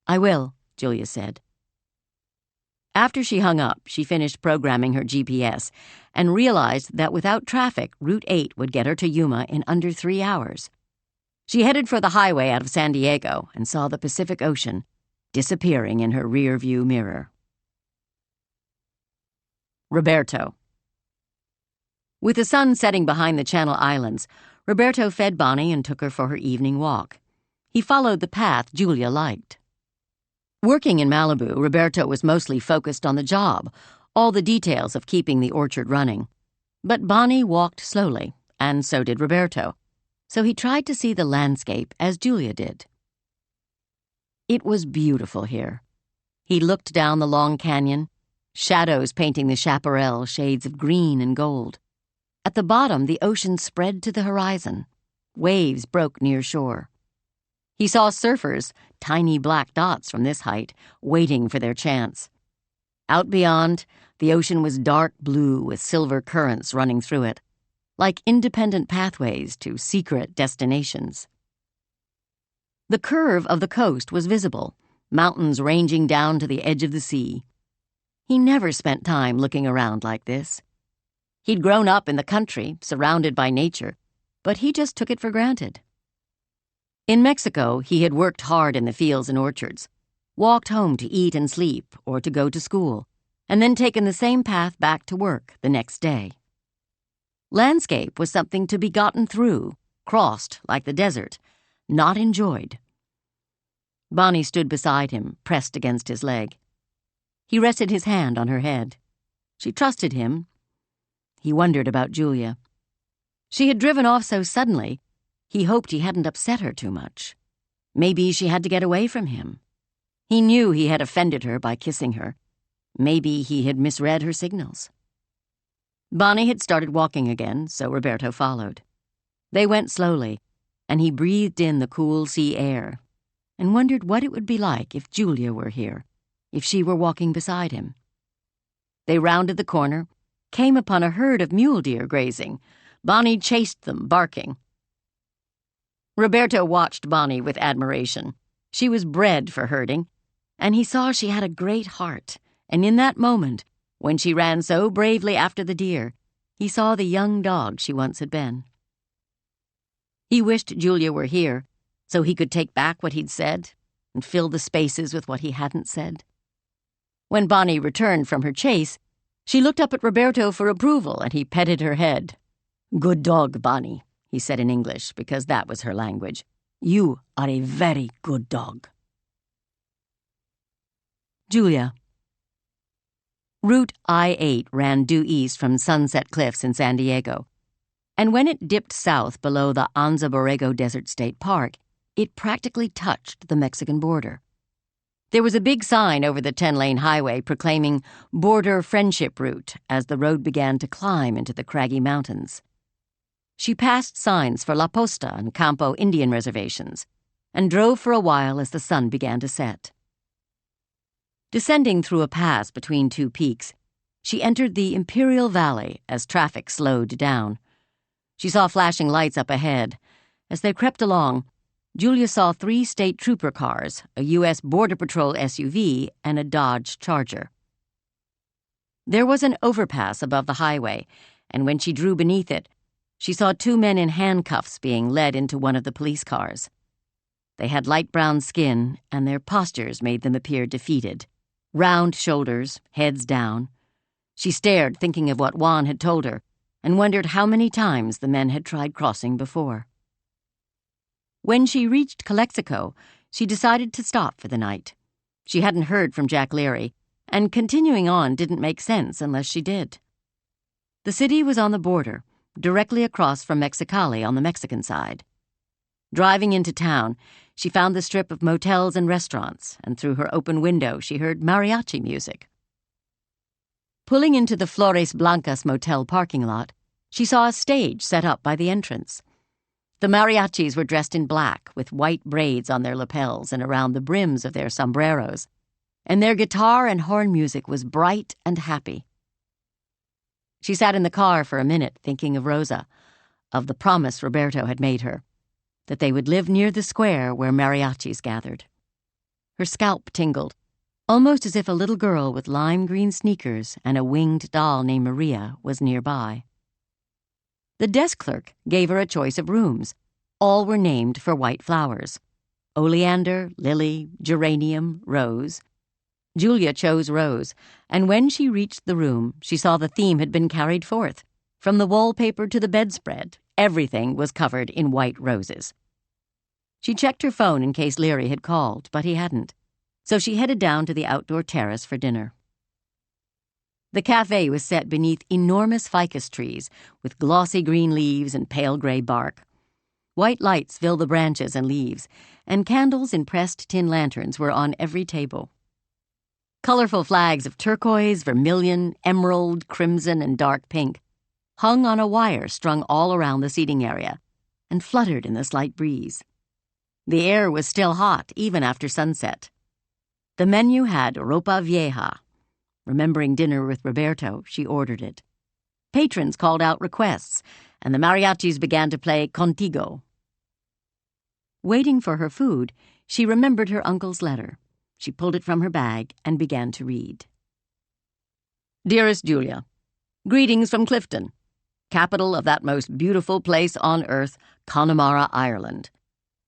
"I will," Julia said. After she hung up, she finished programming her GPS and realized that without traffic, Route 8 would get her to Yuma in under 3 hours. She headed for the highway out of San Diego and saw the Pacific Ocean disappearing in her rear-view mirror. Roberto. With the sun setting behind the Channel Islands, Roberto fed Bonnie and took her for her evening walk. He followed the path Julia liked. Working in Malibu, Roberto was mostly focused on the job, all the details of keeping the orchard running. But Bonnie walked slowly, and so did Roberto, so he tried to see the landscape as Julia did. It was beautiful here. He looked down the long canyon, shadows painting the chaparral shades of green and gold. At the bottom, the ocean spread to the horizon. Waves broke near shore. He saw surfers, tiny black dots from this height, waiting for their chance. Out beyond, the ocean was dark blue with silver currents running through it, like independent pathways to secret destinations. The curve of the coast was visible, mountains ranging down to the edge of the sea. He never spent time looking around like this. He'd grown up in the country, surrounded by nature, but he just took it for granted. In Mexico, he had worked hard in the fields and orchards, walked home to eat and sleep or to go to school, and then taken the same path back to work the next day. Landscape was something to be gotten through, crossed like the desert, not enjoyed. Bonnie stood beside him, pressed against his leg. He rested his hand on her head. She trusted him. He wondered about Julia. She had driven off so suddenly, he hoped he hadn't upset her too much. Maybe she had to get away from him. He knew he had offended her by kissing her. Maybe he had misread her signals. Bonnie had started walking again, so Roberto followed. They went slowly, and he breathed in the cool sea air and wondered what it would be like if Julia were here, if she were walking beside him. They rounded the corner, came upon a herd of mule deer grazing. Bonnie chased them, barking. Roberto watched Bonnie with admiration. She was bred for herding, and he saw she had a great heart, and in that moment, when she ran so bravely after the deer, he saw the young dog she once had been. He wished Julia were here, so he could take back what he'd said and fill the spaces with what he hadn't said. When Bonnie returned from her chase, she looked up at Roberto for approval, and he petted her head. "Good dog, Bonnie," he said in English, because that was her language. "You are a very good dog." Julia. Route I-8 ran due east from Sunset Cliffs in San Diego, and when it dipped south below the Anza Borrego Desert State Park, it practically touched the Mexican border. There was a big sign over the 10-lane highway proclaiming Border Friendship Route as the road began to climb into the craggy mountains. She passed signs for La Posta and Campo Indian reservations and drove for a while as the sun began to set. Descending through a pass between two peaks, she entered the Imperial Valley as traffic slowed down. She saw flashing lights up ahead. As they crept along, Julia saw 3 state trooper cars, a U.S. Border Patrol SUV, and a Dodge Charger. There was an overpass above the highway, and when she drew beneath it, she saw 2 men in handcuffs being led into one of the police cars. They had light brown skin, and their postures made them appear defeated. Round shoulders, heads down. She stared, thinking of what Juan had told her, and wondered how many times the men had tried crossing before. When she reached Calexico, she decided to stop for the night. She hadn't heard from Jack Leary, and continuing on didn't make sense unless she did. The city was on the border, directly across from Mexicali on the Mexican side. Driving into town, she found the strip of motels and restaurants, and through her open window she heard mariachi music. Pulling into the Flores Blancas motel parking lot, she saw a stage set up by the entrance. The mariachis were dressed in black, with white braids on their lapels and around the brims of their sombreros, and their guitar and horn music was bright and happy. She sat in the car for a minute thinking of Rosa, of the promise Roberto had made her, that they would live near the square where mariachis gathered. Her scalp tingled, almost as if a little girl with lime green sneakers and a winged doll named Maria was nearby. The desk clerk gave her a choice of rooms. All were named for white flowers: oleander, lily, geranium, rose. Julia chose rose, and when she reached the room, she saw the theme had been carried forth. From the wallpaper to the bedspread, everything was covered in white roses. She checked her phone in case Leary had called, but he hadn't, so she headed down to the outdoor terrace for dinner. The cafe was set beneath enormous ficus trees with glossy green leaves and pale gray bark. White lights filled the branches and leaves, and candles in pressed tin lanterns were on every table. Colorful flags of turquoise, vermilion, emerald, crimson, and dark pink hung on a wire strung all around the seating area and fluttered in the slight breeze. The air was still hot, even after sunset. The menu had ropa vieja. Remembering dinner with Roberto, she ordered it. Patrons called out requests, and the mariachis began to play Contigo. Waiting for her food, she remembered her uncle's letter. She pulled it from her bag and began to read. Dearest Julia, greetings from Clifton, capital of that most beautiful place on earth, Connemara, Ireland.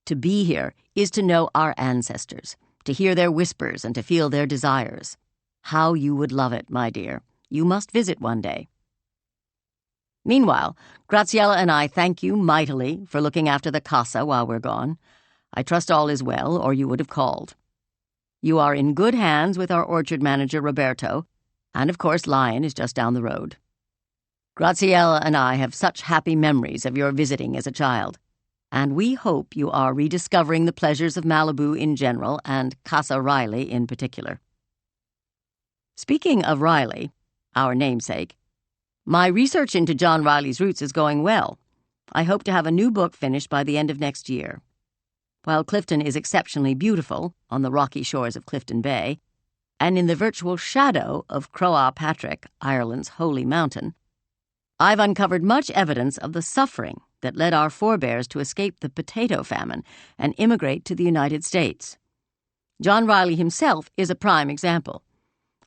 To be here is to know our ancestors, to hear their whispers and to feel their desires. How you would love it, my dear. You must visit one day. Meanwhile, Graziella and I thank you mightily for looking after the casa while we're gone. I trust all is well, or you would have called. You are in good hands with our orchard manager, Roberto, and of course Lion is just down the road. Graziella and I have such happy memories of your visiting as a child, and we hope you are rediscovering the pleasures of Malibu in general and Casa Riley in particular. Speaking of Riley, our namesake, my research into John Riley's roots is going well. I hope to have a new book finished by the end of next year. While Clifton is exceptionally beautiful on the rocky shores of Clifton Bay, and in the virtual shadow of Croagh Patrick, Ireland's holy mountain, I've uncovered much evidence of the suffering that led our forebears to escape the potato famine and immigrate to the United States. John Riley himself is a prime example.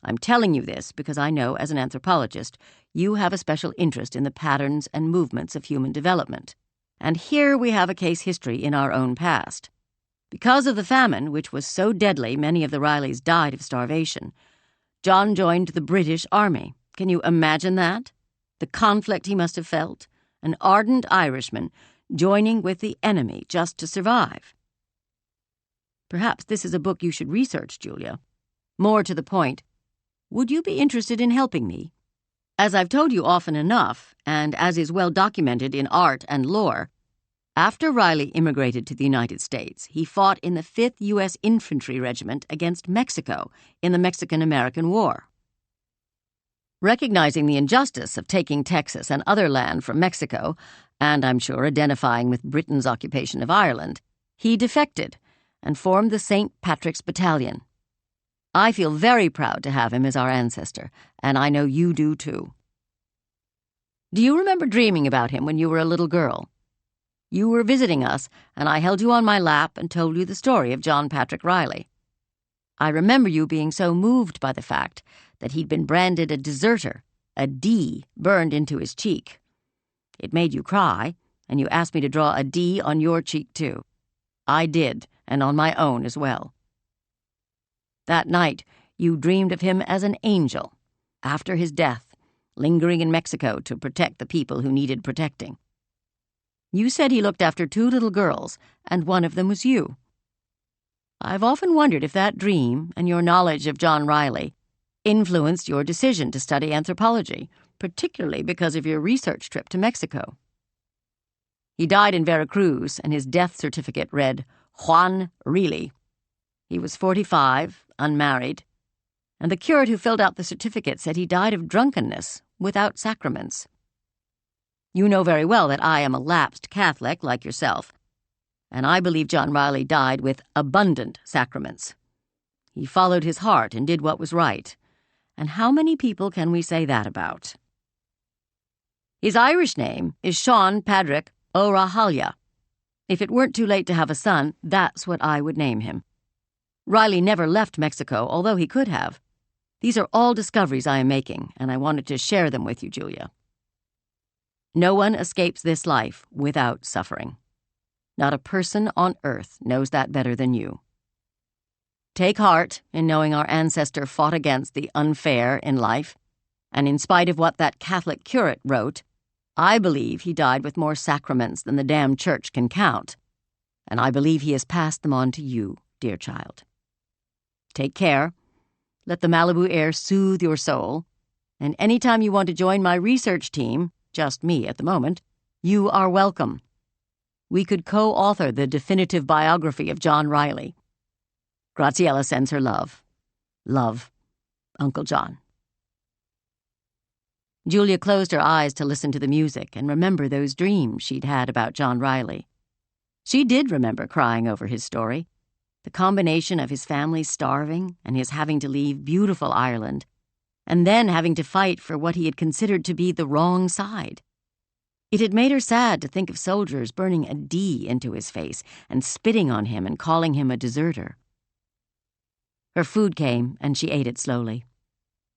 I'm telling you this because I know, as an anthropologist, you have a special interest in the patterns and movements of human development. And here we have a case history in our own past. Because of the famine, which was so deadly many of the Rileys died of starvation, John joined the British Army. Can you imagine that? The conflict he must have felt, an ardent Irishman joining with the enemy just to survive. Perhaps this is a book you should research, Julia. More to the point, would you be interested in helping me? As I've told you often enough, and as is well documented in art and lore, after Riley immigrated to the United States, he fought in the 5th U.S. Infantry Regiment against Mexico in the Mexican-American War. Recognizing the injustice of taking Texas and other land from Mexico, and I'm sure identifying with Britain's occupation of Ireland, he defected and formed the St. Patrick's Battalion. I feel very proud to have him as our ancestor, and I know you do too. Do you remember dreaming about him when you were a little girl? You were visiting us, and I held you on my lap and told you the story of John Patrick Riley. I remember you being so moved by the fact that he'd been branded a deserter, a D burned into his cheek. It made you cry, and you asked me to draw a D on your cheek too. I did, and on my own as well. That night, you dreamed of him as an angel, after his death, lingering in Mexico to protect the people who needed protecting. You said he looked after 2 little girls, and one of them was you. I've often wondered if that dream and your knowledge of John Riley influenced your decision to study anthropology, particularly because of your research trip to Mexico. He died in Veracruz, and his death certificate read, Juan Riley. He was 45, unmarried, and the curate who filled out the certificate said he died of drunkenness without sacraments. You know very well that I am a lapsed Catholic like yourself, and I believe John Riley died with abundant sacraments. He followed his heart and did what was right, and how many people can we say that about? His Irish name is Sean Padraig O'Rahalja. If it weren't too late to have a son, that's what I would name him. Riley never left Mexico, although he could have. These are all discoveries I am making, and I wanted to share them with you, Julia. No one escapes this life without suffering. Not a person on earth knows that better than you. Take heart in knowing our ancestor fought against the unfair in life, and in spite of what that Catholic curate wrote, I believe he died with more sacraments than the damned church can count, and I believe he has passed them on to you, dear child. Take care. Let the Malibu air soothe your soul, and any time you want to join my research team, just me at the moment, you are welcome. We could co-author the definitive biography of John Riley. Graciela sends her love. Love, Uncle John. Julia closed her eyes to listen to the music and remember those dreams she'd had about John Riley. She did remember crying over his story. The combination of his family starving and his having to leave beautiful Ireland, and then having to fight for what he had considered to be the wrong side. It had made her sad to think of soldiers burning a D into his face and spitting on him and calling him a deserter. Her food came, and she ate it slowly.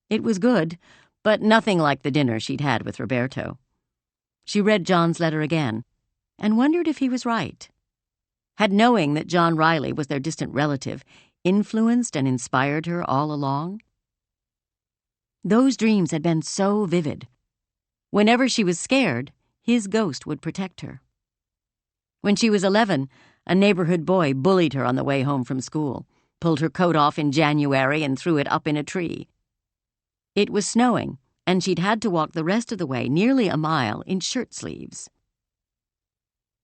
It was good, but nothing like the dinner she'd had with Roberto. She read John's letter again, and wondered if he was right. Had knowing that John Riley was their distant relative influenced and inspired her all along? Those dreams had been so vivid. Whenever she was scared, his ghost would protect her. When she was 11, a neighborhood boy bullied her on the way home from school, pulled her coat off in January and threw it up in a tree. It was snowing, and she'd had to walk the rest of the way nearly a mile in shirt sleeves.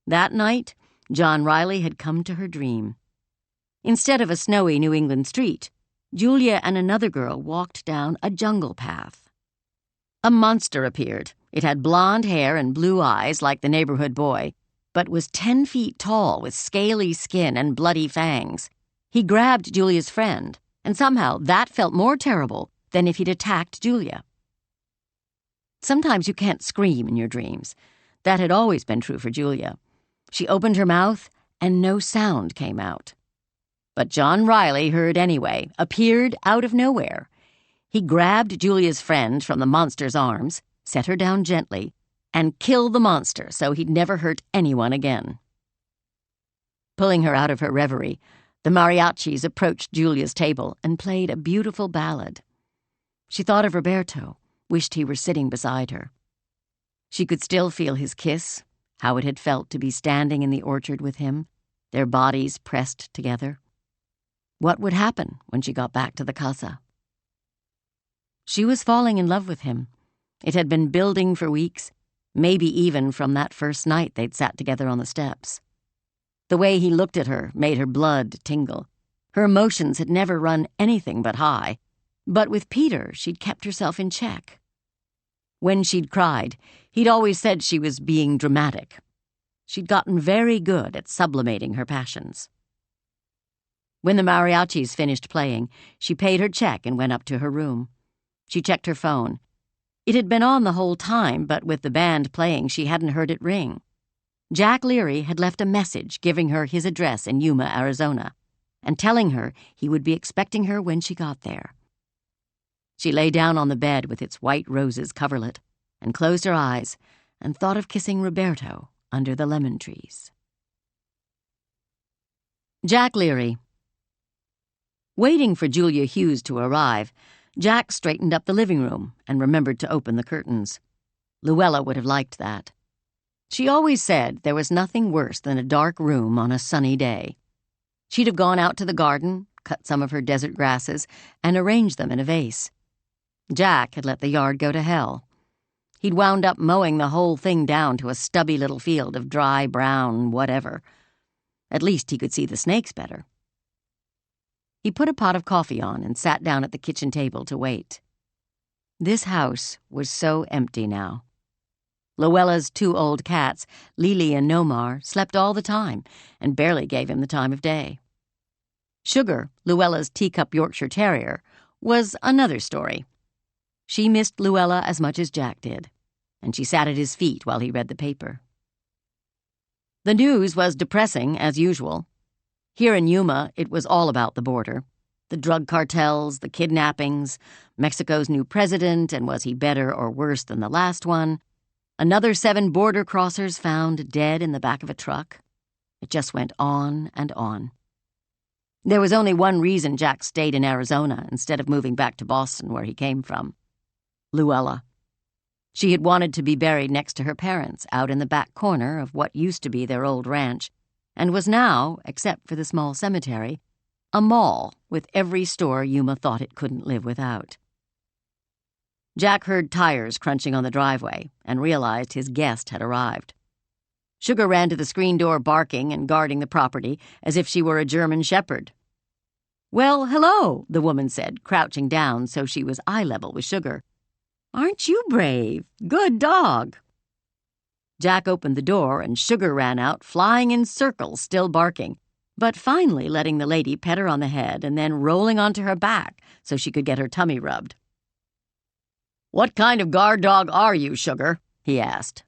That night, John Riley had come to her dream. Instead of a snowy New England street, Julia and another girl walked down a jungle path. A monster appeared. It had blonde hair and blue eyes like the neighborhood boy, but was 10 feet tall with scaly skin and bloody fangs. He grabbed Julia's friend, and somehow that felt more terrible than if he'd attacked Julia. Sometimes you can't scream in your dreams. That had always been true for Julia. She opened her mouth, and no sound came out. But John Riley heard anyway, appeared out of nowhere. He grabbed Julia's friend from the monster's arms, set her down gently, and killed the monster so he'd never hurt anyone again. Pulling her out of her reverie, the mariachis approached Julia's table and played a beautiful ballad. She thought of Roberto, wished he were sitting beside her. She could still feel his kiss, how it had felt to be standing in the orchard with him, their bodies pressed together. What would happen when she got back to the casa? She was falling in love with him. It had been building for weeks, maybe even from that first night they'd sat together on the steps. The way he looked at her made her blood tingle. Her emotions had never run anything but high, but with Peter she'd kept herself in check. When she'd cried, he'd always said she was being dramatic. She'd gotten very good at sublimating her passions. When the mariachis finished playing, she paid her check and went up to her room. She checked her phone. It had been on the whole time, but with the band playing, she hadn't heard it ring. Jack Leary had left a message giving her his address in Yuma, Arizona, and telling her he would be expecting her when she got there. She lay down on the bed with its white roses coverlet and closed her eyes and thought of kissing Roberto under the lemon trees. Jack Leary. Waiting for Julia Hughes to arrive, Jack straightened up the living room and remembered to open the curtains. Luella would have liked that. She always said there was nothing worse than a dark room on a sunny day. She'd have gone out to the garden, cut some of her desert grasses, and arranged them in a vase. Jack had let the yard go to hell. He'd wound up mowing the whole thing down to a stubby little field of dry, brown whatever. At least he could see the snakes better. He put a pot of coffee on and sat down at the kitchen table to wait. This house was so empty now. Luella's 2 old cats, Lily and Nomar, slept all the time and barely gave him the time of day. Sugar, Luella's teacup Yorkshire Terrier, was another story. She missed Luella as much as Jack did, and she sat at his feet while he read the paper. The news was depressing, as usual. Here in Yuma, it was all about the border. The drug cartels, the kidnappings, Mexico's new president, and was he better or worse than the last one? Another 7 border crossers found dead in the back of a truck. It just went on and on. There was only one reason Jack stayed in Arizona instead of moving back to Boston, where he came from. Luella. She had wanted to be buried next to her parents out in the back corner of what used to be their old ranch, and was now, except for the small cemetery, a mall with every store Yuma thought it couldn't live without. Jack heard tires crunching on the driveway and realized his guest had arrived. Sugar ran to the screen door barking and guarding the property as if she were a German shepherd. "Well, hello," the woman said, crouching down so she was eye level with Sugar. "Aren't you brave? Good dog." Jack opened the door and Sugar ran out, flying in circles, still barking, but finally letting the lady pet her on the head and then rolling onto her back so she could get her tummy rubbed. "What kind of guard dog are you, Sugar?" he asked.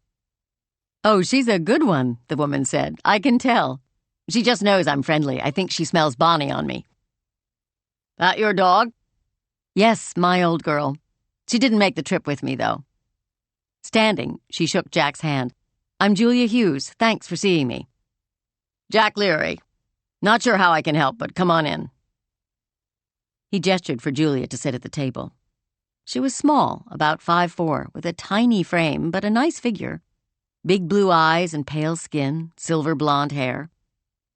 "Oh, she's a good one," the woman said. "I can tell. She just knows I'm friendly. I think she smells Bonnie on me." "That your dog?" "Yes, my old girl. She didn't make the trip with me, though." Standing, she shook Jack's hand. "I'm Julia Hughes. Thanks for seeing me." "Jack Leary. Not sure how I can help, but come on in." He gestured for Julia to sit at the table. She was small, about 5'4", with a tiny frame but a nice figure. Big blue eyes and pale skin, silver blonde hair.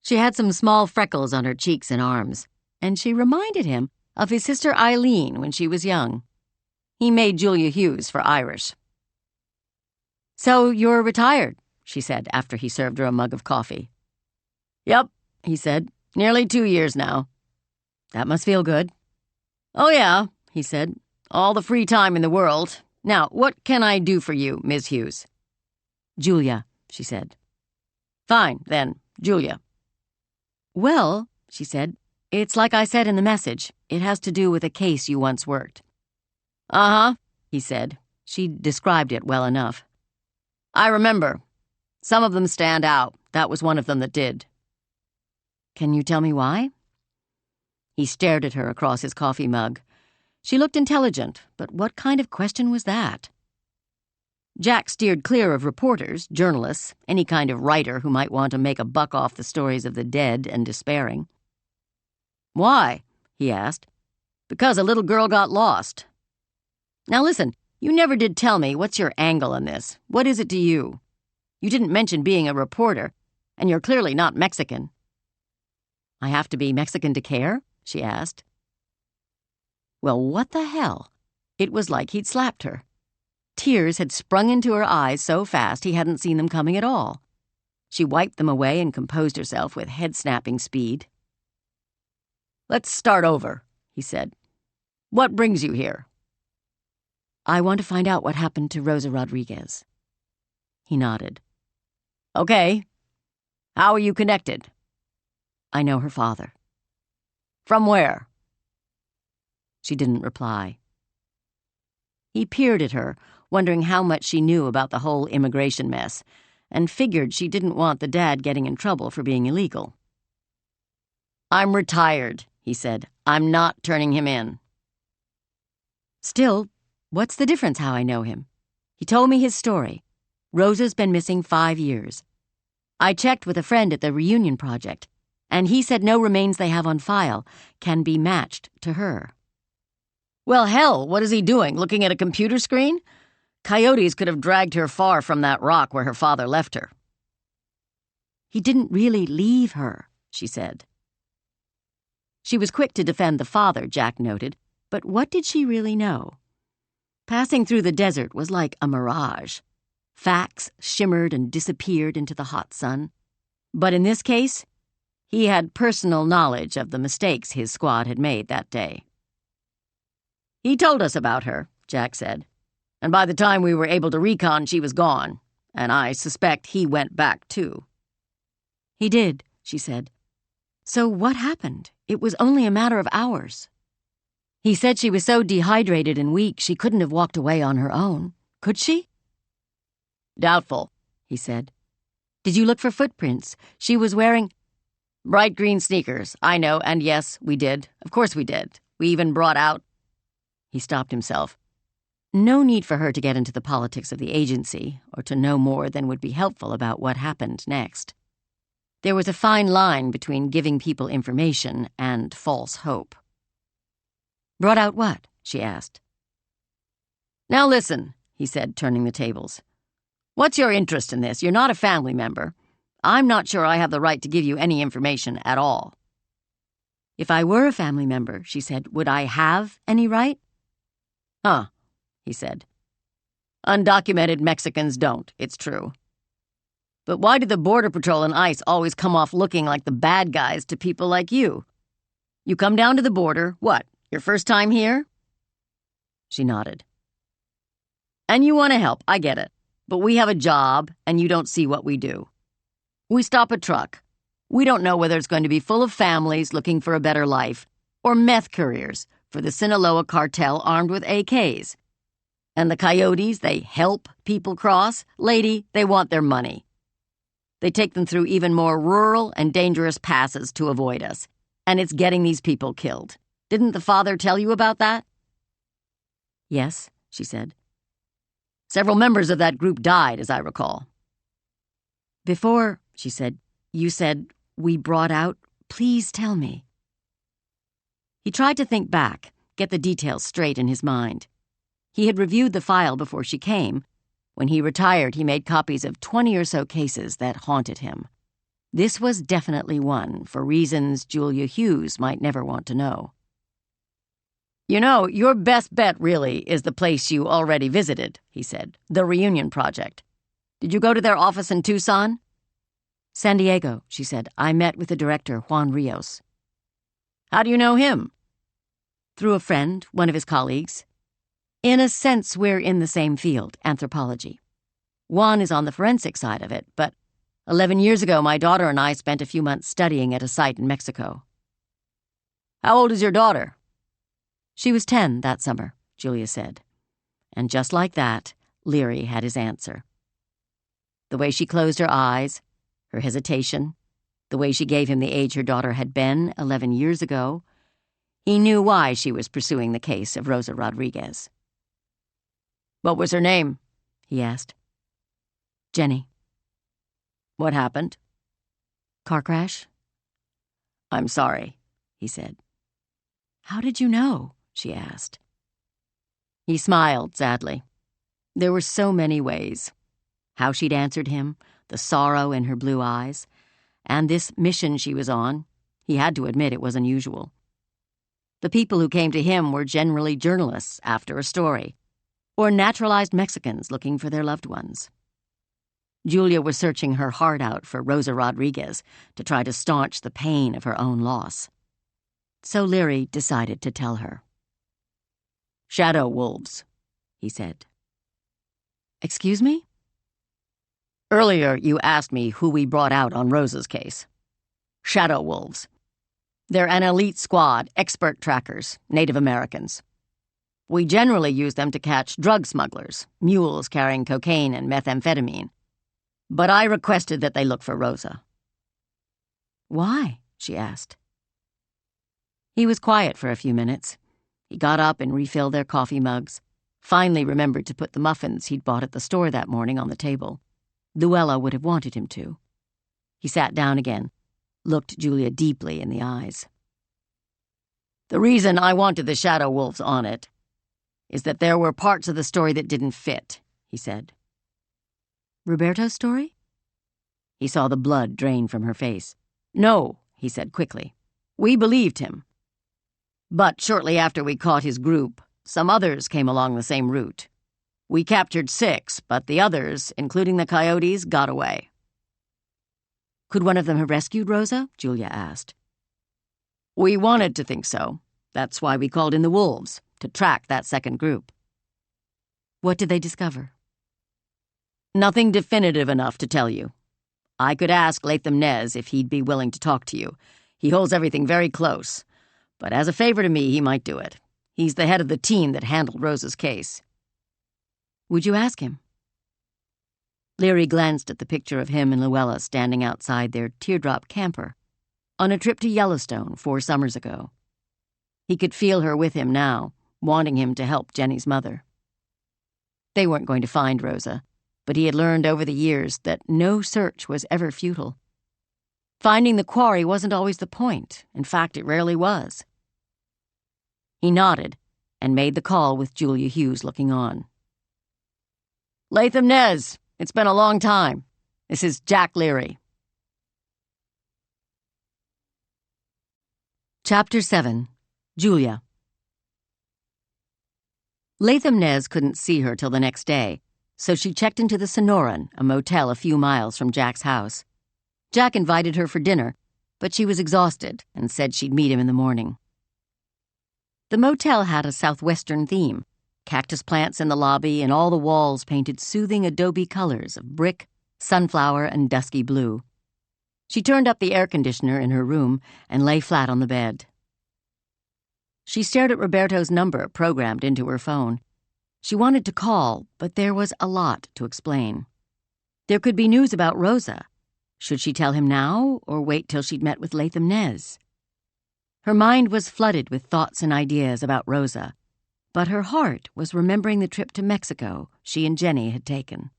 She had some small freckles on her cheeks and arms, and she reminded him of his sister Eileen when she was young. He made Julia Hughes for Irish. "So you're retired," she said after he served her a mug of coffee. "Yep," he said. "Nearly 2 years now." "That must feel good." "Oh, yeah," he said. "All the free time in the world. Now, what can I do for you, Ms. Hughes?" "Julia," she said. "Fine, then, Julia." "Well," she said, "it's like I said in the message. It has to do with a case you once worked." "Uh-huh," he said. She described it well enough. "I remember. Some of them stand out. That was one of them that did." "Can you tell me why?" He stared at her across his coffee mug. She looked intelligent, but what kind of question was that? Jack steered clear of reporters, journalists, any kind of writer who might want to make a buck off the stories of the dead and despairing. "Why?" he asked. "Because a little girl got lost." "Now listen, you never did tell me what's your angle on this. What is it to you? You didn't mention being a reporter, and you're clearly not Mexican." "I have to be Mexican to care?" she asked. Well, what the hell? It was like he'd slapped her. Tears had sprung into her eyes so fast he hadn't seen them coming at all. She wiped them away and composed herself with head-snapping speed. "Let's start over," he said. "What brings you here?" "I want to find out what happened to Rosa Rodriguez." He nodded. "Okay. How are you connected?" "I know her father." "From where?" She didn't reply. He peered at her, wondering how much she knew about the whole immigration mess, and figured she didn't want the dad getting in trouble for being illegal. "I'm retired," he said. "I'm not turning him in." "Still, what's the difference how I know him? He told me his story. Rosa's been missing 5 years. I checked with a friend at the Reunion Project, and he said no remains they have on file can be matched to her." "Well, hell, what is he doing, looking at a computer screen? Coyotes could have dragged her far from that rock where her father left her." "He didn't really leave her," she said. She was quick to defend the father, Jack noted, but what did she really know? Passing through the desert was like a mirage. Facts shimmered and disappeared into the hot sun. But in this case, he had personal knowledge of the mistakes his squad had made that day. "He told us about her," Jack said. "And by the time we were able to recon, she was gone. And I suspect he went back, too." "He did," she said. "So what happened? It was only a matter of hours." "He said she was so dehydrated and weak she couldn't have walked away on her own. Could she?" "Doubtful," he said. "Did you look for footprints? She was wearing—" Bright green sneakers, I know, and yes, we did. Of course we did. We even brought out—" He stopped himself. No need for her to get into the politics of the agency, or to know more than would be helpful about what happened next. There was a fine line between giving people information and false hope. "Brought out what?" she asked. "Now listen," he said, turning the tables. "What's your interest in this? You're not a family member. I'm not sure I have the right to give you any information at all." "If I were a family member," she said, "would I have any right?" "Huh," he said. "Undocumented Mexicans don't, it's true. But why do the Border Patrol and ICE always come off looking like the bad guys to people like you? You come down to the border, what, your first time here?" She nodded. "And you want to help, I get it. But we have a job, and you don't see what we do. We stop a truck. We don't know whether it's going to be full of families looking for a better life, or meth couriers for the Sinaloa cartel armed with AKs. And the coyotes, they help people cross. Lady, they want their money. They take them through even more rural and dangerous passes to avoid us, and it's getting these people killed. Didn't the father tell you about that?" "Yes," she said. "Several members of that group died, as I recall." "Before," she said, "you said we brought out, please tell me." He tried to think back, get the details straight in his mind. He had reviewed the file before she came. When he retired, he made copies of 20 or so cases that haunted him. This was definitely one, for reasons Julia Hughes might never want to know. "You know, your best bet, really, is the place you already visited," he said, "the Reunion Project. Did you go to their office in Tucson?" "San Diego," she said. "I met with the director, Juan Rios." "How do you know him?" "Through a friend, one of his colleagues. In a sense, we're in the same field, anthropology. Juan is on the forensic side of it, but 11 years ago, my daughter and I spent a few months studying at a site in Mexico." "How old is your daughter?" "She was 10 that summer," Julia said. And just like that, Leary had his answer. The way she closed her eyes, her hesitation, the way she gave him the age her daughter had been 11 years ago, he knew why she was pursuing the case of Rosa Rodriguez. "What was her name?" he asked. "Jenny." "What happened?" "Car crash." "I'm sorry," he said. "How did you know?" she asked. He smiled sadly. There were so many ways. How she'd answered him, the sorrow in her blue eyes, and this mission she was on, he had to admit it was unusual. The people who came to him were generally journalists after a story, or naturalized Mexicans looking for their loved ones. Julia was searching her heart out for Rosa Rodriguez to try to staunch the pain of her own loss. So Leary decided to tell her. "Shadow wolves," he said. "Excuse me?" "Earlier you asked me who we brought out on Rosa's case. Shadow wolves. They're an elite squad, expert trackers, Native Americans. We generally use them to catch drug smugglers, mules carrying cocaine and methamphetamine. But I requested that they look for Rosa." "Why?" she asked. He was quiet for a few minutes. He got up and refilled their coffee mugs, finally remembered to put the muffins he'd bought at the store that morning on the table. Luella would have wanted him to. He sat down again, looked Julia deeply in the eyes. "The reason I wanted the Shadow Wolves on it is that there were parts of the story that didn't fit," he said. "Roberto's story?" He saw the blood drain from her face. "No," he said quickly. "We believed him. But shortly after we caught his group, some others came along the same route. We captured 6, but the others, including the coyotes, got away." "Could one of them have rescued Rosa?" Julia asked. "We wanted to think so. That's why we called in the wolves, to track that second group." "What did they discover?" "Nothing definitive enough to tell you. I could ask Latham Nez if he'd be willing to talk to you. He holds everything very close. But as a favor to me, he might do it. He's the head of the team that handled Rosa's case." "Would you ask him?" Leary glanced at the picture of him and Luella standing outside their teardrop camper. on a trip to Yellowstone 4 summers ago. He could feel her with him now, wanting him to help Jenny's mother. They weren't going to find Rosa, but he had learned over the years that no search was ever futile. Finding the quarry wasn't always the point. In fact, it rarely was. He nodded and made the call with Julia Hughes looking on. "Latham Nez, it's been a long time. This is Jack Leary." Chapter 7. Julia. Latham Nez couldn't see her till the next day, so she checked into the Sonoran, a motel a few miles from Jack's house. Jack invited her for dinner, but she was exhausted and said she'd meet him in the morning. The motel had a southwestern theme, cactus plants in the lobby and all the walls painted soothing adobe colors of brick, sunflower, and dusky blue. She turned up the air conditioner in her room and lay flat on the bed. She stared at Roberto's number programmed into her phone. She wanted to call, but there was a lot to explain. There could be news about Rosa. Should she tell him now, or wait till she'd met with Latham Nez? Her mind was flooded with thoughts and ideas about Rosa, but her heart was remembering the trip to Mexico she and Jenny had taken.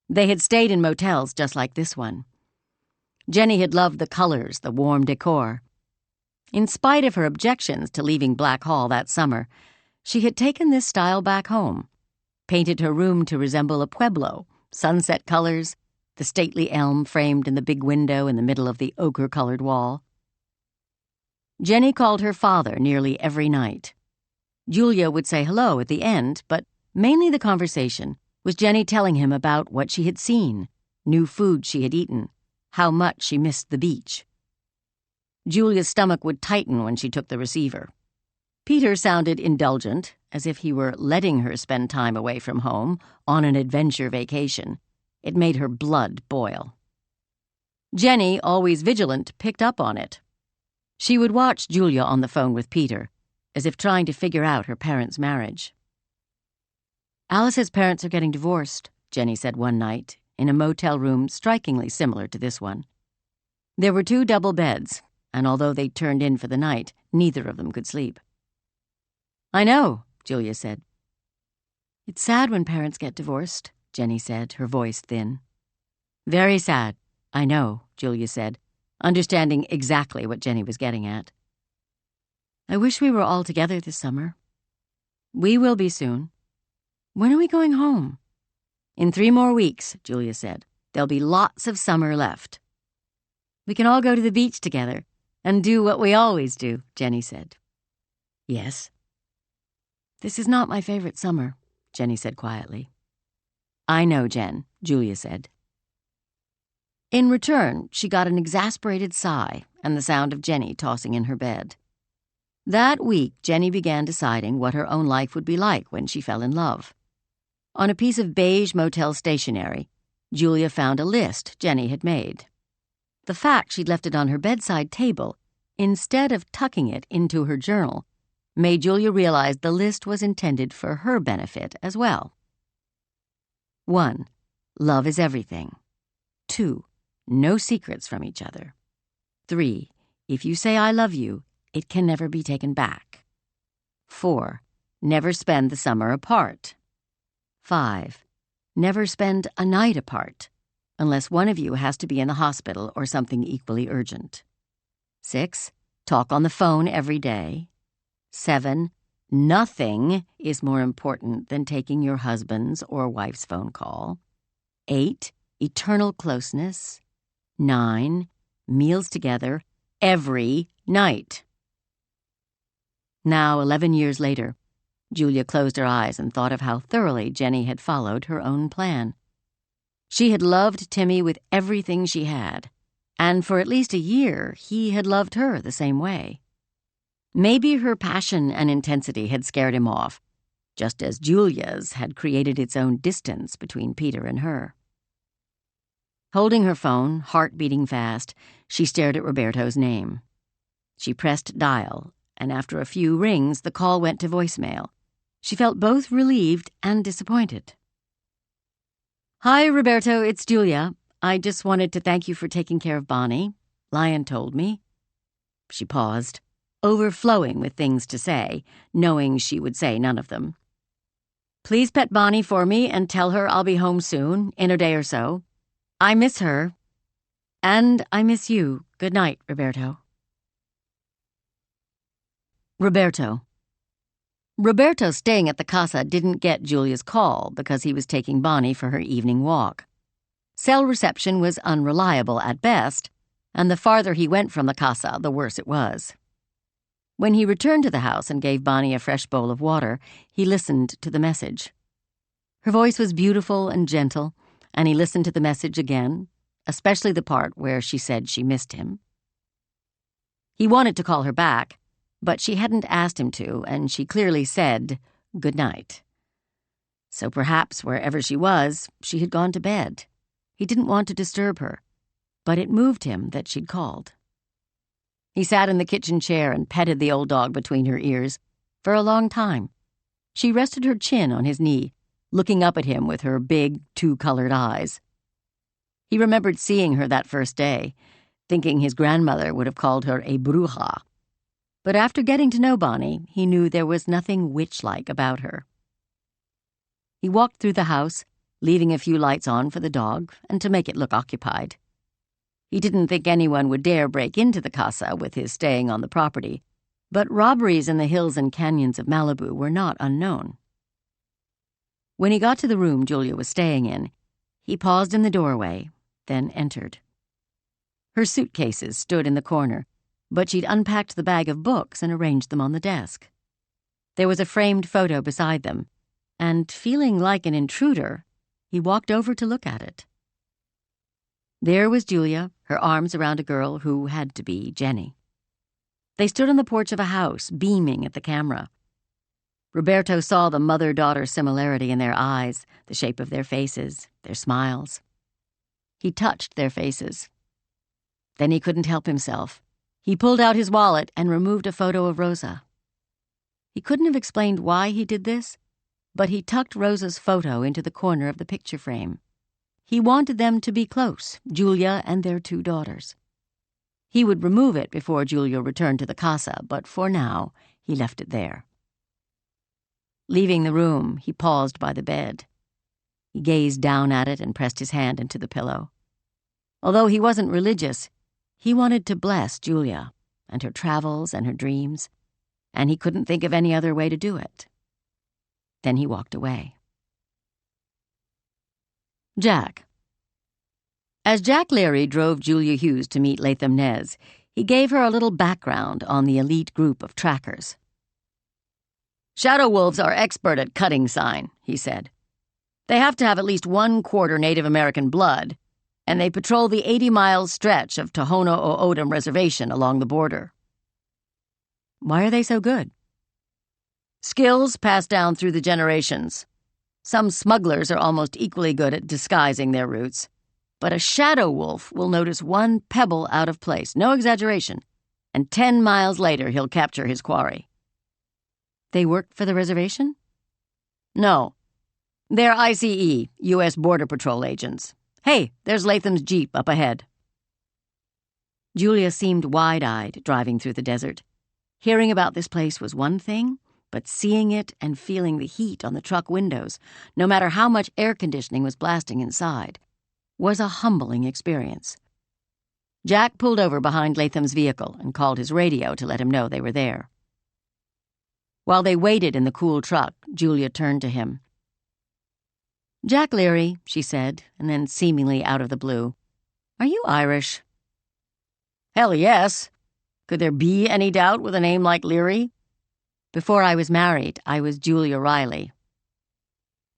They had stayed in motels just like this one. Jenny had loved the colors, the warm decor. In spite of her objections to leaving Black Hall that summer, she had taken this style back home, painted her room to resemble a pueblo, sunset colors, the stately elm framed in the big window in the middle of the ochre-colored wall. Jenny called her father nearly every night. Julia would say hello at the end, but mainly the conversation was Jenny telling him about what she had seen, new food she had eaten, how much she missed the beach. Julia's stomach would tighten when she took the receiver. Peter sounded indulgent, as if he were letting her spend time away from home on an adventure vacation. It made her blood boil. Jenny, always vigilant, picked up on it. She would watch Julia on the phone with Peter, as if trying to figure out her parents' marriage. "Alice's parents are getting divorced," Jenny said one night, in a motel room strikingly similar to this one. There were 2 double beds, and although they turned in for the night, neither of them could sleep. "I know," Julia said. "It's sad when parents get divorced," Jenny said, her voice thin. "Very sad, I know," Julia said, understanding exactly what Jenny was getting at. "I wish we were all together this summer." "We will be soon." "When are we going home?" "In 3 more weeks," Julia said. "There'll be lots of summer left." "We can all go to the beach together and do what we always do," Jenny said. "Yes." "This is not my favorite summer," Jenny said quietly. "I know, Jen," Julia said. In return, she got an exasperated sigh and the sound of Jenny tossing in her bed. That week, Jenny began deciding what her own life would be like when she fell in love. On a piece of beige motel stationery, Julia found a list Jenny had made. The fact she'd left it on her bedside table, instead of tucking it into her journal, made Julia realize the list was intended for her benefit as well. 1. Love is everything. 2. No secrets from each other. 3. If you say I love you, it can never be taken back. 4. Never spend the summer apart. 5. Never spend a night apart, unless one of you has to be in the hospital or something equally urgent. 6. Talk on the phone every day. 7. Nothing is more important than taking your husband's or wife's phone call. 8. Eternal closeness. 9. Meals together every night. Now, 11 years later, Julia closed her eyes and thought of how thoroughly Jenny had followed her own plan. She had loved Timmy with everything she had, and for at least a year he had loved her the same way. Maybe her passion and intensity had scared him off, just as Julia's had created its own distance between Peter and her. Holding her phone, heart beating fast, she stared at Roberto's name. She pressed dial, and after a few rings, the call went to voicemail. She felt both relieved and disappointed. "Hi, Roberto, it's Julia. I just wanted to thank you for taking care of Bonnie. Lion told me. She paused, overflowing with things to say, knowing she would say none of them. "Please pet Bonnie for me and tell her I'll be home soon, in a day or so. I miss her. And I miss you. Good night, Roberto." Roberto. Roberto staying at the casa didn't get Julia's call because he was taking Bonnie for her evening walk. Cell reception was unreliable at best, and the farther he went from the casa, the worse it was. When he returned to the house and gave Bonnie a fresh bowl of water, he listened to the message. Her voice was beautiful and gentle, and he listened to the message again, especially the part where she said she missed him. He wanted to call her back, but she hadn't asked him to, and she clearly said, "Good night." So perhaps wherever she was, she had gone to bed. He didn't want to disturb her, but it moved him that she'd called. He sat in the kitchen chair and petted the old dog between her ears for a long time. She rested her chin on his knee, looking up at him with her big, two-colored eyes. He remembered seeing her that first day, thinking his grandmother would have called her a bruja. But after getting to know Bonnie, he knew there was nothing witch-like about her. He walked through the house, leaving a few lights on for the dog and to make it look occupied. He didn't think anyone would dare break into the casa with his staying on the property, but robberies in the hills and canyons of Malibu were not unknown. When he got to the room Julia was staying in, he paused in the doorway, then entered. Her suitcases stood in the corner, but she'd unpacked the bag of books and arranged them on the desk. There was a framed photo beside them, and feeling like an intruder, he walked over to look at it. There was Julia, her arms around a girl who had to be Jenny. They stood on the porch of a house, beaming at the camera. Roberto saw the mother-daughter similarity in their eyes, the shape of their faces, their smiles. He touched their faces. Then he couldn't help himself. He pulled out his wallet and removed a photo of Rosa. He couldn't have explained why he did this, but he tucked Rosa's photo into the corner of the picture frame. He wanted them to be close, Julia and their two daughters. He would remove it before Julia returned to the casa, but for now, he left it there. Leaving the room, he paused by the bed. He gazed down at it and pressed his hand into the pillow. Although he wasn't religious, he wanted to bless Julia and her travels and her dreams, and he couldn't think of any other way to do it. Then he walked away. Jack. As Jack Leary drove Julia Hughes to meet Latham Nez, he gave her a little background on the elite group of trackers. "Shadow wolves are expert at cutting sign," he said. "They have to have at least 1/4 Native American blood, and they patrol the 80-mile stretch of Tohono O'odham Reservation along the border." "Why are they so good?" "Skills passed down through the generations. Some smugglers are almost equally good at disguising their roots, but a shadow wolf will notice one pebble out of place, no exaggeration, and 10 miles later he'll capture his quarry." "They work for the reservation?" "No. They're ICE, U.S. Border Patrol agents. Hey, there's Latham's Jeep up ahead." Julia seemed wide-eyed driving through the desert. Hearing about this place was one thing, but seeing it and feeling the heat on the truck windows, no matter how much air conditioning was blasting inside, was a humbling experience. Jack pulled over behind Latham's vehicle and called his radio to let him know they were there. While they waited in the cool truck, Julia turned to him. "Jack Leary," she said, and then seemingly out of the blue, "are you Irish?" "Hell yes. Could there be any doubt with a name like Leary?" "Before I was married, I was Julia Riley."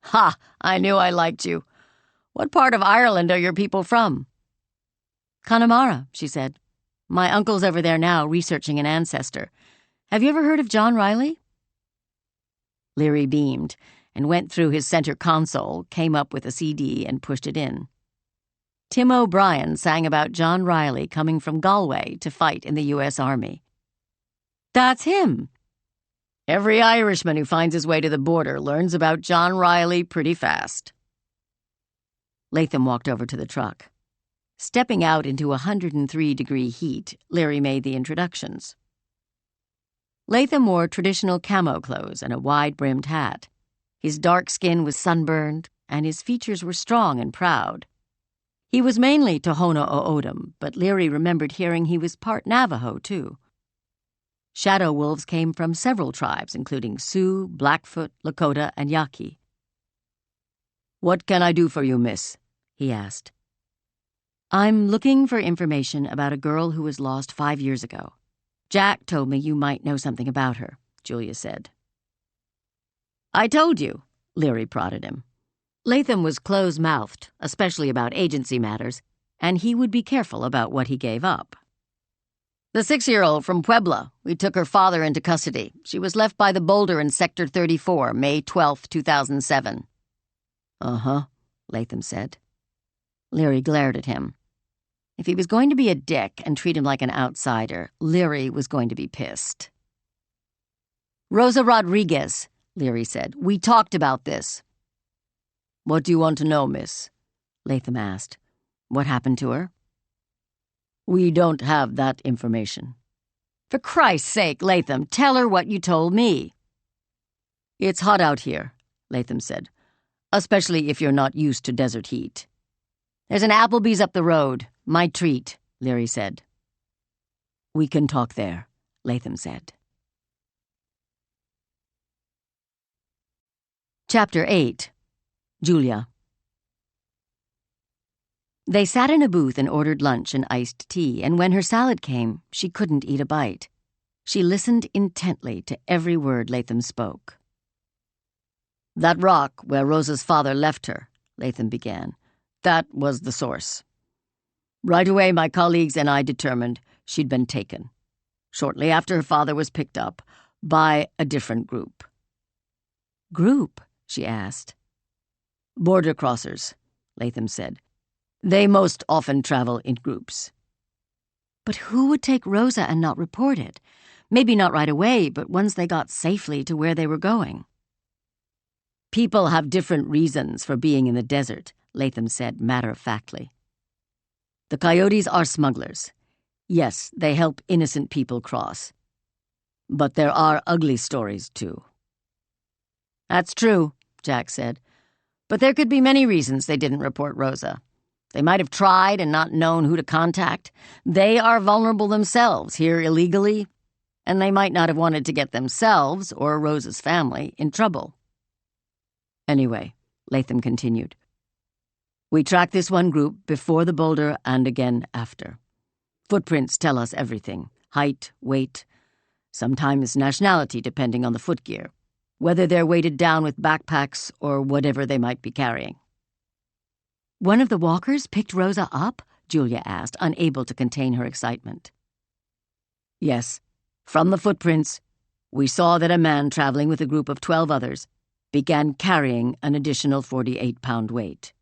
"Ha! I knew I liked you. What part of Ireland are your people from?" "Connemara," she said. "My uncle's over there now researching an ancestor. Have you ever heard of John Riley?" Leary beamed and went through his center console, came up with a CD and pushed it in. Tim O'Brien sang about John Riley coming from Galway to fight in the U.S. Army. "That's him." "Every Irishman who finds his way to the border learns about John Riley pretty fast." Latham walked over to the truck. Stepping out into 103-degree heat, Leary made the introductions. Latham wore traditional camo clothes and a wide-brimmed hat. His dark skin was sunburned, and his features were strong and proud. He was mainly Tohono O'odham, but Leary remembered hearing he was part Navajo, too. Shadow wolves came from several tribes, including Sioux, Blackfoot, Lakota, and Yaqui. "What can I do for you, miss?" he asked. "I'm looking for information about a girl who was lost 5 years ago. Jack told me you might know something about her," Julia said. "I told you," Leary prodded him. Latham was close-mouthed, especially about agency matters, and he would be careful about what he gave up. "The 6-year-old from Puebla. We took her father into custody. She was left by the boulder in Sector 34, May 12, 2007. "Uh-huh," Latham said. Leary glared at him. If he was going to be a dick and treat him like an outsider, Leary was going to be pissed. "Rosa Rodriguez," Leary said. "We talked about this." "What do you want to know, miss?" Latham asked. "What happened to her?" "We don't have that information." "For Christ's sake, Latham, tell her what you told me." "It's hot out here," Latham said, "especially if you're not used to desert heat." "There's an Applebee's up the road. My treat," Leary said. "We can talk there," Latham said. Chapter 8. Julia. They sat in a booth and ordered lunch and iced tea, and when her salad came, she couldn't eat a bite. She listened intently to every word Latham spoke. "That rock where Rosa's father left her," Latham began, "that was the source. Right away, my colleagues and I determined she'd been taken, shortly after her father was picked up, by a different group." "Group?" she asked. "Border crossers," Latham said. "They most often travel in groups." "But who would take Rosa and not report it? Maybe not right away, but once they got safely to where they were going." "People have different reasons for being in the desert," Latham said matter-of-factly. "The coyotes are smugglers. Yes, they help innocent people cross. But there are ugly stories, too." "That's true," Jack said. "But there could be many reasons they didn't report Rosa. They might have tried and not known who to contact. They are vulnerable themselves, here illegally, and they might not have wanted to get themselves, or Rosa's family, in trouble." "Anyway," Latham continued, "we tracked this one group before the boulder and again after. Footprints tell us everything: height, weight, sometimes nationality depending on the footgear, whether they're weighted down with backpacks or whatever they might be carrying." "One of the walkers picked Rosa up?" Julia asked, unable to contain her excitement. "Yes. From the footprints, we saw that a man traveling with a group of 12 others began carrying an additional 48-pound weight.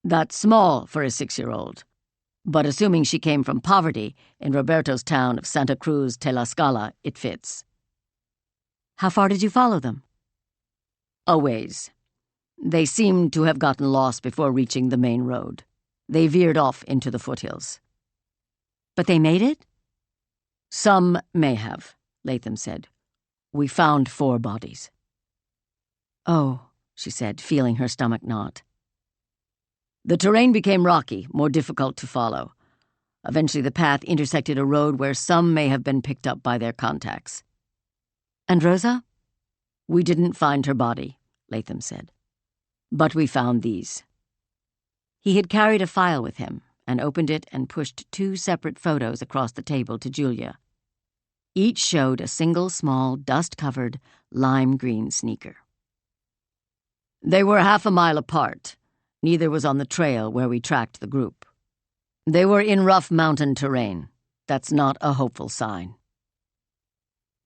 That's small for a 6-year-old, but assuming she came from poverty in Roberto's town of Santa Cruz, Tlaxcala, it fits." "How far did you follow them?" "A ways. They seemed to have gotten lost before reaching the main road. They veered off into the foothills." "But they made it?" "Some may have," Latham said. "We found 4 bodies." "Oh," she said, feeling her stomach knot. "The terrain became rocky, more difficult to follow. Eventually the path intersected a road where some may have been picked up by their contacts." "And Rosa?" "We didn't find her body," Latham said. "But we found these." He had carried a file with him and opened it and pushed 2 separate photos across the table to Julia. Each showed a single small, dust-covered, lime-green sneaker. "They were half a mile apart. Neither was on the trail where we tracked the group. They were in rough mountain terrain. That's not a hopeful sign."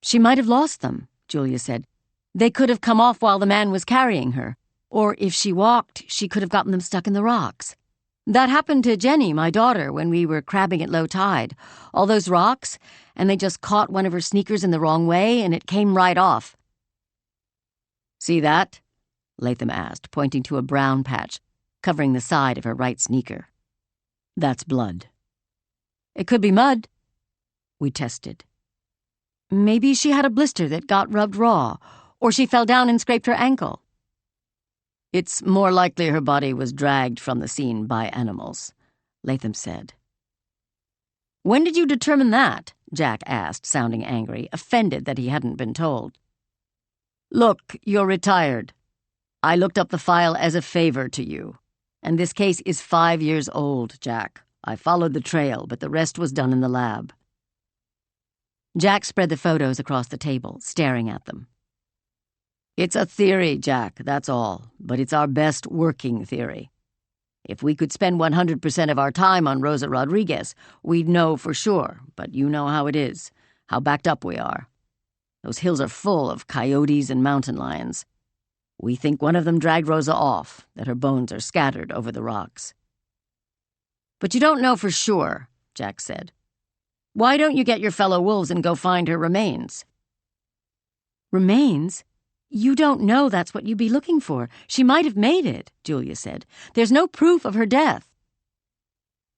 "She might have lost them," Julia said. "They could have come off while the man was carrying her. Or if she walked, she could have gotten them stuck in the rocks. That happened to Jenny, my daughter, when we were crabbing at low tide. All those rocks, and they just caught one of her sneakers in the wrong way, and it came right off." "See that?" Latham asked, pointing to a brown patch covering the side of her right sneaker. That's blood. It could be mud. We tested. Maybe she had a blister that got rubbed raw, or she fell down and scraped her ankle. It's more likely her body was dragged from the scene by animals, Latham said. When did you determine that? Jack asked, sounding angry, offended that he hadn't been told. Look, you're retired. I looked up the file as a favor to you. And this case is 5 years old, Jack. I followed the trail, but the rest was done in the lab. Jack spread the photos across the table, staring at them. It's a theory, Jack, that's all, but it's our best working theory. If we could spend 100% of our time on Rosa Rodriguez, we'd know for sure, but you know how it is, how backed up we are. Those hills are full of coyotes and mountain lions. We think one of them dragged Rosa off, that her bones are scattered over the rocks. But you don't know for sure, Jack said. Why don't you get your fellow wolves and go find her remains? Remains? You don't know that's what you'd be looking for. She might have made it, Julia said. There's no proof of her death.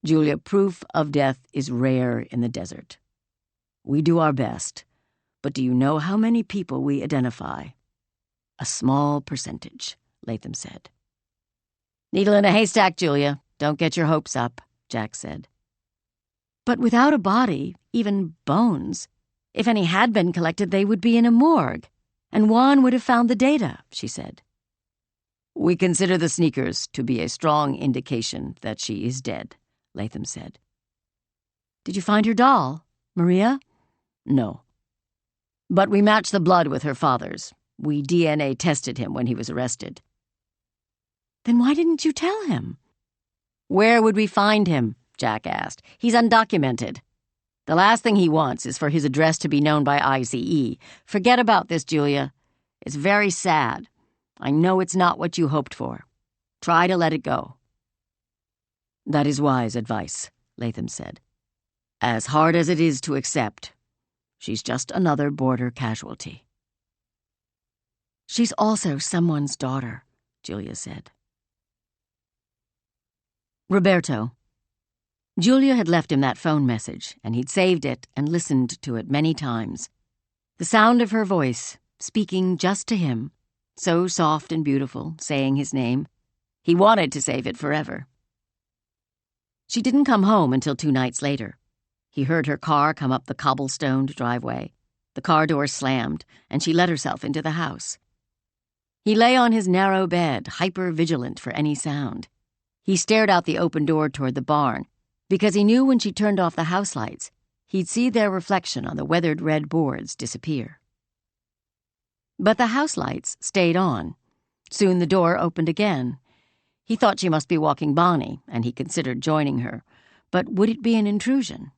Julia, proof of death is rare in the desert. We do our best, but do you know how many people we identify? A small percentage, Latham said. Needle in a haystack, Julia. Don't get your hopes up, Jack said. But without a body, even bones, if any had been collected, they would be in a morgue. And Juan would have found the data, she said. We consider the sneakers to be a strong indication that she is dead, Latham said. Did you find her doll, Maria? No. But we matched the blood with her father's. We DNA tested him when he was arrested. Then why didn't you tell him? Where would we find him? Jack asked. He's undocumented. The last thing he wants is for his address to be known by ICE. Forget about this, Julia. It's very sad. I know it's not what you hoped for. Try to let it go. That is wise advice, Latham said. As hard as it is to accept, she's just another border casualty. She's also someone's daughter, Julia said. Roberto. Julia had left him that phone message, and he'd saved it and listened to it many times. The sound of her voice, speaking just to him, so soft and beautiful, saying his name. He wanted to save it forever. She didn't come home until 2 nights later. He heard her car come up the cobblestoned driveway. The car door slammed, and she let herself into the house. He lay on his narrow bed, hyper-vigilant for any sound. He stared out the open door toward the barn, because he knew when she turned off the house lights, he'd see their reflection on the weathered red boards disappear. But the house lights stayed on. Soon the door opened again. He thought she must be walking Bonnie, and he considered joining her. But would it be an intrusion?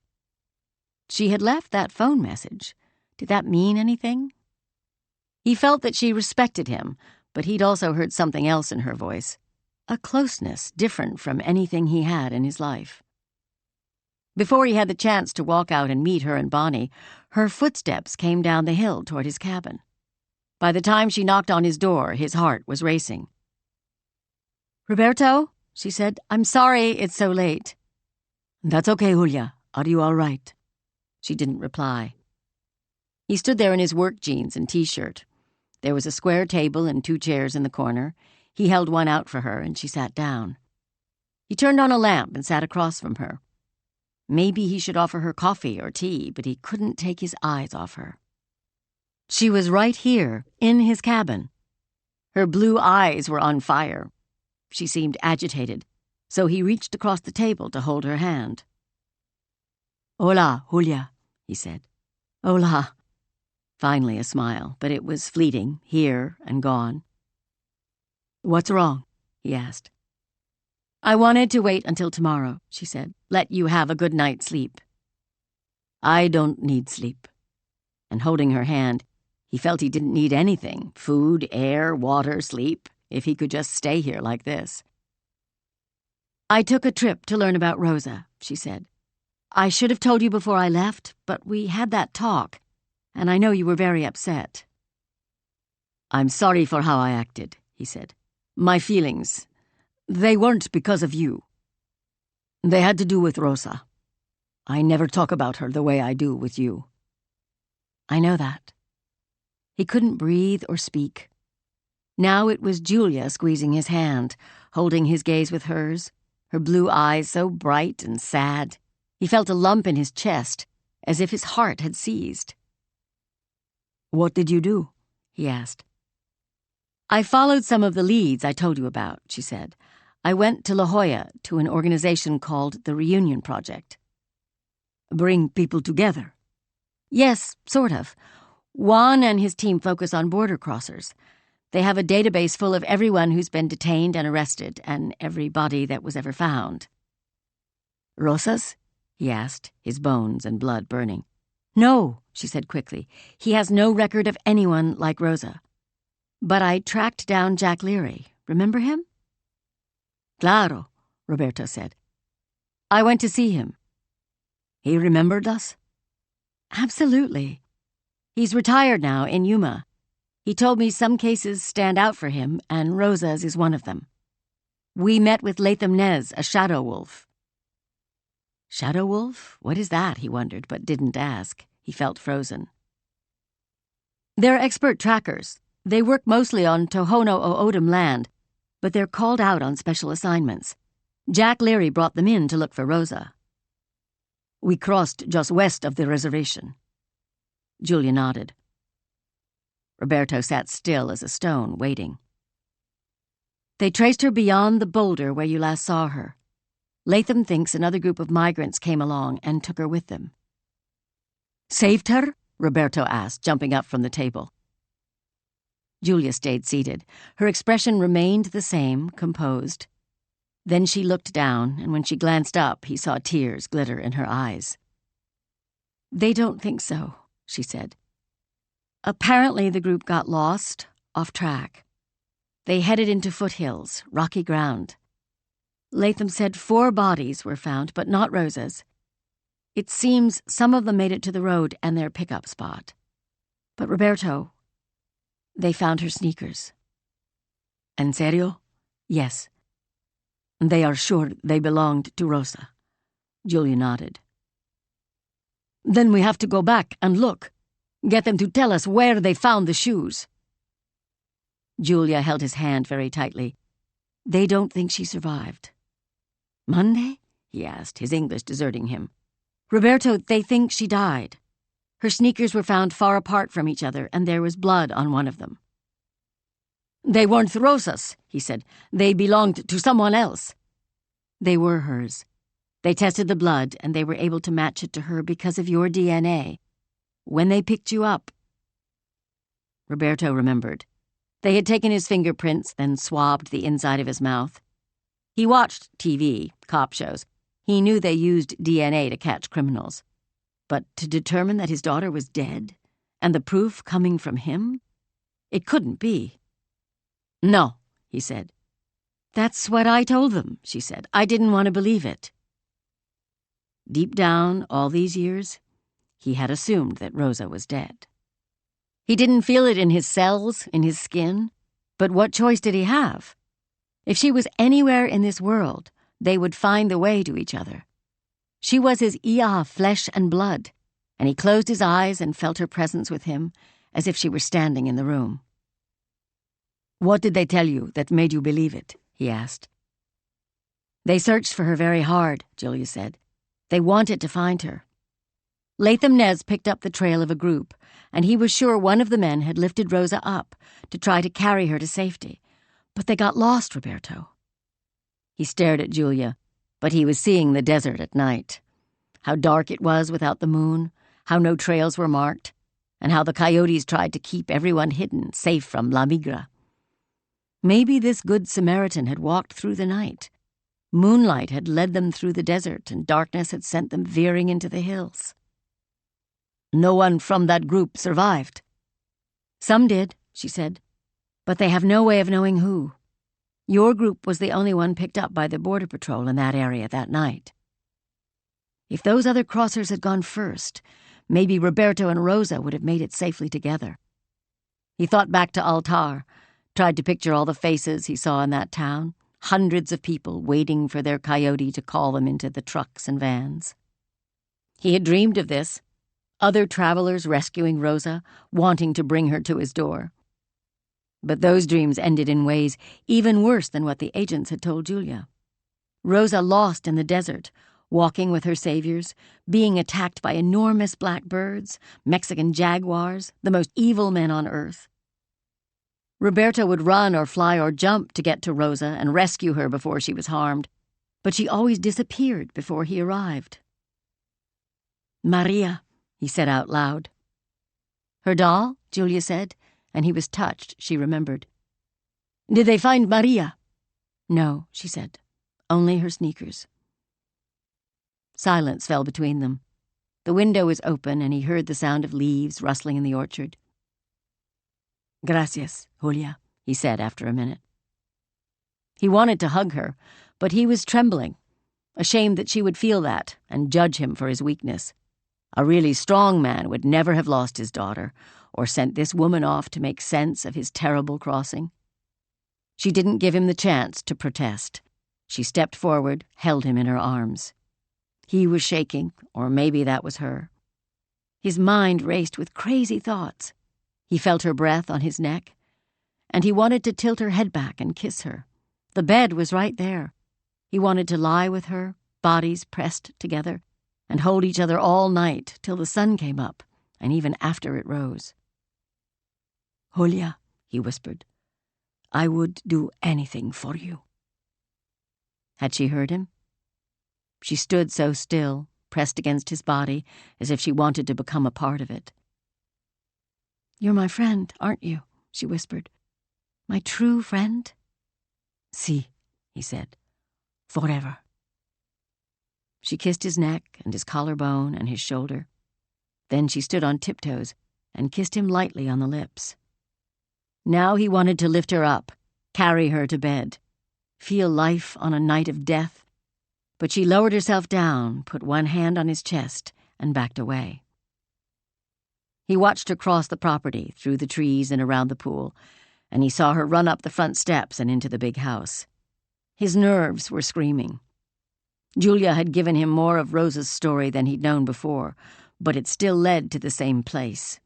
She had left that phone message. Did that mean anything? He felt that she respected him, but he'd also heard something else in her voice. A closeness different from anything he had in his life. Before he had the chance to walk out and meet her and Bonnie, her footsteps came down the hill toward his cabin. By the time she knocked on his door, his heart was racing. Roberto, she said, I'm sorry it's so late. That's okay, Julia. Are you all right? She didn't reply. He stood there in his work jeans and T-shirt. There was a square table and 2 chairs in the corner. He held one out for her, and she sat down. He turned on a lamp and sat across from her. Maybe he should offer her coffee or tea, but he couldn't take his eyes off her. She was right here, in his cabin. Her blue eyes were on fire. She seemed agitated, so he reached across the table to hold her hand. Hola, Julia, he said. Hola. Finally a smile, but it was fleeting, here and gone. What's wrong? He asked. I wanted to wait until tomorrow, she said. Let you have a good night's sleep. I don't need sleep. And holding her hand, he felt he didn't need anything, food, air, water, sleep, if he could just stay here like this. I took a trip to learn about Rosa, she said. I should have told you before I left, but we had that talk, and I know you were very upset. I'm sorry for how I acted, he said. My feelings, they weren't because of you. They had to do with Rosa. I never talk about her the way I do with you." "I know that." He couldn't breathe or speak. Now it was Julia squeezing his hand, holding his gaze with hers, her blue eyes so bright and sad. He felt a lump in his chest, as if his heart had seized. "What did you do?" he asked. "I followed some of the leads I told you about," she said. "I went to La Jolla to an organization called the Reunion Project." "Bring people together?" "Yes, sort of. Juan and his team focus on border crossers. They have a database full of everyone who's been detained and arrested, and every body that was ever found." "Rosa's?" he asked, his bones and blood burning. "No," she said quickly. "He has no record of anyone like Rosa. But I tracked down Jack Leary. Remember him?" "Claro," Roberto said. "I went to see him." "He remembered us?" "Absolutely. He's retired now in Yuma. He told me some cases stand out for him, and Rosa's is one of them. We met with Latham Nez, a shadow wolf." Shadow wolf? What is that, he wondered, but didn't ask. He felt frozen. "They're expert trackers. They work mostly on Tohono O'odham land, but they're called out on special assignments. Jack Leary brought them in to look for Rosa." "We crossed just west of the reservation." Julia nodded. Roberto sat still as a stone, waiting. "They traced her beyond the boulder where you last saw her. Latham thinks another group of migrants came along and took her with them." "Saved her?" Roberto asked, jumping up from the table. Julia stayed seated. Her expression remained the same, composed. Then she looked down, and when she glanced up, he saw tears glitter in her eyes. "They don't think so," she said. "Apparently the group got lost, off track. They headed into foothills, rocky ground. Latham said 4 bodies were found, but not Rosa's. It seems some of them made it to the road and their pickup spot. But Roberto, they found her sneakers." "En serio?" "Yes." "They are sure they belonged to Rosa." Julia nodded. "Then we have to go back and look. Get them to tell us where they found the shoes." Julia held his hand very tightly. "They don't think she survived." "Monday?" he asked, his English deserting him. "Roberto, they think she died. Her sneakers were found far apart from each other, and there was blood on one of them." "They weren't Rosa's," he said. "They belonged to someone else." "They were hers. They tested the blood, and they were able to match it to her because of your DNA. When they picked you up—" Roberto remembered. They had taken his fingerprints, then swabbed the inside of his mouth. He watched TV, cop shows. He knew they used DNA to catch criminals. But to determine that his daughter was dead, and the proof coming from him? It couldn't be. "No," he said. "That's what I told them," she said. "I didn't want to believe it." Deep down, all these years, he had assumed that Rosa was dead. He didn't feel it in his cells, in his skin. But what choice did he have? If she was anywhere in this world, they would find the way to each other. She was his flesh and blood, and he closed his eyes and felt her presence with him, as if she were standing in the room. "What did they tell you that made you believe it?" he asked. "They searched for her very hard," Julia said. "They wanted to find her. Latham Nez picked up the trail of a group, and he was sure one of the men had lifted Rosa up to try to carry her to safety. But they got lost, Roberto." He stared at Julia, but he was seeing the desert at night. How dark it was without the moon, how no trails were marked, and how the coyotes tried to keep everyone hidden, safe from La Migra. Maybe this good Samaritan had walked through the night. Moonlight had led them through the desert, and darkness had sent them veering into the hills. "No one from that group survived." "Some did," she said, "but they have no way of knowing who. Your group was the only one picked up by the Border Patrol in that area that night. If those other crossers had gone first, maybe Roberto and Rosa would have made it safely together." He thought back to Altar, tried to picture all the faces he saw in that town, hundreds of people waiting for their coyote to call them into the trucks and vans. He had dreamed of this, other travelers rescuing Rosa, wanting to bring her to his door. But those dreams ended in ways even worse than what the agents had told Julia. Rosa lost in the desert, walking with her saviors, being attacked by enormous black birds, Mexican jaguars, the most evil men on earth. Roberto would run or fly or jump to get to Rosa and rescue her before she was harmed, but she always disappeared before he arrived. "Maria," he said out loud. "Her doll?" Julia said, and he was touched, she remembered. "Did they find Maria?" "No," she said. "Only her sneakers." Silence fell between them. The window was open, and he heard the sound of leaves rustling in the orchard. "Gracias, Julia," he said after a minute. He wanted to hug her, but he was trembling, ashamed that she would feel that and judge him for his weakness. A really strong man would never have lost his daughter or sent this woman off to make sense of his terrible crossing. She didn't give him the chance to protest. She stepped forward, held him in her arms. He was shaking, or maybe that was her. His mind raced with crazy thoughts. He felt her breath on his neck, and he wanted to tilt her head back and kiss her. The bed was right there. He wanted to lie with her, bodies pressed together, and hold each other all night till the sun came up, and even after it rose. "Julia," he whispered, "I would do anything for you." Had she heard him? She stood so still, pressed against his body, as if she wanted to become a part of it. "You're my friend, aren't you?" she whispered. "My true friend?" "Si," he said. "Forever." She kissed his neck and his collarbone and his shoulder. Then she stood on tiptoes and kissed him lightly on the lips. Now he wanted to lift her up, carry her to bed, feel life on a night of death, but she lowered herself down, put one hand on his chest, and backed away. He watched her cross the property, through the trees and around the pool, and he saw her run up the front steps and into the big house. His nerves were screaming. Julia had given him more of Rosa's story than he'd known before, but it still led to the same place,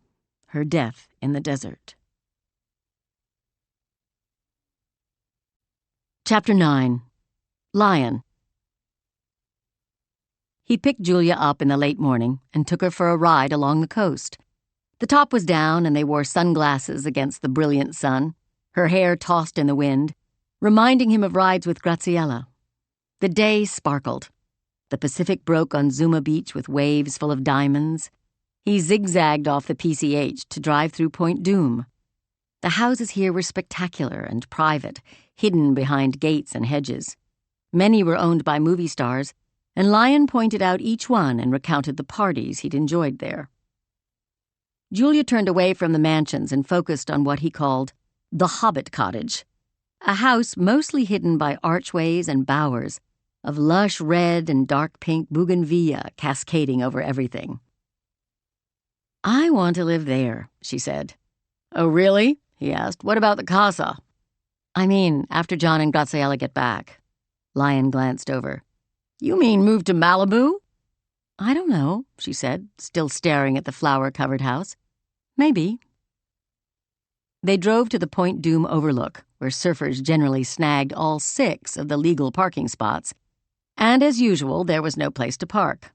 her death in the desert. Chapter 9. Lion. He picked Julia up in the late morning and took her for a ride along the coast. The top was down, and they wore sunglasses against the brilliant sun, her hair tossed in the wind, reminding him of rides with Graziella. The day sparkled. The Pacific broke on Zuma Beach with waves full of diamonds. He zigzagged off the PCH to drive through Point Doom. The houses here were spectacular and private, hidden behind gates and hedges. Many were owned by movie stars, and Lion pointed out each one and recounted the parties he'd enjoyed there. Julia turned away from the mansions and focused on what he called the Hobbit Cottage, a house mostly hidden by archways and bowers of lush red and dark pink bougainvillea cascading over everything. "I want to live there," she said. "Oh, really?" he asked. "What about the casa?" "I mean, after John and Graziella get back." Lion glanced over. "You mean move to Malibu?" "I don't know," she said, still staring at the flower-covered house. "Maybe." They drove to the Point Doom overlook, where surfers generally snagged all 6 of the legal parking spots, and as usual, there was no place to park.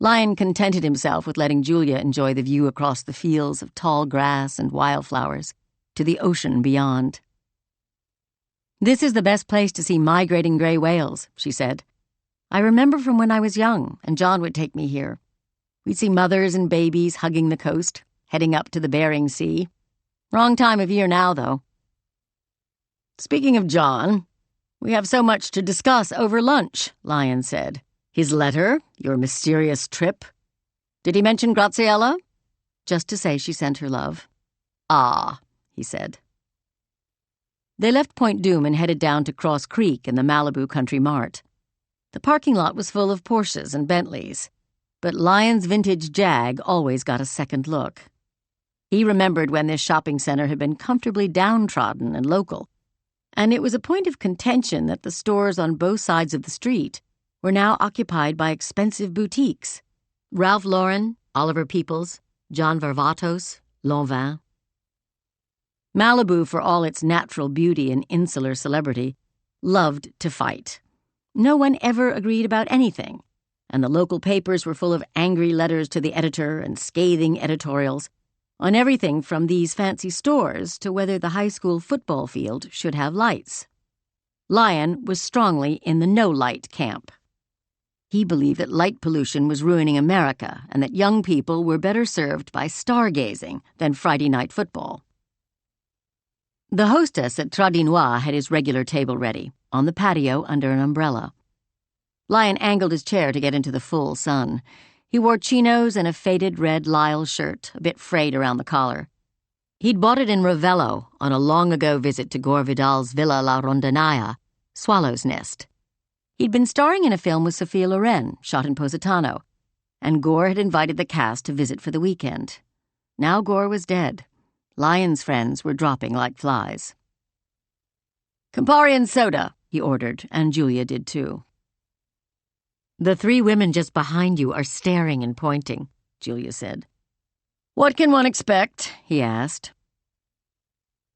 Lion contented himself with letting Julia enjoy the view across the fields of tall grass and wildflowers to the ocean beyond. "This is the best place to see migrating gray whales," she said. "I remember from when I was young, and John would take me here. We'd see mothers and babies hugging the coast, heading up to the Bering Sea. Wrong time of year now, though." "Speaking of John, we have so much to discuss over lunch," Lion said. "His letter, your mysterious trip. Did he mention Graziella?" "Just to say she sent her love." "Ah," he said. They left Point Doom and headed down to Cross Creek in the Malibu Country Mart. The parking lot was full of Porsches and Bentleys, but Lion's vintage Jag always got a second look. He remembered when this shopping center had been comfortably downtrodden and local, And it was a point of contention that the stores on both sides of the street were now occupied by expensive boutiques. Ralph Lauren, Oliver Peoples, John Varvatos, Lanvin. Malibu, for all its natural beauty and insular celebrity, loved to fight. No one ever agreed about anything, and the local papers were full of angry letters to the editor and scathing editorials on everything from these fancy stores to whether the high school football field should have lights. Lyon was strongly in the no-light camp. He believed that light pollution was ruining America and that young people were better served by stargazing than Friday night football. The hostess at Tradinois had his regular table ready, on the patio under an umbrella. Lyon angled his chair to get into the full sun. He wore chinos and a faded red lisle shirt, a bit frayed around the collar. He'd bought it in Ravello on a long-ago visit to Gore Vidal's Villa La Rondinaya, Swallow's Nest. He'd been starring in a film with Sophia Loren, shot in Positano, and Gore had invited the cast to visit for the weekend. Now Gore was dead. Lyon's friends were dropping like flies. "Campari and soda," he ordered, and Julia did too. "The three women just behind you are staring and pointing," Julia said. "What can one expect?" he asked.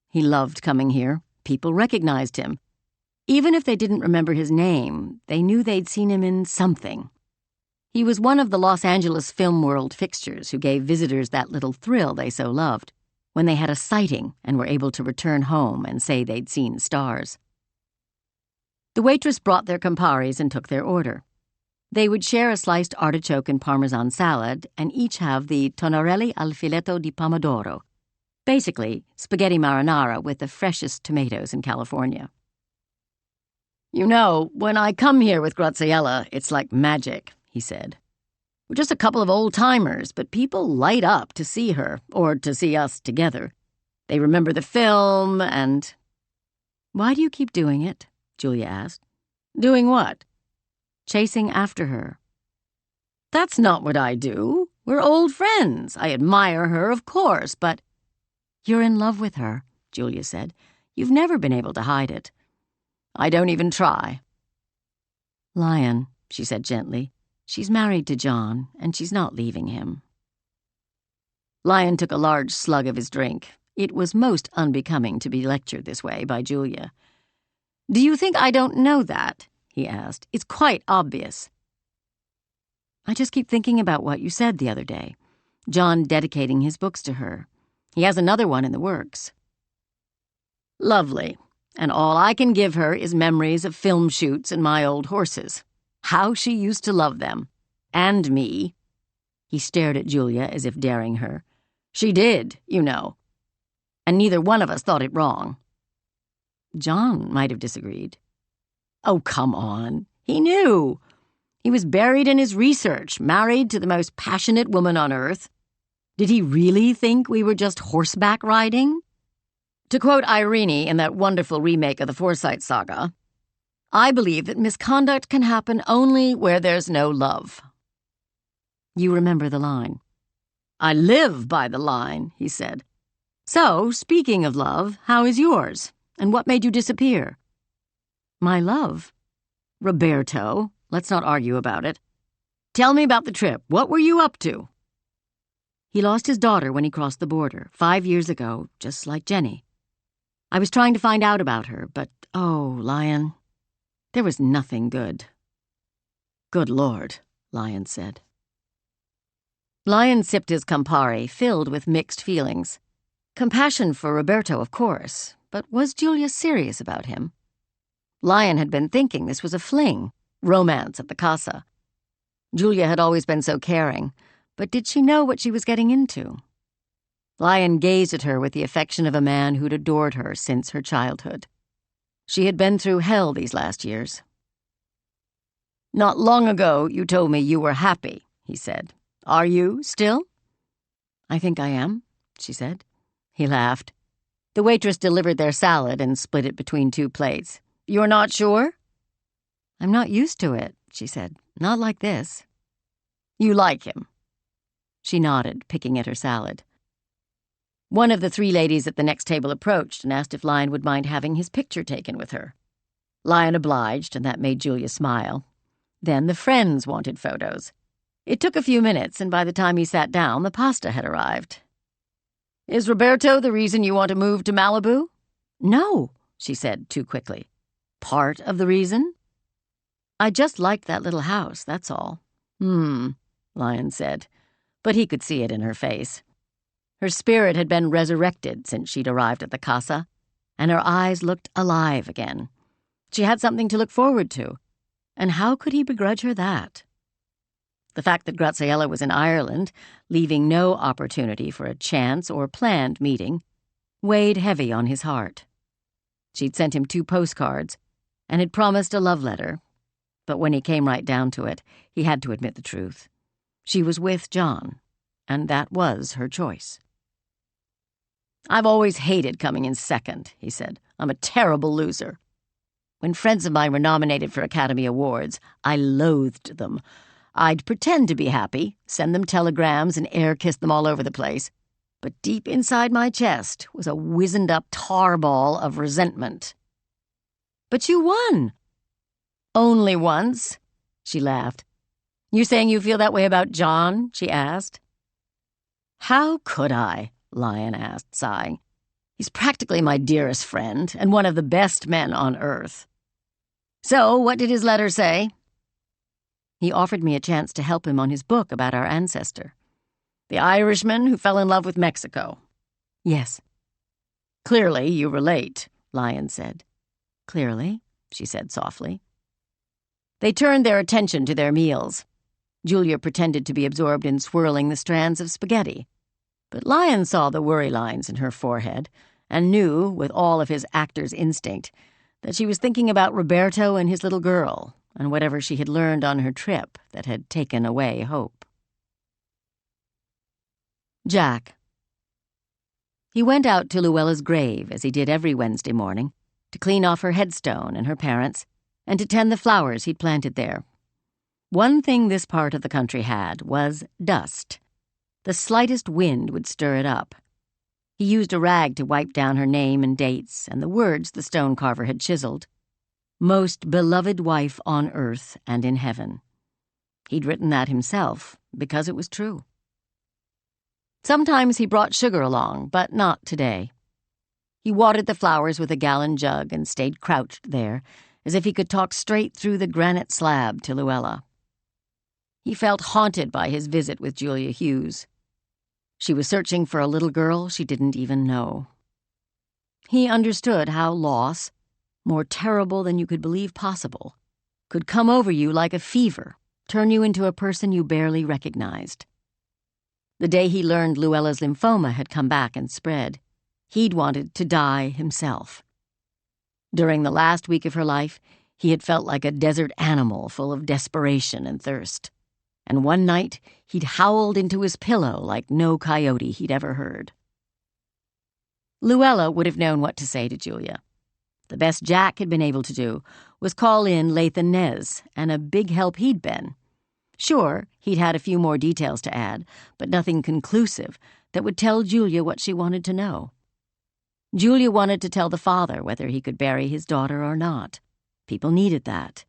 He loved coming here. People recognized him. Even if they didn't remember his name, they knew they'd seen him in something. He was one of the Los Angeles film world fixtures who gave visitors that little thrill they so loved, when they had a sighting and were able to return home and say they'd seen stars. The waitress brought their Camparis and took their order. They would share a sliced artichoke and parmesan salad and each have the tonarelli al filetto di pomodoro, basically spaghetti marinara with the freshest tomatoes in California. "You know, when I come here with Graziella, it's like magic," he said. "We're just a couple of old-timers, but people light up to see her, or to see us together. They remember the film and—" "Why do you keep doing it?" Julia asked. "Doing what?" "Chasing after her." "That's not what I do. We're old friends. I admire her, of course, but—" "You're in love with her," Julia said. "You've never been able to hide it." "I don't even try." "Lyon," she said gently, "she's married to John, and she's not leaving him." Lyon took a large slug of his drink. It was most unbecoming to be lectured this way by Julia. "Do you think I don't know that?" he asked. "It's quite obvious." "I just keep thinking about what you said the other day. John dedicating his books to her. He has another one in the works." "Lovely. And all I can give her is memories of film shoots and my old horses. How she used to love them. And me." He stared at Julia as if daring her. "She did, you know. And neither one of us thought it wrong." John might have disagreed. "Oh, come on. He knew. He was buried in his research, married to the most passionate woman on earth. Did he really think we were just horseback riding? To quote Irene in that wonderful remake of the Forsyte saga, I believe that misconduct can happen only where there's no love." "You remember the line." "I live by the line," he said. "So, speaking of love, how is yours? And what made you disappear?" "My love?" "Roberto, let's not argue about it. Tell me about the trip. What were you up to?" "He lost his daughter when he crossed the border, 5 years ago, just like Jenny. I was trying to find out about her, but, oh, Lyon, there was nothing good." "Good Lord," Lyon said. Lyon sipped his Campari, filled with mixed feelings. Compassion for Roberto, of course, but was Julia serious about him? Lyon had been thinking this was a fling, romance at the casa. Julia had always been so caring, but did she know what she was getting into? Lyon gazed at her with the affection of a man who'd adored her since her childhood. She had been through hell these last years. "Not long ago you told me you were happy," he said. "Are you still?" "I think I am," she said. He laughed. The waitress delivered their salad and split it between 2 plates. "You're not sure?" "I'm not used to it," she said. "Not like this." "You like him?" She nodded, picking at her salad. One of the three ladies at the next table approached and asked if Lion would mind having his picture taken with her. Lion obliged, and that made Julia smile. Then the friends wanted photos. It took a few minutes, and by the time he sat down, the pasta had arrived. "Is Roberto the reason you want to move to Malibu?" "No," she said too quickly. "Part of the reason?" "I just liked that little house, that's all." Lion said, but he could see it in her face. Her spirit had been resurrected since she'd arrived at the casa, and her eyes looked alive again. She had something to look forward to, and how could he begrudge her that? The fact that Graziella was in Ireland, leaving no opportunity for a chance or planned meeting, weighed heavy on his heart. She'd sent him 2 postcards and had promised a love letter, but when he came right down to it, he had to admit the truth. She was with John, and that was her choice. "I've always hated coming in second," he said. "I'm a terrible loser. When friends of mine were nominated for Academy Awards, I loathed them. I'd pretend to be happy, send them telegrams and air-kiss them all over the place, but deep inside my chest was a wizened-up tarball of resentment." "But you won." "Only once," she laughed. "You saying you feel that way about John?" she asked. "How could I?" Lion asked, sighing. "He's practically my dearest friend, and one of the best men on earth." "So, what did his letter say?" "He offered me a chance to help him on his book about our ancestor." "The Irishman who fell in love with Mexico?" "Yes." "Clearly you relate," Lion said. "Clearly," she said softly. They turned their attention to their meals. Julia pretended to be absorbed in swirling the strands of spaghetti, but Lion saw the worry lines in her forehead and knew, with all of his actor's instinct, that she was thinking about Roberto and his little girl and whatever she had learned on her trip that had taken away hope. Jack. He went out to Luella's grave, as he did every Wednesday morning, to clean off her headstone and her parents', and to tend the flowers he'd planted there. One thing this part of the country had was dust. The slightest wind would stir it up. He used a rag to wipe down her name and dates and the words the stone carver had chiseled. "Most beloved wife on earth and in heaven." He'd written that himself, because it was true. Sometimes he brought sugar along, but not today. He watered the flowers with a gallon jug and stayed crouched there, as if he could talk straight through the granite slab to Luella. He felt haunted by his visit with Julia Hughes. She was searching for a little girl she didn't even know. He understood how loss, more terrible than you could believe possible, could come over you like a fever, turn you into a person you barely recognized. The day he learned Luella's lymphoma had come back and spread, he'd wanted to die himself. During the last week of her life, he had felt like a desert animal full of desperation and thirst. And one night, he'd howled into his pillow like no coyote he'd ever heard. Luella would have known what to say to Julia. The best Jack had been able to do was call in Lathan Nez, and a big help he'd been. Sure, he'd had a few more details to add, but nothing conclusive that would tell Julia what she wanted to know. Julia wanted to tell the father whether he could bury his daughter or not. People needed that.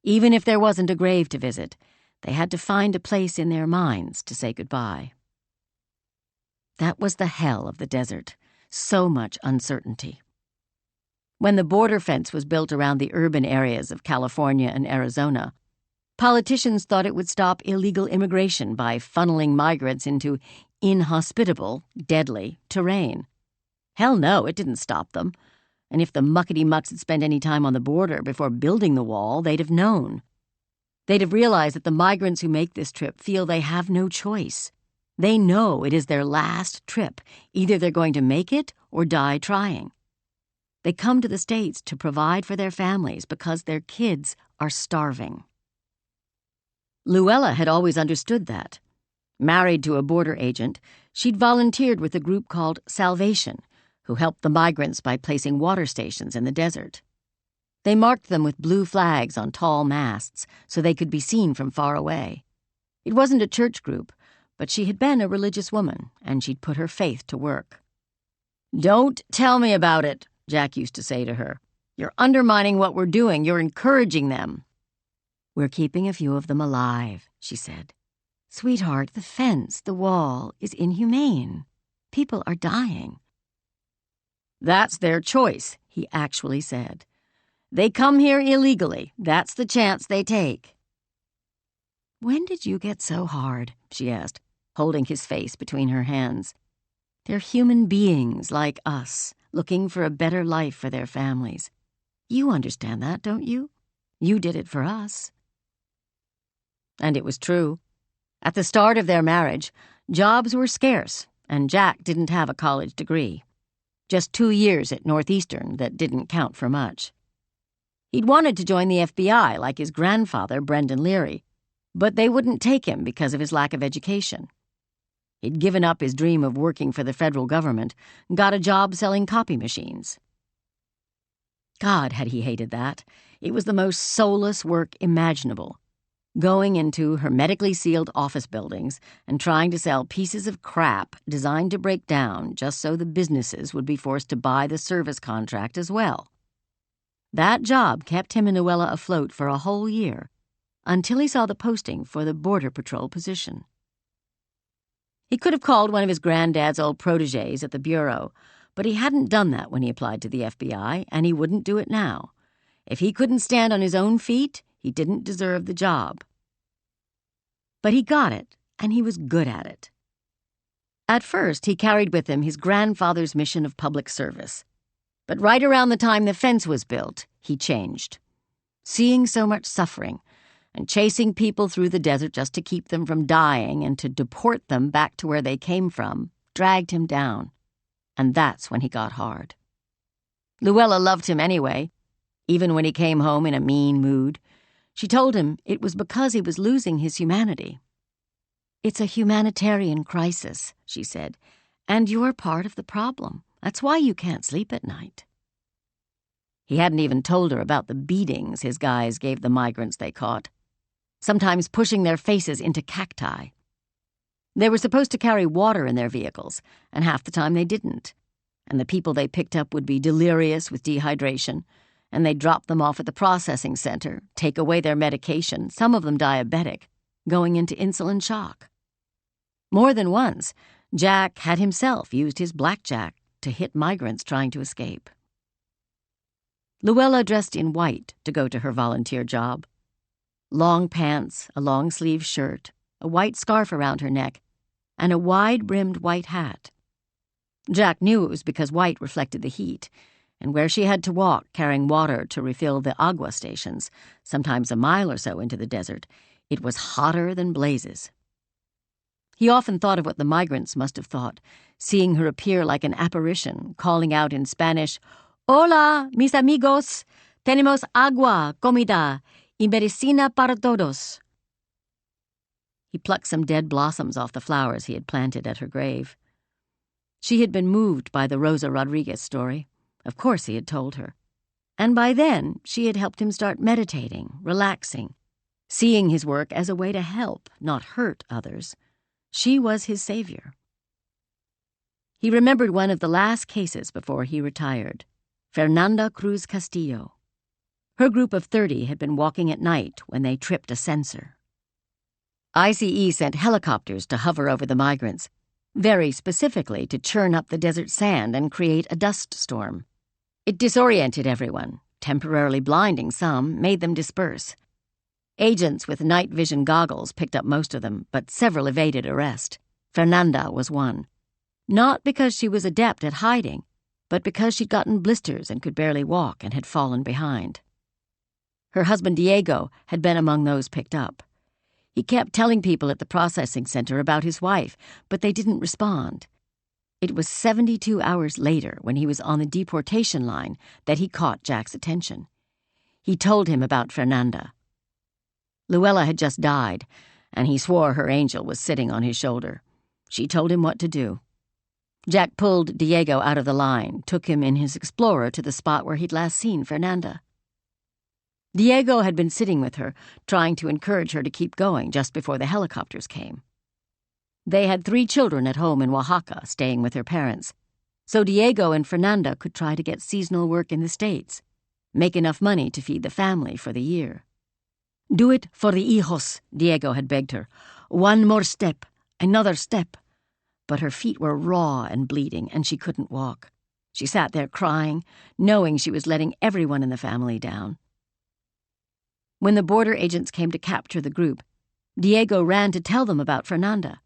Even if there wasn't a grave to visit, they had to find a place in their minds to say goodbye. That was the hell of the desert, so much uncertainty. When the border fence was built around the urban areas of California and Arizona, politicians thought it would stop illegal immigration by funneling migrants into inhospitable, deadly terrain. Hell no, it didn't stop them. And if the muckety-mucks had spent any time on the border before building the wall, they'd have known. They'd have realized that the migrants who make this trip feel they have no choice. They know it is their last trip. Either they're going to make it or die trying. They come to the States to provide for their families because their kids are starving. Luella had always understood that. Married to a border agent, she'd volunteered with a group called Salvation, who helped the migrants by placing water stations in the desert. They marked them with blue flags on tall masts so they could be seen from far away. It wasn't a church group, but she had been a religious woman, and she'd put her faith to work. "Don't tell me about it," Jack used to say to her. "You're undermining what we're doing. You're encouraging them." "We're keeping a few of them alive," she said. "Sweetheart, the fence, the wall, is inhumane. People are dying." "That's their choice," he actually said. "They come here illegally. That's the chance they take." "When did you get so hard?" she asked, holding his face between her hands. "They're human beings like us, looking for a better life for their families. You understand that, don't you? You did it for us." And it was true. At the start of their marriage, jobs were scarce, and Jack didn't have a college degree. Just 2 years at Northeastern that didn't count for much. He'd wanted to join the FBI like his grandfather, Brendan Leary, but they wouldn't take him because of his lack of education. He'd given up his dream of working for the federal government and got a job selling copy machines. God, had he hated that. It was the most soulless work imaginable. Going into hermetically sealed office buildings and trying to sell pieces of crap designed to break down just so the businesses would be forced to buy the service contract as well. That job kept him and Luella afloat for a whole year, until he saw the posting for the Border Patrol position. He could have called one of his granddad's old protégés at the Bureau, but he hadn't done that when he applied to the FBI, and he wouldn't do it now. If he couldn't stand on his own feet, he didn't deserve the job. But he got it, and he was good at it. At first, he carried with him his grandfather's mission of public service. But right around the time the fence was built, he changed. Seeing so much suffering, and chasing people through the desert just to keep them from dying and to deport them back to where they came from, dragged him down. And that's when he got hard. Luella loved him anyway, even when he came home in a mean mood. She told him it was because he was losing his humanity. "It's a humanitarian crisis," she said, "and you're part of the problem. That's why you can't sleep at night." He hadn't even told her about the beatings his guys gave the migrants they caught, sometimes pushing their faces into cacti. They were supposed to carry water in their vehicles, and half the time they didn't, and the people they picked up would be delirious with dehydration, and they'd drop them off at the processing center, take away their medication, some of them diabetic, going into insulin shock. More than once, Jack had himself used his blackjack to hit migrants trying to escape. Luella dressed in white to go to her volunteer job. Long pants, a long-sleeved shirt, a white scarf around her neck, and a wide-brimmed white hat. Jack knew it was because white reflected the heat, and where she had to walk carrying water to refill the agua stations, sometimes a mile or so into the desert, it was hotter than blazes. He often thought of what the migrants must have thought, seeing her appear like an apparition, calling out in Spanish, "Hola, mis amigos, tenemos agua, comida, y medicina para todos." He plucked some dead blossoms off the flowers he had planted at her grave. She had been moved by the Rosa Rodriguez story. Of course he had told her. And by then, she had helped him start meditating, relaxing, seeing his work as a way to help, not hurt others. She was his savior. He remembered one of the last cases before he retired, Fernanda Cruz Castillo. Her group of 30 had been walking at night when they tripped a sensor. ICE sent helicopters to hover over the migrants, very specifically to churn up the desert sand and create a dust storm. It disoriented everyone, temporarily blinding some, made them disperse. Agents with night vision goggles picked up most of them, but several evaded arrest. Fernanda was one. Not because she was adept at hiding, but because she'd gotten blisters and could barely walk and had fallen behind. Her husband Diego had been among those picked up. He kept telling people at the processing center about his wife, but they didn't respond. It was 72 hours later, when he was on the deportation line, that he caught Jack's attention. He told him about Fernanda. Luella had just died, and he swore her angel was sitting on his shoulder. She told him what to do. Jack pulled Diego out of the line, took him in his Explorer to the spot where he'd last seen Fernanda. Diego had been sitting with her, trying to encourage her to keep going just before the helicopters came. They had 3 children at home in Oaxaca, staying with their parents, so Diego and Fernanda could try to get seasonal work in the States, make enough money to feed the family for the year. "Do it for the hijos," Diego had begged her. "One more step, another step." But her feet were raw and bleeding, and she couldn't walk. She sat there crying, knowing she was letting everyone in the family down. When the border agents came to capture the group, Diego ran to tell them about Fernanda.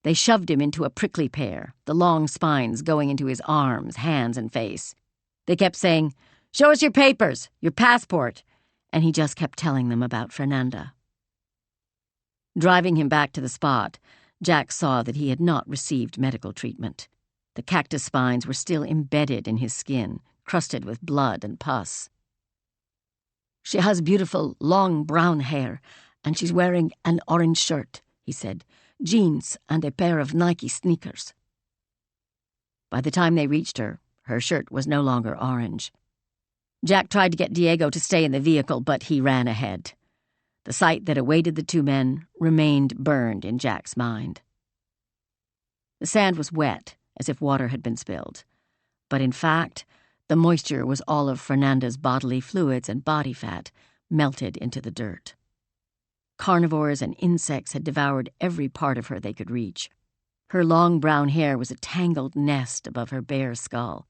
They shoved him into a prickly pear, the long spines going into his arms, hands, and face. They kept saying, "Show us your papers, your passport," and he just kept telling them about Fernanda. Driving him back to the spot, Jack saw that he had not received medical treatment. The cactus spines were still embedded in his skin, crusted with blood and pus. "She has beautiful, long brown hair, and she's wearing an orange shirt," he said, "jeans and a pair of Nike sneakers." By the time they reached her, her shirt was no longer orange. Jack tried to get Diego to stay in the vehicle, but he ran ahead. The sight that awaited the two men remained burned in Jack's mind. The sand was wet, as if water had been spilled. But in fact, the moisture was all of Fernanda's bodily fluids and body fat melted into the dirt. Carnivores and insects had devoured every part of her they could reach. Her long brown hair was a tangled nest above her bare skull,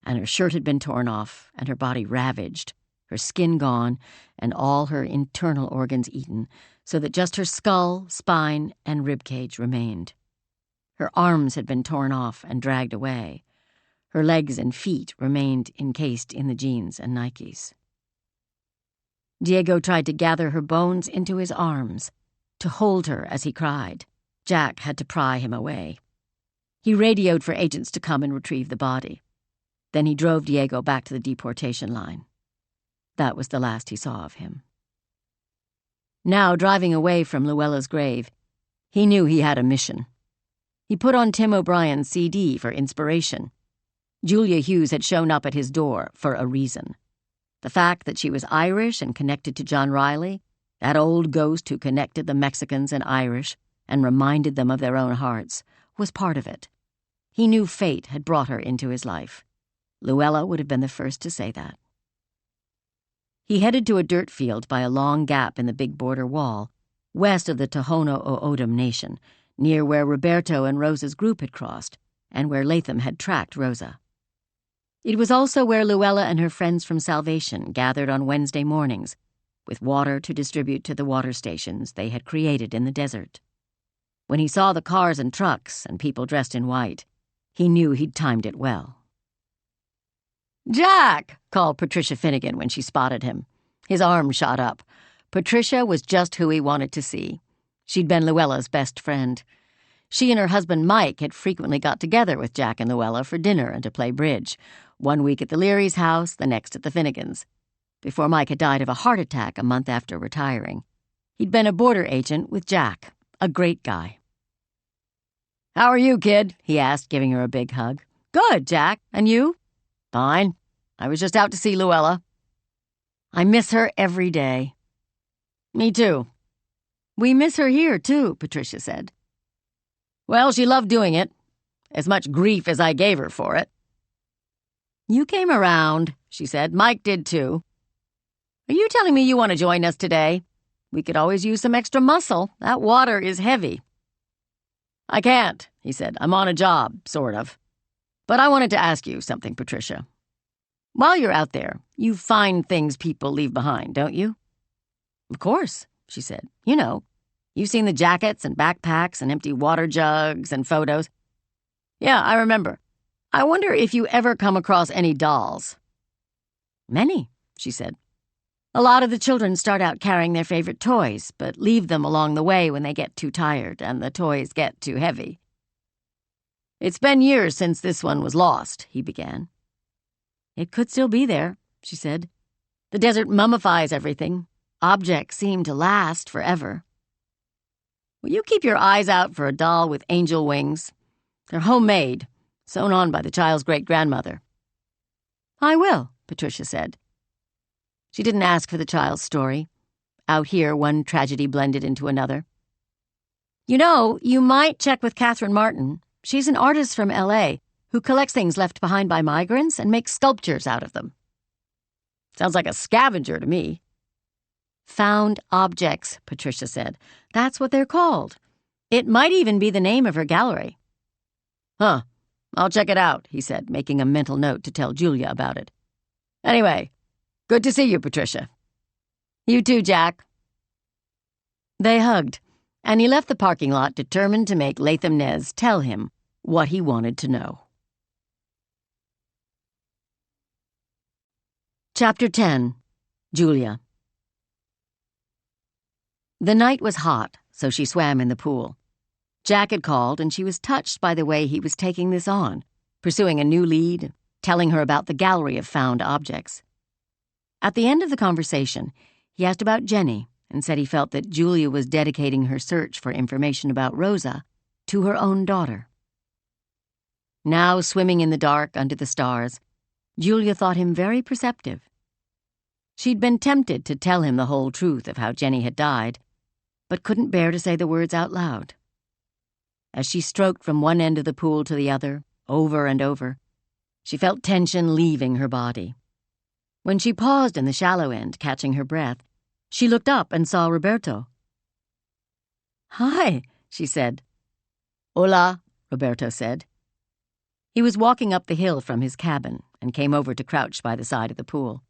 and her shirt had been torn off and her body ravaged, her skin gone and all her internal organs eaten, so that just her skull, spine, and ribcage remained. Her arms had been torn off and dragged away. Her legs and feet remained encased in the jeans and Nikes. Diego tried to gather her bones into his arms, to hold her as he cried. Jack had to pry him away. He radioed for agents to come and retrieve the body. Then he drove Diego back to the deportation line. That was the last he saw of him. Now, driving away from Luella's grave, he knew he had a mission. He put on Tim O'Brien's CD for inspiration. Julia Hughes had shown up at his door for a reason. The fact that she was Irish and connected to John Riley, that old ghost who connected the Mexicans and Irish and reminded them of their own hearts, was part of it. He knew fate had brought her into his life. Luella would have been the first to say that. He headed to a dirt field by a long gap in the big border wall, west of the Tohono O'odham Nation, near where Roberto and Rosa's group had crossed, and where Latham had tracked Rosa. It was also where Luella and her friends from Salvation gathered on Wednesday mornings, with water to distribute to the water stations they had created in the desert. When he saw the cars and trucks and people dressed in white, he knew he'd timed it well. "Jack!" called Patricia Finnegan when she spotted him. His arm shot up. Patricia was just who he wanted to see. She'd been Luella's best friend. She and her husband Mike had frequently got together with Jack and Luella for dinner and to play bridge, one week at the Leary's house, the next at the Finnegans, before Mike had died of a heart attack a month after retiring. He'd been a border agent with Jack, a great guy. "How are you, kid?" he asked, giving her a big hug. "Good, Jack. And you?" "Fine. I was just out to see Luella." "I miss her every day." "Me too." "We miss her here, too," Patricia said. "Well, she loved doing it. As much grief as I gave her for it." "You came around," she said. "Mike did, too. Are you telling me you want to join us today? We could always use some extra muscle. That water is heavy." "I can't," he said. "I'm on a job, sort of. But I wanted to ask you something, Patricia. While you're out there, you find things people leave behind, don't you?" "Of course," she said. "You know, you've seen the jackets and backpacks and empty water jugs and photos." "Yeah, I remember. I wonder if you ever come across any dolls." "Many," she said. "A lot of the children start out carrying their favorite toys, but leave them along the way when they get too tired and the toys get too heavy." "It's been years since this one was lost," he began. "It could still be there," she said. "The desert mummifies everything. Objects seem to last forever." "Will you keep your eyes out for a doll with angel wings? They're homemade, sewn on by the child's great-grandmother." "I will," Patricia said. She didn't ask for the child's story. Out here, one tragedy blended into another. "You know, you might check with Catherine Martin. She's an artist from L.A. who collects things left behind by migrants and makes sculptures out of them. Sounds like a scavenger to me. Found objects, Patricia said. That's what they're called. It might even be the name of her gallery. Huh. I'll check it out, he said, making a mental note to tell Julia about it. Anyway, good to see you, Patricia. You too, Jack. They hugged, and he left the parking lot determined to make Latham Nez tell him what he wanted to know. Chapter 10. Julia. The night was hot, so she swam in the pool. Jack had called, and she was touched by the way he was taking this on, pursuing a new lead, telling her about the gallery of found objects. At the end of the conversation, he asked about Jenny and said he felt that Julia was dedicating her search for information about Rosa to her own daughter. Now swimming in the dark under the stars, Julia thought him very perceptive. She'd been tempted to tell him the whole truth of how Jenny had died, but couldn't bear to say the words out loud. As she stroked from one end of the pool to the other, over and over, she felt tension leaving her body. When she paused in the shallow end, catching her breath, she looked up and saw Roberto. "Hi," she said. "Hola," Roberto said. He was walking up the hill from his cabin and came over to crouch by the side of the pool.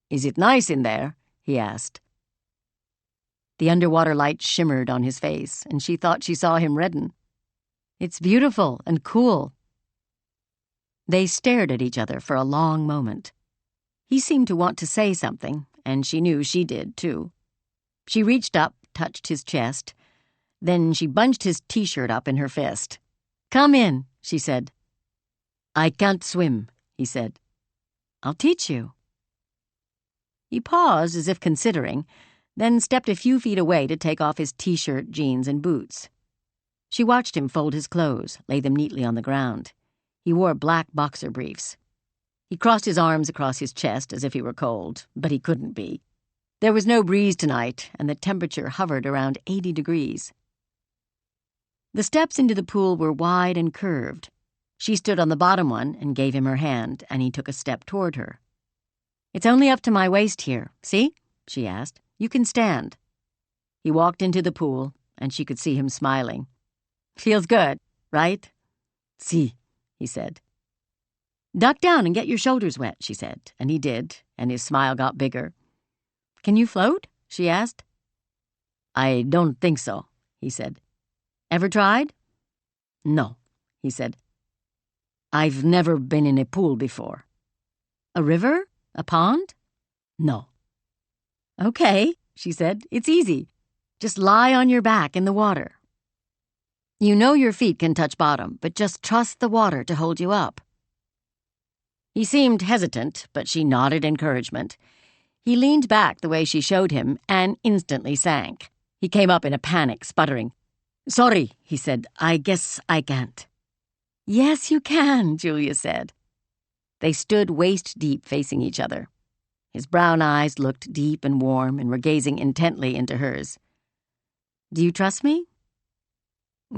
"Is it nice in there?" he asked. The underwater light shimmered on his face, and she thought she saw him redden. "It's beautiful and cool." They stared at each other for a long moment. He seemed to want to say something, and she knew she did, too. She reached up, touched his chest. Then she bunched his T-shirt up in her fist. "Come in," she said. "I can't swim," he said. "I'll teach you." He paused as if considering, then stepped a few feet away to take off his T-shirt, jeans, and boots. She watched him fold his clothes, lay them neatly on the ground. He wore black boxer briefs. He crossed his arms across his chest as if he were cold, but he couldn't be. There was no breeze tonight, and the temperature hovered around 80 degrees. The steps into the pool were wide and curved. She stood on the bottom one and gave him her hand, and he took a step toward her. "It's only up to my waist here, see?" she asked. "You can stand." He walked into the pool, and she could see him smiling. "Feels good, right?" "Si," he said. "Duck down and get your shoulders wet," she said, and he did, and his smile got bigger. "Can you float?" she asked. "I don't think so," he said. "Ever tried?" "No," he said. "I've never been in a pool before." "A river? A pond?" "No." "Okay," she said. "It's easy. Just lie on your back in the water. You know your feet can touch bottom, but just trust the water to hold you up." He seemed hesitant, but she nodded encouragement. He leaned back the way she showed him and instantly sank. He came up in a panic, sputtering. "Sorry," he said. "I guess I can't." "Yes, you can," Julia said. They stood waist-deep facing each other. His brown eyes looked deep and warm and were gazing intently into hers. "Do you trust me?"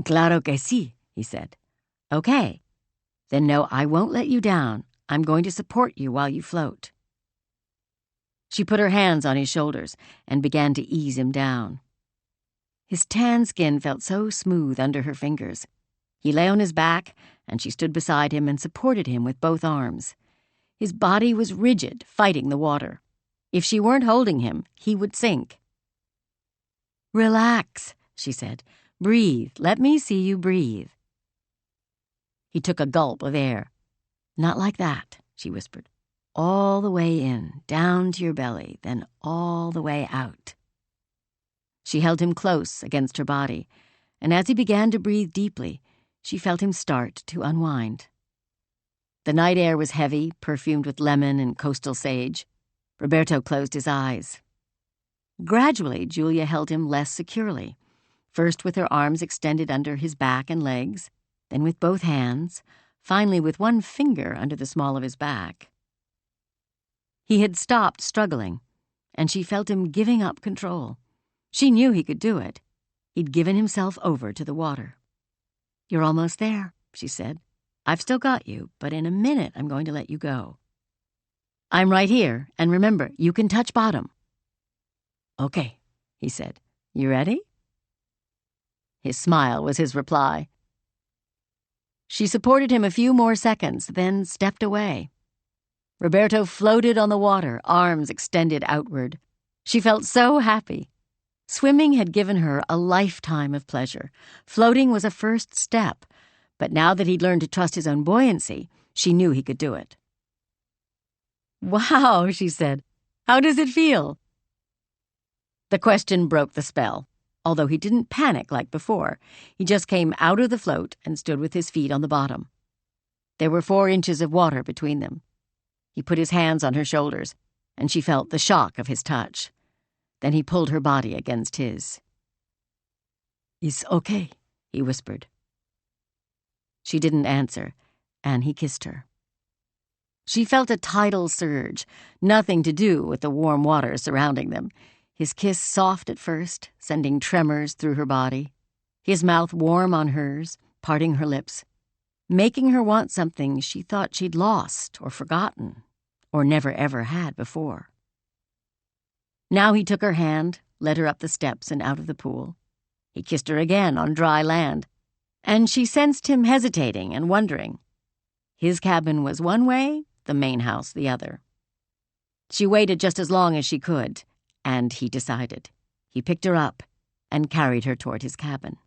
"Claro que sí," he said. "Okay. Then no, I won't let you down. I'm going to support you while you float." She put her hands on his shoulders and began to ease him down. His tan skin felt so smooth under her fingers. He lay on his back, and she stood beside him and supported him with both arms. His body was rigid, fighting the water. If she weren't holding him, he would sink. "Relax," she said. "Breathe. Let me see you breathe." He took a gulp of air. "Not like that," she whispered. "All the way in, down to your belly, then all the way out." She held him close against her body, and as he began to breathe deeply, she felt him start to unwind. The night air was heavy, perfumed with lemon and coastal sage. Roberto closed his eyes. Gradually, Julia held him less securely, first with her arms extended under his back and legs, then with both hands, finally with one finger under the small of his back. He had stopped struggling, and she felt him giving up control. She knew he could do it. He'd given himself over to the water. "You're almost there," she said. I've still got you, but in a minute I'm going to let you go. I'm right here, and remember, you can touch bottom." "Okay," he said. "You ready?" His smile was his reply. She supported him a few more seconds, then stepped away. Roberto floated on the water, arms extended outward. She felt so happy. Swimming had given her a lifetime of pleasure. Floating was a first step, but now that he'd learned to trust his own buoyancy, she knew he could do it. "Wow," she said. "How does it feel?" The question broke the spell. Although he didn't panic like before, he just came out of the float and stood with his feet on the bottom. There were 4 inches of water between them. He put his hands on her shoulders, and she felt the shock of his touch. Then he pulled her body against his. "It's okay," he whispered. She didn't answer, and he kissed her. She felt a tidal surge, nothing to do with the warm water surrounding them. His kiss soft at first, sending tremors through her body. His mouth warm on hers, parting her lips, making her want something she thought she'd lost or forgotten, or never ever had before. Now he took her hand, led her up the steps and out of the pool. He kissed her again on dry land, and she sensed him hesitating and wondering. His cabin was one way, the main house the other. She waited just as long as she could, and he decided. He picked her up and carried her toward his cabin.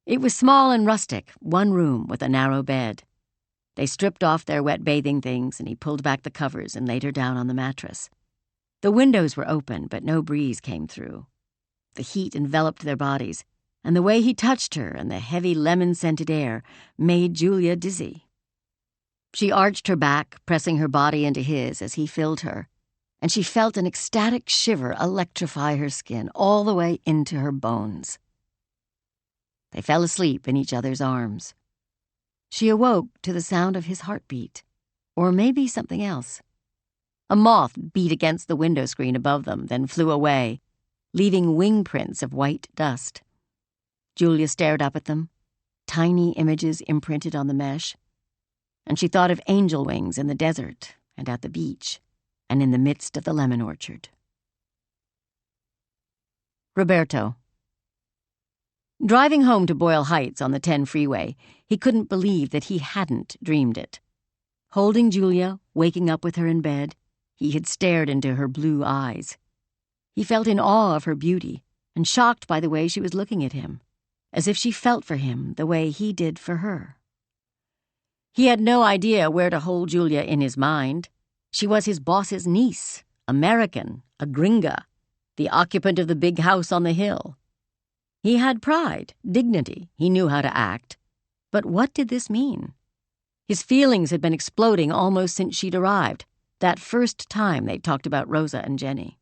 It was small and rustic, 1 room with a narrow bed. They stripped off their wet bathing things, and he pulled back the covers and laid her down on the mattress. The windows were open, but no breeze came through. The heat enveloped their bodies, and the way he touched her and the heavy lemon-scented air made Julia dizzy. She arched her back, pressing her body into his as he filled her, and she felt an ecstatic shiver electrify her skin all the way into her bones. They fell asleep in each other's arms. She awoke to the sound of his heartbeat, or maybe something else. A moth beat against the window screen above them, then flew away, leaving wing prints of white dust. Julia stared up at them, tiny images imprinted on the mesh, and she thought of angel wings in the desert and at the beach and in the midst of the lemon orchard. Roberto. Driving home to Boyle Heights on the 10 freeway, he couldn't believe that he hadn't dreamed it. Holding Julia, waking up with her in bed, he had stared into her blue eyes. He felt in awe of her beauty and shocked by the way she was looking at him, as if she felt for him the way he did for her. He had no idea where to hold Julia in his mind. She was his boss's niece, American, a gringa, the occupant of the big house on the hill. He had pride, dignity, he knew how to act. But what did this mean? His feelings had been exploding almost since she'd arrived, that first time they'd talked about Rosa and Jenny.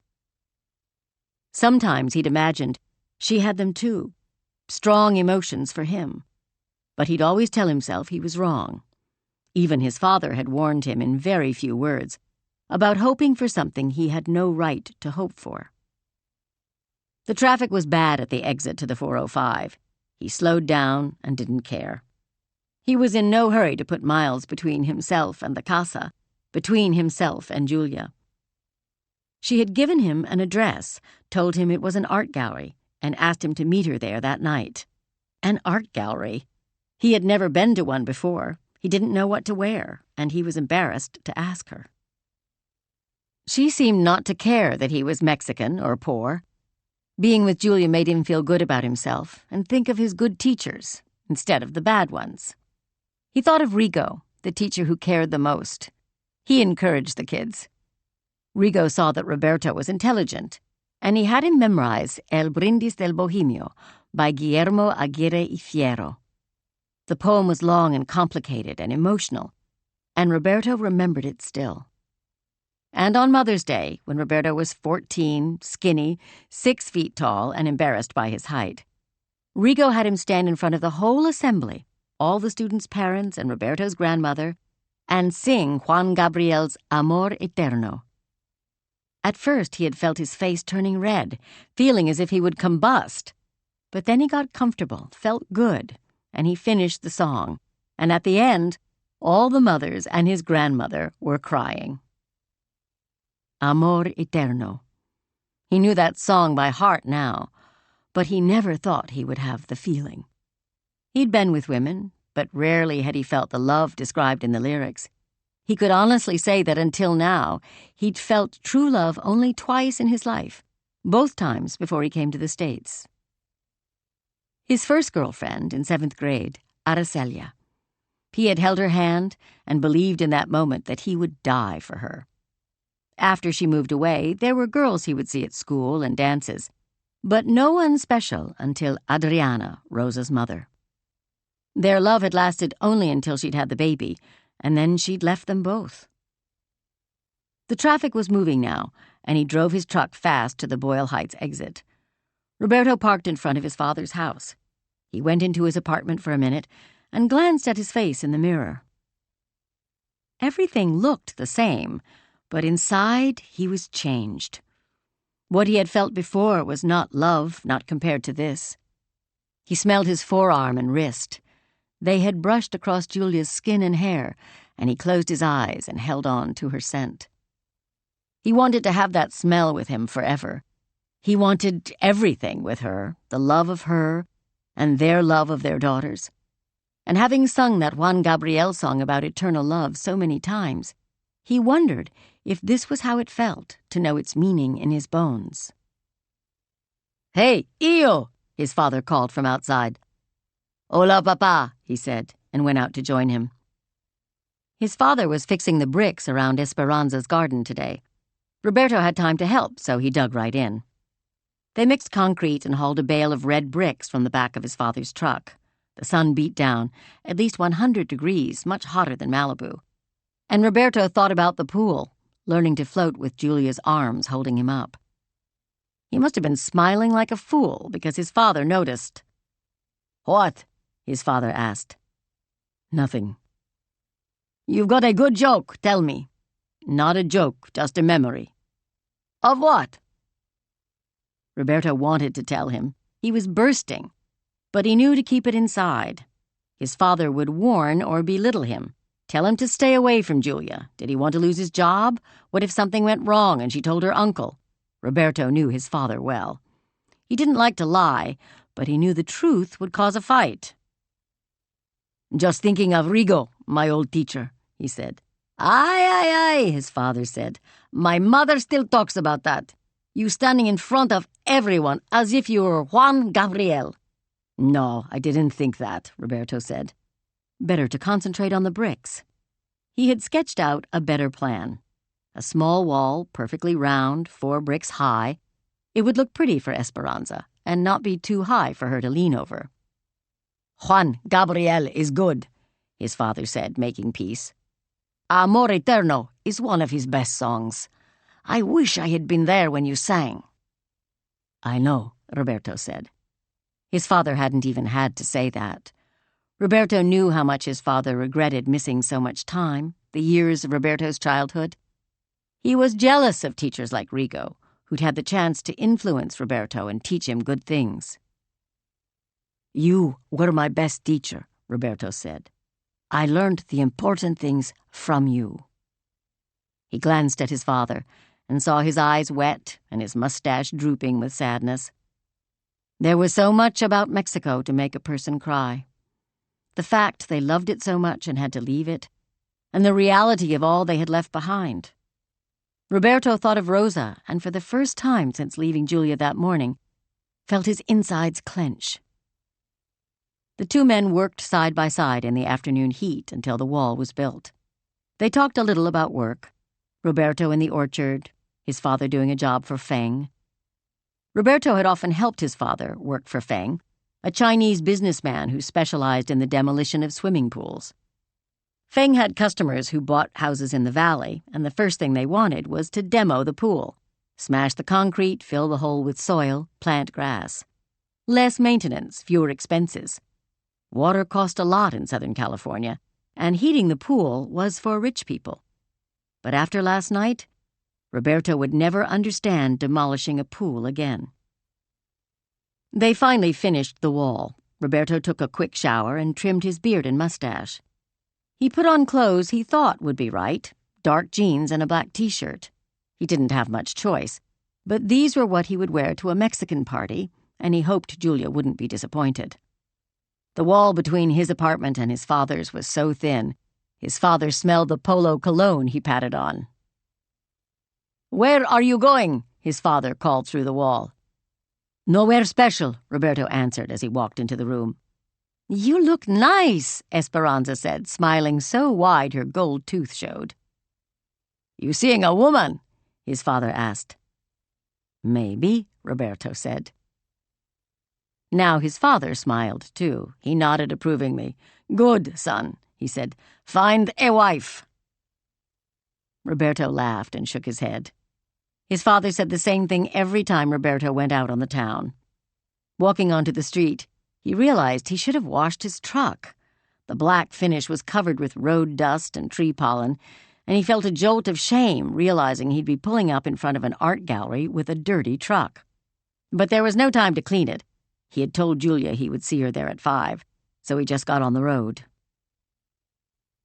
Sometimes he'd imagined she had them too, strong emotions for him. But he'd always tell himself he was wrong. Even his father had warned him in very few words about hoping for something he had no right to hope for. The traffic was bad at the exit to the 405. He slowed down and didn't care. He was in no hurry to put miles between himself and the casa, between himself and Julia. She had given him an address, told him it was an art gallery, and asked him to meet her there that night. An art gallery. He had never been to one before. He didn't know what to wear, and he was embarrassed to ask her. She seemed not to care that he was Mexican or poor. Being with Julia made him feel good about himself and think of his good teachers instead of the bad ones. He thought of Rigo, the teacher who cared the most. He encouraged the kids. Rigo saw that Roberto was intelligent, and he had him memorize El Brindis del Bohemio by Guillermo Aguirre y Fierro. The poem was long and complicated and emotional, and Roberto remembered it still. And on Mother's Day, when Roberto was 14, skinny, 6 feet tall, and embarrassed by his height, Rigo had him stand in front of the whole assembly, all the students' parents and Roberto's grandmother, and sing Juan Gabriel's Amor Eterno. At first he had felt his face turning red, feeling as if he would combust. But then he got comfortable, felt good, and he finished the song, And at the end, all the mothers and his grandmother were crying. Amor eterno. He knew that song by heart now, but he never thought he would have the feeling. He'd been with women, but rarely had he felt the love described in the lyrics. He could honestly say that until now, he'd felt true love only twice in his life, both times before he came to the States. His first girlfriend in 7th grade, Aracelia. He had held her hand and believed in that moment that he would die for her. After she moved away, there were girls he would see at school and dances, but no one special until Adriana, Rosa's mother. Their love had lasted only until she'd had the baby, and then she'd left them both. The traffic was moving now, and he drove his truck fast to the Boyle Heights exit. Roberto parked in front of his father's house. He went into his apartment for a minute and glanced at his face in the mirror. Everything looked the same, but inside he was changed. What he had felt before was not love, not compared to this. He smelled his forearm and wrist. They had brushed across Julia's skin and hair, and he closed his eyes and held on to her scent. He wanted to have that smell with him forever. He wanted everything with her, the love of her, and their love of their daughters. And having sung that Juan Gabriel song about eternal love so many times, he wondered if this was how it felt to know its meaning in his bones. "Hey, Io!" his father called from outside. "Hola, papa," he said, and went out to join him. His father was fixing the bricks around Esperanza's garden today. Roberto had time to help, so he dug right in. They mixed concrete and hauled a bale of red bricks from the back of his father's truck. The sun beat down, at least 100 degrees, much hotter than Malibu. And Roberto thought about the pool, learning to float with Julia's arms holding him up. He must have been smiling like a fool because his father noticed. "What?" his father asked. "Nothing." "You've got a good joke, tell me." "Not a joke, just a memory." "Of what?" Roberto wanted to tell him. He was bursting, but he knew to keep it inside. His father would warn or belittle him, tell him to stay away from Julia. Did he want to lose his job? What if something went wrong and she told her uncle? Roberto knew his father well. He didn't like to lie, but he knew the truth would cause a fight. "Just thinking of Rigo, my old teacher," he said. Aye, his father said. "My mother still talks about that. You standing in front of everyone as if you were Juan Gabriel." "No, I didn't think that," Roberto said. Better to concentrate on the bricks. He had sketched out a better plan. A small wall, perfectly round, 4 bricks high. It would look pretty for Esperanza, and not be too high for her to lean over. "Juan Gabriel is good," his father said, making peace. "Amor Eterno is one of his best songs. I wish I had been there when you sang." "I know," Roberto said. His father hadn't even had to say that. Roberto knew how much his father regretted missing so much time, the years of Roberto's childhood. He was jealous of teachers like Rigo, who'd had the chance to influence Roberto and teach him good things. "You were my best teacher," Roberto said. "I learned the important things from you." He glanced at his father and saw his eyes wet and his mustache drooping with sadness. There was so much about Mexico to make a person cry. The fact they loved it so much and had to leave it, and the reality of all they had left behind. Roberto thought of Rosa, and for the first time since leaving Julia that morning, felt his insides clench. The 2 men worked side by side in the afternoon heat until the wall was built. They talked a little about work, Roberto in the orchard, his father doing a job for Feng. Roberto had often helped his father work for Feng, a Chinese businessman who specialized in the demolition of swimming pools. Feng had customers who bought houses in the valley, and the first thing they wanted was to demo the pool, smash the concrete, fill the hole with soil, plant grass. Less maintenance, fewer expenses. Water cost a lot in Southern California, and heating the pool was for rich people. But after last night, Roberto would never understand demolishing a pool again. They finally finished the wall. Roberto took a quick shower and trimmed his beard and mustache. He put on clothes he thought would be right, dark jeans and a black t-shirt. He didn't have much choice, but these were what he would wear to a Mexican party, and he hoped Julia wouldn't be disappointed. The wall between his apartment and his father's was so thin, his father smelled the polo cologne he patted on. "Where are you going?" his father called through the wall. "Nowhere special," Roberto answered as he walked into the room. "You look nice," Esperanza said, smiling so wide her gold tooth showed. "You seeing a woman?" his father asked. "Maybe," Roberto said. Now his father smiled, too. He nodded approvingly. "Good, son," he said. "Find a wife." Roberto laughed and shook his head. His father said the same thing every time Roberto went out on the town. Walking onto the street, he realized he should have washed his truck. The black finish was covered with road dust and tree pollen, and he felt a jolt of shame realizing he'd be pulling up in front of an art gallery with a dirty truck. But there was no time to clean it. He had told Julia he would see her there at 5, so he just got on the road.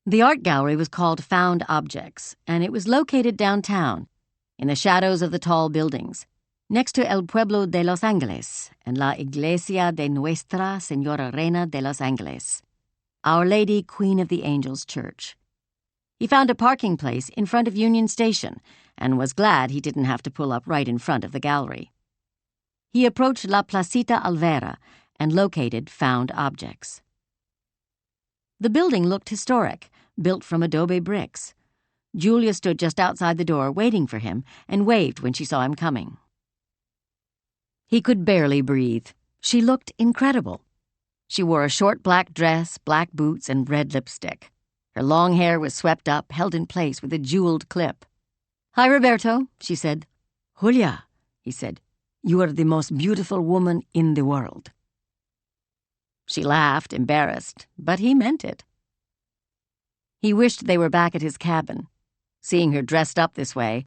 The art gallery was called Found Objects, and it was located downtown, in the shadows of the tall buildings, next to El Pueblo de Los Angeles and La Iglesia de Nuestra Señora Reina de Los Angeles, Our Lady Queen of the Angels Church. He found a parking place in front of Union Station and was glad he didn't have to pull up right in front of the gallery. He approached La Placita Alvera and located Found Objects. The building looked historic, built from adobe bricks. Julia stood just outside the door waiting for him and waved when she saw him coming. He could barely breathe. She looked incredible. She wore a short black dress, black boots, and red lipstick. Her long hair was swept up, held in place with a jeweled clip. "Hi, Roberto," she said. "Julia," he said, "you are the most beautiful woman in the world." She laughed, embarrassed, but he meant it. He wished they were back at his cabin. Seeing her dressed up this way,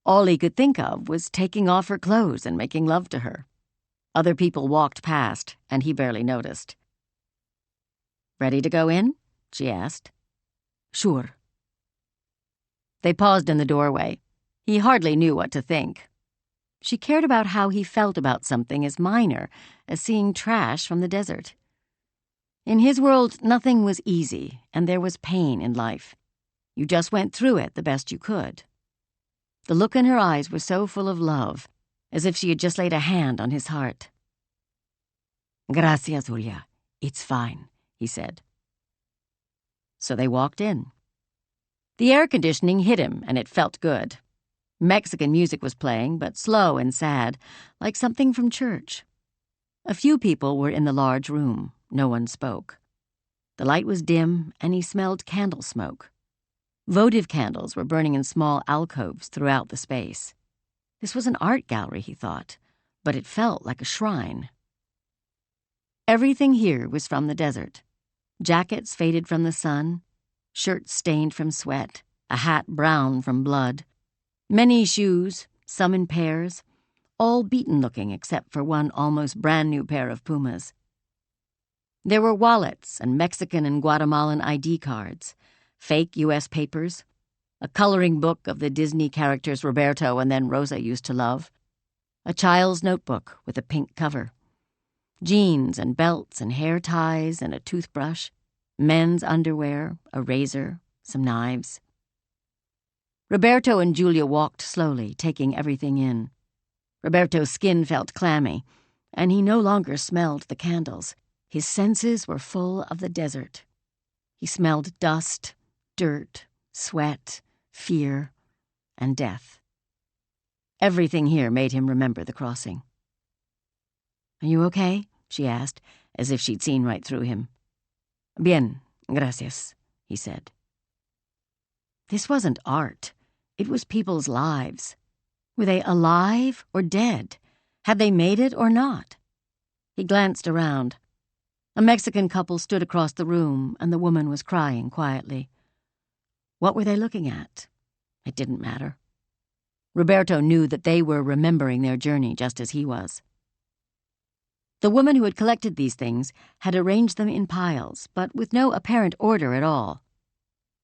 all he could think of was taking off her clothes and making love to her. Other people walked past, and he barely noticed. "Ready to go in?" she asked. "Sure." They paused in the doorway. He hardly knew what to think. She cared about how he felt about something as minor as seeing trash from the desert. In his world, nothing was easy, and there was pain in life. You just went through it the best you could. The look in her eyes was so full of love, as if she had just laid a hand on his heart. "Gracias, Julia. It's fine," he said. So they walked in. The air conditioning hit him, and it felt good. Mexican music was playing, but slow and sad, like something from church. A few people were in the large room. No one spoke. The light was dim, and he smelled candle smoke. Votive candles were burning in small alcoves throughout the space. This was an art gallery, he thought, but it felt like a shrine. Everything here was from the desert. Jackets faded from the sun, shirts stained from sweat, a hat brown from blood. Many shoes, some in pairs, all beaten-looking except for one almost brand-new pair of Pumas. There were wallets and Mexican and Guatemalan ID cards, fake U.S. papers, a coloring book of the Disney characters Roberto and then Rosa used to love, a child's notebook with a pink cover, jeans and belts and hair ties and a toothbrush, men's underwear, a razor, some knives. Roberto and Julia walked slowly, taking everything in. Roberto's skin felt clammy, and he no longer smelled the candles. His senses were full of the desert. He smelled dust, dirt, sweat, fear, and death. Everything here made him remember the crossing. "Are you okay?" she asked, as if she'd seen right through him. "Bien, gracias," he said. This wasn't art. It was people's lives. Were they alive or dead? Had they made it or not? He glanced around. A Mexican couple stood across the room, and the woman was crying quietly. What were they looking at? It didn't matter. Roberto knew that they were remembering their journey just as he was. The woman who had collected these things had arranged them in piles, but with no apparent order at all.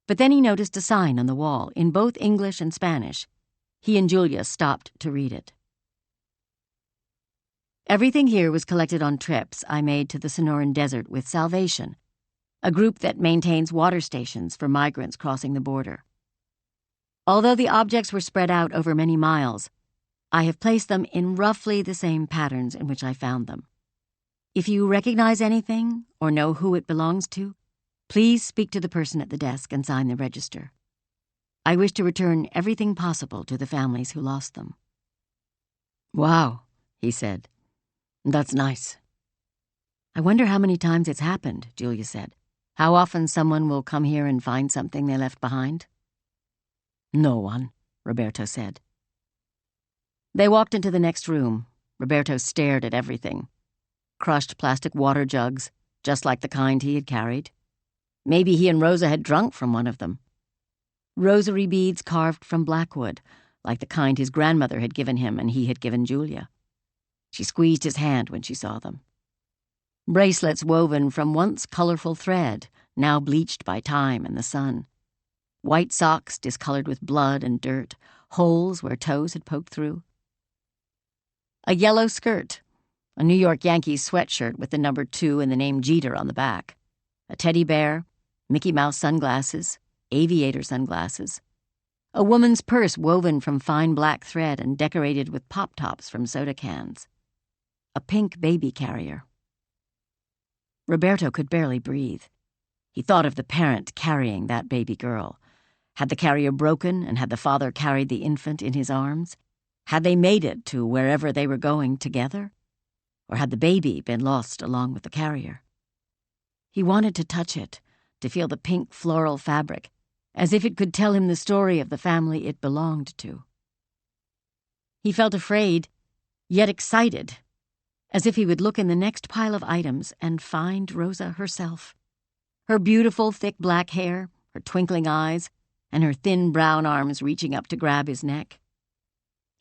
But then he noticed a sign on the wall, in both English and Spanish. He and Julia stopped to read it. Everything here was collected on trips I made to the Sonoran Desert with Salvation, a group that maintains water stations for migrants crossing the border. Although the objects were spread out over many miles, I have placed them in roughly the same patterns in which I found them. If you recognize anything or know who it belongs to, please speak to the person at the desk and sign the register. I wish to return everything possible to the families who lost them." "Wow," he said. "That's nice." "I wonder how many times it's happened," Julia said. "How often someone will come here and find something they left behind?" "No one," Roberto said. They walked into the next room. Roberto stared at everything. Crushed plastic water jugs, just like the kind he had carried. Maybe he and Rosa had drunk from one of them. Rosary beads carved from blackwood, like the kind his grandmother had given him and he had given Julia. She squeezed his hand when she saw them. Bracelets woven from once colorful thread, now bleached by time and the sun. White socks discolored with blood and dirt, holes where toes had poked through. A yellow skirt, a New York Yankees sweatshirt with the number 2 and the name Jeter on the back, a teddy bear, Mickey Mouse sunglasses, aviator sunglasses, a woman's purse woven from fine black thread and decorated with pop-tops from soda cans, a pink baby carrier. Roberto could barely breathe. He thought of the parent carrying that baby girl. Had the carrier broken and had the father carried the infant in his arms? Had they made it to wherever they were going together? Or had the baby been lost along with the carrier? He wanted to touch it, to feel the pink floral fabric, as if it could tell him the story of the family it belonged to. He felt afraid, yet excited, as if he would look in the next pile of items and find Rosa herself. Her beautiful, thick black hair, her twinkling eyes, and her thin brown arms reaching up to grab his neck.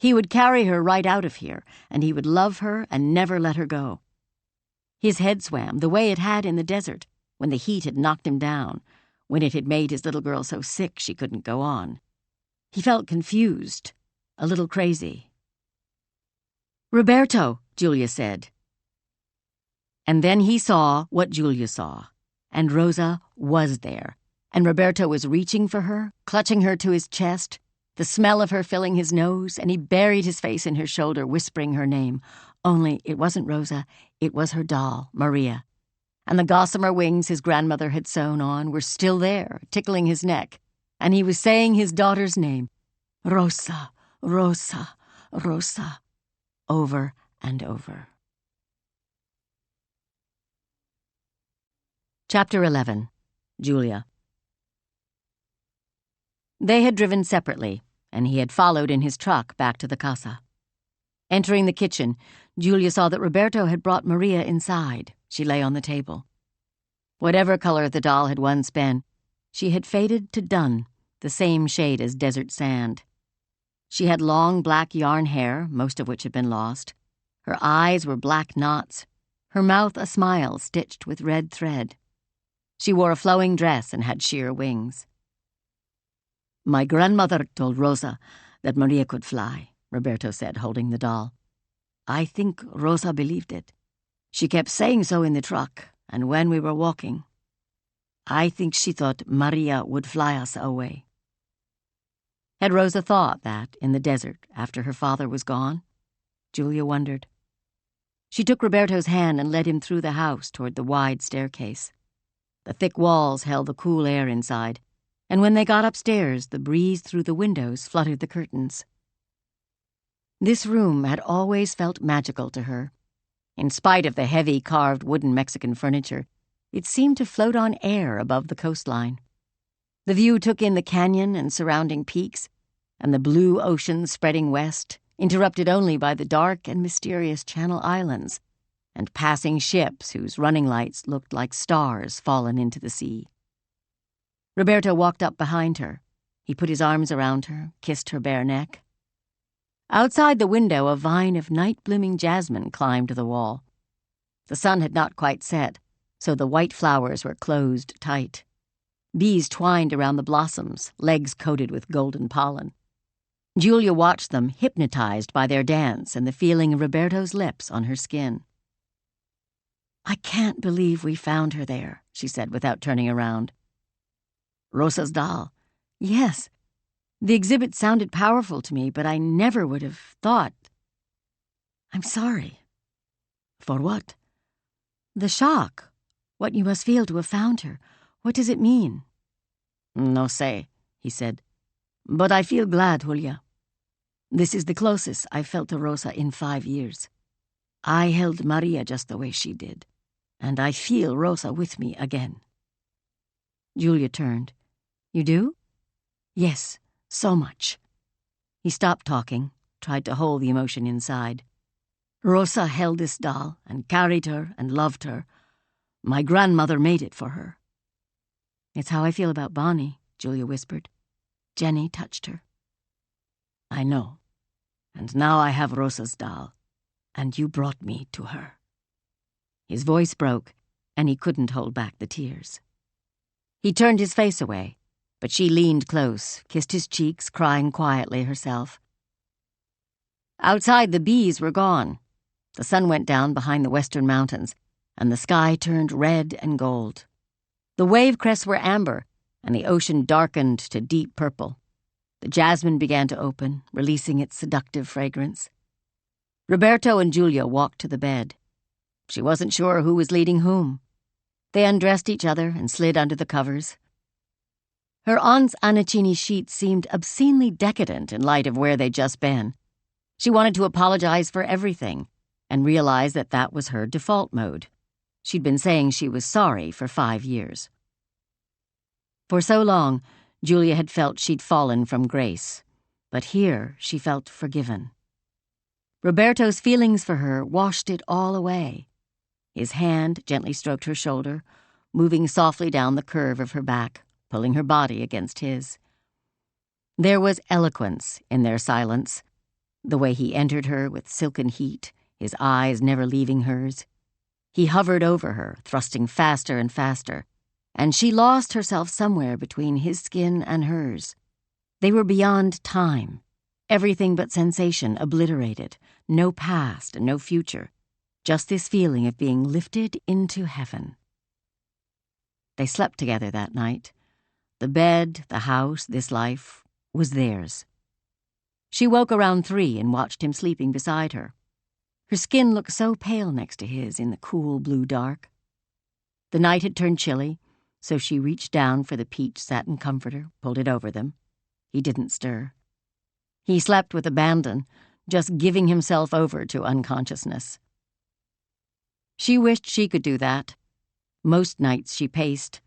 He would carry her right out of here, and he would love her and never let her go. His head swam the way it had in the desert, when the heat had knocked him down, when it had made his little girl so sick she couldn't go on. He felt confused, a little crazy. "Roberto," Julia said. And then he saw what Julia saw, and Rosa was there, and Roberto was reaching for her, clutching her to his chest, the smell of her filling his nose, and he buried his face in her shoulder, whispering her name. Only it wasn't Rosa, it was her doll, Maria. And the gossamer wings his grandmother had sewn on were still there, tickling his neck, and he was saying his daughter's name, Rosa, Rosa, Rosa, over and over. Chapter 11. Julia. They had driven separately, and he had followed in his truck back to the casa. Entering the kitchen, Julia saw that Roberto had brought Maria inside. She lay on the table. Whatever color the doll had once been, she had faded to dun, the same shade as desert sand. She had long black yarn hair, most of which had been lost. Her eyes were black knots, her mouth a smile stitched with red thread. She wore a flowing dress and had sheer wings. "My grandmother told Rosa that Maria could fly," Roberto said, holding the doll. "I think Rosa believed it. She kept saying so in the truck, and when we were walking. I think she thought Maria would fly us away." Had Rosa thought that in the desert after her father was gone? Julia wondered. She took Roberto's hand and led him through the house toward the wide staircase. The thick walls held the cool air inside, and when they got upstairs, the breeze through the windows fluttered the curtains. This room had always felt magical to her. In spite of the heavy carved wooden Mexican furniture, it seemed to float on air above the coastline. The view took in the canyon and surrounding peaks, and the blue ocean spreading west, interrupted only by the dark and mysterious Channel Islands, and passing ships whose running lights looked like stars fallen into the sea. Roberto walked up behind her. He put his arms around her, kissed her bare neck. Outside the window, a vine of night-blooming jasmine climbed the wall. The sun had not quite set, so the white flowers were closed tight. Bees twined around the blossoms, legs coated with golden pollen. Julia watched them, hypnotized by their dance and the feeling of Roberto's lips on her skin. "I can't believe we found her there," she said without turning around. "Rosa's doll?" "Yes. The exhibit sounded powerful to me, but I never would have thought. I'm sorry." "For what?" "The shock. What you must feel to have found her. What does it mean?" "No sé," he said. "But I feel glad, Julia. This is the closest I've felt to Rosa in 5 years. I held Maria just the way she did, and I feel Rosa with me again." Julia turned. "You do?" "Yes, so much." He stopped talking, tried to hold the emotion inside. "Rosa held this doll and carried her and loved her. My grandmother made it for her." "It's how I feel about Bonnie," Julia whispered. "Jenny touched her." "I know. And now I have Rosa's doll, and you brought me to her." His voice broke, and he couldn't hold back the tears. He turned his face away, but she leaned close, kissed his cheeks, crying quietly herself. Outside, the bees were gone. The sun went down behind the western mountains, and the sky turned red and gold. The wave crests were amber, and the ocean darkened to deep purple. The jasmine began to open, releasing its seductive fragrance. Roberto and Julia walked to the bed. She wasn't sure who was leading whom. They undressed each other and slid under the covers. Her aunt's Anacini sheets seemed obscenely decadent in light of where they'd just been. She wanted to apologize for everything and realized that that was her default mode. She'd been saying she was sorry for 5 years. For so long, Julia had felt she'd fallen from grace, but here she felt forgiven. Roberto's feelings for her washed it all away. His hand gently stroked her shoulder, moving softly down the curve of her back, pulling her body against his. There was eloquence in their silence, the way he entered her with silken heat, his eyes never leaving hers. He hovered over her, thrusting faster and faster, and she lost herself somewhere between his skin and hers. They were beyond time, everything but sensation obliterated, no past and no future, just this feeling of being lifted into heaven. They slept together that night. The bed, the house, this life was theirs. She woke around 3 and watched him sleeping beside her. Her skin looked so pale next to his in the cool blue dark. The night had turned chilly, so she reached down for the peach satin comforter, pulled it over them. He didn't stir. He slept with abandon, just giving himself over to unconsciousness. She wished she could do that. Most nights she paced.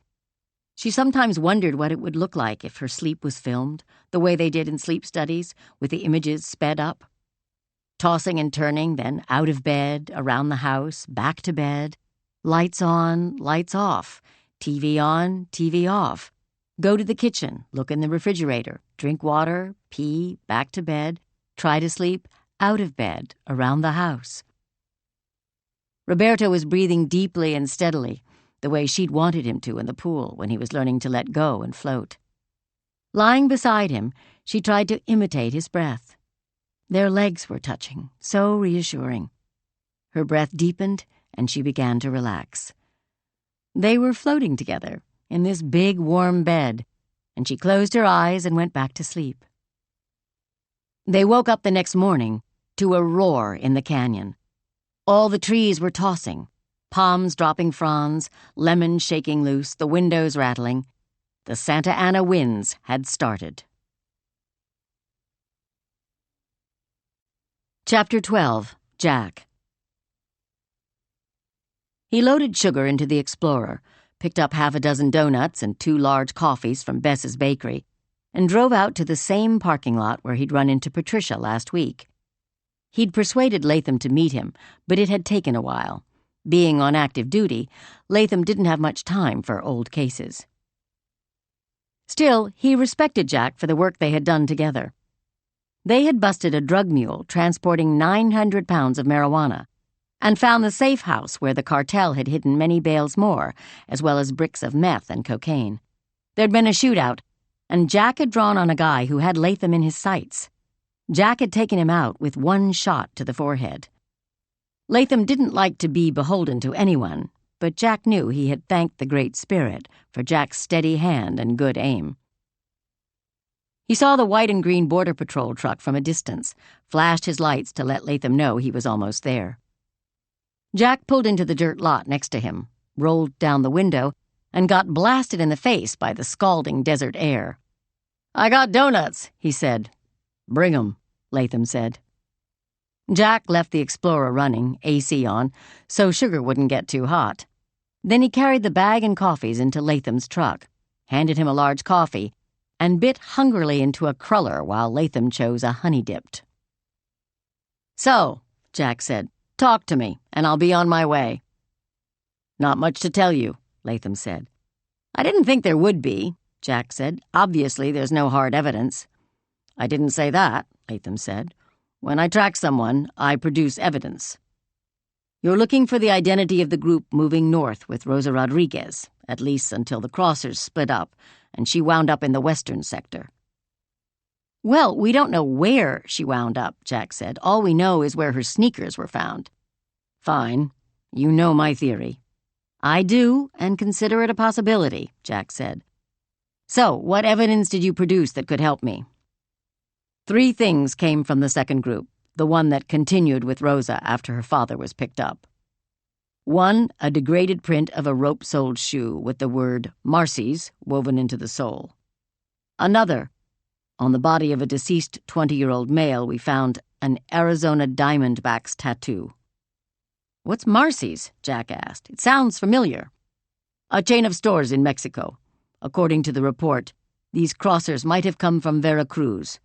She sometimes wondered what it would look like if her sleep was filmed, the way they did in sleep studies, with the images sped up. Tossing and turning, then out of bed, around the house, back to bed, lights on, lights off, TV on, TV off. Go to the kitchen, look in the refrigerator, drink water, pee, back to bed, try to sleep, out of bed, around the house. Roberto was breathing deeply and steadily, the way she'd wanted him to in the pool when he was learning to let go and float. Lying beside him, she tried to imitate his breath. Their legs were touching, so reassuring. Her breath deepened, and she began to relax. They were floating together in this big, warm bed, and she closed her eyes and went back to sleep. They woke up the next morning to a roar in the canyon. All the trees were tossing, palms dropping fronds, lemons shaking loose, the windows rattling. The Santa Ana winds had started. Chapter 12. Jack. He loaded sugar into the Explorer, picked up 6 donuts and 2 large coffees from Bess's bakery, and drove out to the same parking lot where he'd run into Patricia last week. He'd persuaded Latham to meet him, but it had taken a while. Being on active duty, Latham didn't have much time for old cases. Still, he respected Jack for the work they had done together. They had busted a drug mule transporting 900 pounds of marijuana, and found the safe house where the cartel had hidden many bales more, as well as bricks of meth and cocaine. There'd been a shootout, and Jack had drawn on a guy who had Latham in his sights. Jack had taken him out with one shot to the forehead. Latham didn't like to be beholden to anyone, but Jack knew he had thanked the Great Spirit for Jack's steady hand and good aim. He saw the white and green Border Patrol truck from a distance, flashed his lights to let Latham know he was almost there. Jack pulled into the dirt lot next to him, rolled down the window, and got blasted in the face by the scalding desert air. "I got donuts," he said. "Bring 'em," Latham said. Jack left the Explorer running, AC on, so sugar wouldn't get too hot. Then he carried the bag and coffees into Latham's truck, handed him a large coffee, and bit hungrily into a cruller while Latham chose a honey-dipped. "So," Jack said, "talk to me, and I'll be on my way." "Not much to tell you," Latham said. "I didn't think there would be," Jack said. "Obviously, there's no hard evidence." "I didn't say that," Latham said. "When I track someone, I produce evidence. You're looking for the identity of the group moving north with Rosa Rodriguez, at least until the Crossers split up, and she wound up in the western sector." "Well, we don't know where she wound up," Jack said. "All we know is where her sneakers were found." "Fine. You know my theory." "I do, and consider it a possibility," Jack said. "So, what evidence did you produce that could help me?" 3 things came from the second group, the one that continued with Rosa after her father was picked up. 1, a degraded print of a rope-soled shoe with the word Marcy's woven into the sole. Another, on the body of a deceased 20-year-old male, we found an Arizona Diamondbacks tattoo. "What's Marcy's?" Jack asked. "It sounds familiar." "A chain of stores in Mexico. According to the report, these crossers might have come from Veracruz.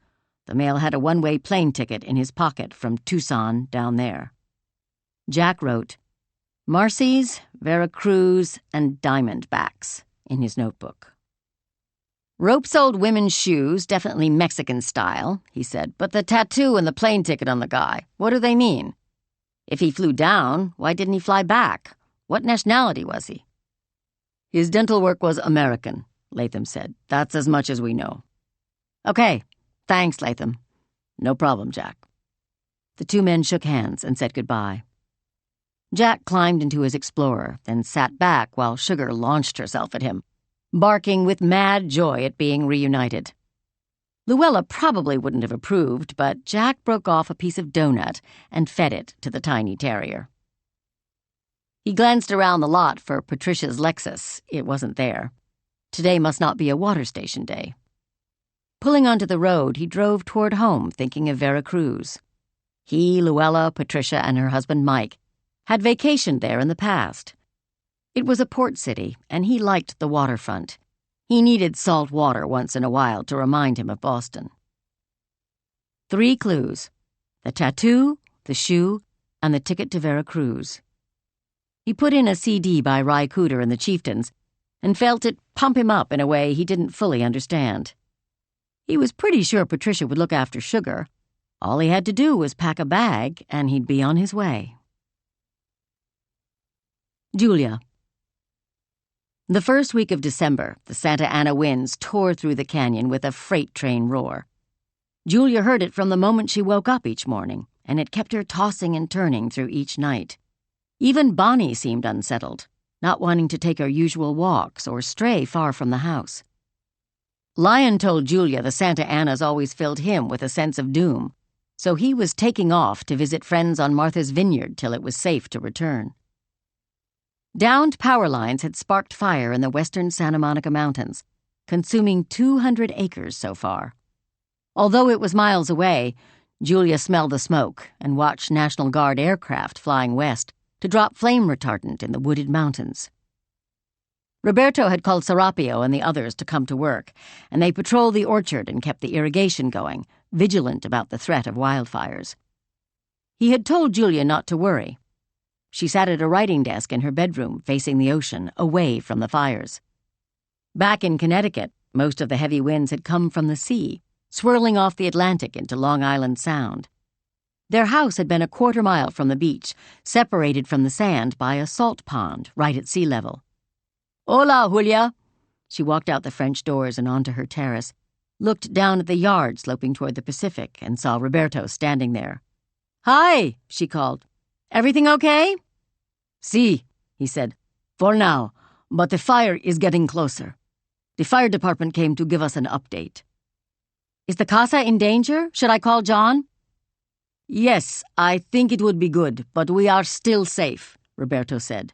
The male had a one-way plane ticket in his pocket from Tucson down there." Jack wrote, "Marcy's, Veracruz, and Diamondbacks" in his notebook. "Rope-soled women's shoes, definitely Mexican style," he said, "but the tattoo and the plane ticket on the guy, what do they mean? If he flew down, why didn't he fly back? What nationality was he?" "His dental work was American," Latham said. "That's as much as we know." "Okay. Thanks, Latham." "No problem, Jack." The 2 men shook hands and said goodbye. Jack climbed into his Explorer, then sat back while Sugar launched herself at him, barking with mad joy at being reunited. Luella probably wouldn't have approved, but Jack broke off a piece of donut and fed it to the tiny terrier. He glanced around the lot for Patricia's Lexus. It wasn't there. Today must not be a water station day. Pulling onto the road, he drove toward home, thinking of Veracruz. He, Luella, Patricia, and her husband Mike had vacationed there in the past. It was a port city, and he liked the waterfront. He needed salt water once in a while to remind him of Boston. 3 clues: the tattoo, the shoe, and the ticket to Veracruz. He put in a CD by Ry Cooder and the Chieftains and felt it pump him up in a way he didn't fully understand. He was pretty sure Patricia would look after Sugar. All he had to do was pack a bag, and he'd be on his way. Julia. The first week of December, the Santa Ana winds tore through the canyon with a freight train roar. Julia heard it from the moment she woke up each morning, and it kept her tossing and turning through each night. Even Bonnie seemed unsettled, not wanting to take her usual walks or stray far from the house. Lion told Julia the Santa Anas always filled him with a sense of doom, so he was taking off to visit friends on Martha's Vineyard till it was safe to return. Downed power lines had sparked fire in the western Santa Monica Mountains, consuming 200 acres so far. Although it was miles away, Julia smelled the smoke and watched National Guard aircraft flying west to drop flame retardant in the wooded mountains. Roberto had called Serapio and the others to come to work, and they patrolled the orchard and kept the irrigation going, vigilant about the threat of wildfires. He had told Julia not to worry. She sat at a writing desk in her bedroom, facing the ocean, away from the fires. Back in Connecticut, most of the heavy winds had come from the sea, swirling off the Atlantic into Long Island Sound. Their house had been a quarter mile from the beach, separated from the sand by a salt pond right at sea level. "Hola, Julia." She walked out the French doors and onto her terrace, looked down at the yard sloping toward the Pacific, and saw Roberto standing there. "Hi," she called. "Everything okay?" "Si," he said. "For now, but the fire is getting closer. The fire department came to give us an update." "Is the casa in danger? Should I call John?" "Yes, I think it would be good, but we are still safe," Roberto said.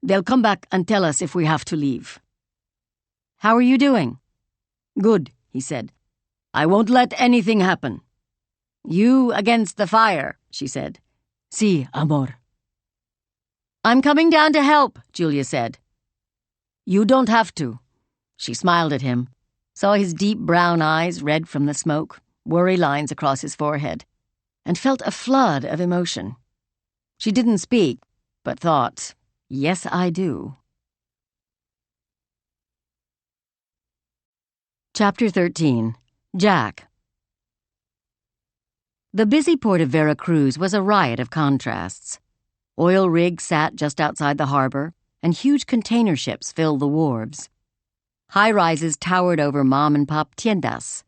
"They'll come back and tell us if we have to leave." "How are you doing?" "Good," he said. "I won't let anything happen." "You against the fire," she said. "Si, amor." "I'm coming down to help," Julia said. "You don't have to." She smiled at him, saw his deep brown eyes red from the smoke, worry lines across his forehead, and felt a flood of emotion. She didn't speak, but thought, "Yes, I do." Chapter 13. Jack. The busy port of Veracruz was a riot of contrasts. Oil rigs sat just outside the harbor, and huge container ships filled the wharves. High-rises towered over mom-and-pop tiendas.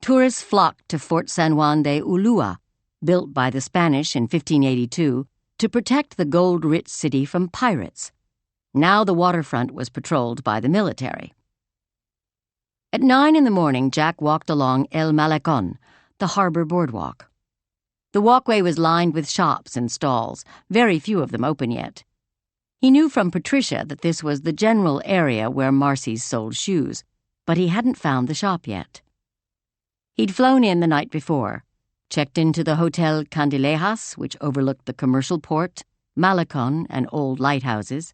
Tourists flocked to Fort San Juan de Ulua, built by the Spanish in 1582 to protect the gold-rich city from pirates. Now the waterfront was patrolled by the military. At 9 in the morning, Jack walked along El Malecon, the harbor boardwalk. The walkway was lined with shops and stalls, very few of them open yet. He knew from Patricia that this was the general area where Marcy's sold shoes, but he hadn't found the shop yet. He'd flown in the night before, checked into the Hotel Candilejas, which overlooked the commercial port, Malecon, and old lighthouses.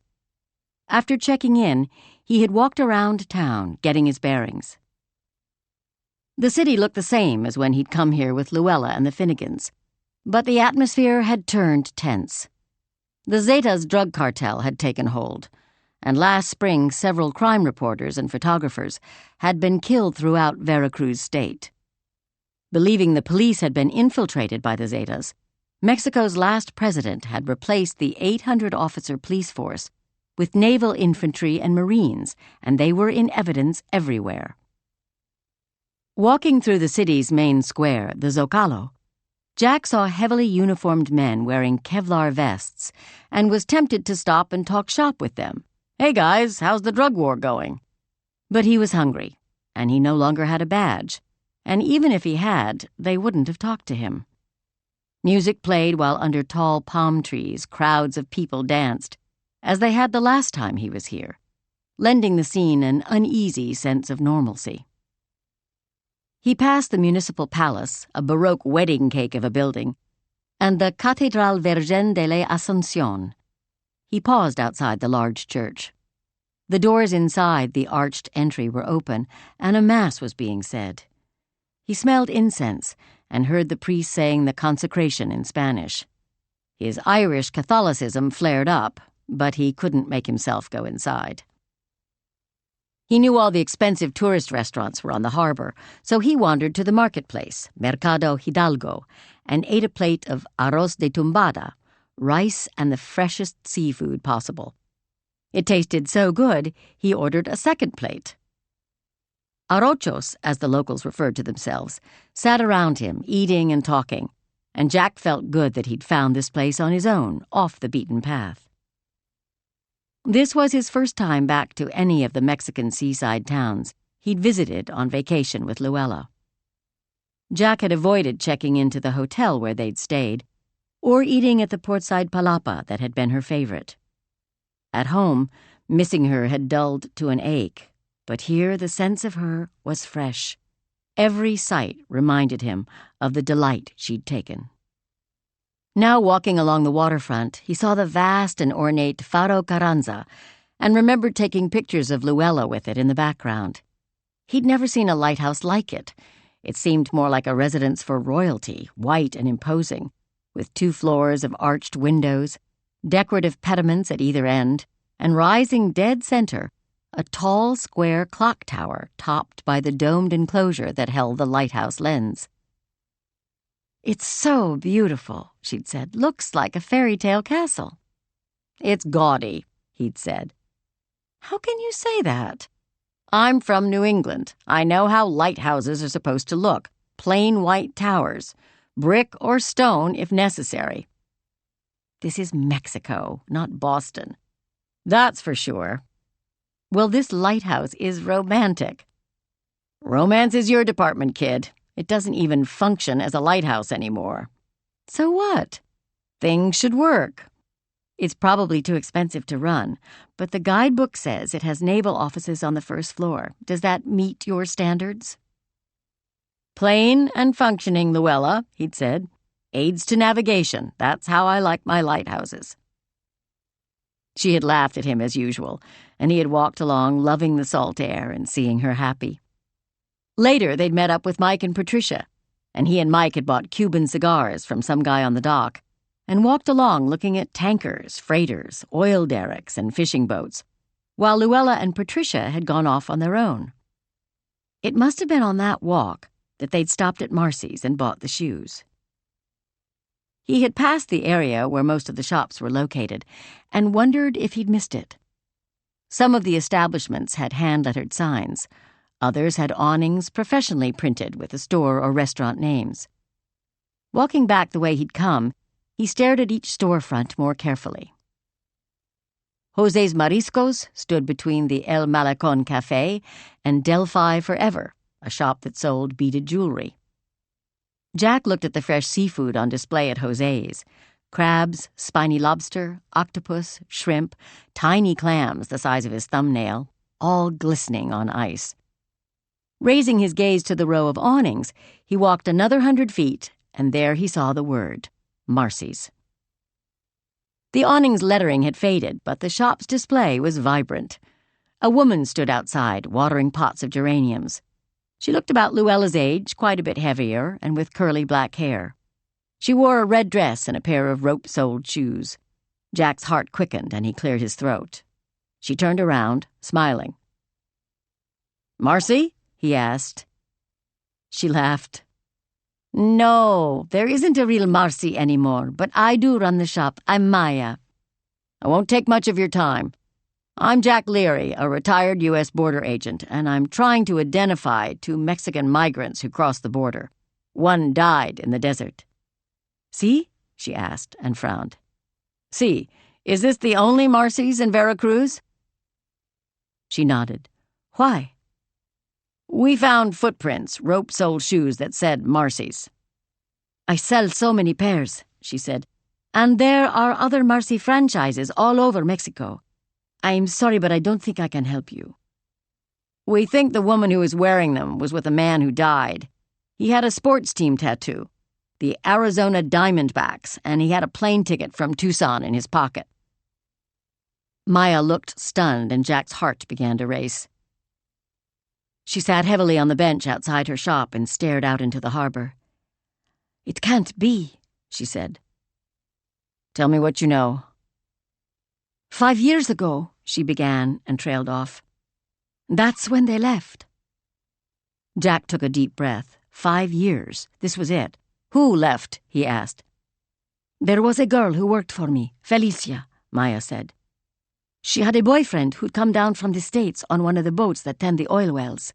After checking in, he had walked around town, getting his bearings. The city looked the same as when he'd come here with Luella and the Finnegans, but the atmosphere had turned tense. The Zetas drug cartel had taken hold, and last spring several crime reporters and photographers had been killed throughout Veracruz state. Believing the police had been infiltrated by the Zetas, Mexico's last president had replaced the 800-officer police force with naval infantry and Marines, and they were in evidence everywhere. Walking through the city's main square, the Zocalo, Jack saw heavily uniformed men wearing Kevlar vests and was tempted to stop and talk shop with them. "Hey guys, how's the drug war going?" But he was hungry, and he no longer had a badge, and even if he had, they wouldn't have talked to him. Music played while under tall palm trees crowds of people danced, as they had the last time he was here, lending the scene an uneasy sense of normalcy. He passed the municipal palace, a Baroque wedding cake of a building, and the Catedral Virgen de la Asunción. He paused outside the large church. The doors inside the arched entry were open, and a mass was being said. He smelled incense and heard the priest saying the consecration in Spanish. His Irish Catholicism flared up, but he couldn't make himself go inside. He knew all the expensive tourist restaurants were on the harbor, so he wandered to the marketplace, Mercado Hidalgo, and ate a plate of arroz de tumbada, rice and the freshest seafood possible. It tasted so good, he ordered a second plate. Arrochos, as the locals referred to themselves, sat around him, eating and talking, and Jack felt good that he'd found this place on his own, off the beaten path. This was his first time back to any of the Mexican seaside towns he'd visited on vacation with Luella. Jack had avoided checking into the hotel where they'd stayed, or eating at the portside palapa that had been her favorite. At home, missing her had dulled to an ache, but here the sense of her was fresh. Every sight reminded him of the delight she'd taken. Now walking along the waterfront, he saw the vast and ornate Faro Carranza and remembered taking pictures of Luella with it in the background. He'd never seen a lighthouse like it. It seemed more like a residence for royalty, white and imposing, with 2 floors of arched windows, decorative pediments at either end, and rising dead center, a tall square clock tower topped by the domed enclosure that held the lighthouse lens. "It's so beautiful," she'd said. "Looks like a fairy tale castle." "It's gaudy," he'd said. "How can you say that?" "I'm from New England. I know how lighthouses are supposed to look. Plain white towers. Brick or stone if necessary." "This is Mexico, not Boston." "That's for sure." "Well, this lighthouse is romantic." "Romance is your department, kid. It doesn't even function as a lighthouse anymore." "So what?" "Things should work." "It's probably too expensive to run, but the guidebook says it has naval offices on the first floor. Does that meet your standards?" "Plain and functioning, Luella," he'd said. "Aids to navigation. That's how I like my lighthouses." She had laughed at him as usual, and he had walked along, loving the salt air and seeing her happy. Later, they'd met up with Mike and Patricia, and he and Mike had bought Cuban cigars from some guy on the dock and walked along looking at tankers, freighters, oil derricks, and fishing boats, while Luella and Patricia had gone off on their own. It must have been on that walk that they'd stopped at Marcy's and bought the shoes. He had passed the area where most of the shops were located and wondered if he'd missed it. Some of the establishments had hand-lettered signs. Others had awnings professionally printed with the store or restaurant names. Walking back the way he'd come, he stared at each storefront more carefully. Jose's Mariscos stood between the El Malecon Café and Delphi Forever, a shop that sold beaded jewelry. Jack looked at the fresh seafood on display at Jose's: crabs, spiny lobster, octopus, shrimp, tiny clams the size of his thumbnail, all glistening on ice. Raising his gaze to the row of awnings, he walked another 100 feet, and there he saw the word, Marcy's. The awning's lettering had faded, but the shop's display was vibrant. A woman stood outside, watering pots of geraniums. She looked about Luella's age, quite a bit heavier, and with curly black hair. She wore a red dress and a pair of rope-soled shoes. Jack's heart quickened, and he cleared his throat. She turned around, smiling. "Marcy?" he asked. She laughed. "No, there isn't a real Marcy anymore, but I do run the shop. I'm Maya." "I won't take much of your time. I'm Jack Leary, a retired U.S. border agent, and I'm trying to identify 2 Mexican migrants who crossed the border. One died in the desert." "See?" she asked and frowned. "See, is this the only Marcy's in Veracruz?" She nodded. "Why?" "We found footprints, rope-soled shoes that said Marcy's." "I sell so many pairs," she said, "and there are other Marcy franchises all over Mexico. I'm sorry, but I don't think I can help you." "We think the woman who was wearing them was with a man who died. He had a sports team tattoo, the Arizona Diamondbacks, and he had a plane ticket from Tucson in his pocket." Maya looked stunned, and Jack's heart began to race. She sat heavily on the bench outside her shop and stared out into the harbor. "It can't be," she said. "Tell me what you know." 5 years ago, she began and trailed off. "That's when they left." Jack took a deep breath. 5 years. This was it. "Who left?" he asked. "There was a girl who worked for me, Felicia," Maya said. "She had a boyfriend who'd come down from the States on one of the boats that tend the oil wells.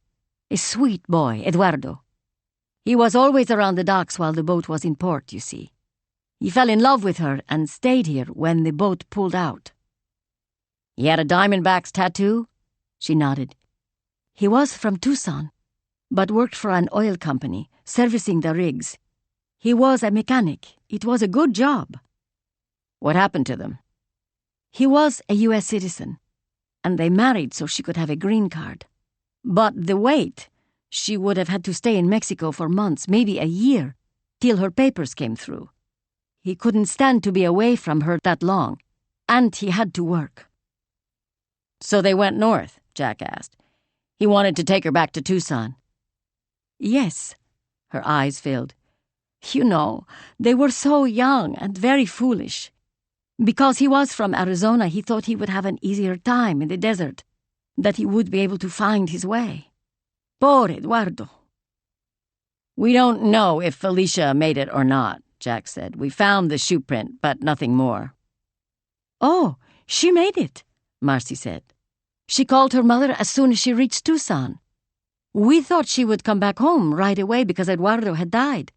A sweet boy, Eduardo. He was always around the docks while the boat was in port, you see. He fell in love with her and stayed here when the boat pulled out." "He had a Diamondbacks tattoo?" She nodded. "He was from Tucson, but worked for an oil company, servicing the rigs. He was a mechanic. It was a good job." "What happened to them?" "He was a U.S. citizen, and they married so she could have a green card. But the wait, she would have had to stay in Mexico for months, maybe a year, till her papers came through. He couldn't stand to be away from her that long, and he had to work." "So they went north?" Jack asked. "He wanted to take her back to Tucson." "Yes." Her eyes filled. "You know, they were so young and very foolish. Because he was from Arizona, he thought he would have an easier time in the desert, that he would be able to find his way. Poor Eduardo." "We don't know if Felicia made it or not," Jack said. "We found the shoe print, but nothing more." "Oh, she made it," Marcy said. "She called her mother as soon as she reached Tucson. We thought she would come back home right away because Eduardo had died,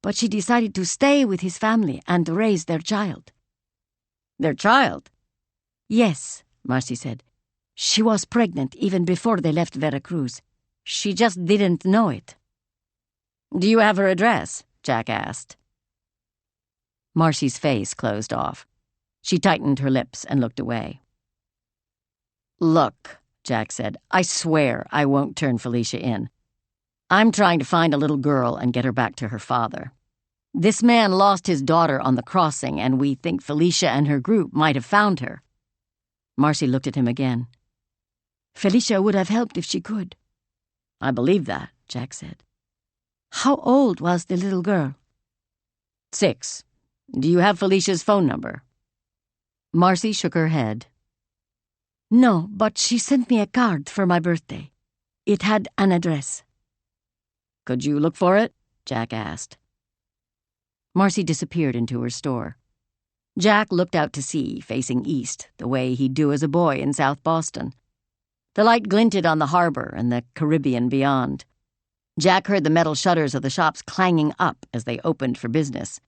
but she decided to stay with his family and raise their child." "Their child?" "Yes," Marcy said. "She was pregnant even before they left Veracruz. She just didn't know it." "Do you have her address?" Jack asked. Marcy's face closed off. She tightened her lips and looked away. "Look," Jack said, "I swear I won't turn Felicia in. I'm trying to find a little girl and get her back to her father. This man lost his daughter on the crossing, and we think Felicia and her group might have found her." Marcy looked at him again. "Felicia would have helped if she could." "I believe that," Jack said. "How old was the little girl?" 6. Do you have Felicia's phone number?" Marcy shook her head. "No, but she sent me a card for my birthday. It had an address." "Could you look for it?" Jack asked. Marcy disappeared into her store. Jack looked out to sea, facing east, the way he'd do as a boy in South Boston. The light glinted on the harbor and the Caribbean beyond. Jack heard the metal shutters of the shops clanging up as they opened for business.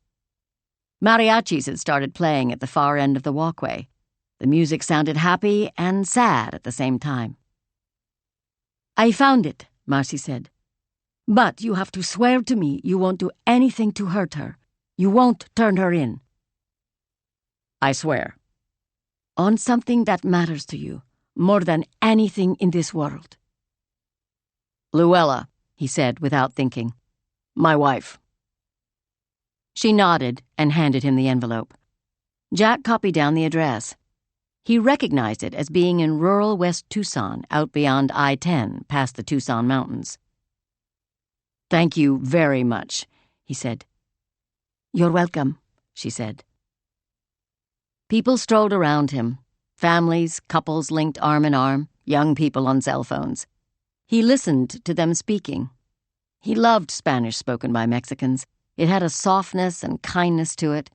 Mariachis had started playing at the far end of the walkway. The music sounded happy and sad at the same time. "I found it," Marcy said. "But you have to swear to me you won't do anything to hurt her. You won't turn her in." "I swear." "On something that matters to you, more than anything in this world." "Luella," he said without thinking. "My wife." She nodded and handed him the envelope. Jack copied down the address. He recognized it as being in rural West Tucson, out beyond I-10, past the Tucson Mountains. "Thank you very much," he said. "You're welcome," she said. People strolled around him. Families, couples linked arm in arm, young people on cell phones. He listened to them speaking. He loved Spanish spoken by Mexicans. It had a softness and kindness to it,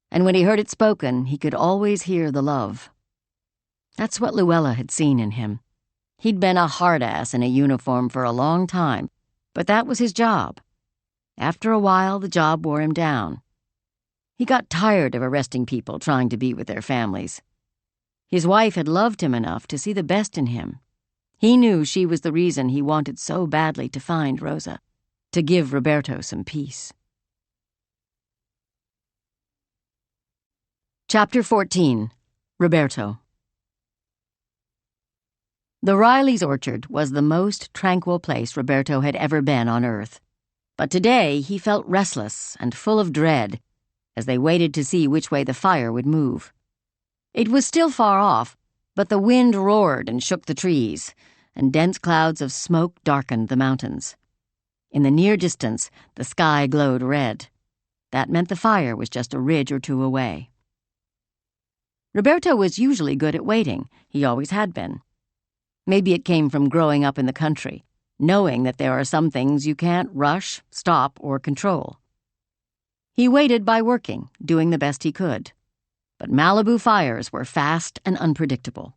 and when he heard it spoken, he could always hear the love. That's what Luella had seen in him. He'd been a hard-ass in a uniform for a long time, but that was his job. After a while, the job wore him down. He got tired of arresting people trying to be with their families. His wife had loved him enough to see the best in him. He knew she was the reason he wanted so badly to find Rosa, to give Roberto some peace. Chapter 14. Roberto. The Rileys' orchard was the most tranquil place Roberto had ever been on Earth. But today he felt restless and full of dread as they waited to see which way the fire would move. It was still far off, but the wind roared and shook the trees, and dense clouds of smoke darkened the mountains. In the near distance, the sky glowed red. That meant the fire was just a ridge or two away. Roberto was usually good at waiting. He always had been. Maybe it came from growing up in the country, knowing that there are some things you can't rush, stop, or control. He waited by working, doing the best he could. But Malibu fires were fast and unpredictable.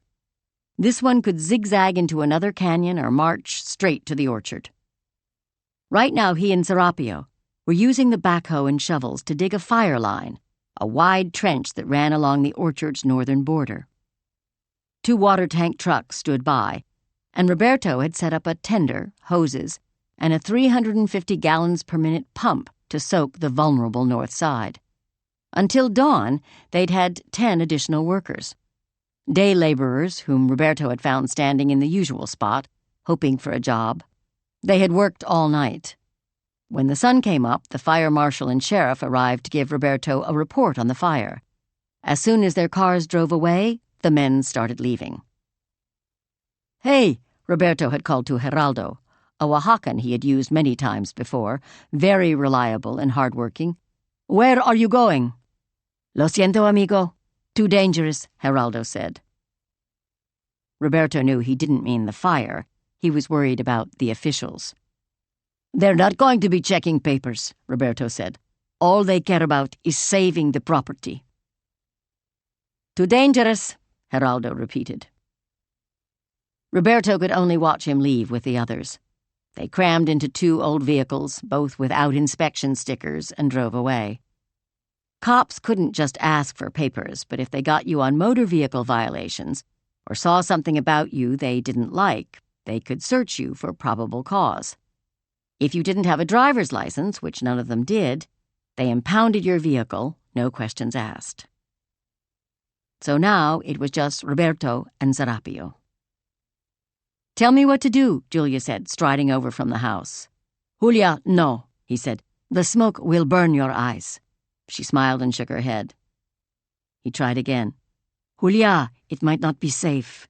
This one could zigzag into another canyon or march straight to the orchard. Right now he and Serapio were using the backhoe and shovels to dig a fire line, a wide trench that ran along the orchard's northern border. 2 water tank trucks stood by, and Roberto had set up a tender, hoses, and a 350 gallons per minute pump to soak the vulnerable north side. Until dawn, they'd had 10 additional workers. Day laborers whom Roberto had found standing in the usual spot, hoping for a job. They had worked all night. When the sun came up, the fire marshal and sheriff arrived to give Roberto a report on the fire. As soon as their cars drove away, the men started leaving. "Hey," Roberto had called to Geraldo, a Oaxacan he had used many times before, very reliable and hardworking. "Where are you going?" "Lo siento, amigo. Too dangerous," Geraldo said. Roberto knew he didn't mean the fire. He was worried about the officials. They're not going to be checking papers, Roberto said. All they care about is saving the property. Too dangerous, Geraldo repeated. Roberto could only watch him leave with the others. They crammed into 2 old vehicles, both without inspection stickers, and drove away. Cops couldn't just ask for papers, but if they got you on motor vehicle violations or saw something about you they didn't like, they could search you for probable cause. If you didn't have a driver's license, which none of them did, they impounded your vehicle, no questions asked. So now it was just Roberto and Serapio. "Tell me what to do," Julia said, striding over from the house. "Julia, no," he said. "The smoke will burn your eyes." She smiled and shook her head. He tried again. "Julia, it might not be safe.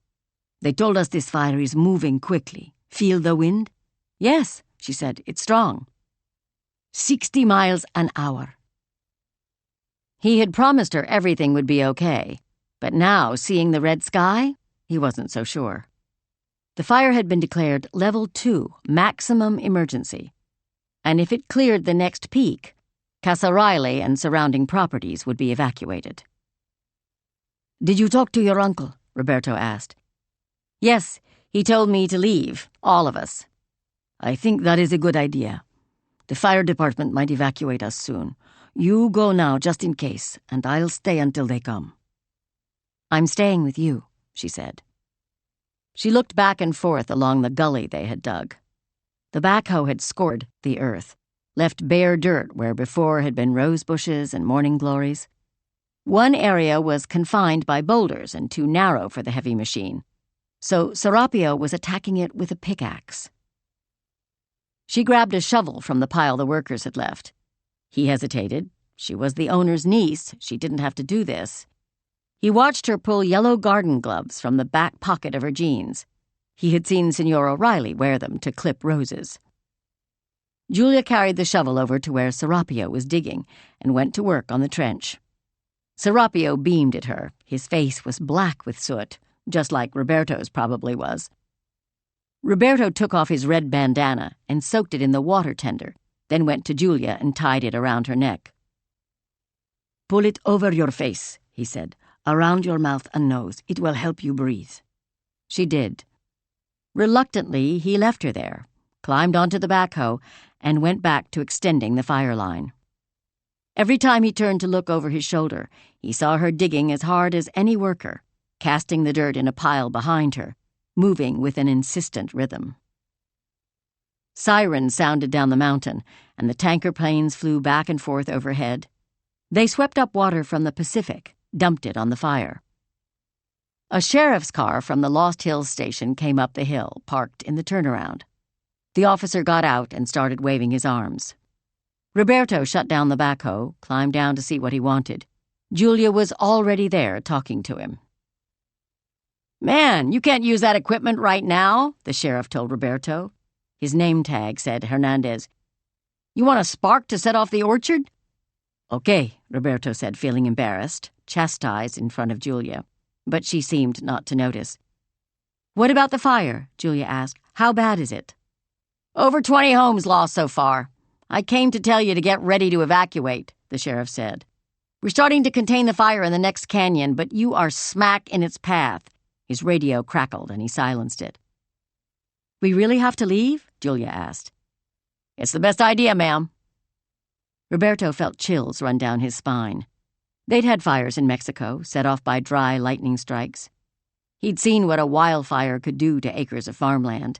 They told us this fire is moving quickly. Feel the wind?" "Yes," she said. "It's strong." 60 miles an hour. He had promised her everything would be okay, but now, seeing the red sky, he wasn't so sure. The fire had been declared Level 2, maximum emergency, and if it cleared the next peak, Casa Riley and surrounding properties would be evacuated. "Did you talk to your uncle?" Roberto asked. "Yes, he told me to leave, all of us." "I think that is a good idea. The fire department might evacuate us soon. You go now, just in case, and I'll stay until they come." "I'm staying with you," she said. She looked back and forth along the gully they had dug. The backhoe had scored the earth, left bare dirt where before had been rose bushes and morning glories. One area was confined by boulders and too narrow for the heavy machine, so Serapio was attacking it with a pickaxe. She grabbed a shovel from the pile the workers had left. He hesitated. She was the owner's niece. She didn't have to do this. He watched her pull yellow garden gloves from the back pocket of her jeans. He had seen Signor O'Reilly wear them to clip roses. Julia carried the shovel over to where Serapio was digging and went to work on the trench. Serapio beamed at her. His face was black with soot, just like Roberto's probably was. Roberto took off his red bandana and soaked it in the water tender, then went to Julia and tied it around her neck. "Pull it over your face," he said, "around your mouth and nose. It will help you breathe." She did. Reluctantly, he left her there, climbed onto the backhoe, and went back to extending the fire line. Every time he turned to look over his shoulder, he saw her digging as hard as any worker, casting the dirt in a pile behind her, moving with an insistent rhythm. Sirens sounded down the mountain, and the tanker planes flew back and forth overhead. They swept up water from the Pacific, dumped it on the fire. A sheriff's car from the Lost Hills station came up the hill, parked in the turnaround. The officer got out and started waving his arms. Roberto shut down the backhoe, climbed down to see what he wanted. Julia was already there talking to him. "Man, you can't use that equipment right now," the sheriff told Roberto. His name tag said Hernandez. "You want a spark to set off the orchard?" "Okay," Roberto said, feeling embarrassed, chastised in front of Julia, but she seemed not to notice. "What about the fire?" Julia asked. "How bad is it?" "Over 20 homes lost so far. I came to tell you to get ready to evacuate," the sheriff said. "We're starting to contain the fire in the next canyon, but you are smack in its path." His radio crackled and he silenced it. "We really have to leave?" Julia asked. "It's the best idea, ma'am." Roberto felt chills run down his spine. They'd had fires in Mexico, set off by dry lightning strikes. He'd seen what a wildfire could do to acres of farmland,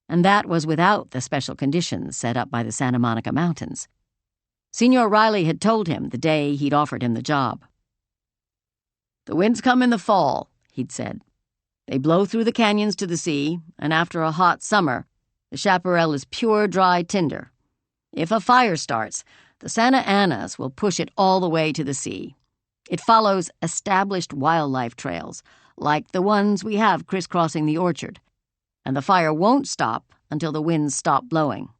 and that was without the special conditions set up by the Santa Monica Mountains. Signor Riley had told him the day he'd offered him the job. "The winds come in the fall," he'd said. "They blow through the canyons to the sea, and after a hot summer, the chaparral is pure dry tinder. If a fire starts, the Santa Anas will push it all the way to the sea. It follows established wildlife trails, like the ones we have crisscrossing the orchard, and the fire won't stop until the winds stop blowing."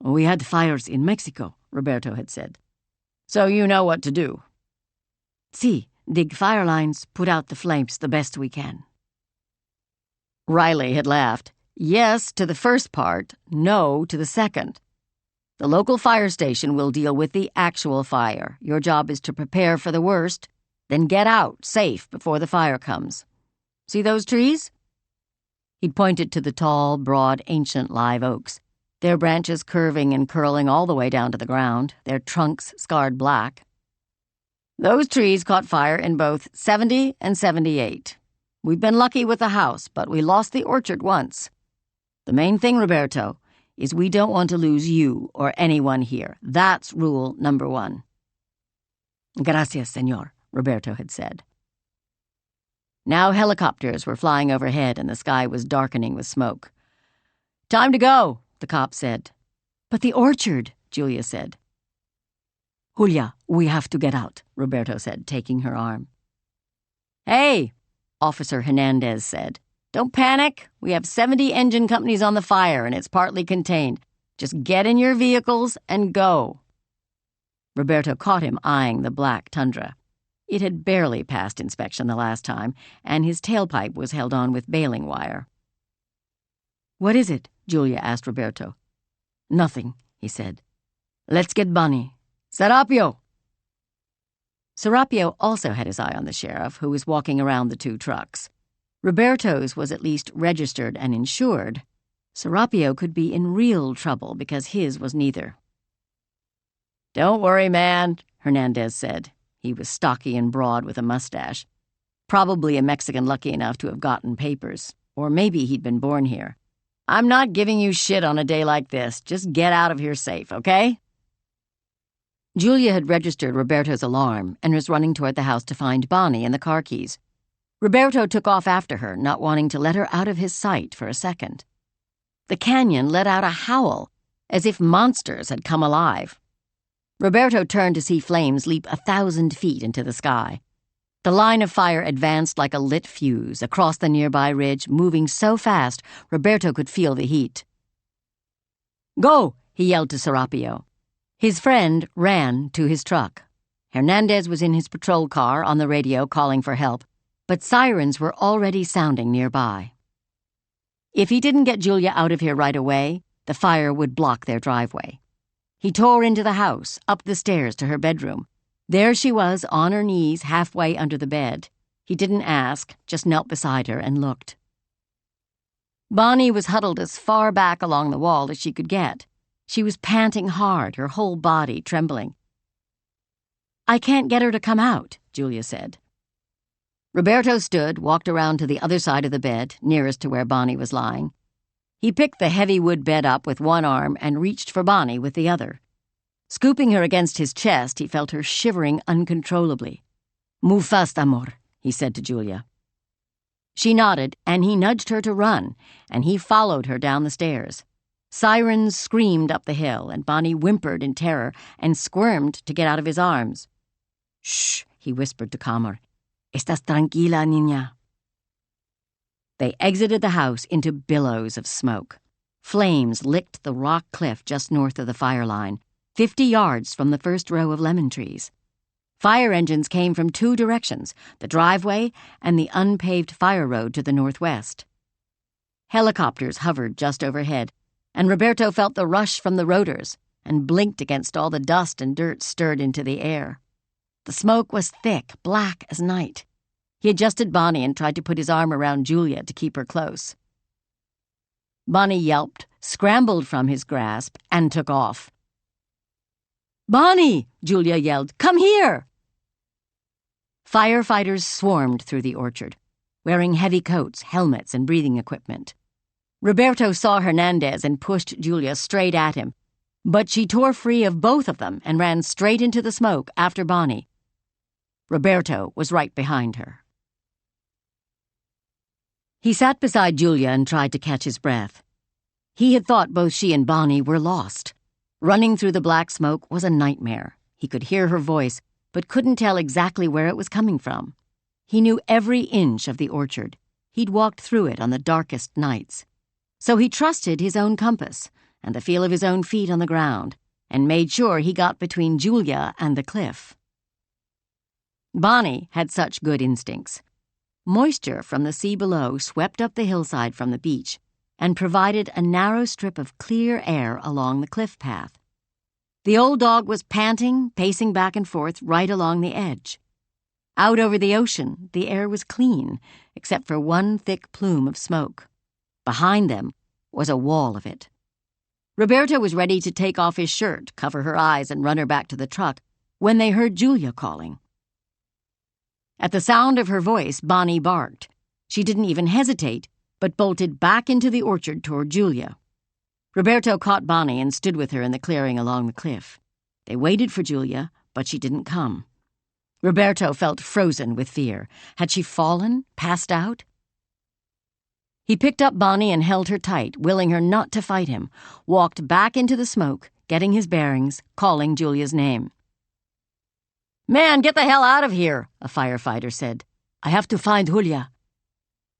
"We had fires in Mexico," Roberto had said. "So you know what to do." "See, dig fire lines, put out the flames the best we can." Riley had laughed. yes to the first part, no to the second. The local fire station will deal with the actual fire. Your job is to prepare for the worst, then get out safe before the fire comes. See those trees?" He'd pointed to the tall, broad, ancient live oaks, their branches curving and curling all the way down to the ground, their trunks scarred black. "Those trees caught fire in both 70 and 78. We've been lucky with the house, but we lost the orchard once. The main thing, Roberto, is we don't want to lose you or anyone here. That's rule number 1. "Gracias, señor," Roberto had said. Now helicopters were flying overhead and the sky was darkening with smoke. "Time to go," the cop said. "But the orchard," Julia said. "Julia, we have to get out," Roberto said, taking her arm. "Hey," Officer Hernandez said. "Don't panic. We have 70 engine companies on the fire, and it's partly contained. Just get in your vehicles and go." Roberto caught him eyeing the black tundra. It had barely passed inspection the last time, and his tailpipe was held on with baling wire. "What is it?" Julia asked Roberto. "Nothing," he said. "Let's get Bunny. Serapio!" Serapio also had his eye on the sheriff, who was walking around the 2 trucks. Roberto's was at least registered and insured. Serapio could be in real trouble because his was neither. "Don't worry, man," Hernandez said. He was stocky and broad with a mustache. Probably a Mexican lucky enough to have gotten papers. Or maybe he'd been born here. "I'm not giving you shit on a day like this. Just get out of here safe, okay?" Julia had registered Roberto's alarm and was running toward the house to find Bonnie and the car keys. Roberto took off after her, not wanting to let her out of his sight for a second. The canyon let out a howl, as if monsters had come alive. Roberto turned to see flames leap 1,000 feet into the sky. The line of fire advanced like a lit fuse across the nearby ridge, moving so fast Roberto could feel the heat. "Go!" he yelled to Serapio. His friend ran to his truck. Hernandez was in his patrol car on the radio calling for help, but sirens were already sounding nearby. If he didn't get Julia out of here right away, the fire would block their driveway. He tore into the house, up the stairs to her bedroom. There she was, on her knees, halfway under the bed. He didn't ask, just knelt beside her and looked. Bonnie was huddled as far back along the wall as she could get. She was panting hard, her whole body trembling. "I can't get her to come out," Julia said. Roberto stood, walked around to the other side of the bed, nearest to where Bonnie was lying. He picked the heavy wood bed up with one arm and reached for Bonnie with the other. Scooping her against his chest, he felt her shivering uncontrollably. "Move fast, amor," he said to Julia. She nodded, and he nudged her to run, and he followed her down the stairs. Sirens screamed up the hill, and Bonnie whimpered in terror and squirmed to get out of his arms. "Shh," he whispered to calm her. "Estás tranquila, niña." They exited the house into billows of smoke. Flames licked the rock cliff just north of the fire line, 50 yards from the first row of lemon trees. Fire engines came from 2 directions, the driveway and the unpaved fire road to the northwest. Helicopters hovered just overhead, and Roberto felt the rush from the rotors and blinked against all the dust and dirt stirred into the air. The smoke was thick, black as night. He adjusted Bonnie and tried to put his arm around Julia to keep her close. Bonnie yelped, scrambled from his grasp, and took off. "Bonnie!" Julia yelled. "Come here!" Firefighters swarmed through the orchard, wearing heavy coats, helmets, and breathing equipment. Roberto saw Hernandez and pushed Julia straight at him, but she tore free of both of them and ran straight into the smoke after Bonnie. Roberto was right behind her. He sat beside Julia and tried to catch his breath. He had thought both she and Bonnie were lost. Running through the black smoke was a nightmare. He could hear her voice, but couldn't tell exactly where it was coming from. He knew every inch of the orchard. He'd walked through it on the darkest nights. So he trusted his own compass and the feel of his own feet on the ground, and made sure he got between Julia and the cliff. Bonnie had such good instincts. Moisture from the sea below swept up the hillside from the beach, and provided a narrow strip of clear air along the cliff path. The old dog was panting, pacing back and forth right along the edge. Out over the ocean, the air was clean, except for one thick plume of smoke. Behind them was a wall of it. Roberto was ready to take off his shirt, cover her eyes, and run her back to the truck when they heard Julia calling. At the sound of her voice, Bonnie barked. She didn't even hesitate, but bolted back into the orchard toward Julia. Roberto caught Bonnie and stood with her in the clearing along the cliff. They waited for Julia, but she didn't come. Roberto felt frozen with fear. Had she fallen, passed out? He picked up Bonnie and held her tight, willing her not to fight him, walked back into the smoke, getting his bearings, calling Julia's name. "Man, get the hell out of here," a firefighter said. "I have to find Julia."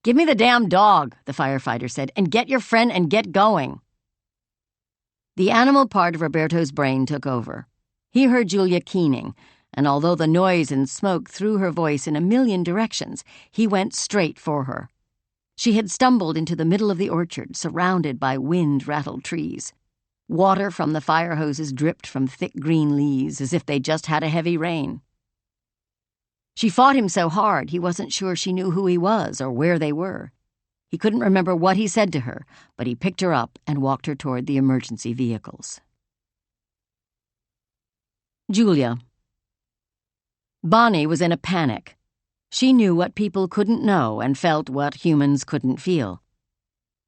"Give me the damn dog," the firefighter said, "and get your friend and get going." The animal part of Roberto's brain took over. He heard Julia keening, and although the noise and smoke threw her voice in a million directions, he went straight for her. She had stumbled into the middle of the orchard, surrounded by wind-rattled trees. Water from the fire hoses dripped from thick green leaves as if they'd just had a heavy rain. She fought him so hard he wasn't sure she knew who he was or where they were. He couldn't remember what he said to her, but he picked her up and walked her toward the emergency vehicles. Julia. Bonnie was in a panic. She knew what people couldn't know and felt what humans couldn't feel.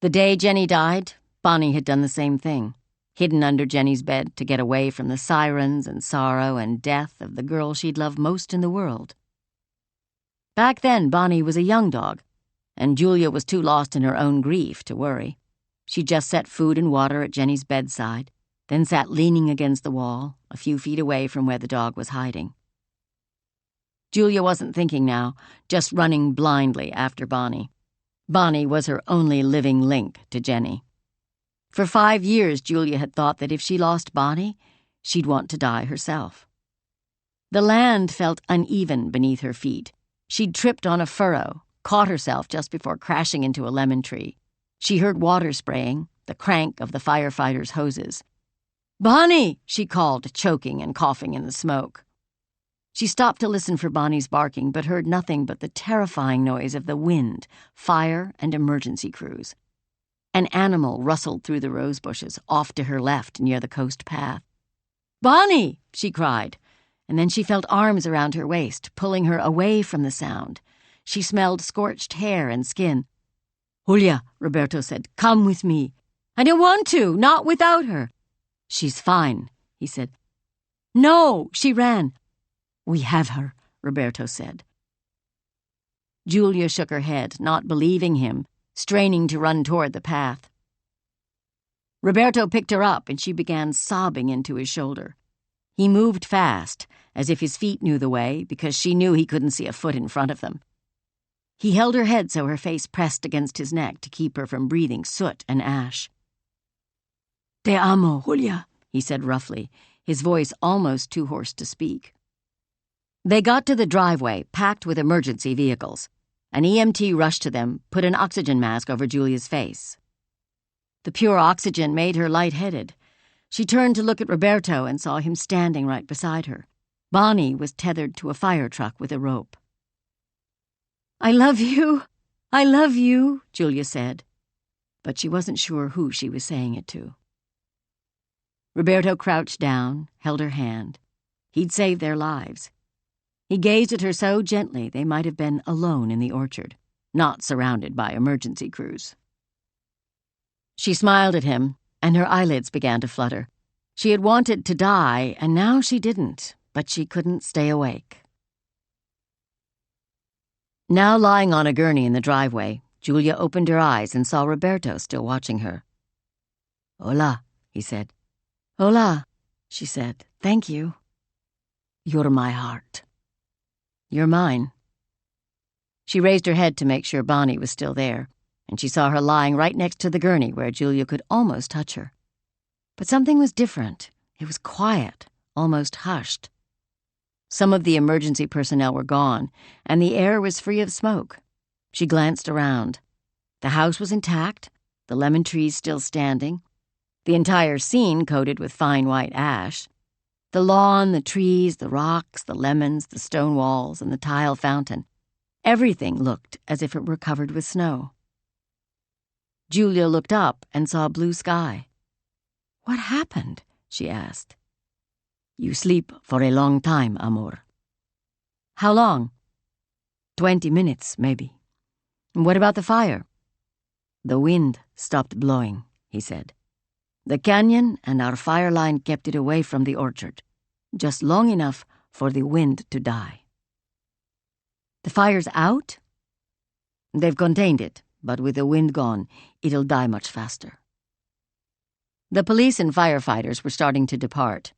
The day Jenny died, Bonnie had done the same thing, hidden under Jenny's bed to get away from the sirens and sorrow and death of the girl she'd loved most in the world. Back then, Bonnie was a young dog, and Julia was too lost in her own grief to worry. She just set food and water at Jenny's bedside, then sat leaning against the wall, a few feet away from where the dog was hiding. Julia wasn't thinking now, just running blindly after Bonnie. Bonnie was her only living link to Jenny. For 5 years, Julia had thought that if she lost Bonnie, she'd want to die herself. The land felt uneven beneath her feet. She'd tripped on a furrow, caught herself just before crashing into a lemon tree. She heard water spraying, the crank of the firefighters' hoses. "Bonnie!" she called, choking and coughing in the smoke. She stopped to listen for Bonnie's barking, but heard nothing but the terrifying noise of the wind, fire, and emergency crews. An animal rustled through the rose bushes, off to her left near the coast path. "Bonnie!" she cried, and then she felt arms around her waist, pulling her away from the sound. She smelled scorched hair and skin. "Julia," Roberto said, "come with me." "I don't want to, not without her." "She's fine," he said. "No," she ran. "We have her," Roberto said. Julia shook her head, not believing him, straining to run toward the path. Roberto picked her up, and she began sobbing into his shoulder. He moved fast, as if his feet knew the way, because she knew he couldn't see a foot in front of them. He held her head so her face pressed against his neck to keep her from breathing soot and ash. "Te amo, Julia," he said roughly, his voice almost too hoarse to speak. They got to the driveway, packed with emergency vehicles. An EMT rushed to them, put an oxygen mask over Julia's face. The pure oxygen made her lightheaded. She turned to look at Roberto and saw him standing right beside her. Bonnie was tethered to a fire truck with a rope. "I love you, Julia said, but she wasn't sure who she was saying it to. Roberto crouched down, held her hand. He'd saved their lives. He gazed at her so gently they might have been alone in the orchard, not surrounded by emergency crews. She smiled at him, and her eyelids began to flutter. She had wanted to die, and now she didn't, but she couldn't stay awake. Now lying on a gurney in the driveway, Julia opened her eyes and saw Roberto still watching her. "Hola," he said. "Hola," she said. "Thank you." "You're my heart." "You're mine." She raised her head to make sure Bonnie was still there, and she saw her lying right next to the gurney where Julia could almost touch her. But something was different. It was quiet, almost hushed. Some of the emergency personnel were gone, and the air was free of smoke. She glanced around. The house was intact, the lemon trees still standing, the entire scene coated with fine white ash, the lawn, the trees, the rocks, the lemons, the stone walls, and the tile fountain. Everything looked as if it were covered with snow. Julia looked up and saw blue sky. "What happened?" she asked. "You sleep for a long time, amor." "How long?" 20 minutes, maybe." "What about the fire?" "The wind stopped blowing," he said. "The canyon and our fire line kept it away from the orchard, just long enough for the wind to die." "The fire's out?" "They've contained it, but with the wind gone, it'll die much faster." The police and firefighters were starting to depart.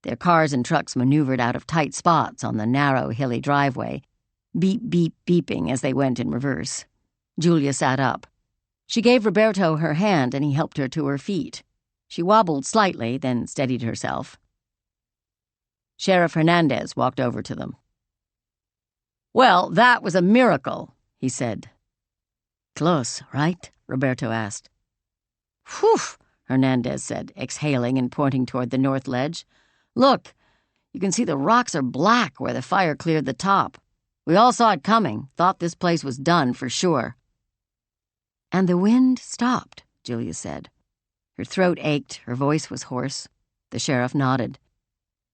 Their cars and trucks maneuvered out of tight spots on the narrow, hilly driveway, beep, beep, beeping as they went in reverse. Julia sat up. She gave Roberto her hand and he helped her to her feet. She wobbled slightly, then steadied herself. Sheriff Hernandez walked over to them. "Well, that was a miracle," he said. "Close, right?" Roberto asked. "Whew," Hernandez said, exhaling and pointing toward the north ledge. "Look, you can see the rocks are black where the fire cleared the top. We all saw it coming, thought this place was done for sure." "And the wind stopped," Julia said. Her throat ached, her voice was hoarse. The sheriff nodded.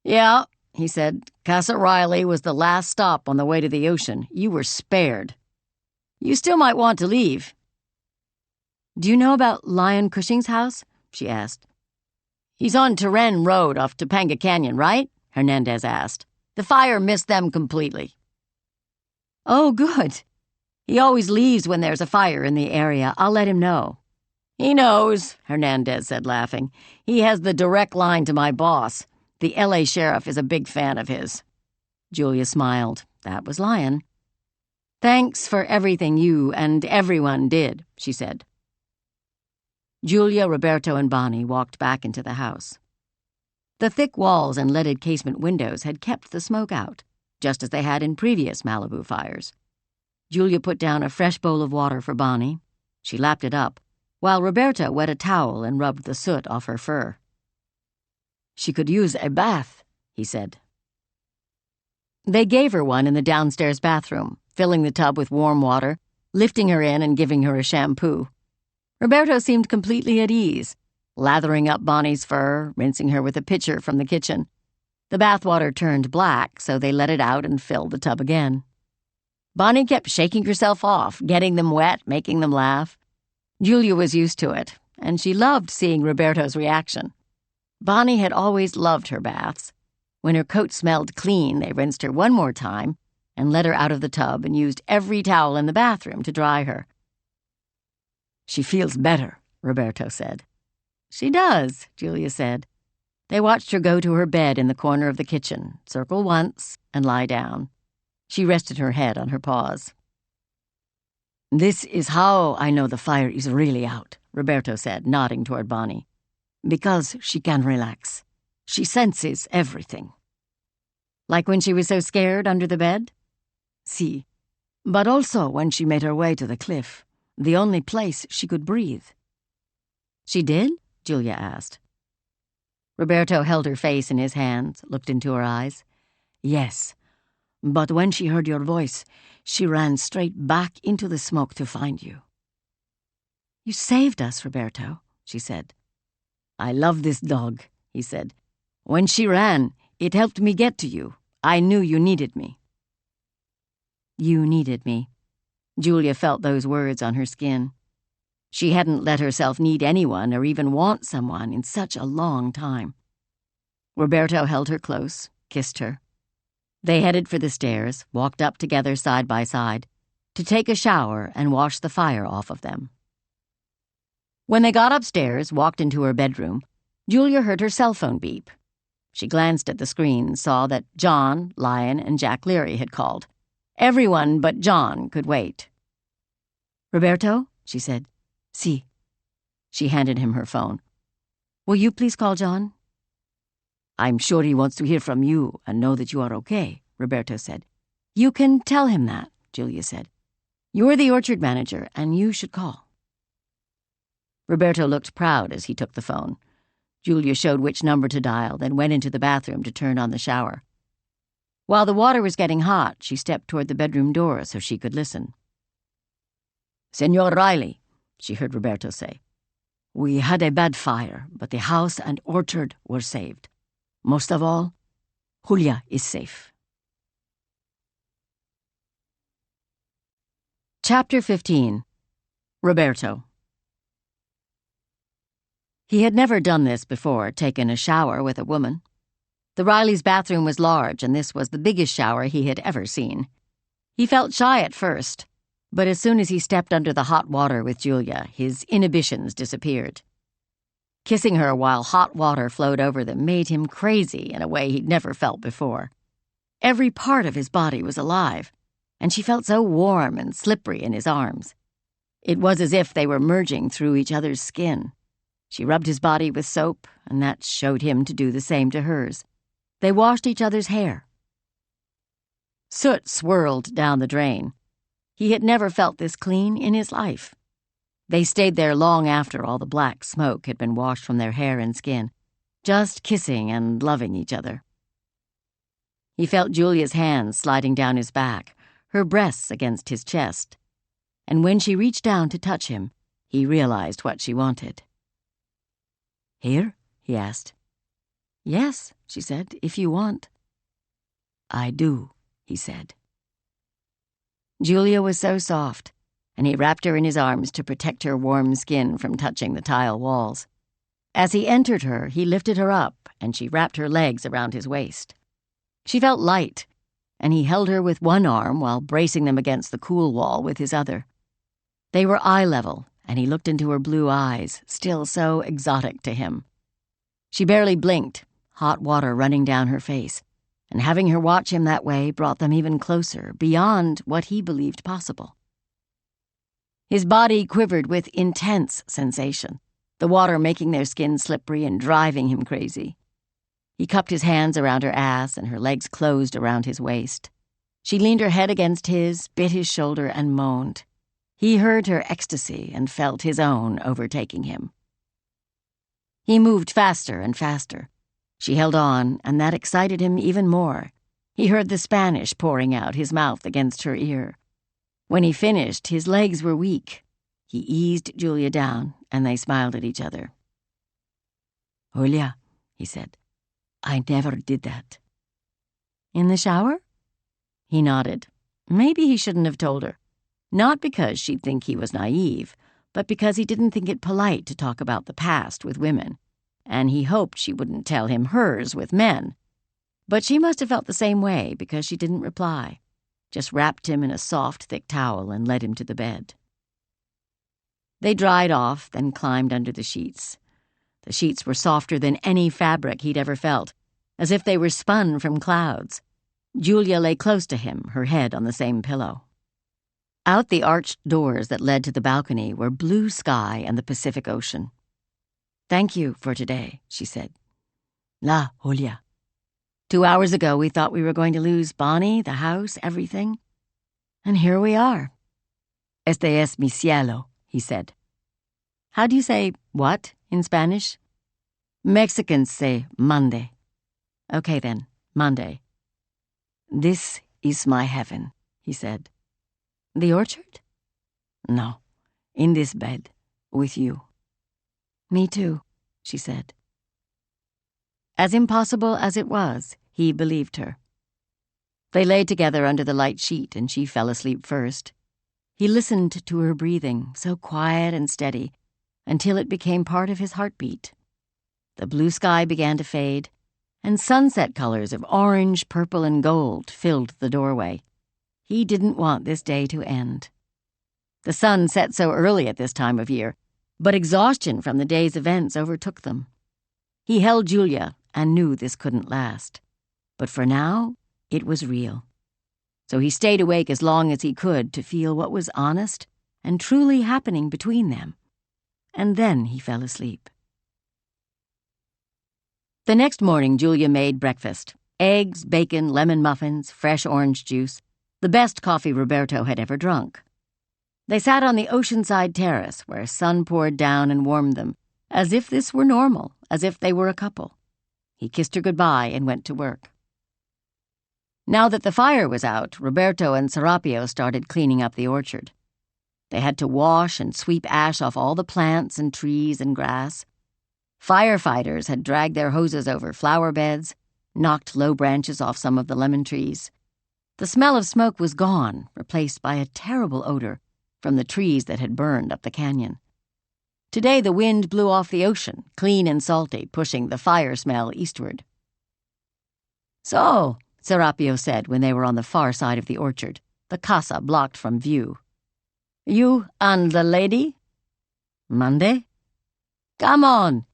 "Yeah," he said. "Casa Riley was the last stop on the way to the ocean. You were spared. You still might want to leave." "Do you know about Lion Cushing's house?" she asked. "He's on Turenne Road off Topanga Canyon, right?" Hernandez asked. "The fire missed them completely." "Oh, good. He always leaves when there's a fire in the area. I'll let him know." "He knows," Hernandez said, laughing. "He has the direct line to my boss. The L.A. sheriff is a big fan of his." Julia smiled. That was Lion. "Thanks for everything you and everyone did," she said. Julia, Roberto, and Bonnie walked back into the house. The thick walls and leaded casement windows had kept the smoke out, just as they had in previous Malibu fires. Julia put down a fresh bowl of water for Bonnie. She lapped it up, while Roberto wet a towel and rubbed the soot off her fur. "She could use a bath," he said. They gave her one in the downstairs bathroom, filling the tub with warm water, lifting her in and giving her a shampoo. Roberto seemed completely at ease, lathering up Bonnie's fur, rinsing her with a pitcher from the kitchen. The bathwater turned black, so they let it out and filled the tub again. Bonnie kept shaking herself off, getting them wet, making them laugh. Julia was used to it, and she loved seeing Roberto's reaction. Bonnie had always loved her baths. When her coat smelled clean, they rinsed her one more time and let her out of the tub and used every towel in the bathroom to dry her. "She feels better," Roberto said. "She does," Julia said. They watched her go to her bed in the corner of the kitchen, circle once, and lie down. She rested her head on her paws. "This is how I know the fire is really out," Roberto said, nodding toward Bonnie. "Because she can relax. She senses everything." "Like when she was so scared under the bed?" "Si. But also when she made her way to the cliff, the only place she could breathe." "She did?" Julia asked. Roberto held her face in his hands, looked into her eyes. "Yes. But when she heard your voice, she ran straight back into the smoke to find you." "You saved us, Roberto," she said. "I love this dog," he said. "When she ran, it helped me get to you. I knew you needed me." You needed me. Julia felt those words on her skin. She hadn't let herself need anyone or even want someone in such a long time. Roberto held her close, kissed her. They headed for the stairs, walked up together side by side, to take a shower and wash the fire off of them. When they got upstairs, walked into her bedroom, Julia heard her cell phone beep. She glanced at the screen, saw that John, Lion, and Jack Leary had called. Everyone but John could wait. "Roberto?" she said. "Si." She handed him her phone. "Will you please call John?" "I'm sure he wants to hear from you and know that you are okay," Roberto said. "You can tell him that," Julia said. "You're the orchard manager, and you should call." Roberto looked proud as he took the phone. Julia showed which number to dial, then went into the bathroom to turn on the shower. While the water was getting hot, she stepped toward the bedroom door so she could listen. "Senor Riley," she heard Roberto say, "we had a bad fire, but the house and orchard were saved. Most of all, Julia is safe." Chapter 15. Roberto. He had never done this before, taken a shower with a woman. The Rileys' bathroom was large, and this was the biggest shower he had ever seen. He felt shy at first, but as soon as he stepped under the hot water with Julia, his inhibitions disappeared. Kissing her while hot water flowed over them made him crazy in a way he'd never felt before. Every part of his body was alive, and she felt so warm and slippery in his arms. It was as if they were merging through each other's skin. She rubbed his body with soap, and that showed him to do the same to hers. They washed each other's hair. Soot swirled down the drain. He had never felt this clean in his life. They stayed there long after all the black smoke had been washed from their hair and skin, just kissing and loving each other. He felt Julia's hands sliding down his back, her breasts against his chest. And when she reached down to touch him, he realized what she wanted. "Here?" he asked. "Yes," she said, "if you want." "I do," he said. Julia was so soft, and he wrapped her in his arms to protect her warm skin from touching the tile walls. As he entered her, he lifted her up, and she wrapped her legs around his waist. She felt light, and he held her with one arm while bracing them against the cool wall with his other. They were eye level, and he looked into her blue eyes, still so exotic to him. She barely blinked, hot water running down her face, and having her watch him that way brought them even closer, beyond what he believed possible. His body quivered with intense sensation, the water making their skin slippery and driving him crazy. He cupped his hands around her ass, and her legs closed around his waist. She leaned her head against his, bit his shoulder, and moaned. He heard her ecstasy and felt his own overtaking him. He moved faster and faster. She held on, and that excited him even more. He heard the Spanish pouring out, his mouth against her ear. When he finished, his legs were weak. He eased Julia down, and they smiled at each other. "Julia," he said, "I never did that." "In the shower?" He nodded. Maybe he shouldn't have told her. Not because she'd think he was naive, but because he didn't think it polite to talk about the past with women, and he hoped she wouldn't tell him hers with men. But she must have felt the same way because she didn't reply, just wrapped him in a soft, thick towel and led him to the bed. They dried off, then climbed under the sheets. The sheets were softer than any fabric he'd ever felt, as if they were spun from clouds. Julia lay close to him, her head on the same pillow. Out the arched doors that led to the balcony were blue sky and the Pacific Ocean. "Thank you for today," she said. "La, Julia. 2 hours ago we thought we were going to lose Bonnie, the house, everything. And here we are." "Este es mi cielo," he said. "How do you say what in Spanish?" "Mexicans say Monday." "Okay then, Monday." "This is my heaven," he said. "The orchard?" "No, in this bed, with you." "Me too," she said. As impossible as it was, he believed her. They lay together under the light sheet, and she fell asleep first. He listened to her breathing, so quiet and steady, until it became part of his heartbeat. The blue sky began to fade, and sunset colors of orange, purple, and gold filled the doorway. He didn't want this day to end. The sun set so early at this time of year, but exhaustion from the day's events overtook them. He held Julia and knew this couldn't last. But for now, it was real. So he stayed awake as long as he could to feel what was honest and truly happening between them. And then he fell asleep. The next morning, Julia made breakfast. Eggs, bacon, lemon muffins, fresh orange juice. The best coffee Roberto had ever drunk. They sat on the oceanside terrace where sun poured down and warmed them, as if this were normal, as if they were a couple. He kissed her goodbye and went to work. Now that the fire was out, Roberto and Serapio started cleaning up the orchard. They had to wash and sweep ash off all the plants and trees and grass. Firefighters had dragged their hoses over flower beds, knocked low branches off some of the lemon trees. The smell of smoke was gone, replaced by a terrible odor from the trees that had burned up the canyon. Today the wind blew off the ocean, clean and salty, pushing the fire smell eastward. "So," Serapio said when they were on the far side of the orchard, the casa blocked from view. "You and the lady?" "Monday?" "Come on.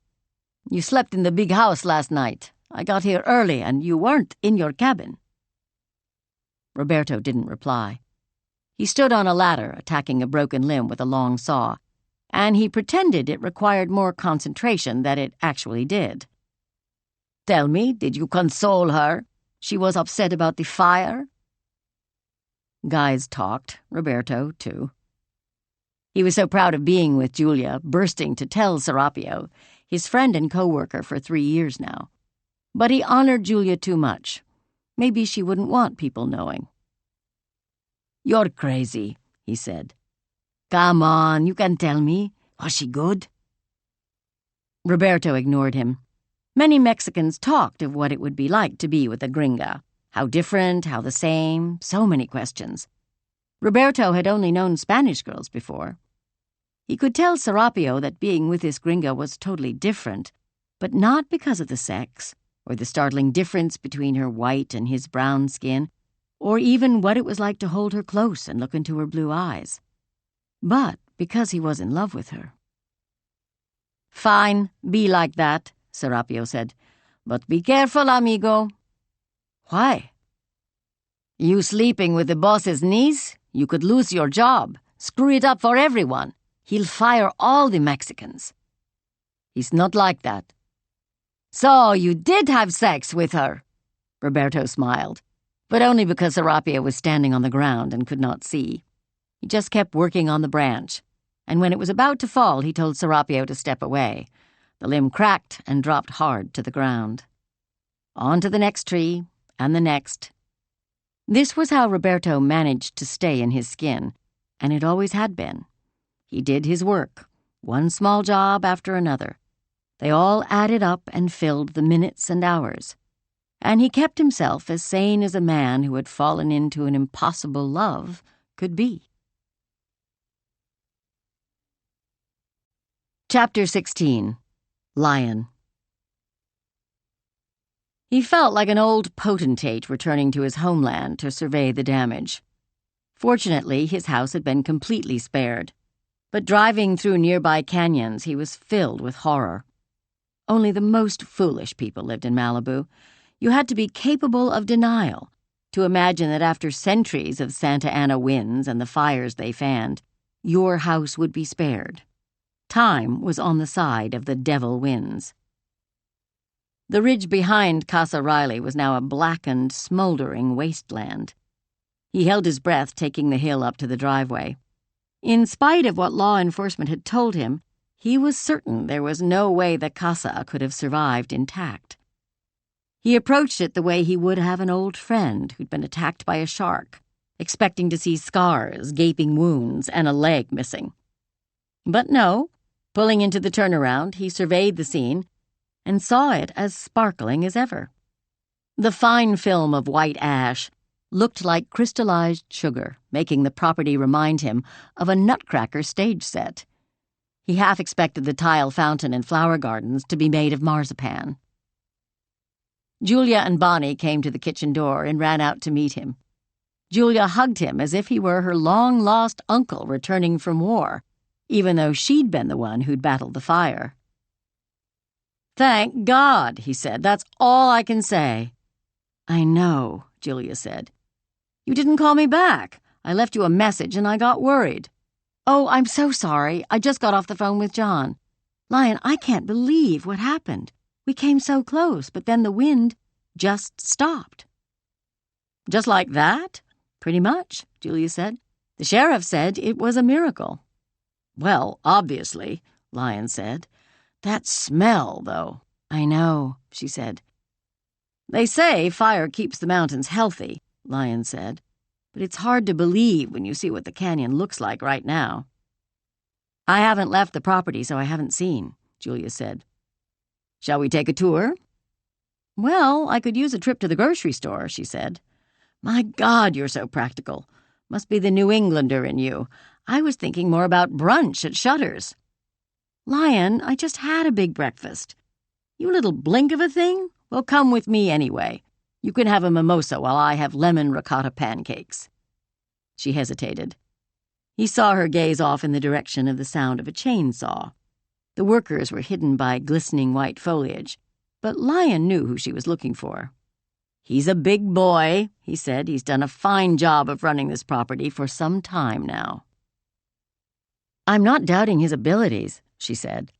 You slept in the big house last night. I got here early and you weren't in your cabin." Roberto didn't reply. He stood on a ladder, attacking a broken limb with a long saw, and he pretended it required more concentration than it actually did. "Tell me, did you console her? She was upset about the fire?" Guys talked, Roberto, too. He was so proud of being with Julia, bursting to tell Serapio, his friend and co-worker for 3 years now. But he honored Julia too much. Maybe she wouldn't want people knowing. "You're crazy," he said. "Come on, you can tell me. Was she good?" Roberto ignored him. Many Mexicans talked of what it would be like to be with a gringa. How different, how the same, so many questions. Roberto had only known Spanish girls before. He could tell Serapio that being with this gringa was totally different, but not because of the sex, or the startling difference between her white and his brown skin, or even what it was like to hold her close and look into her blue eyes, but because he was in love with her. "Fine, be like that," Serapio said. "But be careful, amigo." "Why?" "You sleeping with the boss's niece? You could lose your job. Screw it up for everyone. He'll fire all the Mexicans." "He's not like that." "So you did have sex with her?" Roberto smiled, but only because Serapio was standing on the ground and could not see. He just kept working on the branch, and when it was about to fall, he told Serapio to step away. The limb cracked and dropped hard to the ground. On to the next tree, and the next. This was how Roberto managed to stay in his skin, and it always had been. He did his work, one small job after another. They all added up and filled the minutes and hours. And he kept himself as sane as a man who had fallen into an impossible love could be. Chapter 16. Lion. He felt like an old potentate returning to his homeland to survey the damage. Fortunately, his house had been completely spared. But driving through nearby canyons, he was filled with horror. Only the most foolish people lived in Malibu. You had to be capable of denial to imagine that after centuries of Santa Ana winds and the fires they fanned, your house would be spared. Time was on the side of the devil winds. The ridge behind Casa Riley was now a blackened, smoldering wasteland. He held his breath, taking the hill up to the driveway. In spite of what law enforcement had told him, he was certain there was no way the casa could have survived intact. He approached it the way he would have an old friend who'd been attacked by a shark, expecting to see scars, gaping wounds, and a leg missing. But no, pulling into the turnaround, he surveyed the scene and saw it as sparkling as ever. The fine film of white ash looked like crystallized sugar, making the property remind him of a Nutcracker stage set. He half expected the tile fountain and flower gardens to be made of marzipan. Julia and Bonnie came to the kitchen door and ran out to meet him. Julia hugged him as if he were her long-lost uncle returning from war, even though she'd been the one who'd battled the fire. "Thank God," he said. "That's all I can say." "I know," Julia said. "You didn't call me back. I left you a message and I got worried." "Oh, I'm so sorry. I just got off the phone with John. Lion, I can't believe what happened. We came so close, but then the wind just stopped." "Just like that?" "Pretty much," Julia said. The sheriff said it was a miracle. Well, obviously, Lion said. That smell, though. I know, she said. They say fire keeps the mountains healthy, Lion said. But it's hard to believe when you see what the canyon looks like right now. I haven't left the property, so I haven't seen, Julia said. Shall we take a tour? Well, I could use a trip to the grocery store, she said. My God, you're so practical. Must be the New Englander in you. I was thinking more about brunch at Shutters. Lion, I just had a big breakfast. You little blink of a thing? Well, come with me anyway. You can have a mimosa while I have lemon ricotta pancakes. She hesitated. He saw her gaze off in the direction of the sound of a chainsaw. The workers were hidden by glistening white foliage, but Lion knew who she was looking for. He's a big boy, he said. He's done a fine job of running this property for some time now. I'm not doubting his abilities, she said.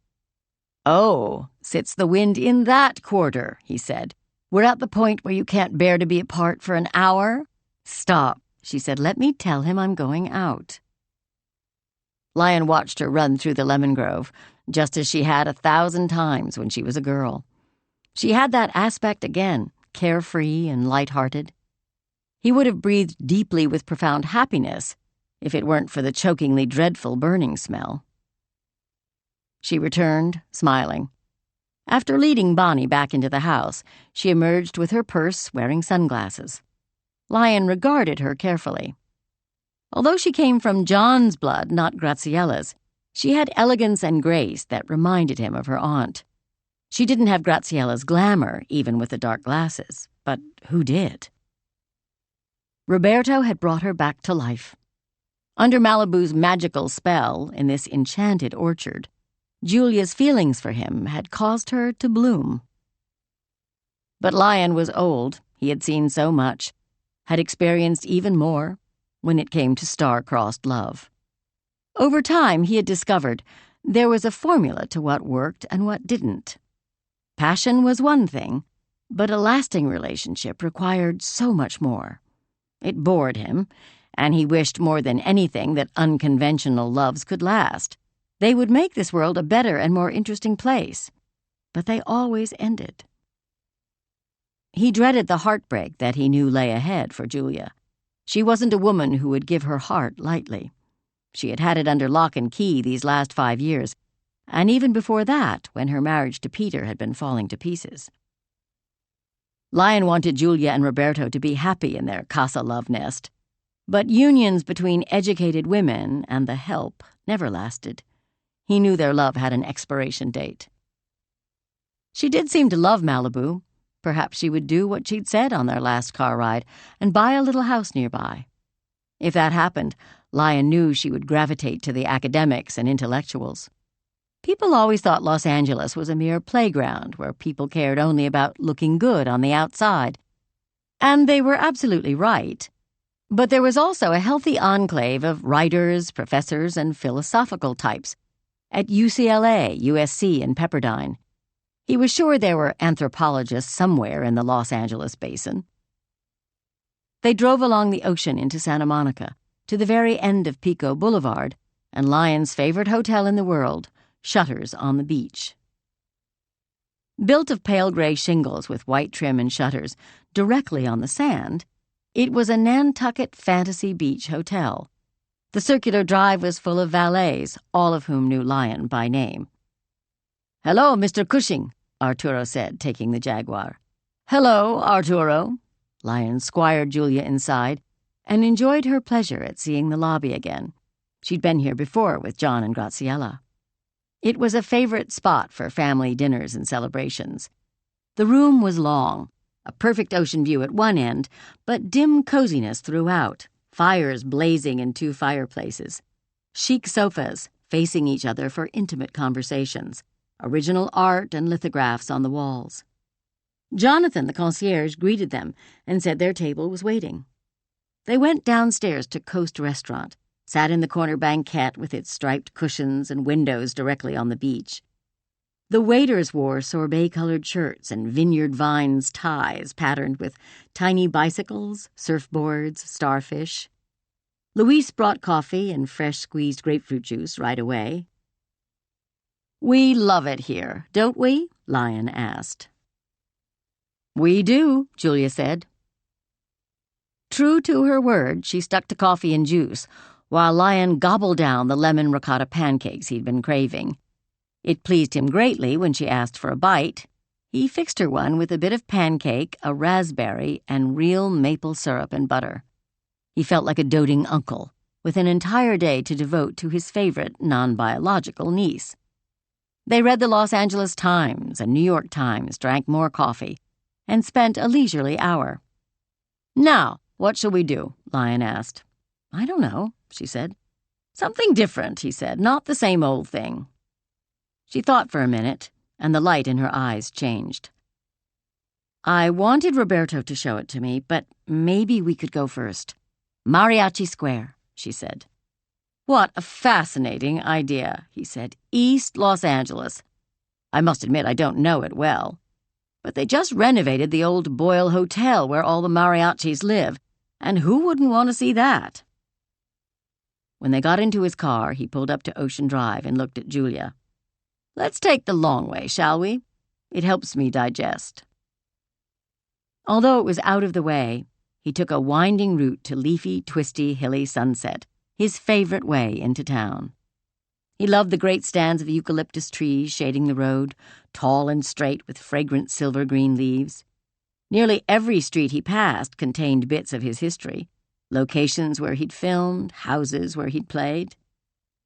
Oh, sits the wind in that quarter, he said. We're at the point where you can't bear to be apart for an hour? Stop, she said. Let me tell him I'm going out. Lion watched her run through the lemon grove, just as she had 1,000 times when she was a girl. She had that aspect again, carefree and light-hearted. He would have breathed deeply with profound happiness if it weren't for the chokingly dreadful burning smell. She returned, smiling. After leading Bonnie back into the house, she emerged with her purse, wearing sunglasses. Lion regarded her carefully. Although she came from John's blood, not Graziella's, she had elegance and grace that reminded him of her aunt. She didn't have Graziella's glamour, even with the dark glasses, but who did? Roberto had brought her back to life. Under Malibu's magical spell in this enchanted orchard, Julia's feelings for him had caused her to bloom. But Lion was old. He had seen so much, had experienced even more when it came to star-crossed love. Over time, he had discovered there was a formula to what worked and what didn't. Passion was one thing, but a lasting relationship required so much more. It bored him, and he wished more than anything that unconventional loves could last. They would make this world a better and more interesting place, but they always ended. He dreaded the heartbreak that he knew lay ahead for Julia. She wasn't a woman who would give her heart lightly. She had had it under lock and key these last 5 years, and even before that, when her marriage to Peter had been falling to pieces. Lion wanted Julia and Roberto to be happy in their casa love nest, but unions between educated women and the help never lasted. He knew their love had an expiration date. She did seem to love Malibu. Perhaps she would do what she'd said on their last car ride and buy a little house nearby. If that happened, Lion knew she would gravitate to the academics and intellectuals. People always thought Los Angeles was a mere playground where people cared only about looking good on the outside. And they were absolutely right. But there was also a healthy enclave of writers, professors, and philosophical types at UCLA, USC, and Pepperdine. He was sure there were anthropologists somewhere in the Los Angeles basin. They drove along the ocean into Santa Monica, to the very end of Pico Boulevard, and Lion's favorite hotel in the world, Shutters on the beach. Built of pale gray shingles with white trim and shutters directly on the sand, it was a Nantucket fantasy beach hotel. The circular drive was full of valets, all of whom knew Lion by name. "Hello, Mr. Cushing," Arturo said, taking the Jaguar. "Hello, Arturo." Lion squired Julia inside and enjoyed her pleasure at seeing the lobby again. She'd been here before with John and Graciela. It was a favorite spot for family dinners and celebrations. The room was long, a perfect ocean view at one end, but dim coziness throughout, fires blazing in 2 fireplaces, chic sofas facing each other for intimate conversations, original art and lithographs on the walls. Jonathan, the concierge, greeted them and said their table was waiting. They went downstairs to Coast Restaurant, sat in the corner banquette with its striped cushions and windows directly on the beach. The waiters wore sorbet-colored shirts and vineyard vines ties patterned with tiny bicycles, surfboards, starfish. Luis brought coffee and fresh squeezed grapefruit juice right away. "We love it here, don't we?" Lion asked. "We do," Julia said. True to her word, she stuck to coffee and juice, while Lion gobbled down the lemon ricotta pancakes he'd been craving. It pleased him greatly when she asked for a bite. He fixed her one with a bit of pancake, a raspberry, and real maple syrup and butter. He felt like a doting uncle, with an entire day to devote to his favorite non-biological niece. They read the Los Angeles Times and New York Times, drank more coffee, and spent a leisurely hour. "Now, what shall we do?" Lion asked. "I don't know," she said. "Something different," he said, "not the same old thing." She thought for a minute, and the light in her eyes changed. "I wanted Roberto to show it to me, but maybe we could go first. Mariachi Square," she said. "What a fascinating idea," he said. "East Los Angeles. I must admit I don't know it well. But they just renovated the old Boyle Hotel where all the mariachis live, and who wouldn't want to see that?" When they got into his car, he pulled up to Ocean Drive and looked at Julia. "Let's take the long way, shall we? It helps me digest." Although it was out of the way, he took a winding route to leafy, twisty, hilly Sunset, his favorite way into town. He loved the great stands of eucalyptus trees shading the road, tall and straight with fragrant silver-green leaves. Nearly every street he passed contained bits of his history, locations where he'd filmed, houses where he'd played.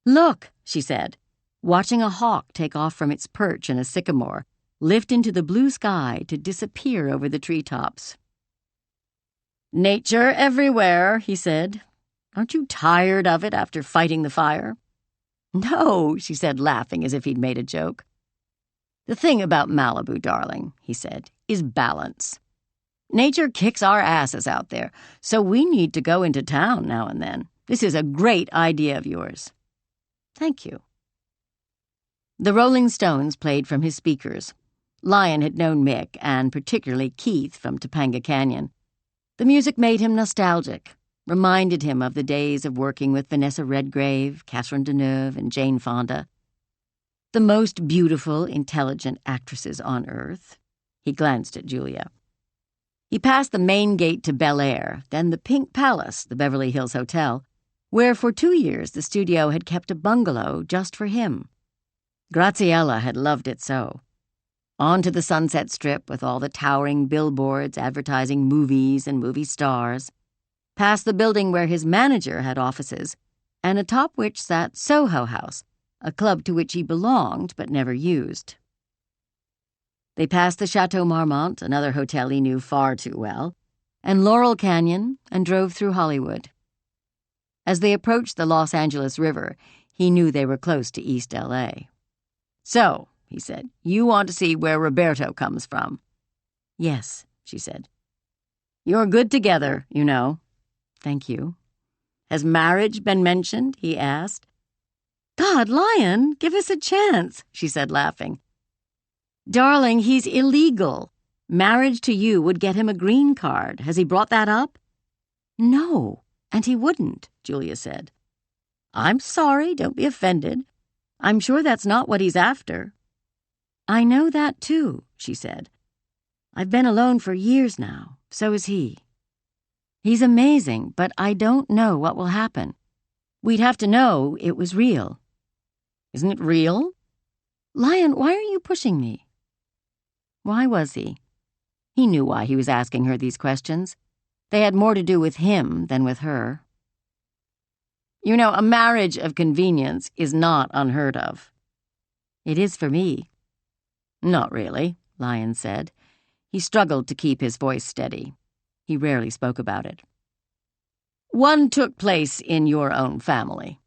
"Look," she said, watching a hawk take off from its perch in a sycamore, lift into the blue sky to disappear over the treetops. "Nature everywhere," he said. "Aren't you tired of it after fighting the fire?" "No," she said, laughing as if he'd made a joke. "The thing about Malibu, darling," he said, "is balance. Nature kicks our asses out there, so we need to go into town now and then. This is a great idea of yours." "Thank you." The Rolling Stones played from his speakers. Lion had known Mick, and particularly Keith, from Topanga Canyon. The music made him nostalgic, reminded him of the days of working with Vanessa Redgrave, Catherine Deneuve, and Jane Fonda. The most beautiful, intelligent actresses on earth. He glanced at Julia. He passed the main gate to Bel Air, then the Pink Palace, the Beverly Hills Hotel, where for 2 years the studio had kept a bungalow just for him. Graziella had loved it so. On to the Sunset Strip with all the towering billboards advertising movies and movie stars, past the building where his manager had offices, and atop which sat Soho House, a club to which he belonged but never used. They passed the Chateau Marmont, another hotel he knew far too well, and Laurel Canyon, and drove through Hollywood. As they approached the Los Angeles River, he knew they were close to East L.A. "So," he said, "you want to see where Roberto comes from?" "Yes," she said. "You're good together, you know." "Thank you." "Has marriage been mentioned?" he asked. "God, Lion, give us a chance," she said, laughing. "Darling, he's illegal. Marriage to you would get him a green card. Has he brought that up?" "No, and he wouldn't," Julia said. "I'm sorry, don't be offended. I'm sure that's not what he's after." "I know that too," she said. "I've been alone for years now. So is he. He's amazing, but I don't know what will happen. We'd have to know it was real." "Isn't it real?" "Lion, why are you pushing me?" Why was he? He knew why he was asking her these questions. They had more to do with him than with her. "You know, a marriage of convenience is not unheard of." "It is for me." "Not really," Lion said. He struggled to keep his voice steady. He rarely spoke about it. "One took place in your own family."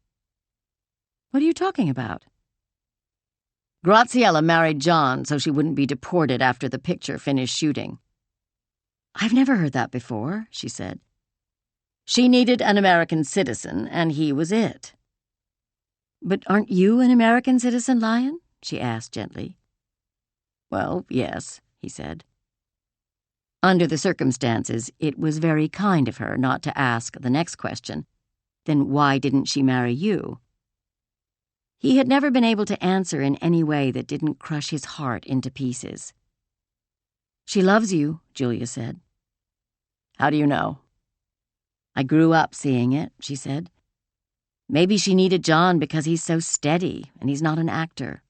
"What are you talking about?" "Graziella married John so she wouldn't be deported after the picture finished shooting." "I've never heard that before," she said. "She needed an American citizen, and he was it." "But aren't you an American citizen, Lion?" she asked gently. "Well, yes," he said. Under the circumstances, it was very kind of her not to ask the next question, then why didn't she marry you? He had never been able to answer in any way that didn't crush his heart into pieces. "She loves you," Julia said. "How do you know?" "I grew up seeing it," she said. "Maybe she needed John because he's so steady and he's not an actor."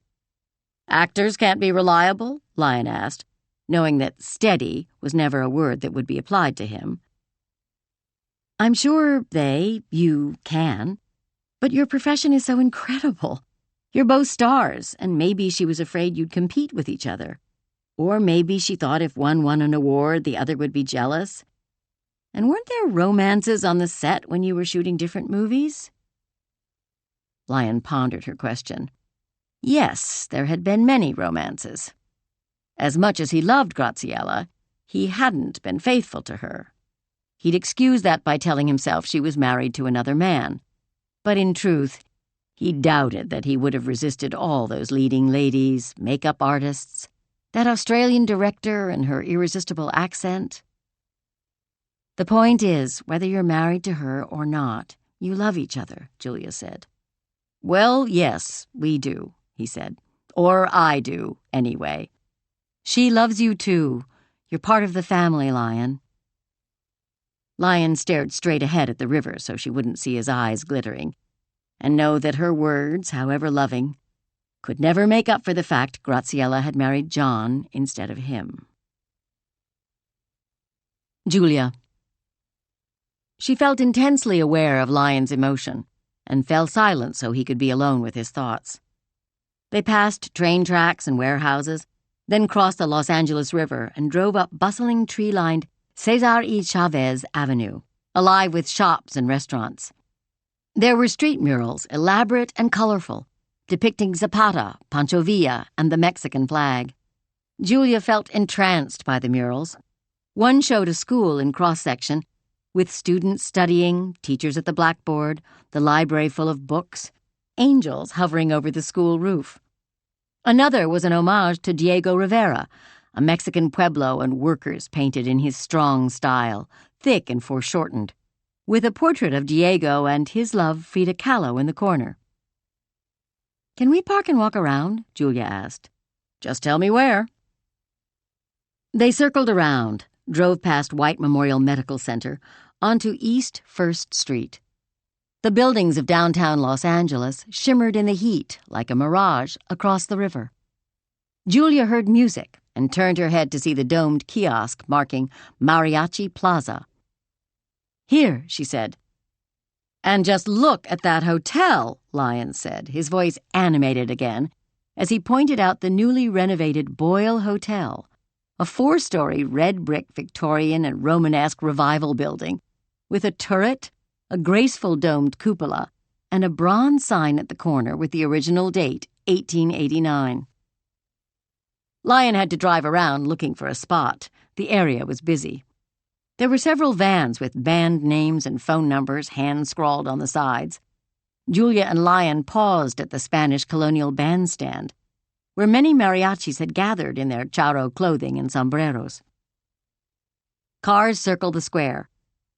"Actors can't be reliable?" Lyon asked, knowing that steady was never a word that would be applied to him. "I'm sure you can. But your profession is so incredible. You're both stars, and maybe she was afraid you'd compete with each other. Or maybe she thought if one won an award, the other would be jealous. And weren't there romances on the set when you were shooting different movies?" Lyon pondered her question. Yes, there had been many romances. As much as he loved Graziella, he hadn't been faithful to her. He'd excuse that by telling himself she was married to another man. But in truth, he doubted that he would have resisted all those leading ladies, makeup artists, that Australian director and her irresistible accent. "The point is, whether you're married to her or not, you love each other," Julia said. "Well, yes, we do," he said. "Or I do, anyway. She loves you too. You're part of the family, Lyon." Lyon stared straight ahead at the river so she wouldn't see his eyes glittering, and know that her words, however loving, could never make up for the fact Graziella had married John instead of him. Julia. She felt intensely aware of Lyon's emotion, and fell silent so he could be alone with his thoughts. They passed train tracks and warehouses, then crossed the Los Angeles River and drove up bustling tree-lined Cesar E. Chavez Avenue, alive with shops and restaurants. There were street murals, elaborate and colorful, depicting Zapata, Pancho Villa, and the Mexican flag. Julia felt entranced by the murals. One showed a school in cross-section, with students studying, teachers at the blackboard, the library full of books, angels hovering over the school roof. Another was an homage to Diego Rivera, a Mexican pueblo and workers painted in his strong style, thick and foreshortened, with a portrait of Diego and his love Frida Kahlo in the corner. "Can we park and walk around?" Julia asked. "Just tell me where." They circled around, drove past White Memorial Medical Center, onto East 1st Street. The buildings of downtown Los Angeles shimmered in the heat like a mirage across the river. Julia heard music and turned her head to see the domed kiosk marking Mariachi Plaza. "Here," she said. "And just look at that hotel," Lyon said, his voice animated again, as he pointed out the newly renovated Boyle Hotel, a 4-story red-brick Victorian and Romanesque revival building, with a turret, a graceful domed cupola, and a bronze sign at the corner with the original date, 1889. Lyon had to drive around looking for a spot. The area was busy. There were several vans with band names and phone numbers hand-scrawled on the sides. Julia and Lyon paused at the Spanish colonial bandstand, where many mariachis had gathered in their charro clothing and sombreros. Cars circled the square,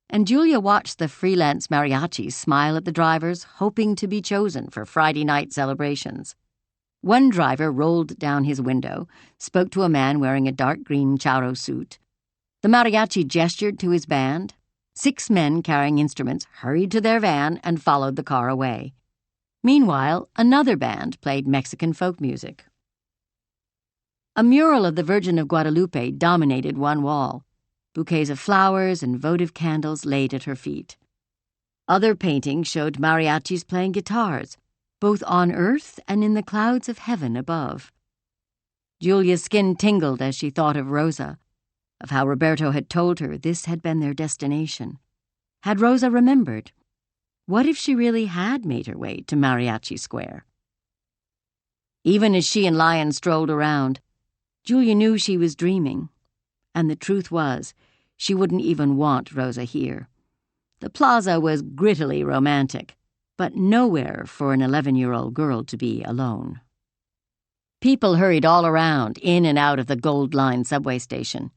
and Julia watched the freelance mariachis smile at the drivers, hoping to be chosen for Friday night celebrations. One driver rolled down his window, spoke to a man wearing a dark green charro suit. The mariachi gestured to his band. 6 men carrying instruments hurried to their van and followed the car away. Meanwhile, another band played Mexican folk music. A mural of the Virgin of Guadalupe dominated one wall, bouquets of flowers and votive candles laid at her feet. Other paintings showed mariachis playing guitars, both on earth and in the clouds of heaven above. Julia's skin tingled as she thought of Rosa, of how Roberto had told her this had been their destination. Had Rosa remembered? What if she really had made her way to Mariachi Square? Even as she and Lyon strolled around, Julia knew she was dreaming, and the truth was, she wouldn't even want Rosa here. The plaza was grittily romantic, but nowhere for an 11-year-old girl to be alone. People hurried all around, in and out of the Gold Line subway station.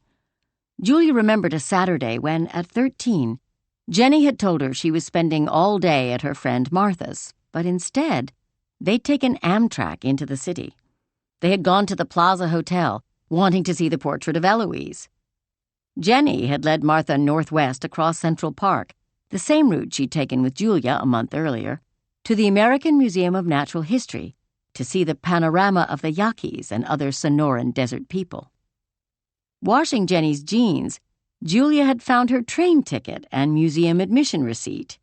Julia remembered a Saturday when, at 13, Jenny had told her she was spending all day at her friend Martha's, but instead, they'd taken Amtrak into the city. They had gone to the Plaza Hotel, wanting to see the portrait of Eloise. Jenny had led Martha northwest across Central Park, the same route she'd taken with Julia a month earlier, to the American Museum of Natural History to see the panorama of the Yaquis and other Sonoran desert people. Washing Jenny's jeans, Julia had found her train ticket and museum admission receipt.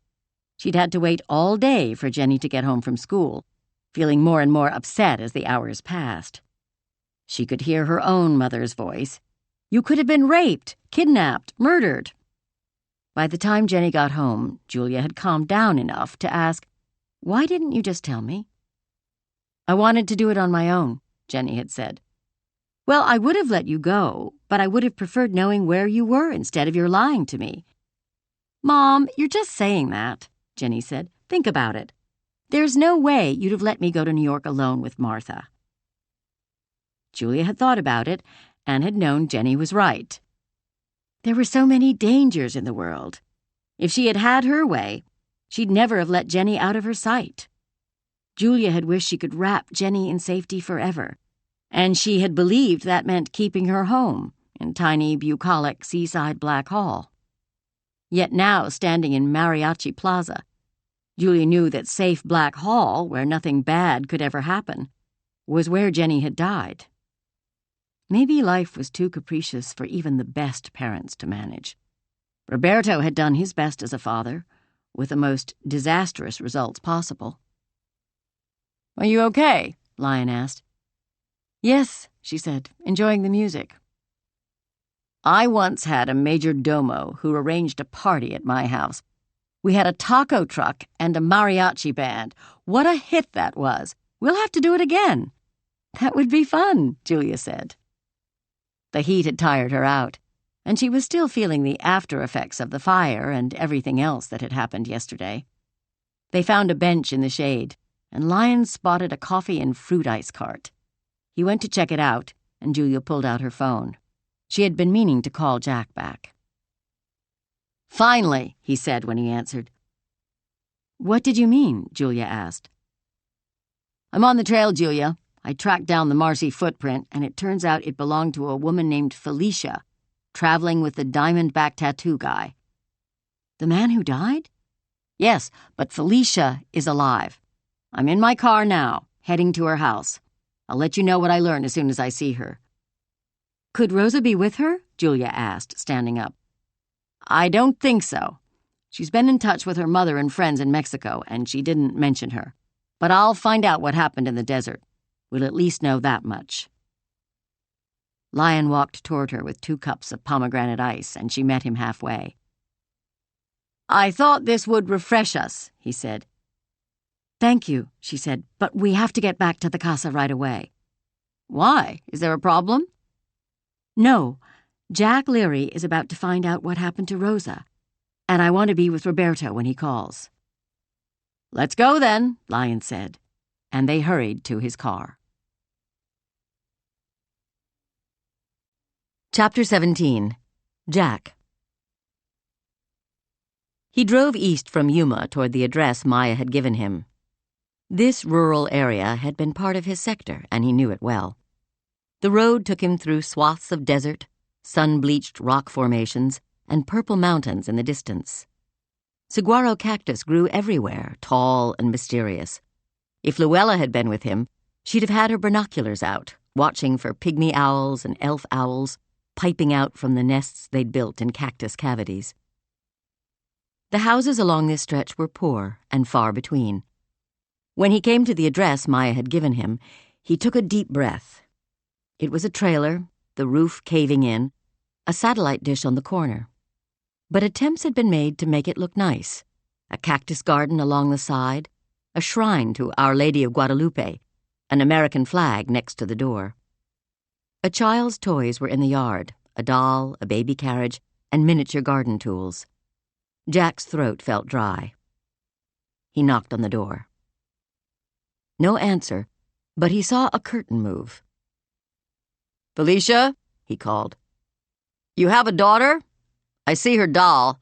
She'd had to wait all day for Jenny to get home from school, feeling more and more upset as the hours passed. She could hear her own mother's voice. "You could have been raped, kidnapped, murdered." By the time Jenny got home, Julia had calmed down enough to ask, "Why didn't you just tell me?" "I wanted to do it on my own," Jenny had said. "Well, I would have let you go, but I would have preferred knowing where you were instead of your lying to me." "Mom, you're just saying that," Jenny said. "Think about it. There's no way you'd have let me go to New York alone with Martha." Julia had thought about it and had known Jenny was right. There were so many dangers in the world. If she had had her way, she'd never have let Jenny out of her sight. Julia had wished she could wrap Jenny in safety forever, and she had believed that meant keeping her home in tiny, bucolic seaside Black Hall. Yet now, standing in Mariachi Plaza, Julia knew that safe Black Hall, where nothing bad could ever happen, was where Jenny had died. Maybe life was too capricious for even the best parents to manage. Roberto had done his best as a father, with the most disastrous results possible. "Are you okay?" Lion asked. "Yes," she said, enjoying the music. "I once had a major domo who arranged a party at my house. We had a taco truck and a mariachi band. What a hit that was! We'll have to do it again." "That would be fun," Julia said. The heat had tired her out, and she was still feeling the after effects of the fire and everything else that had happened yesterday. They found a bench in the shade, and Lion spotted a coffee and fruit ice cart. He went to check it out, and Julia pulled out her phone. She had been meaning to call Jack back. "Finally," he said when he answered. "What did you mean?" Julia asked. "I'm on the trail, Julia. I tracked down the Marcy footprint, and it turns out it belonged to a woman named Felicia, traveling with the diamond-back tattoo guy." "The man who died?" "Yes, but Felicia is alive. I'm in my car now, heading to her house. I'll let you know what I learn as soon as I see her." "Could Rosa be with her?" Julia asked, standing up. "I don't think so. She's been in touch with her mother and friends in Mexico, and she didn't mention her. But I'll find out what happened in the desert. We'll at least know that much." Lion walked toward her with 2 cups of pomegranate ice, and she met him halfway. "I thought this would refresh us," he said. "Thank you," she said, "but we have to get back to the casa right away." "Why? Is there a problem?" "No. Jack Leary is about to find out what happened to Rosa, and I want to be with Roberto when he calls." "Let's go then," Lion said, and they hurried to his car. Chapter 17. Jack. He drove east from Yuma toward the address Maya had given him. This rural area had been part of his sector, and he knew it well. The road took him through swaths of desert, sun-bleached rock formations, and purple mountains in the distance. Saguaro cactus grew everywhere, tall and mysterious. If Luella had been with him, she'd have had her binoculars out, watching for pygmy owls and elf owls piping out from the nests they'd built in cactus cavities. The houses along this stretch were poor and far between. When he came to the address Maya had given him, he took a deep breath. It was a trailer, the roof caving in, a satellite dish on the corner. But attempts had been made to make it look nice. A cactus garden along the side, a shrine to Our Lady of Guadalupe, an American flag next to the door. A child's toys were in the yard, a doll, a baby carriage, and miniature garden tools. Jack's throat felt dry. He knocked on the door. No answer, but he saw a curtain move. "Felicia," he called. "You have a daughter? I see her doll.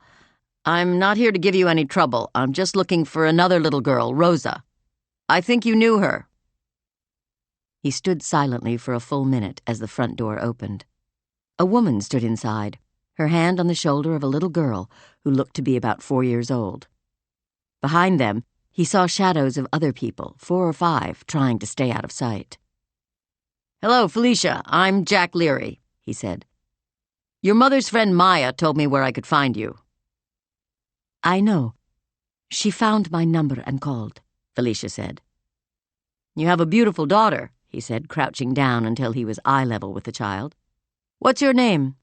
I'm not here to give you any trouble. I'm just looking for another little girl, Rosa. I think you knew her." He stood silently for a full minute as the front door opened. A woman stood inside, her hand on the shoulder of a little girl who looked to be about 4 years old. Behind them, he saw shadows of other people, 4 or 5, trying to stay out of sight. "Hello, Felicia. I'm Jack Leary," he said. "Your mother's friend Maya told me where I could find you." "I know. She found my number and called," Felicia said. "You have a beautiful daughter," he said, crouching down until he was eye level with the child. "What's your name?"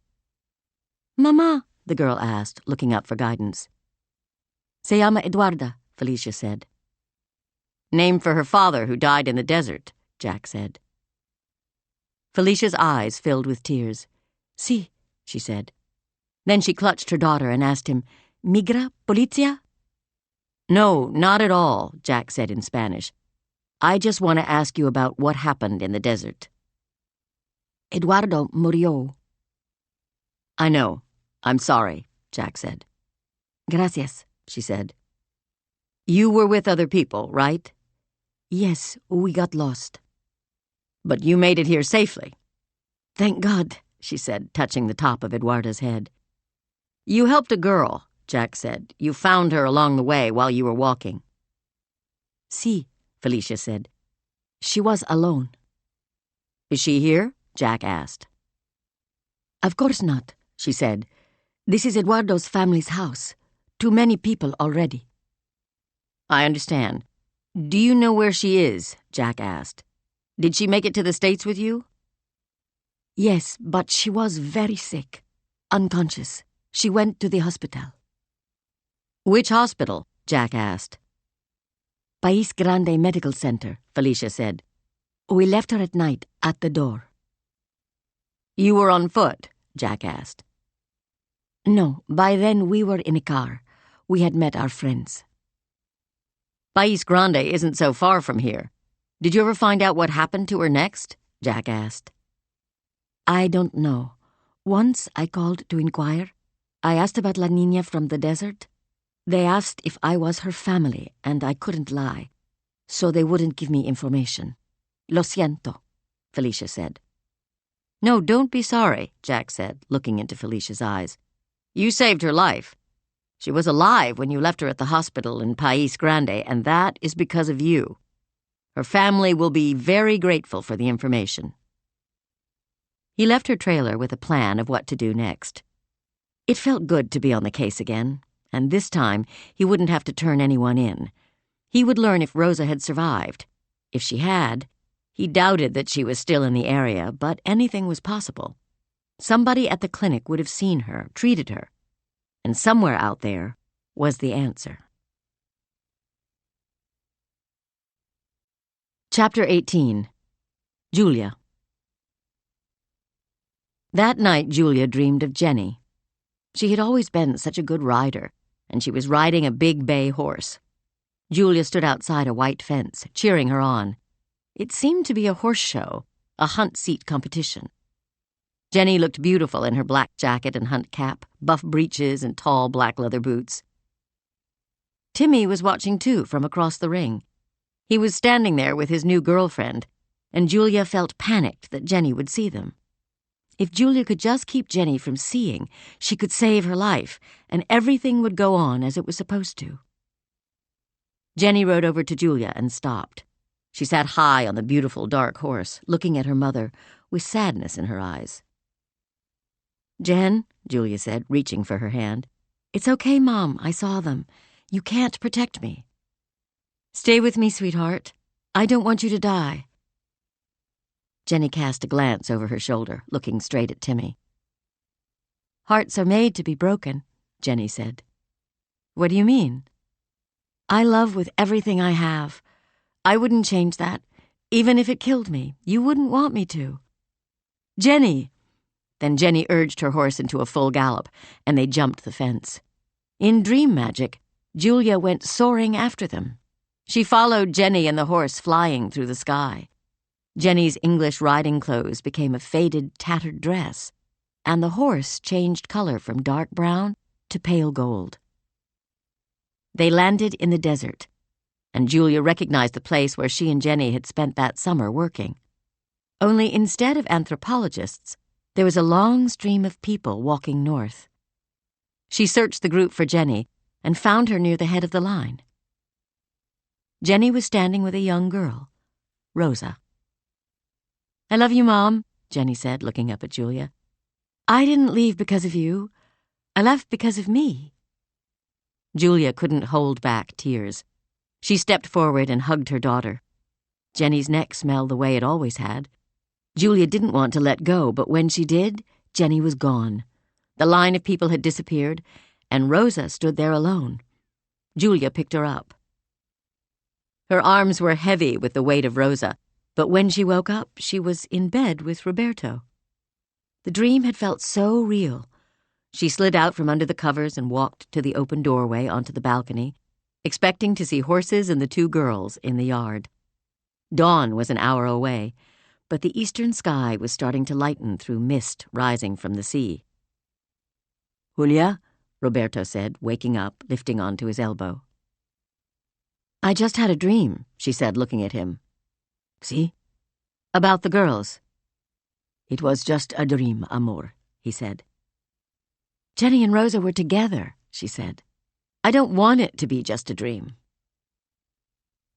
"Mama," the girl asked, looking up for guidance. "Se llama Eduarda," Felicia said. "Name for her father who died in the desert," Jack said. Felicia's eyes filled with tears. "Sí," she said. Then she clutched her daughter and asked him, "Migra, policia?" "No, not at all," Jack said in Spanish. "I just want to ask you about what happened in the desert." "Eduardo murió." "I know. I'm sorry," Jack said. "Gracias," she said. "You were with other people, right?" "Yes, we got lost." "But you made it here safely." "Thank God," she said, touching the top of Eduarda's head. "You helped a girl," Jack said. "You found her along the way while you were walking." "Sí," Felicia said. "She was alone." "Is she here?" Jack asked. "Of course not," she said. "This is Eduardo's family's house. Too many people already." "I understand. Do you know where she is?" Jack asked. "Did she make it to the States with you?" "Yes, but she was very sick. Unconscious. She went to the hospital." "Which hospital?" Jack asked. "País Grande Medical Center," Felicia said. "We left her at night at the door." "You were on foot?" Jack asked. "No, by then we were in a car. We had met our friends." "País Grande isn't so far from here. Did you ever find out what happened to her next?" Jack asked. "I don't know. Once I called to inquire. I asked about La Niña from the desert. They asked if I was her family, and I couldn't lie, so they wouldn't give me information. Lo siento," Felicia said. "No, don't be sorry," Jack said, looking into Felicia's eyes. "You saved her life. She was alive when you left her at the hospital in País Grande, and that is because of you. Her family will be very grateful for the information." He left her trailer with a plan of what to do next. It felt good to be on the case again, and this time he wouldn't have to turn anyone in. He would learn if Rosa had survived. If she had, he doubted that she was still in the area, but anything was possible. Somebody at the clinic would have seen her, treated her, and somewhere out there was the answer. Chapter 18. Julia. That night Julia dreamed of Jenny. She had always been such a good rider, and she was riding a big bay horse. Julia stood outside a white fence, cheering her on. It seemed to be a horse show, a hunt seat competition. Jenny looked beautiful in her black jacket and hunt cap, buff breeches, and tall black leather boots. Timmy was watching too from across the ring. He was standing there with his new girlfriend, and Julia felt panicked that Jenny would see them. If Julia could just keep Jenny from seeing, she could save her life, and everything would go on as it was supposed to. Jenny rode over to Julia and stopped. She sat high on the beautiful dark horse, looking at her mother with sadness in her eyes. "Jen," Julia said, reaching for her hand. "It's okay, Mom. I saw them. You can't protect me." "Stay with me, sweetheart. I don't want you to die." Jenny cast a glance over her shoulder, looking straight at Timmy. "Hearts are made to be broken," Jenny said. "What do you mean?" "I love with everything I have. I wouldn't change that. Even if it killed me, you wouldn't want me to." "Jenny!" Then Jenny urged her horse into a full gallop, and they jumped the fence. In dream magic, Julia went soaring after them. She followed Jenny and the horse flying through the sky. Jenny's English riding clothes became a faded, tattered dress, and the horse changed color from dark brown to pale gold. They landed in the desert, and Julia recognized the place where she and Jenny had spent that summer working. Only instead of anthropologists, there was a long stream of people walking north. She searched the group for Jenny and found her near the head of the line. Jenny was standing with a young girl, Rosa. "I love you, Mom," Jenny said, looking up at Julia. "I didn't leave because of you. I left because of me." Julia couldn't hold back tears. She stepped forward and hugged her daughter. Jenny's neck smelled the way it always had. Julia didn't want to let go, but when she did, Jenny was gone. The line of people had disappeared, and Rosa stood there alone. Julia picked her up. Her arms were heavy with the weight of Rosa, but when she woke up, she was in bed with Roberto. The dream had felt so real. She slid out from under the covers and walked to the open doorway onto the balcony, expecting to see horses and the two girls in the yard. Dawn was an hour away, but the eastern sky was starting to lighten through mist rising from the sea. "Julia," Roberto said, waking up, lifting onto his elbow. "I just had a dream," she said, looking at him. "See?" "About the girls." "It was just a dream, amor," he said. "Jenny and Rosa were together," she said. "I don't want it to be just a dream."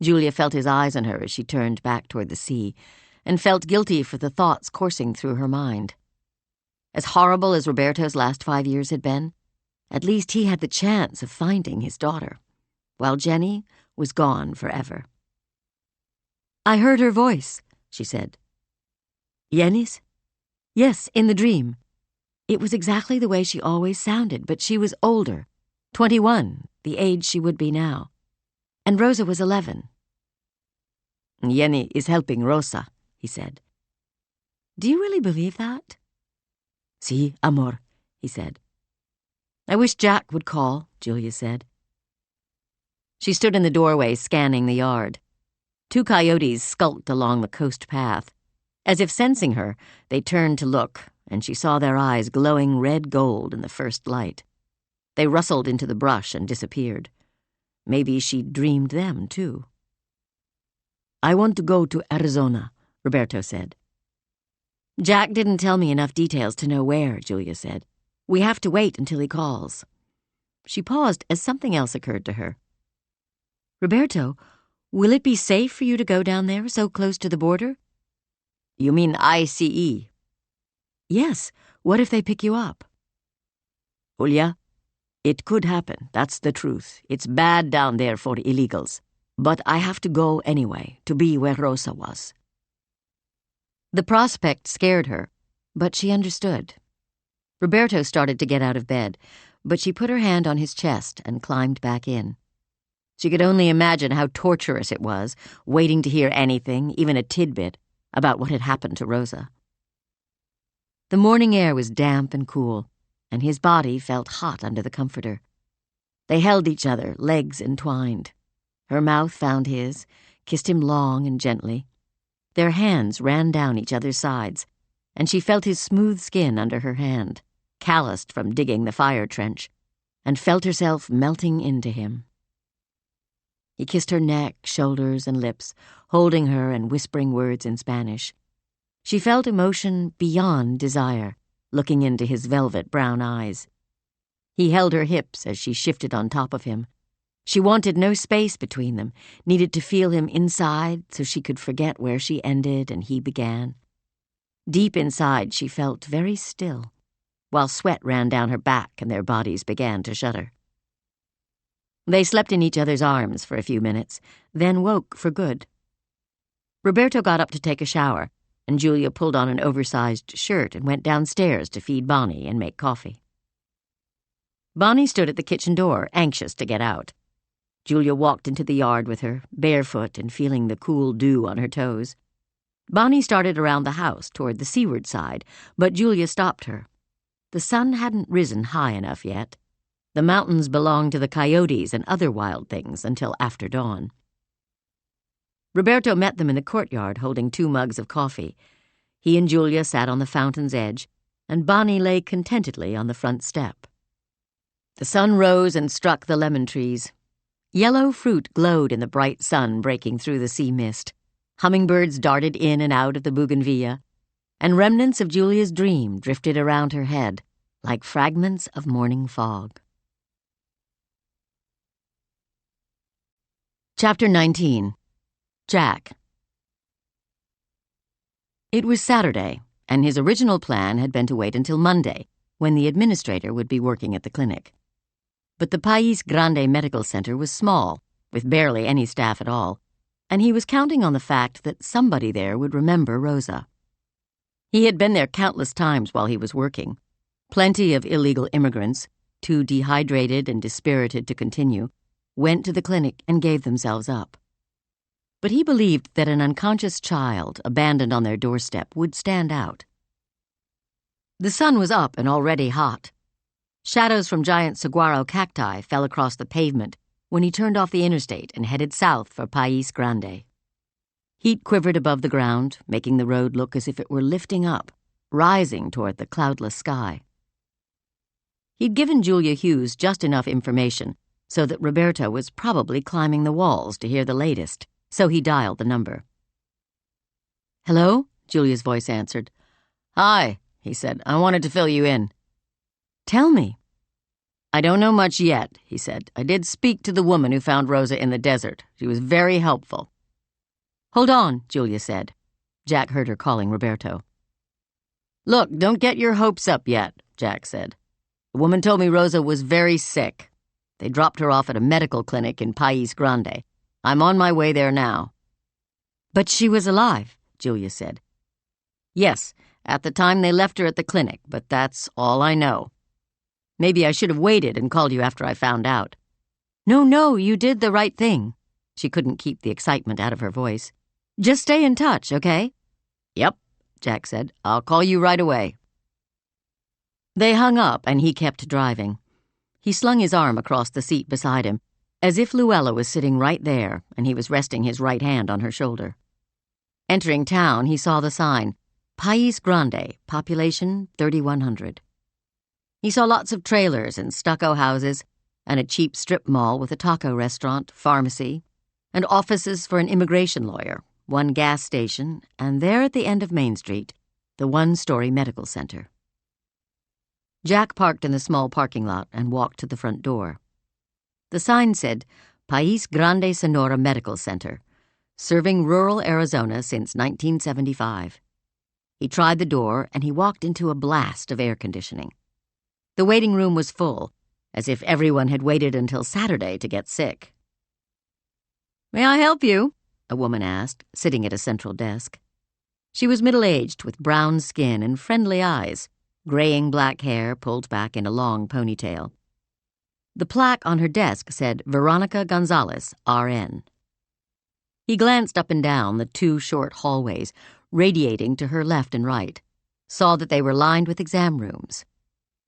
Julia felt his eyes on her as she turned back toward the sea, and felt guilty for the thoughts coursing through her mind. As horrible as Roberto's last 5 years had been, at least he had the chance of finding his daughter, while Jenny was gone forever. "I heard her voice," she said. "Jenny's?" "Yes, in the dream. It was exactly the way she always sounded, but she was older, 21, the age she would be now. And Rosa was 11. "Jenny is helping Rosa," he said. "Do you really believe that?" "Si, amor," he said. "I wish Jack would call," Julia said. She stood in the doorway scanning the yard. 2 coyotes skulked along the coast path. As if sensing her, they turned to look, and she saw their eyes glowing red gold in the first light. They rustled into the brush and disappeared. Maybe she'd dreamed them, too. "I want to go to Arizona," Roberto said. "Jack didn't tell me enough details to know where," Julia said. "We have to wait until he calls." She paused as something else occurred to her. "Roberto, will it be safe for you to go down there, so close to the border?" "You mean ICE?" "Yes. What if they pick you up?" "Julia, it could happen. That's the truth. It's bad down there for illegals. But I have to go anyway, to be where Rosa was." The prospect scared her, but she understood. Roberto started to get out of bed, but she put her hand on his chest and climbed back in. She could only imagine how torturous it was, waiting to hear anything, even a tidbit, about what had happened to Rosa. The morning air was damp and cool, and his body felt hot under the comforter. They held each other, legs entwined. Her mouth found his, kissed him long and gently. Their hands ran down each other's sides, and she felt his smooth skin under her hand, calloused from digging the fire trench, and felt herself melting into him. He kissed her neck, shoulders, and lips, holding her and whispering words in Spanish. She felt emotion beyond desire, looking into his velvet brown eyes. He held her hips as she shifted on top of him. She wanted no space between them, needed to feel him inside so she could forget where she ended and he began. Deep inside, she felt very still, while sweat ran down her back and their bodies began to shudder. They slept in each other's arms for a few minutes, then woke for good. Roberto got up to take a shower, and Julia pulled on an oversized shirt and went downstairs to feed Bonnie and make coffee. Bonnie stood at the kitchen door, anxious to get out. Julia walked into the yard with her, barefoot and feeling the cool dew on her toes. Bonnie started around the house toward the seaward side, but Julia stopped her. The sun hadn't risen high enough yet. The mountains belonged to the coyotes and other wild things until after dawn. Roberto met them in the courtyard holding 2 mugs of coffee. He and Julia sat on the fountain's edge, and Bonnie lay contentedly on the front step. The sun rose and struck the lemon trees. Yellow fruit glowed in the bright sun breaking through the sea mist. Hummingbirds darted in and out of the bougainvillea, and remnants of Julia's dream drifted around her head like fragments of morning fog. Chapter 19. Jack. It was Saturday, and his original plan had been to wait until Monday, when the administrator would be working at the clinic. But the País Grande Medical Center was small, with barely any staff at all, and he was counting on the fact that somebody there would remember Rosa. He had been there countless times while he was working. Plenty of illegal immigrants, too dehydrated and dispirited to continue, went to the clinic and gave themselves up. But he believed that an unconscious child abandoned on their doorstep would stand out. The sun was up and already hot. Shadows from giant saguaro cacti fell across the pavement when he turned off the interstate and headed south for País Grande. Heat quivered above the ground, making the road look as if it were lifting up, rising toward the cloudless sky. He'd given Julia Hughes just enough information so that Roberto was probably climbing the walls to hear the latest, so he dialed the number. "Hello?" Julia's voice answered. "Hi," he said. "I wanted to fill you in." "Tell me." "I don't know much yet," he said. "I did speak to the woman who found Rosa in the desert. She was very helpful." "Hold on," Julia said. Jack heard her calling Roberto. "Look, don't get your hopes up yet," Jack said. "The woman told me Rosa was very sick. They dropped her off at a medical clinic in País Grande. I'm on my way there now." "But she was alive," Julia said. "Yes, at the time they left her at the clinic, but that's all I know. Maybe I should have waited and called you after I found out." No, you did the right thing." She couldn't keep the excitement out of her voice. "Just stay in touch, okay?" "Yep," Jack said. "I'll call you right away." They hung up and he kept driving. He slung his arm across the seat beside him, as if Luella was sitting right there and he was resting his right hand on her shoulder. Entering town, he saw the sign, País Grande, population 3,100. He saw lots of trailers and stucco houses, and a cheap strip mall with a taco restaurant, pharmacy, and offices for an immigration lawyer, one gas station, and there at the end of Main Street, the one-story medical center. Jack parked in the small parking lot and walked to the front door. The sign said, País Grande Sonora Medical Center, serving rural Arizona since 1975. He tried the door and he walked into a blast of air conditioning. The waiting room was full, as if everyone had waited until Saturday to get sick. "May I help you?" a woman asked, sitting at a central desk. She was middle-aged with brown skin and friendly eyes, graying black hair pulled back in a long ponytail. The plaque on her desk said Veronica Gonzalez, RN. He glanced up and down the two short hallways, radiating to her left and right, saw that they were lined with exam rooms.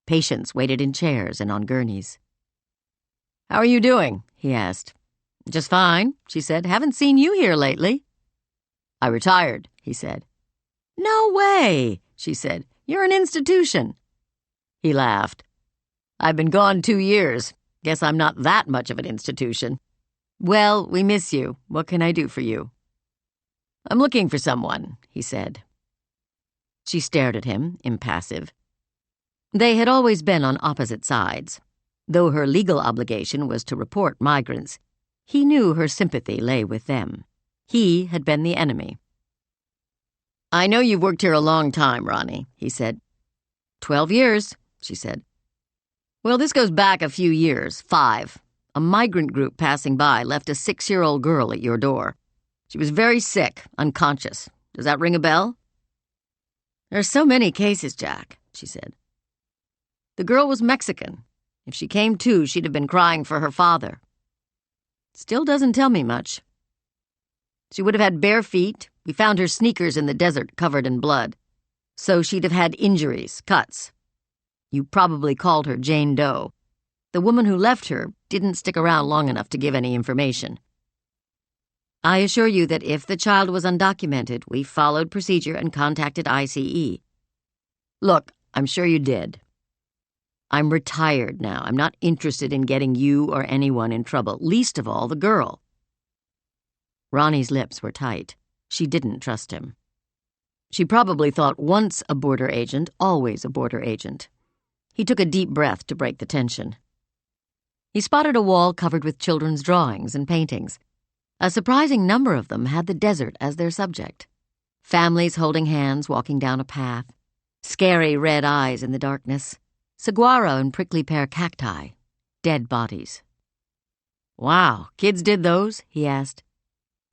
Patients waited in chairs and on gurneys. "How are you doing?" he asked. "Just fine," she said. "Haven't seen you here lately." "I retired," he said. "No way," she said. "You're an institution." He laughed. "I've been gone 2 years. Guess I'm not that much of an institution." "Well, we miss you. What can I do for you?" "I'm looking for someone," he said. She stared at him, impassive. They had always been on opposite sides. Though her legal obligation was to report migrants, he knew her sympathy lay with them. He had been the enemy. "I know you've worked here a long time, Ronnie," he said. 12 years, she said. "Well, this goes back a few years, 5. A migrant group passing by left a 6-year-old girl at your door. She was very sick, unconscious. Does that ring a bell?" "There are so many cases, Jack," she said. "The girl was Mexican. If she came to, she'd have been crying for her father. Still doesn't tell me much. She would have had bare feet. We found her sneakers in the desert covered in blood. So she'd have had injuries, cuts. You probably called her Jane Doe. The woman who left her didn't stick around long enough to give any information. I assure you that if the child was undocumented, we followed procedure and contacted ICE. Look, I'm sure you did." I'm retired now. I'm not interested in getting you or anyone in trouble, least of all the girl." Ronnie's lips were tight. She didn't trust him. She probably thought once a border agent, always a border agent. He took a deep breath to break the tension. He spotted a wall covered with children's drawings and paintings. A surprising number of them had the desert as their subject. Families holding hands walking down a path, scary red eyes in the darkness, saguaro and prickly pear cacti, dead bodies. "Wow, kids did those?" he asked.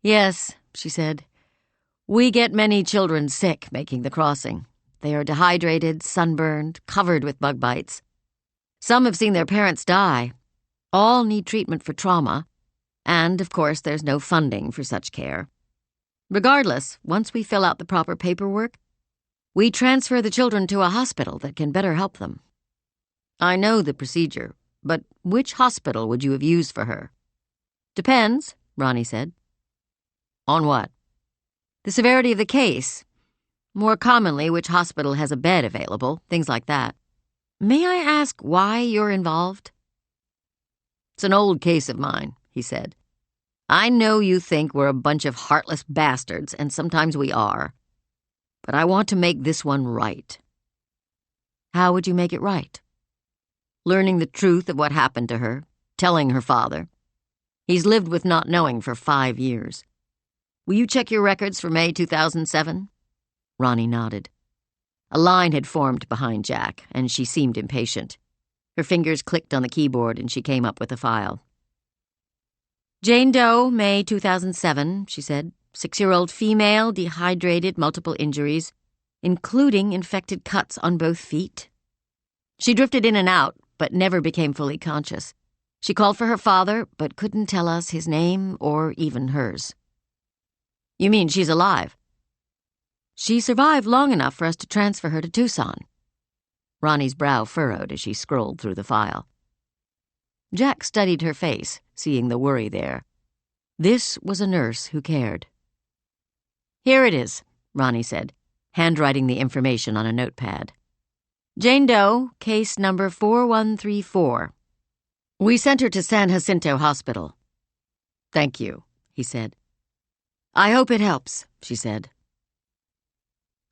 "Yes," she said. "We get many children sick making the crossing. They are dehydrated, sunburned, covered with bug bites. Some have seen their parents die. All need treatment for trauma. And, of course, there's no funding for such care. Regardless, once we fill out the proper paperwork, we transfer the children to a hospital that can better help them. I know the procedure, but which hospital would you have used for her?" "Depends," Ronnie said. "On what?" "The severity of the case. More commonly, which hospital has a bed available, things like that. May I ask why you're involved?" "It's an old case of mine," he said. "I know you think we're a bunch of heartless bastards, and sometimes we are. But I want to make this one right." "How would you make it right?" "Learning the truth of what happened to her, telling her father. He's lived with not knowing for 5 years. Will you check your records for May 2007? Ronnie nodded. A line had formed behind Jack, and she seemed impatient. Her fingers clicked on the keyboard, and she came up with a file. "Jane Doe, May 2007, she said. 6-year-old female, dehydrated, multiple injuries, including infected cuts on both feet. She drifted in and out, but never became fully conscious. She called for her father, but couldn't tell us his name or even hers." "You mean she's alive?" "She survived long enough for us to transfer her to Tucson." Ronnie's brow furrowed as she scrolled through the file. Jack studied her face, seeing the worry there. This was a nurse who cared. "Here it is," Ronnie said, handwriting the information on a notepad. "Jane Doe, case number 4134. We sent her to San Jacinto Hospital." "Thank you," he said. "I hope it helps," she said.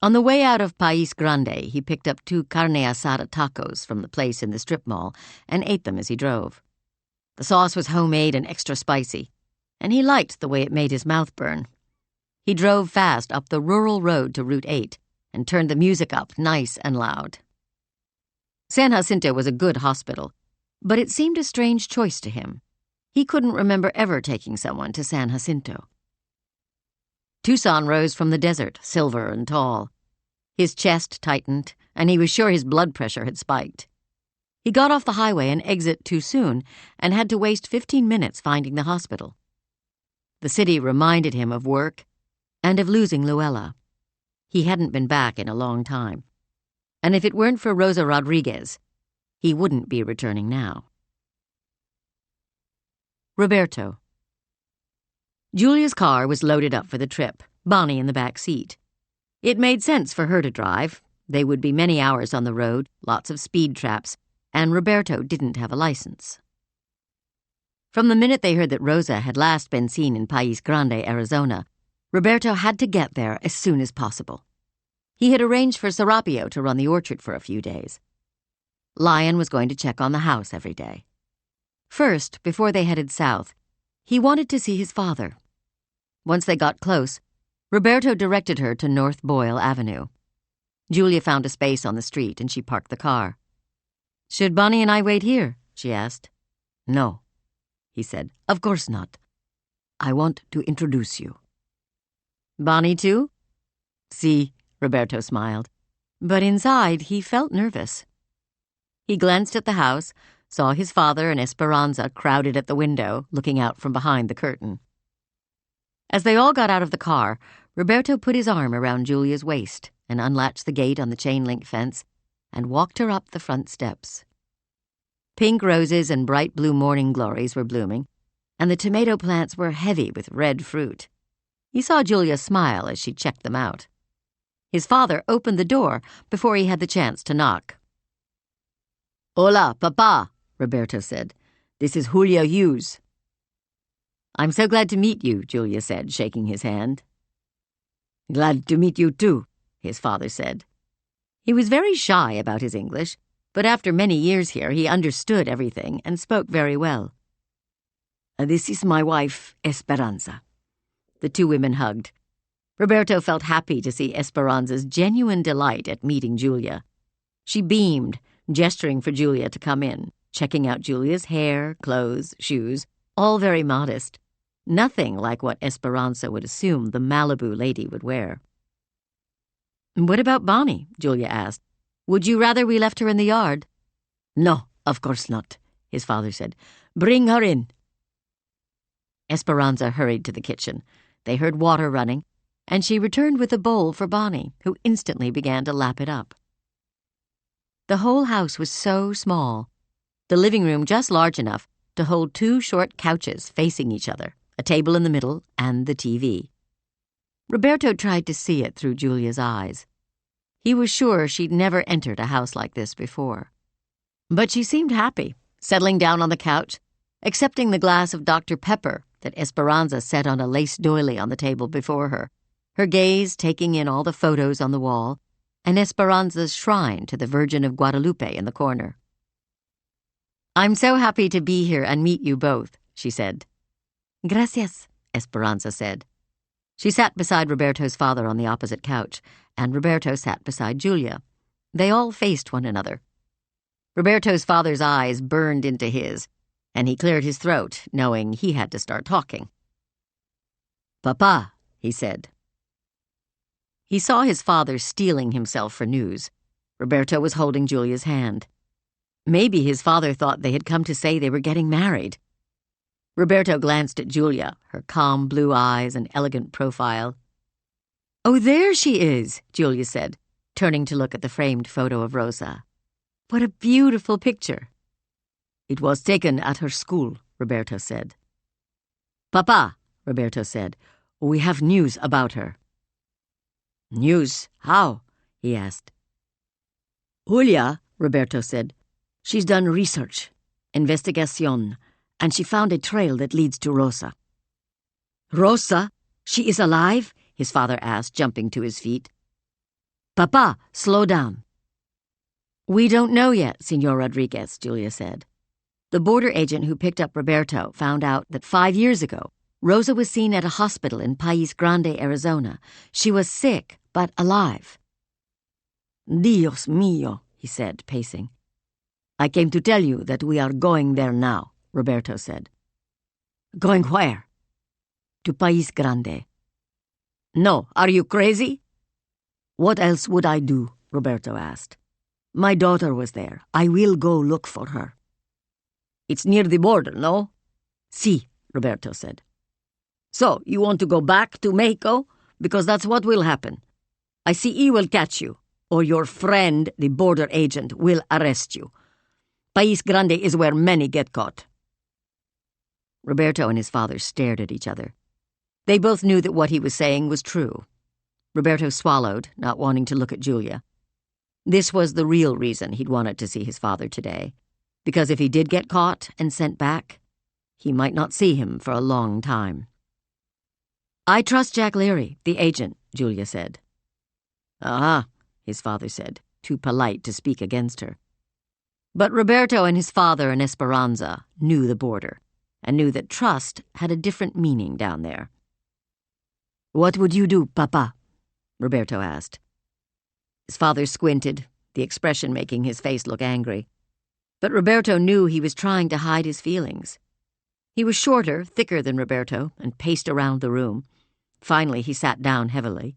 On the way out of País Grande, he picked up 2 carne asada tacos from the place in the strip mall and ate them as he drove. The sauce was homemade and extra spicy, and he liked the way it made his mouth burn. He drove fast up the rural road to Route 8 and turned the music up nice and loud. San Jacinto was a good hospital, but it seemed a strange choice to him. He couldn't remember ever taking someone to San Jacinto. Tucson rose from the desert, silver and tall. His chest tightened, and he was sure his blood pressure had spiked. He got off the highway an exit too soon and had to waste 15 minutes finding the hospital. The city reminded him of work and of losing Luella. He hadn't been back in a long time. And if it weren't for Rosa Rodriguez, he wouldn't be returning now. Roberto. Julia's car was loaded up for the trip, Bonnie in the back seat. It made sense for her to drive. They would be many hours on the road, lots of speed traps, and Roberto didn't have a license. From the minute they heard that Rosa had last been seen in País Grande, Arizona, Roberto had to get there as soon as possible. He had arranged for Serapio to run the orchard for a few days. Lion was going to check on the house every day. First, before they headed south, he wanted to see his father. Once they got close, Roberto directed her to North Boyle Avenue. Julia found a space on the street and she parked the car. "Should Bonnie and I wait here?" she asked. "No," he said. "Of course not. I want to introduce you." "Bonnie too?" "Si," Roberto smiled. But inside, he felt nervous. He glanced at the house, saw his father and Esperanza crowded at the window, looking out from behind the curtain. As they all got out of the car, Roberto put his arm around Julia's waist and unlatched the gate on the chain-link fence and walked her up the front steps. Pink roses and bright blue morning glories were blooming, and the tomato plants were heavy with red fruit. He saw Julia smile as she checked them out. His father opened the door before he had the chance to knock. Hola, Papa, Roberto said. This is Julia Hughes. I'm so glad to meet you, Julia said, shaking his hand. Glad to meet you too, his father said. He was very shy about his English, but after many years here he understood everything and spoke very well. This is my wife, Esperanza. The two women hugged. Roberto felt happy to see Esperanza's genuine delight at meeting Julia. She beamed, gesturing for Julia to come in, checking out Julia's hair, clothes, shoes, all very modest. Nothing like what Esperanza would assume the Malibu lady would wear. What about Bonnie? Julia asked. Would you rather we left her in the yard? No, of course not, his father said. Bring her in. Esperanza hurried to the kitchen. They heard water running, and she returned with a bowl for Bonnie, who instantly began to lap it up. The whole house was so small, the living room just large enough to hold two short couches facing each other, a table in the middle, and the TV. Roberto tried to see it through Julia's eyes. He was sure she'd never entered a house like this before. But she seemed happy, settling down on the couch, accepting the glass of Dr. Pepper that Esperanza set on a lace doily on the table before her, her gaze taking in all the photos on the wall, and Esperanza's shrine to the Virgin of Guadalupe in the corner. I'm so happy to be here and meet you both, she said. Gracias, Esperanza said. She sat beside Roberto's father on the opposite couch, and Roberto sat beside Julia. They all faced one another. Roberto's father's eyes burned into his, and he cleared his throat, knowing he had to start talking. Papa, he said. He saw his father steeling himself for news. Roberto was holding Julia's hand. Maybe his father thought they had come to say they were getting married. Roberto glanced at Julia, her calm blue eyes and elegant profile. Oh, there she is, Julia said, turning to look at the framed photo of Rosa. What a beautiful picture. It was taken at her school, Roberto said. Papa, Roberto said, we have news about her. News? How? He asked. Julia, Roberto said, she's done research, investigación, and she found a trail that leads to Rosa. Rosa? She is alive? His father asked, jumping to his feet. Papa, slow down. We don't know yet, Señor Rodriguez, Julia said. The border agent who picked up Roberto found out that 5 years ago, Rosa was seen at a hospital in País Grande, Arizona. She was sick, but alive. Dios mío, he said, pacing. I came to tell you that we are going there now, Roberto said. Going where? To País Grande. No, are you crazy? What else would I do? Roberto asked. My daughter was there. I will go look for her. It's near the border, no? Si, Roberto said. So, you want to go back to Mexico? Because that's what will happen. ICE will catch you, or your friend, the border agent, will arrest you. País Grande is where many get caught. Roberto and his father stared at each other. They both knew that what he was saying was true. Roberto swallowed, not wanting to look at Julia. This was the real reason he'd wanted to see his father today, because if he did get caught and sent back, he might not see him for a long time. I trust Jack Leary, the agent, Julia said. Ah, his father said, too polite to speak against her. But Roberto and his father and Esperanza knew the border, and knew that trust had a different meaning down there. What would you do, Papa? Roberto asked. His father squinted, the expression making his face look angry. But Roberto knew he was trying to hide his feelings. He was shorter, thicker than Roberto, and paced around the room. Finally, he sat down heavily.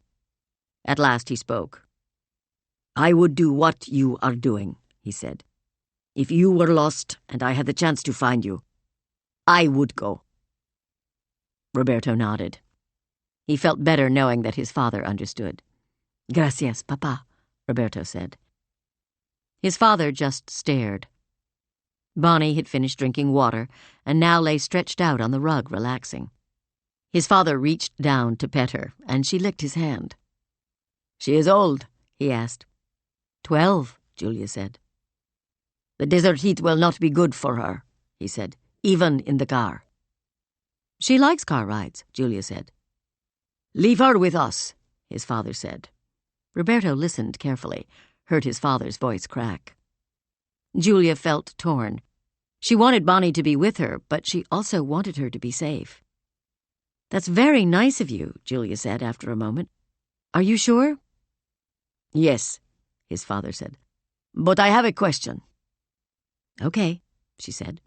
At last he spoke. I would do what you are doing, he said. If you were lost and I had the chance to find you, I would go. Roberto nodded. He felt better knowing that his father understood. Gracias, Papa, Roberto said. His father just stared. Bonnie had finished drinking water and now lay stretched out on the rug, relaxing. His father reached down to pet her, and she licked his hand. She is old, he asked. 12, Julia said. "The desert heat will not be good for her," he said, "even in the car." "She likes car rides," Julia said. "Leave her with us," his father said. Roberto listened carefully, heard his father's voice crack. Julia felt torn. She wanted Bonnie to be with her, but she also wanted her to be safe. "That's very nice of you," Julia said after a moment. "Are you sure?" "Yes," his father said. "But I have a question." "Okay," she said.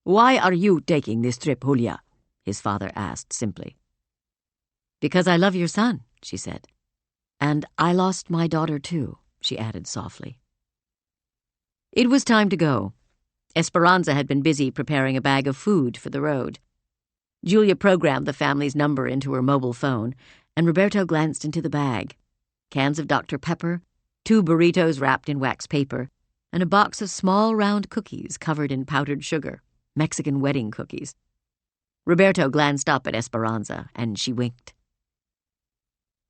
"Why are you taking this trip, Julia?" his father asked simply. "Because I love your son," she said. "And I lost my daughter too," she added softly. It was time to go. Esperanza had been busy preparing a bag of food for the road. Julia programmed the family's number into her mobile phone, and Roberto glanced into the bag. Cans of Dr. Pepper, 2 burritos wrapped in wax paper, and a box of small round cookies covered in powdered sugar, Mexican wedding cookies. Roberto glanced up at Esperanza, and she winked.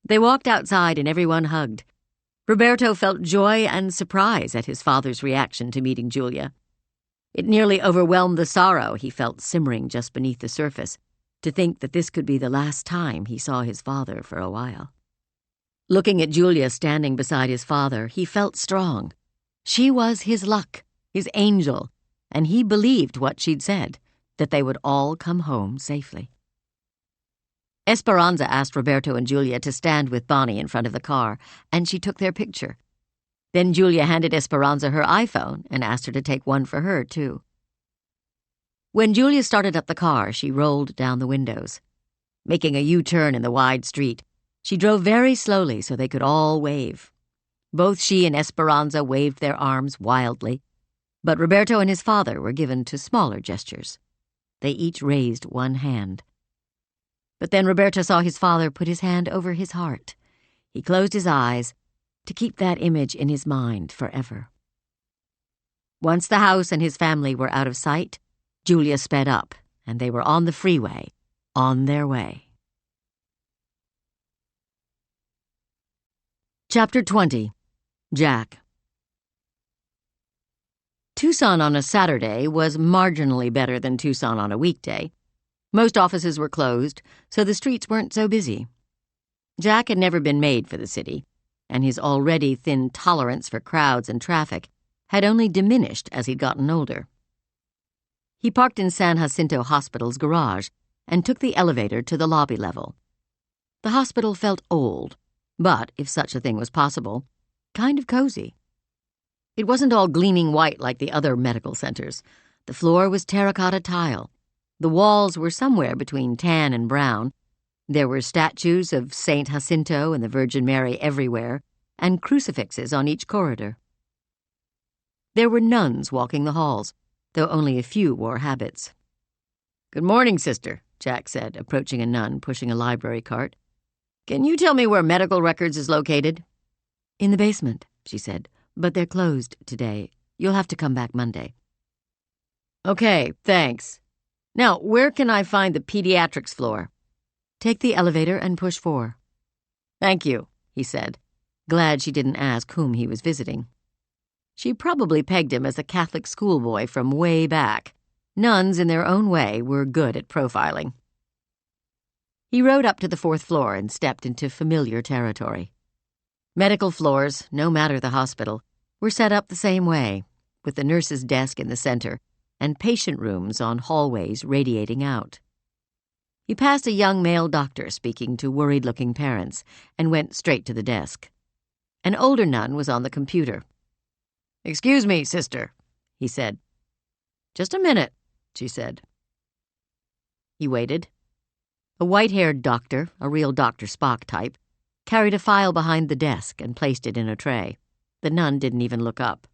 They walked outside and everyone hugged. Roberto felt joy and surprise at his father's reaction to meeting Julia. It nearly overwhelmed the sorrow he felt simmering just beneath the surface, to think that this could be the last time he saw his father for a while. Looking at Julia standing beside his father, he felt strong. She was his luck, his angel, and he believed what she'd said, that they would all come home safely. Esperanza asked Roberto and Julia to stand with Bonnie in front of the car, and she took their picture. Then Julia handed Esperanza her iPhone and asked her to take one for her, too. When Julia started up the car, she rolled down the windows. Making a U-turn in the wide street, she drove very slowly so they could all wave. Both she and Esperanza waved their arms wildly, but Roberto and his father were given to smaller gestures. They each raised one hand. But then Roberto saw his father put his hand over his heart. He closed his eyes to keep that image in his mind forever. Once the house and his family were out of sight, Julia sped up, and they were on the freeway, on their way. Chapter 20. Jack. Tucson on a Saturday was marginally better than Tucson on a weekday. Most offices were closed, so the streets weren't so busy. Jack had never been made for the city, and his already thin tolerance for crowds and traffic had only diminished as he'd gotten older. He parked in San Jacinto Hospital's garage and took the elevator to the lobby level. The hospital felt old, but, if such a thing was possible, kind of cozy. It wasn't all gleaming white like the other medical centers. The floor was terracotta tile. The walls were somewhere between tan and brown. There were statues of Saint Jacinto and the Virgin Mary everywhere, and crucifixes on each corridor. There were nuns walking the halls, though only a few wore habits. "Good morning, sister," Jack said, approaching a nun pushing a library cart. "Can you tell me where medical records is located?" "In the basement," she said, "but they're closed today. You'll have to come back Monday." "Okay, thanks. Now, where can I find the pediatrics floor?" "Take the elevator and push 4. "Thank you," he said, glad she didn't ask whom he was visiting. She probably pegged him as a Catholic schoolboy from way back. Nuns, in their own way, were good at profiling. He rode up to the 4th floor and stepped into familiar territory. Medical floors, no matter the hospital, were set up the same way, with the nurse's desk in the center and patient rooms on hallways radiating out. He passed a young male doctor speaking to worried-looking parents and went straight to the desk. An older nun was on the computer. "Excuse me, sister," he said. "Just a minute," she said. He waited. A white-haired doctor, a real Dr. Spock type, carried a file behind the desk and placed it in a tray. The nun didn't even look up.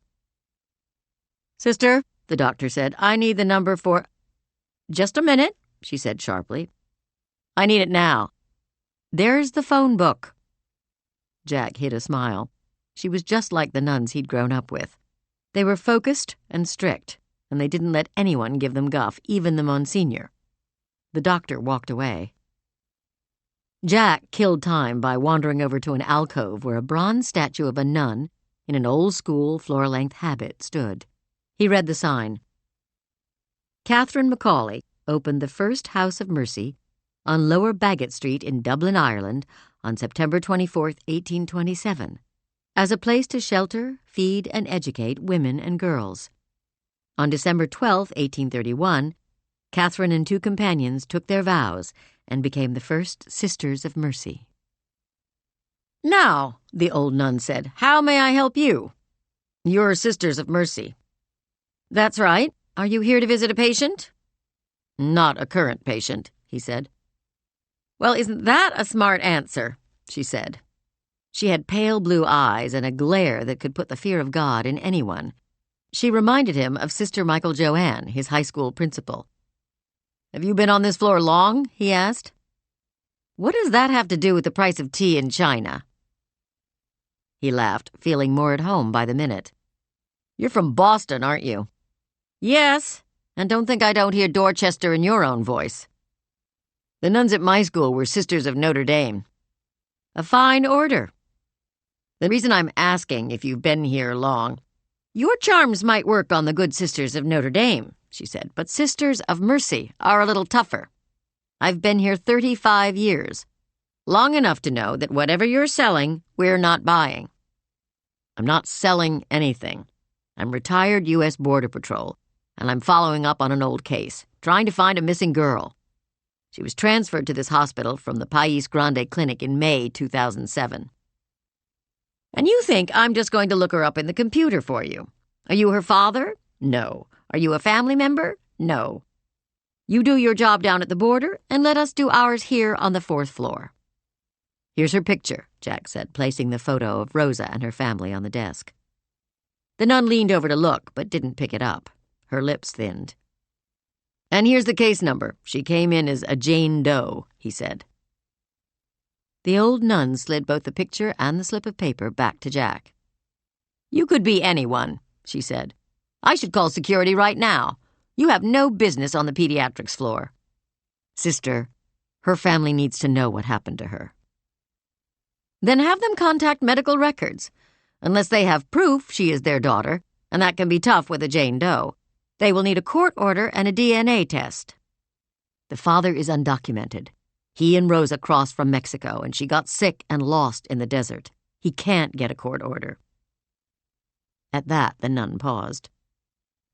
"Sister," the doctor said, "I need the number for—" "Just a minute," she said sharply. "I need it now." "There's the phone book." Jack hid a smile. She was just like the nuns he'd grown up with. They were focused and strict, and they didn't let anyone give them guff, even the Monsignor. The doctor walked away. Jack killed time by wandering over to an alcove where a bronze statue of a nun in an old-school floor-length habit stood. He read the sign. Catherine Macaulay opened the first House of Mercy on Lower Baggot Street in Dublin, Ireland, on September 24, 1827, as a place to shelter, feed, and educate women and girls. On December 12, 1831, Catherine and 2 companions took their vows and became the first Sisters of Mercy. "Now," the old nun said, "how may I help you?" "You're Sisters of Mercy." "That's right. Are you here to visit a patient?" "Not a current patient," he said. "Well, isn't that a smart answer?" she said. She had pale blue eyes and a glare that could put the fear of God in anyone. She reminded him of Sister Michael Joanne, his high school principal. "Have you been on this floor long?" he asked. "What does that have to do with the price of tea in China?" He laughed, feeling more at home by the minute. "You're from Boston, aren't you?" "Yes, and don't think I don't hear Dorchester in your own voice." "The nuns at my school were Sisters of Notre Dame." "A fine order." "The reason I'm asking if you've been here long—" "Your charms might work on the good Sisters of Notre Dame," she said, "but Sisters of Mercy are a little tougher. I've been here 35 years, long enough to know that whatever you're selling, we're not buying." "I'm not selling anything. I'm retired U.S. Border Patrol, and I'm following up on an old case, trying to find a missing girl. She was transferred to this hospital from the País Grande Clinic in May 2007. "And you think I'm just going to look her up in the computer for you? Are you her father? No. Are you a family member? No. You do your job down at the border, and let us do ours here on the 4th floor." "Here's her picture," Jack said, placing the photo of Rosa and her family on the desk. The nun leaned over to look, but didn't pick it up. Her lips thinned. "And here's the case number. She came in as a Jane Doe," he said. The old nun slid both the picture and the slip of paper back to Jack. "You could be anyone," she said. "I should call security right now. You have no business on the pediatrics floor." "Sister, her family needs to know what happened to her." "Then have them contact medical records. Unless they have proof she is their daughter, and that can be tough with a Jane Doe, they will need a court order and a DNA test." "The father is undocumented. He and Rosa crossed from Mexico, and she got sick and lost in the desert. He can't get a court order." At that, the nun paused.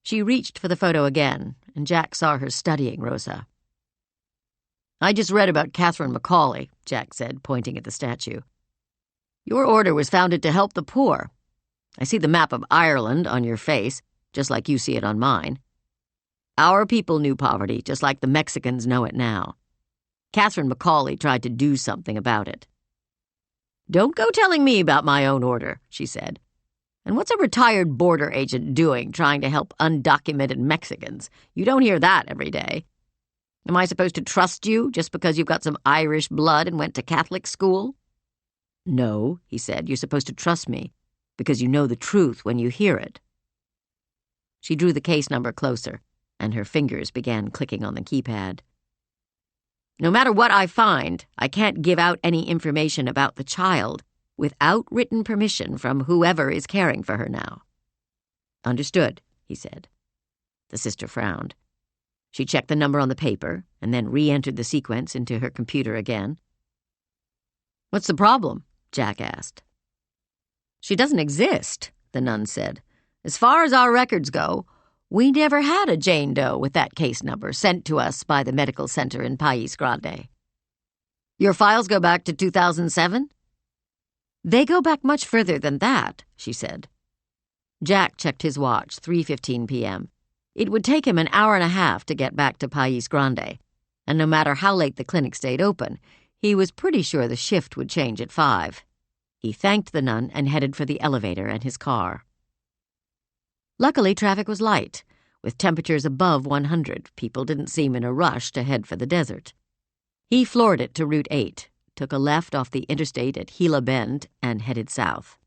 She reached for the photo again, and Jack saw her studying Rosa. "I just read about Catherine Macaulay," Jack said, pointing at the statue. "Your order was founded to help the poor. I see the map of Ireland on your face, just like you see it on mine. Our people knew poverty, just like the Mexicans know it now. Catherine Macaulay tried to do something about it." "Don't go telling me about my own order," she said. "And what's a retired border agent doing trying to help undocumented Mexicans? You don't hear that every day. Am I supposed to trust you just because you've got some Irish blood and went to Catholic school?" "No," he said, "you're supposed to trust me because you know the truth when you hear it." She drew the case number closer, and her fingers began clicking on the keypad. "No matter what I find, I can't give out any information about the child without written permission from whoever is caring for her now." "Understood," he said. The sister frowned. She checked the number on the paper and then re-entered the sequence into her computer again. "What's the problem?" Jack asked. "She doesn't exist," the nun said. "As far as our records go, we never had a Jane Doe with that case number sent to us by the medical center in País Grande." "Your files go back to 2007? "They go back much further than that," she said. Jack checked his watch, 3:15 p.m. It would take him an hour and a half to get back to País Grande, and no matter how late the clinic stayed open, he was pretty sure the shift would change at 5. He thanked the nun and headed for the elevator and his car. Luckily, traffic was light. With temperatures above 100, people didn't seem in a rush to head for the desert. He floored it to Route 8, took a left off the interstate at Gila Bend, and headed south.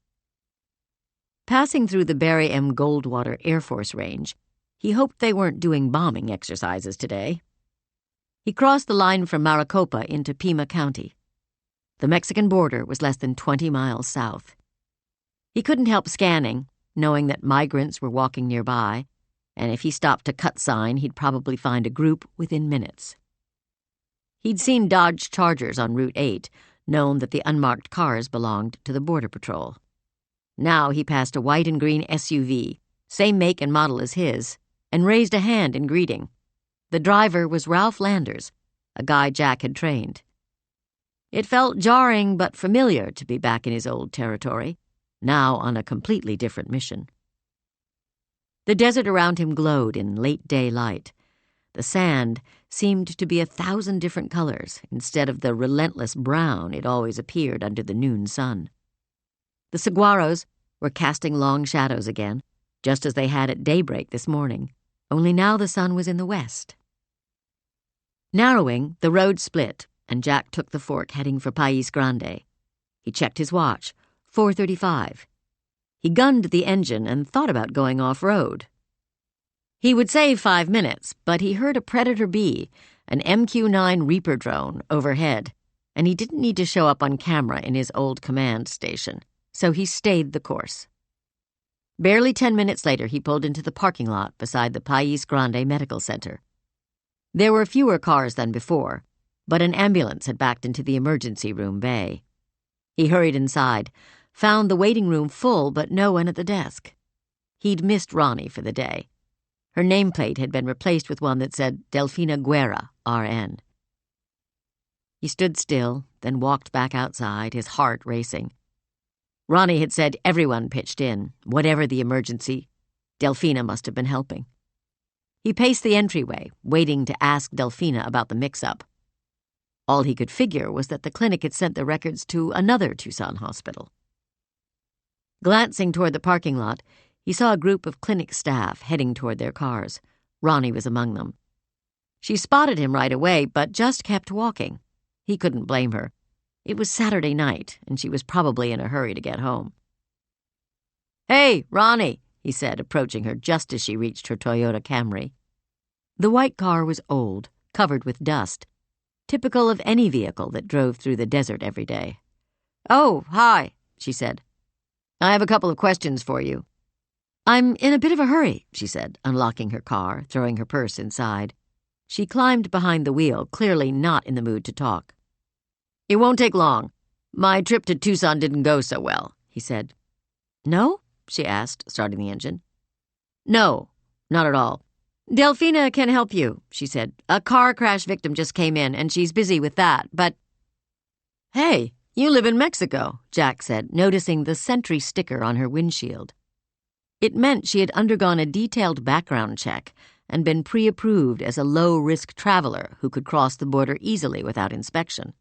Passing through the Barry M. Goldwater Air Force Range, he hoped they weren't doing bombing exercises today. He crossed the line from Maricopa into Pima County. The Mexican border was less than 20 miles south. He couldn't help scanning, knowing that migrants were walking nearby, and if he stopped a cut sign, he'd probably find a group within minutes. He'd seen Dodge Chargers on Route 8, known that the unmarked cars belonged to the Border Patrol. Now he passed a white and green SUV, same make and model as his, and raised a hand in greeting. The driver was Ralph Landers, a guy Jack had trained. It felt jarring but familiar to be back in his old territory, now on a completely different mission. The desert around him glowed in late-day light. The sand seemed to be 1,000 different colors instead of the relentless brown it always appeared under the noon sun. The saguaros were casting long shadows again, just as they had at daybreak this morning, only now the sun was in the west. Narrowing, the road split, and Jack took the fork heading for País Grande. He checked his watch, 4:35. He gunned the engine and thought about going off-road. He would save 5 minutes, but he heard a Predator B, an MQ-9 Reaper drone, overhead, and he didn't need to show up on camera in his old command station, so he stayed the course. Barely 10 minutes later, he pulled into the parking lot beside the País Grande Medical Center. There were fewer cars than before, but an ambulance had backed into the emergency room bay. He hurried inside, found the waiting room full but no one at the desk. He'd missed Ronnie for the day. Her nameplate had been replaced with one that said Delfina Guerra, RN. He stood still, then walked back outside, his heart racing. Ronnie had said everyone pitched in, whatever the emergency. Delfina must have been helping. He paced the entryway, waiting to ask Delfina about the mix-up. All he could figure was that the clinic had sent the records to another Tucson hospital. Glancing toward the parking lot, he saw a group of clinic staff heading toward their cars. Ronnie was among them. She spotted him right away, but just kept walking. He couldn't blame her. It was Saturday night, and she was probably in a hurry to get home. "Hey, Ronnie," he said, approaching her just as she reached her Toyota Camry. The white car was old, covered with dust, typical of any vehicle that drove through the desert every day. "Oh, hi," she said. "I have a couple of questions for you." "I'm in a bit of a hurry," she said, unlocking her car, throwing her purse inside. She climbed behind the wheel, clearly not in the mood to talk. "It won't take long. My trip to Tucson didn't go so well," he said. "No?" she asked, starting the engine. "No, not at all. Delfina can help you," she said. "A car crash victim just came in, and she's busy with that, but—" "Hey, you live in Mexico," Jack said, noticing the sentry sticker on her windshield. It meant she had undergone a detailed background check and been pre-approved as a low-risk traveler who could cross the border easily without inspection.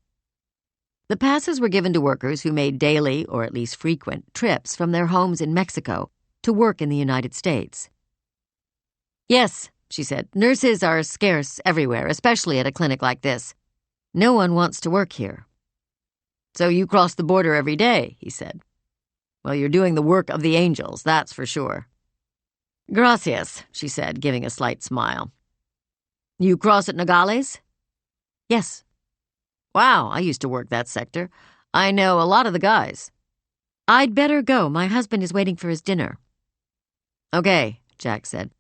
The passes were given to workers who made daily, or at least frequent, trips from their homes in Mexico to work in the United States. "Yes," she said, "nurses are scarce everywhere, especially at a clinic like this. No one wants to work here." "So you cross the border every day," he said. "Well, you're doing the work of the angels, that's for sure." "Gracias," she said, giving a slight smile. "You cross at Nogales?" "Yes." "Wow, I used to work that sector. I know a lot of the guys." "I'd better go. My husband is waiting for his dinner." "Okay," Jack said.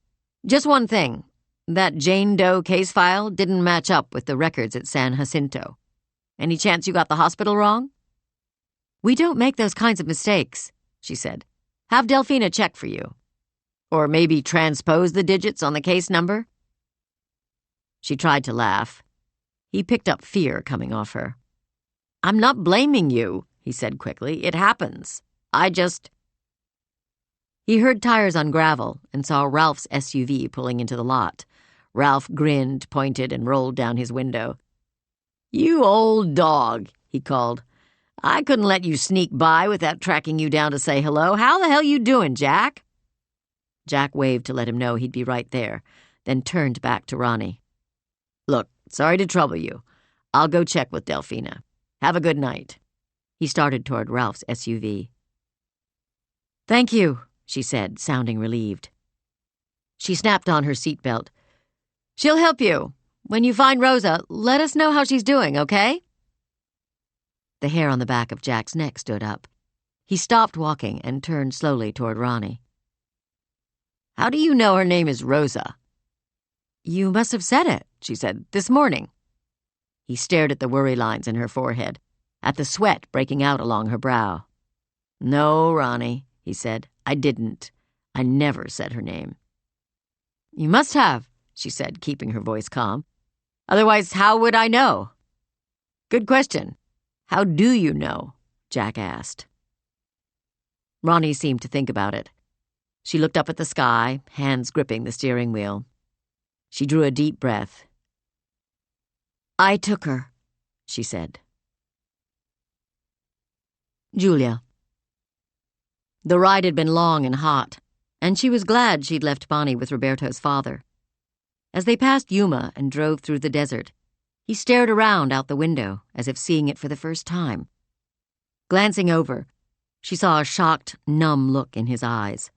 "Just one thing. That Jane Doe case file didn't match up with the records at San Jacinto. Any chance you got the hospital wrong?" "We don't make those kinds of mistakes," she said. "Have Delfina check for you. Or maybe transpose the digits on the case number?" She tried to laugh. He picked up fear coming off her. "I'm not blaming you," he said quickly. "It happens. He heard tires on gravel and saw Ralph's SUV pulling into the lot. Ralph grinned, pointed, and rolled down his window. "You old dog," he called. "I couldn't let you sneak by without tracking you down to say hello. How the hell you doing, Jack?" Jack waved to let him know he'd be right there, then turned back to Ronnie. "Look, sorry to trouble you. I'll go check with Delfina. Have a good night." He started toward Ralph's SUV. "Thank you," she said, sounding relieved. She snapped on her seatbelt. "She'll help you. When you find Rosa, let us know how she's doing, okay?" The hair on the back of Jack's neck stood up. He stopped walking and turned slowly toward Ronnie. How do you know her name is Rosa?" "You must have said it," she said, "this morning." He stared at the worry lines in her forehead, at the sweat breaking out along her brow. "No, Ronnie," he said, "I didn't. I never said her name." "You must have," she said, keeping her voice calm. "Otherwise, how would I know?" "Good question. How do you know?" Jack asked. Ronnie seemed to think about it. She looked up at the sky, hands gripping the steering wheel. She drew a deep breath. "I took her," she said. Julia. The ride had been long and hot, and she was glad she'd left Bonnie with Roberto's father. As they passed Yuma and drove through the desert, he stared around out the window as if seeing it for the first time. Glancing over, she saw a shocked, numb look in his eyes.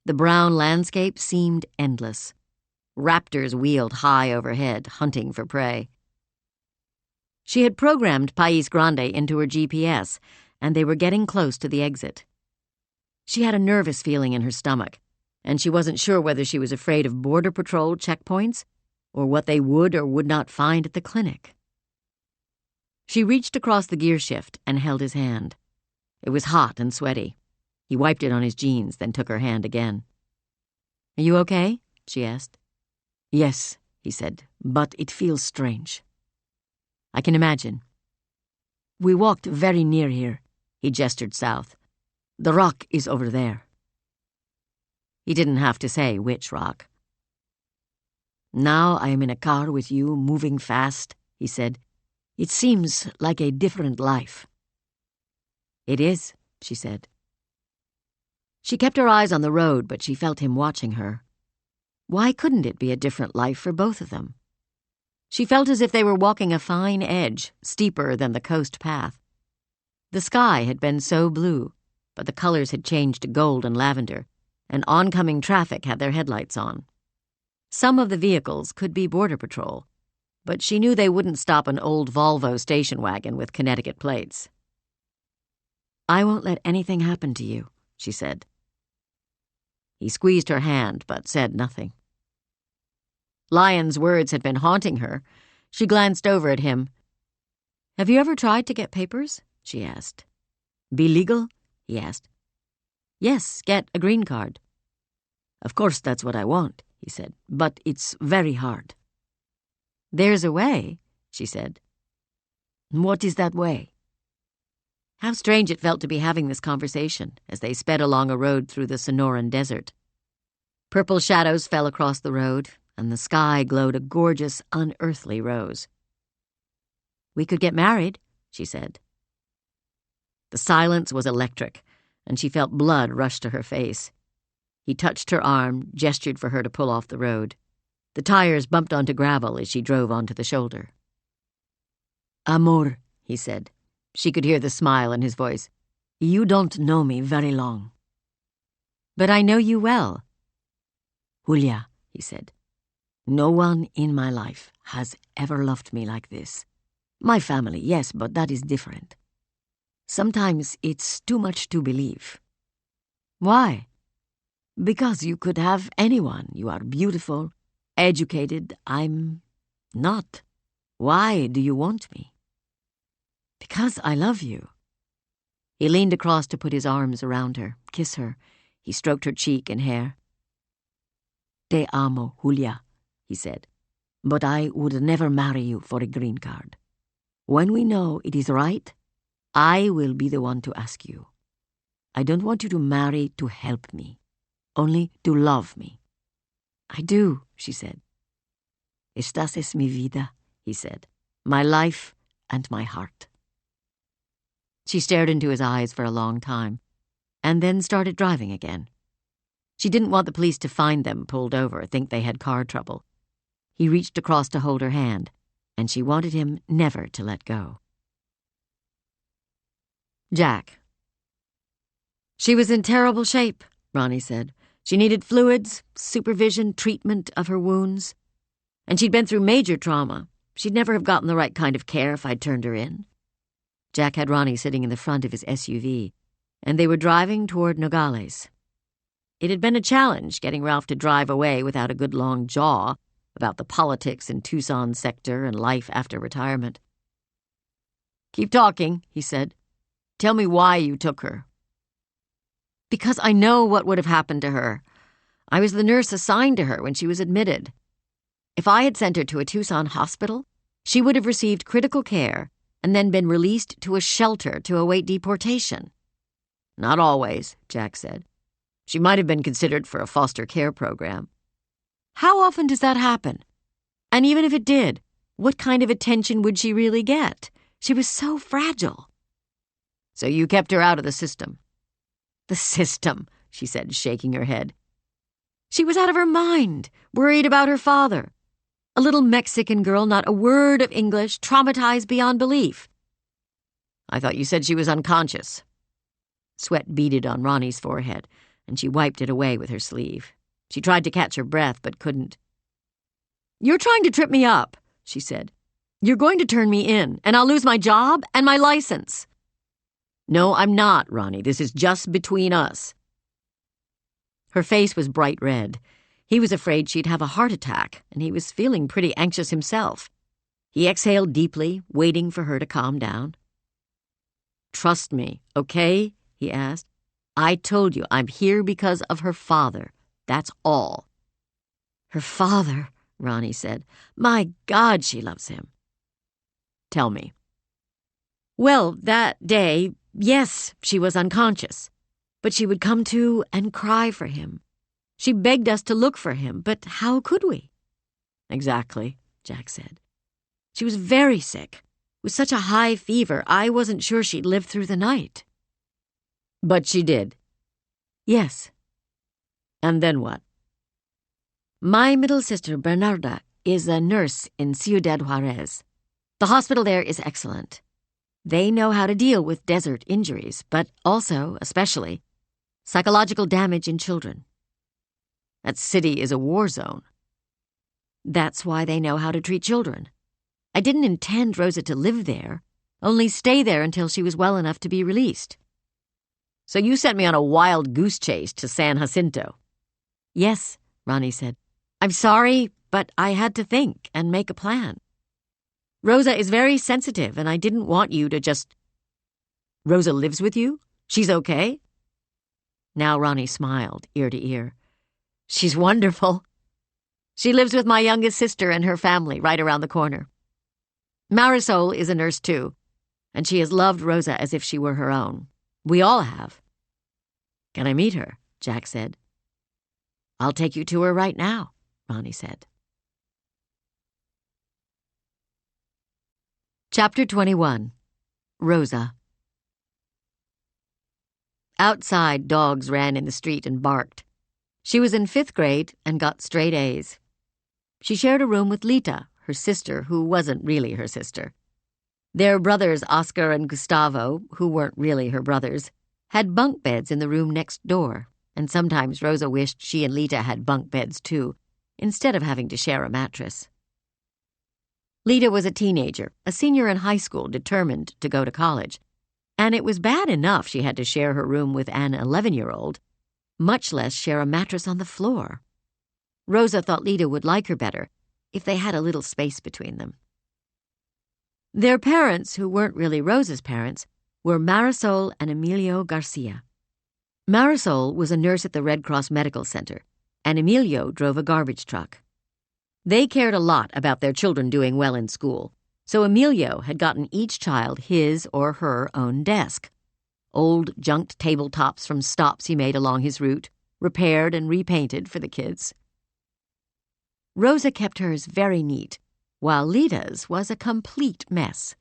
The brown landscape seemed endless. Raptors wheeled high overhead, hunting for prey. She had programmed País Grande into her GPS, and they were getting close to the exit. She had a nervous feeling in her stomach, and she wasn't sure whether she was afraid of Border Patrol checkpoints or what they would or would not find at the clinic. She reached across the gear shift and held his hand. It was hot and sweaty. He wiped it on his jeans, then took her hand again. "Are you okay?" she asked. "Yes," he said, "but it feels strange." "I can imagine." "We walked very near here," he gestured south. "The rock is over there." He didn't have to say which rock. "Now I am in a car with you, moving fast," he said. "It seems like a different life." "It is," she said. She kept her eyes on the road, but she felt him watching her. Why couldn't it be a different life for both of them? She felt as if they were walking a fine edge, steeper than the coast path. The sky had been so blue, but the colors had changed to gold and lavender, and oncoming traffic had their headlights on. Some of the vehicles could be Border Patrol, but she knew they wouldn't stop an old Volvo station wagon with Connecticut plates. "I won't let anything happen to you," she said. He squeezed her hand, but said nothing. Lyon's words had been haunting her. She glanced over at him. "Have you ever tried to get papers?" she asked. "Be legal?" he asked. "Yes, get a green card." "Of course that's what I want," he said, "but it's very hard." "There's a way," she said. "What is that way?" How strange it felt to be having this conversation as they sped along a road through the Sonoran Desert. Purple shadows fell across the road, and the sky glowed a gorgeous, unearthly rose. "We could get married," she said. The silence was electric, and she felt blood rush to her face. He touched her arm, gestured for her to pull off the road. The tires bumped onto gravel as she drove onto the shoulder. "Amor," he said. She could hear the smile in his voice. "You don't know me very long." "But I know you well." "Julia," he said, "no one in my life has ever loved me like this. My family, yes, but that is different. Sometimes it's too much to believe." "Why?" "Because you could have anyone. You are beautiful, educated. I'm not. Why do you want me?" "Because I love you." He leaned across to put his arms around her, kiss her. He stroked her cheek and hair. "Te amo, Julia," he said, "but I would never marry you for a green card. When we know it is right, I will be the one to ask you. I don't want you to marry to help me, only to love me." "I do," she said. "Estás es mi vida," he said, "my life and my heart." She stared into his eyes for a long time, and then started driving again. She didn't want the police to find them pulled over, think they had car trouble. He reached across to hold her hand, and she wanted him never to let go. Jack. She was in terrible shape, Ronnie said. She needed fluids, supervision, treatment of her wounds. And she'd been through major trauma. She'd never have gotten the right kind of care if I'd turned her in. Jack had Ronnie sitting in the front of his SUV, and they were driving toward Nogales. It had been a challenge getting Ralph to drive away without a good long jaw about the politics in Tucson's sector and life after retirement. "Keep talking," he said. "Tell me why you took her." "Because I know what would have happened to her. I was the nurse assigned to her when she was admitted. If I had sent her to a Tucson hospital, she would have received critical care and then been released to a shelter to await deportation." "Not always," Jack said. "She might have been considered for a foster care program." "How often does that happen? And even if it did, what kind of attention would she really get? She was so fragile." "So you kept her out of the system." "The system," she said, shaking her head. "She was out of her mind, worried about her father. A little Mexican girl, not a word of English, traumatized beyond belief." "I thought you said she was unconscious." Sweat beaded on Ronnie's forehead, and she wiped it away with her sleeve. She tried to catch her breath, but couldn't. "You're trying to trip me up," she said. "You're going to turn me in, and I'll lose my job and my license." "No, I'm not, Ronnie. This is just between us." Her face was bright red. He was afraid she'd have a heart attack, and he was feeling pretty anxious himself. He exhaled deeply, waiting for her to calm down. "Trust me, okay?" he asked. "I told you I'm here because of her father. That's all." "Her father," Ronnie said. "My God, she loves him." "Tell me." "Well, that day, yes, she was unconscious. But she would come to and cry for him. She begged us to look for him, but how could we?" "Exactly," Jack said. "She was very sick. With such a high fever, I wasn't sure she'd live through the night." "But she did?" "Yes." "And then what?" "My middle sister, Bernarda, is a nurse in Ciudad Juarez. The hospital there is excellent. They know how to deal with desert injuries, but also, especially, psychological damage in children. That city is a war zone." "That's why they know how to treat children. I didn't intend Rosa to live there, only stay there until she was well enough to be released." "So you sent me on a wild goose chase to San Jacinto?" "Yes," Ronnie said. "I'm sorry, but I had to think and make a plan. Rosa is very sensitive, and I didn't want you to just—" "Rosa lives with you? She's okay?" Now Ronnie smiled, ear to ear. "She's wonderful. She lives with my youngest sister and her family right around the corner. Marisol is a nurse too, and she has loved Rosa as if she were her own. We all have." "Can I meet her?" Jack said. "I'll take you to her right now," Ronnie said. Chapter 21. Rosa. Outside, dogs ran in the street and barked. She was in 5th grade and got straight A's. She shared a room with Lita, her sister, who wasn't really her sister. Their brothers Oscar and Gustavo, who weren't really her brothers, had bunk beds in the room next door, and sometimes Rosa wished she and Lita had bunk beds too, instead of having to share a mattress. Lita was a teenager, a senior in high school determined to go to college, and it was bad enough she had to share her room with an 11-year-old, much less share a mattress on the floor. Rosa thought Lita would like her better if they had a little space between them. Their parents, who weren't really Rosa's parents, were Marisol and Emilio Garcia. Marisol was a nurse at the Red Cross Medical Center, and Emilio drove a garbage truck. They cared a lot about their children doing well in school, so Emilio had gotten each child his or her own desk. Old junked tabletops from stops he made along his route, repaired and repainted for the kids. Rosa kept hers very neat, while Lita's was a complete mess.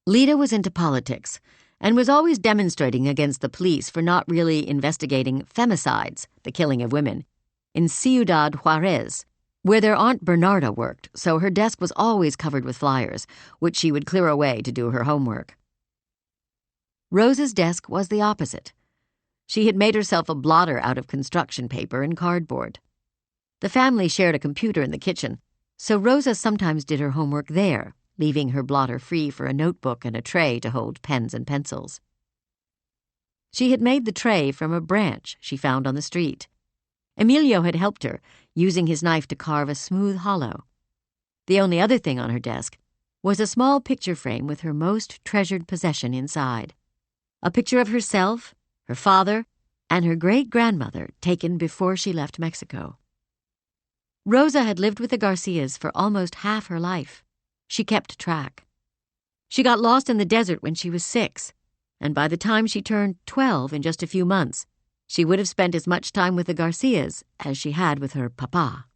Lita was into politics and was always demonstrating against the police for not really investigating femicides, the killing of women, in Ciudad Juarez, where their Aunt Bernarda worked, so her desk was always covered with flyers, which she would clear away to do her homework. Rosa's desk was the opposite. She had made herself a blotter out of construction paper and cardboard. The family shared a computer in the kitchen, so Rosa sometimes did her homework there, leaving her blotter free for a notebook and a tray to hold pens and pencils. She had made the tray from a branch she found on the street. Emilio had helped her, using his knife to carve a smooth hollow. The only other thing on her desk was a small picture frame with her most treasured possession inside. A picture of herself, her father, and her great-grandmother taken before she left Mexico. Rosa had lived with the Garcias for almost half her life. She kept track. She got lost in the desert when she was 6, and by the time she turned 12 in just a few months, she would have spent as much time with the Garcias as she had with her papa.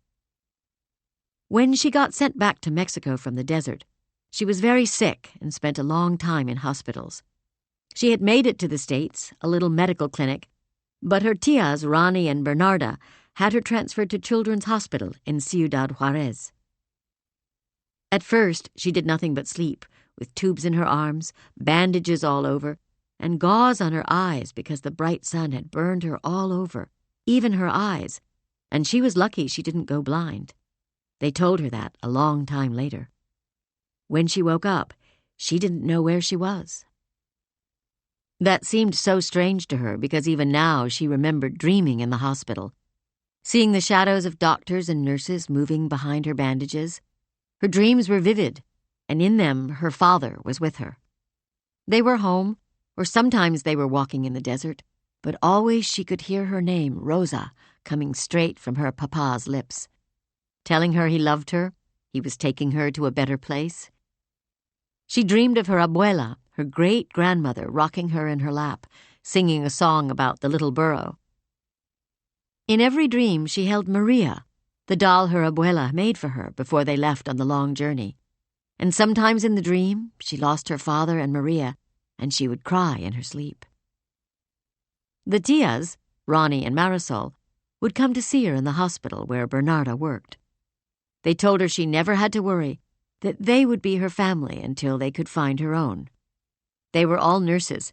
When she got sent back to Mexico from the desert, she was very sick and spent a long time in hospitals. She had made it to the States, a little medical clinic, but her tias, Ronnie and Bernarda, had her transferred to Children's Hospital in Ciudad Juarez. At first, she did nothing but sleep, with tubes in her arms, bandages all over, and gauze on her eyes because the bright sun had burned her all over, even her eyes, and she was lucky she didn't go blind. They told her that a long time later. When she woke up, she didn't know where she was. That seemed so strange to her because even now she remembered dreaming in the hospital, seeing the shadows of doctors and nurses moving behind her bandages. Her dreams were vivid, and in them her father was with her. They were home, or sometimes they were walking in the desert, but always she could hear her name, Rosa, coming straight from her papa's lips, telling her he loved her, he was taking her to a better place. She dreamed of her abuela, her great-grandmother, rocking her in her lap, singing a song about the little burro. In every dream she held Maria, the doll her abuela made for her before they left on the long journey. And sometimes in the dream she lost her father and Maria, and she would cry in her sleep. The tias, Ronnie and Marisol, would come to see her in the hospital where Bernarda worked. They told her she never had to worry, that they would be her family until they could find her own. They were all nurses,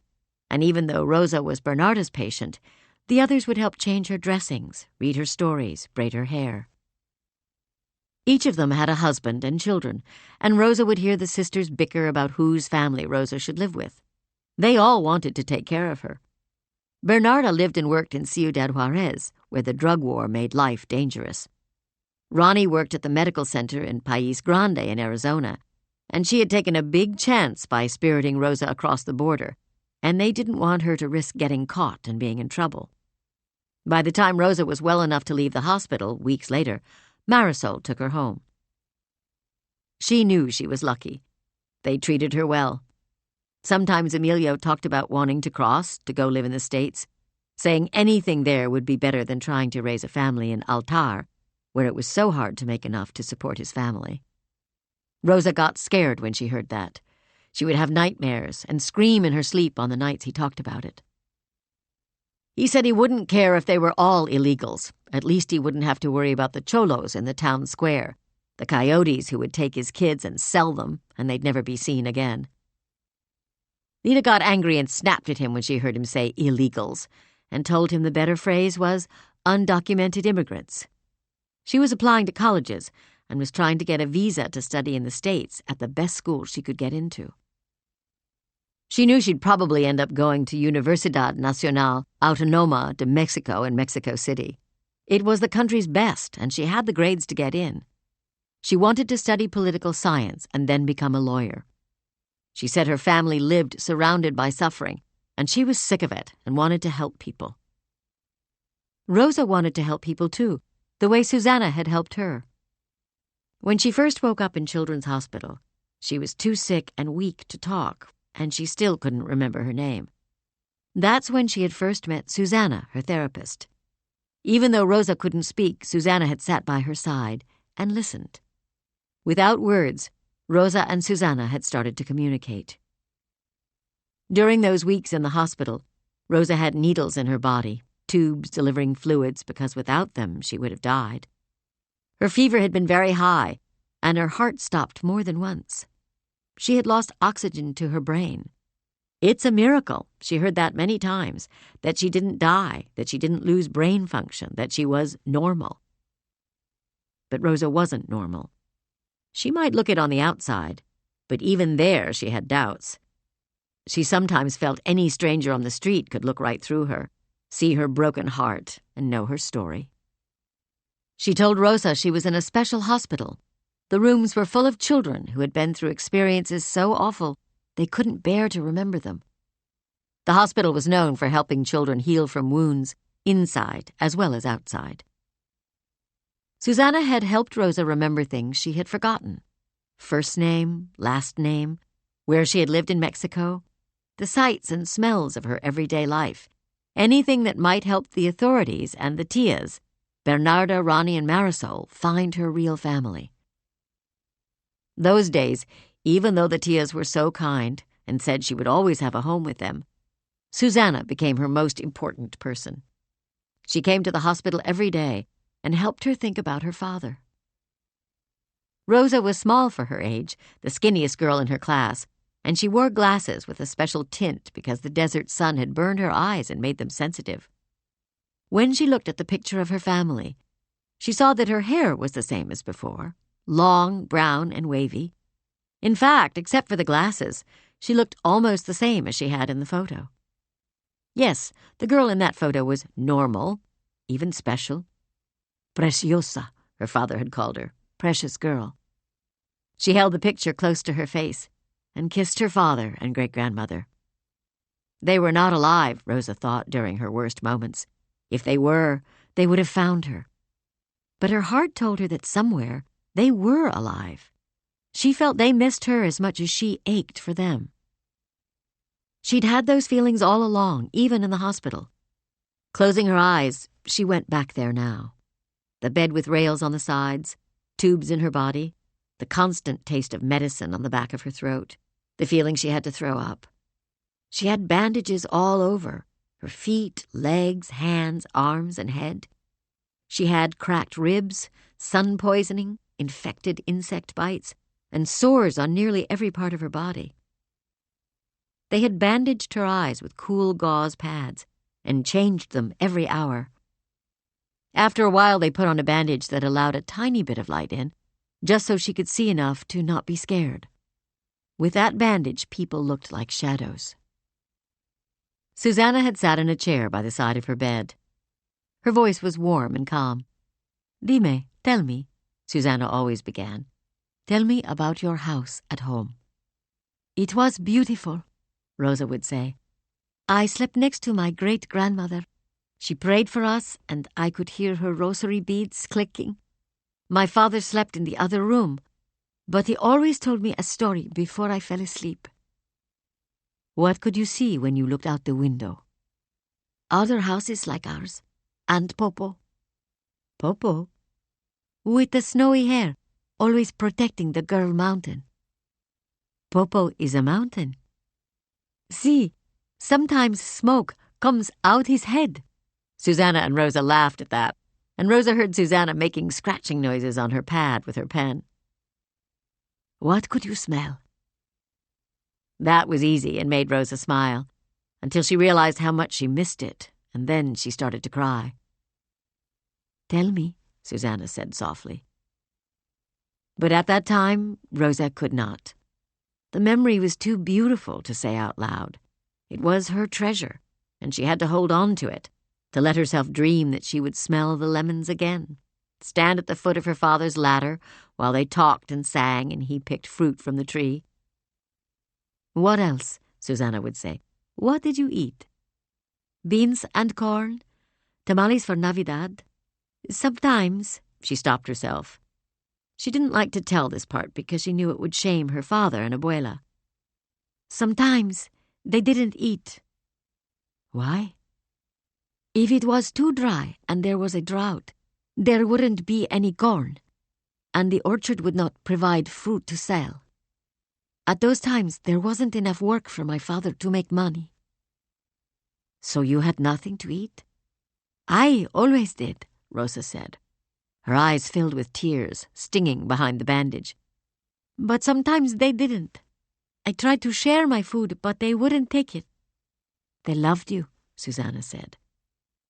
and even though Rosa was Bernarda's patient, the others would help change her dressings, read her stories, braid her hair. Each of them had a husband and children, and Rosa would hear the sisters bicker about whose family Rosa should live with. They all wanted to take care of her. Bernarda lived and worked in Ciudad Juarez, where the drug war made life dangerous. Ronnie worked at the medical center in País Grande in Arizona, and she had taken a big chance by spiriting Rosa across the border, and they didn't want her to risk getting caught and being in trouble. By the time Rosa was well enough to leave the hospital, weeks later, Marisol took her home. She knew she was lucky. They treated her well. Sometimes Emilio talked about wanting to cross, to go live in the States, saying anything there would be better than trying to raise a family in Altar, where it was so hard to make enough to support his family. Rosa got scared when she heard that. She would have nightmares and scream in her sleep on the nights he talked about it. He said he wouldn't care if they were all illegals. At least he wouldn't have to worry about the cholos in the town square, the coyotes who would take his kids and sell them, and they'd never be seen again. Nita got angry and snapped at him when she heard him say illegals, and told him the better phrase was undocumented immigrants. She was applying to colleges and was trying to get a visa to study in the States at the best school she could get into. She knew she'd probably end up going to Universidad Nacional Autónoma de Mexico in Mexico City. It was the country's best, and she had the grades to get in. She wanted to study political science and then become a lawyer. She said her family lived surrounded by suffering, and she was sick of it and wanted to help people. Rosa wanted to help people too, the way Susanna had helped her. When she first woke up in Children's Hospital, she was too sick and weak to talk, and she still couldn't remember her name. That's when she had first met Susanna, her therapist. Even though Rosa couldn't speak, Susanna had sat by her side and listened. Without words, Rosa and Susanna had started to communicate. During those weeks in the hospital, Rosa had needles in her body, tubes delivering fluids because without them she would have died. Her fever had been very high, and her heart stopped more than once. She had lost oxygen to her brain. It's a miracle, she heard that many times, that she didn't die, that she didn't lose brain function, that she was normal. But Rosa wasn't normal. She might look it on the outside, but even there she had doubts. She sometimes felt any stranger on the street could look right through her, see her broken heart, and know her story. She told Rosa she was in a special hospital. The rooms were full of children who had been through experiences so awful they couldn't bear to remember them. The hospital was known for helping children heal from wounds inside as well as outside. Susanna had helped Rosa remember things she had forgotten. First name, last name, where she had lived in Mexico, the sights and smells of her everyday life, anything that might help the authorities and the tias, Bernarda, Ronnie, and Marisol, find her real family. Those days, even though the tias were so kind and said she would always have a home with them, Susanna became her most important person. She came to the hospital every day and helped her think about her father. Rosa was small for her age, the skinniest girl in her class, and she wore glasses with a special tint because the desert sun had burned her eyes and made them sensitive. When she looked at the picture of her family, she saw that her hair was the same as before, long, brown, and wavy. In fact, except for the glasses, she looked almost the same as she had in the photo. Yes, the girl in that photo was normal, even special. Preciosa, her father had called her, precious girl. She held the picture close to her face and kissed her father and great-grandmother. They were not alive, Rosa thought during her worst moments. If they were, they would have found her. But her heart told her that somewhere they were alive. She felt they missed her as much as she ached for them. She'd had those feelings all along, even in the hospital. Closing her eyes, she went back there now. The bed with rails on the sides, tubes in her body, the constant taste of medicine on the back of her throat, the feeling she had to throw up. She had bandages all over, her feet, legs, hands, arms, and head. She had cracked ribs, sun poisoning, infected insect bites, and sores on nearly every part of her body. They had bandaged her eyes with cool gauze pads and changed them every hour. After a while, they put on a bandage that allowed a tiny bit of light in, just so she could see enough to not be scared. With that bandage, people looked like shadows. Susanna had sat in a chair by the side of her bed. Her voice was warm and calm. "Dime, tell me," Susanna always began. "Tell me about your house at home." "It was beautiful," Rosa would say. "I slept next to my great-grandmother. She prayed for us, and I could hear her rosary beads clicking. My father slept in the other room, but he always told me a story before I fell asleep." "What could you see when you looked out the window?" "Other houses like ours, and Popo." "Popo?" "With the snowy hair, always protecting the girl mountain." "Popo is a mountain." "See, sometimes smoke comes out his head." Susanna and Rosa laughed at that, and Rosa heard Susanna making scratching noises on her pad with her pen. "What could you smell?" That was easy and made Rosa smile, until she realized how much she missed it, and then she started to cry. "Tell me," Susanna said softly. But at that time, Rosa could not. The memory was too beautiful to say out loud. It was her treasure, and she had to hold on to it, to let herself dream that she would smell the lemons again, stand at the foot of her father's ladder while they talked and sang and he picked fruit from the tree. "What else?" Susanna would say. "What did you eat?" "Beans and corn, tamales for Navidad. Sometimes," she stopped herself. She didn't like to tell this part because she knew it would shame her father and Abuela. "Sometimes they didn't eat." "Why?" "If it was too dry and there was a drought, there wouldn't be any corn, and the orchard would not provide fruit to sell. At those times, there wasn't enough work for my father to make money." "So you had nothing to eat?" "I always did," Rosa said. Her eyes filled with tears, stinging behind the bandage. "But sometimes they didn't. I tried to share my food, but they wouldn't take it." "They loved you," Susanna said.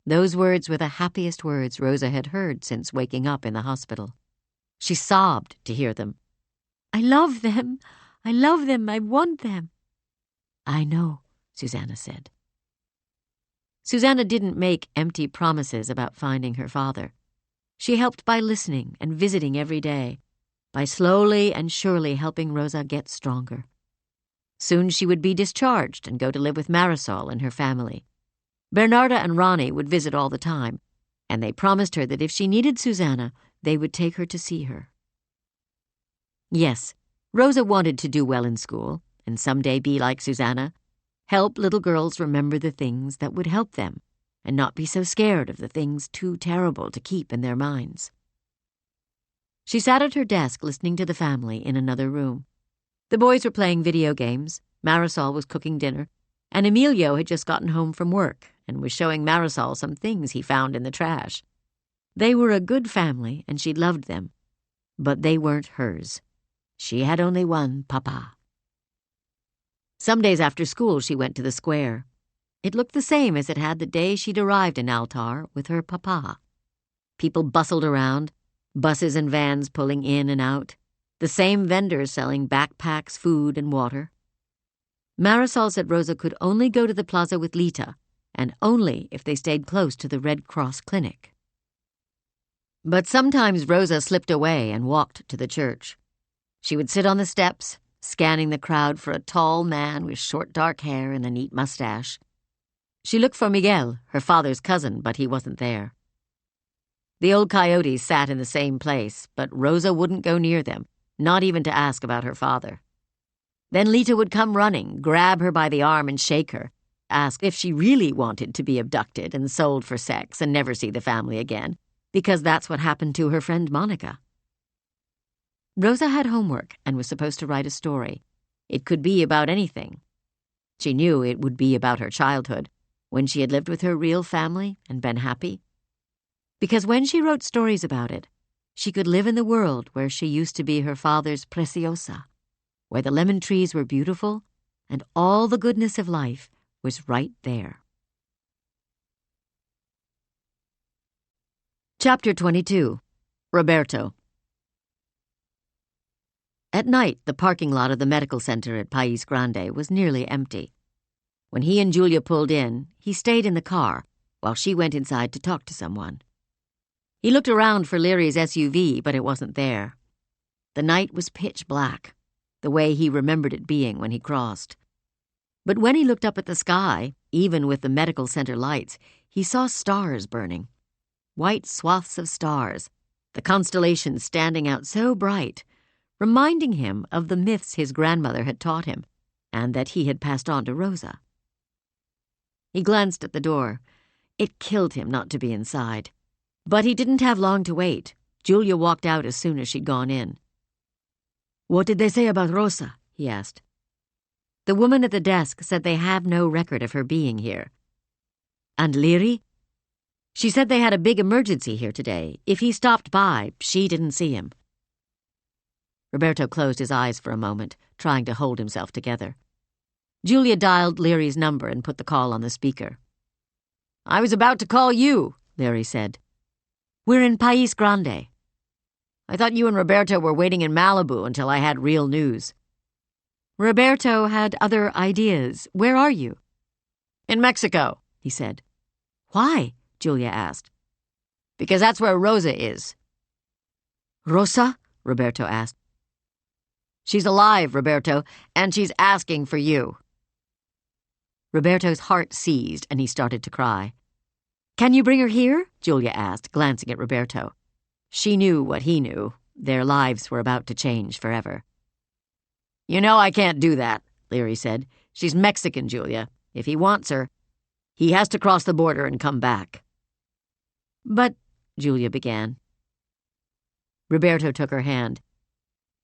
Those words were the happiest words Rosa had heard since waking up in the hospital. She sobbed to hear them. "I love them. I love them. I want them." "I know," Susanna said. Susanna didn't make empty promises about finding her father. She helped by listening and visiting every day, by slowly and surely helping Rosa get stronger. Soon she would be discharged and go to live with Marisol and her family. Bernarda and Ronnie would visit all the time, and they promised her that if she needed Susanna, they would take her to see her. Yes, Rosa wanted to do well in school, and someday be like Susanna, help little girls remember the things that would help them, and not be so scared of the things too terrible to keep in their minds. She sat at her desk listening to the family in another room. The boys were playing video games, Marisol was cooking dinner, and Emilio had just gotten home from work and was showing Marisol some things he found in the trash. They were a good family, and she loved them, but they weren't hers. She had only one papa. Some days after school she went to the square. It looked the same as it had the day she'd arrived in Altar with her papa. People bustled around, buses and vans pulling in and out, the same vendors selling backpacks, food, and water. Marisol said Rosa could only go to the plaza with Lita, and only if they stayed close to the Red Cross clinic. But sometimes Rosa slipped away and walked to the church. She would sit on the steps, scanning the crowd for a tall man with short dark hair and a neat mustache. She looked for Miguel, her father's cousin, but he wasn't there. The old coyotes sat in the same place, but Rosa wouldn't go near them, not even to ask about her father. Then Lita would come running, grab her by the arm and shake her, ask if she really wanted to be abducted and sold for sex and never see the family again, because that's what happened to her friend Monica. Rosa had homework and was supposed to write a story. It could be about anything. She knew it would be about her childhood, when she had lived with her real family and been happy. Because when she wrote stories about it, she could live in the world where she used to be her father's preciosa, where the lemon trees were beautiful and all the goodness of life was right there. Chapter 22. Roberto. At night, the parking lot of the medical center at País Grande was nearly empty. When he and Julia pulled in, he stayed in the car while she went inside to talk to someone. He looked around for Leary's SUV, but it wasn't there. The night was pitch black, the way he remembered it being when he crossed. But when he looked up at the sky, even with the medical center lights, he saw stars burning. White swaths of stars, the constellations standing out so bright, reminding him of the myths his grandmother had taught him and that he had passed on to Rosa. He glanced at the door. It killed him not to be inside. But he didn't have long to wait. Julia walked out as soon as she'd gone in. "What did they say about Rosa?" he asked. The woman at the desk said they have no record of her being here. "And Leary?" "She said they had a big emergency here today. If he stopped by, she didn't see him." Roberto closed his eyes for a moment, trying to hold himself together. Julia dialed Leary's number and put the call on the speaker. "I was about to call you," Leary said. "We're in País Grande." "I thought you and Roberto were waiting in Malibu until I had real news." Roberto had other ideas. "Where are you?" "In Mexico," he said. "Why?" Julia asked. "Because that's where Rosa is." "Rosa?" Roberto asked. "She's alive, Roberto, and she's asking for you." Roberto's heart seized, and he started to cry. "Can you bring her here?" Julia asked, glancing at Roberto. She knew what he knew. Their lives were about to change forever. "You know I can't do that," Leary said. "She's Mexican, Julia. If he wants her, he has to cross the border and come back." "But," Julia began. Roberto took her hand.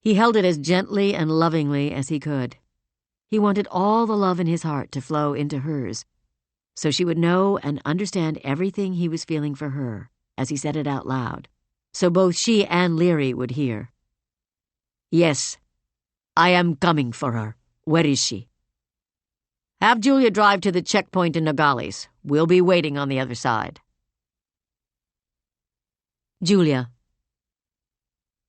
He held it as gently and lovingly as he could. He wanted all the love in his heart to flow into hers, so she would know and understand everything he was feeling for her as he said it out loud, so both she and Leary would hear. "Yes, I am coming for her. Where is she?" "Have Julia drive to the checkpoint in Nogales. We'll be waiting on the other side." Julia.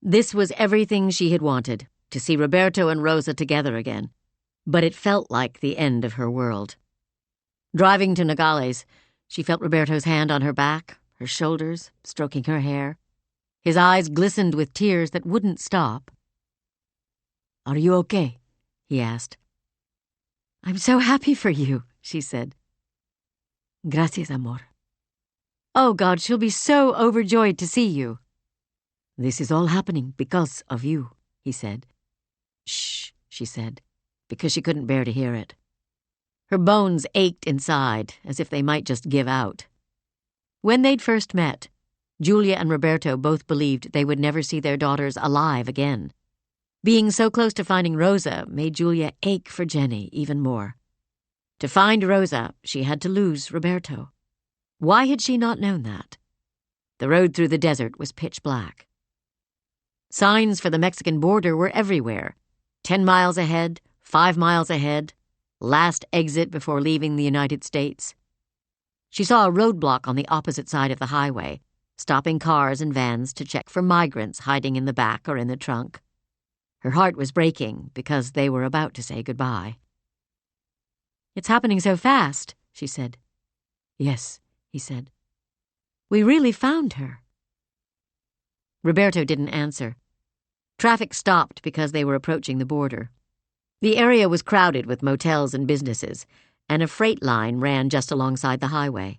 This was everything she had wanted, to see Roberto and Rosa together again, but it felt like the end of her world. Driving to Nogales, she felt Roberto's hand on her back, her shoulders, stroking her hair. His eyes glistened with tears that wouldn't stop. "Are you okay?" he asked. "I'm so happy for you," she said. "Gracias, amor." "Oh, God, she'll be so overjoyed to see you." "This is all happening because of you," he said. "Shh," she said, because she couldn't bear to hear it. Her bones ached inside, as if they might just give out. When they'd first met, Julia and Roberto both believed they would never see their daughters alive again. Being so close to finding Rosa made Julia ache for Jenny even more. To find Rosa, she had to lose Roberto. Why had she not known that? The road through the desert was pitch black. Signs for the Mexican border were everywhere. 10 miles ahead, 5 miles ahead, last exit before leaving the United States. She saw a roadblock on the opposite side of the highway, stopping cars and vans to check for migrants hiding in the back or in the trunk. Her heart was breaking because they were about to say goodbye. "It's happening so fast," she said. "Yes," he said. "We really found her." Roberto didn't answer. Traffic stopped because they were approaching the border. The area was crowded with motels and businesses, and a freight line ran just alongside the highway.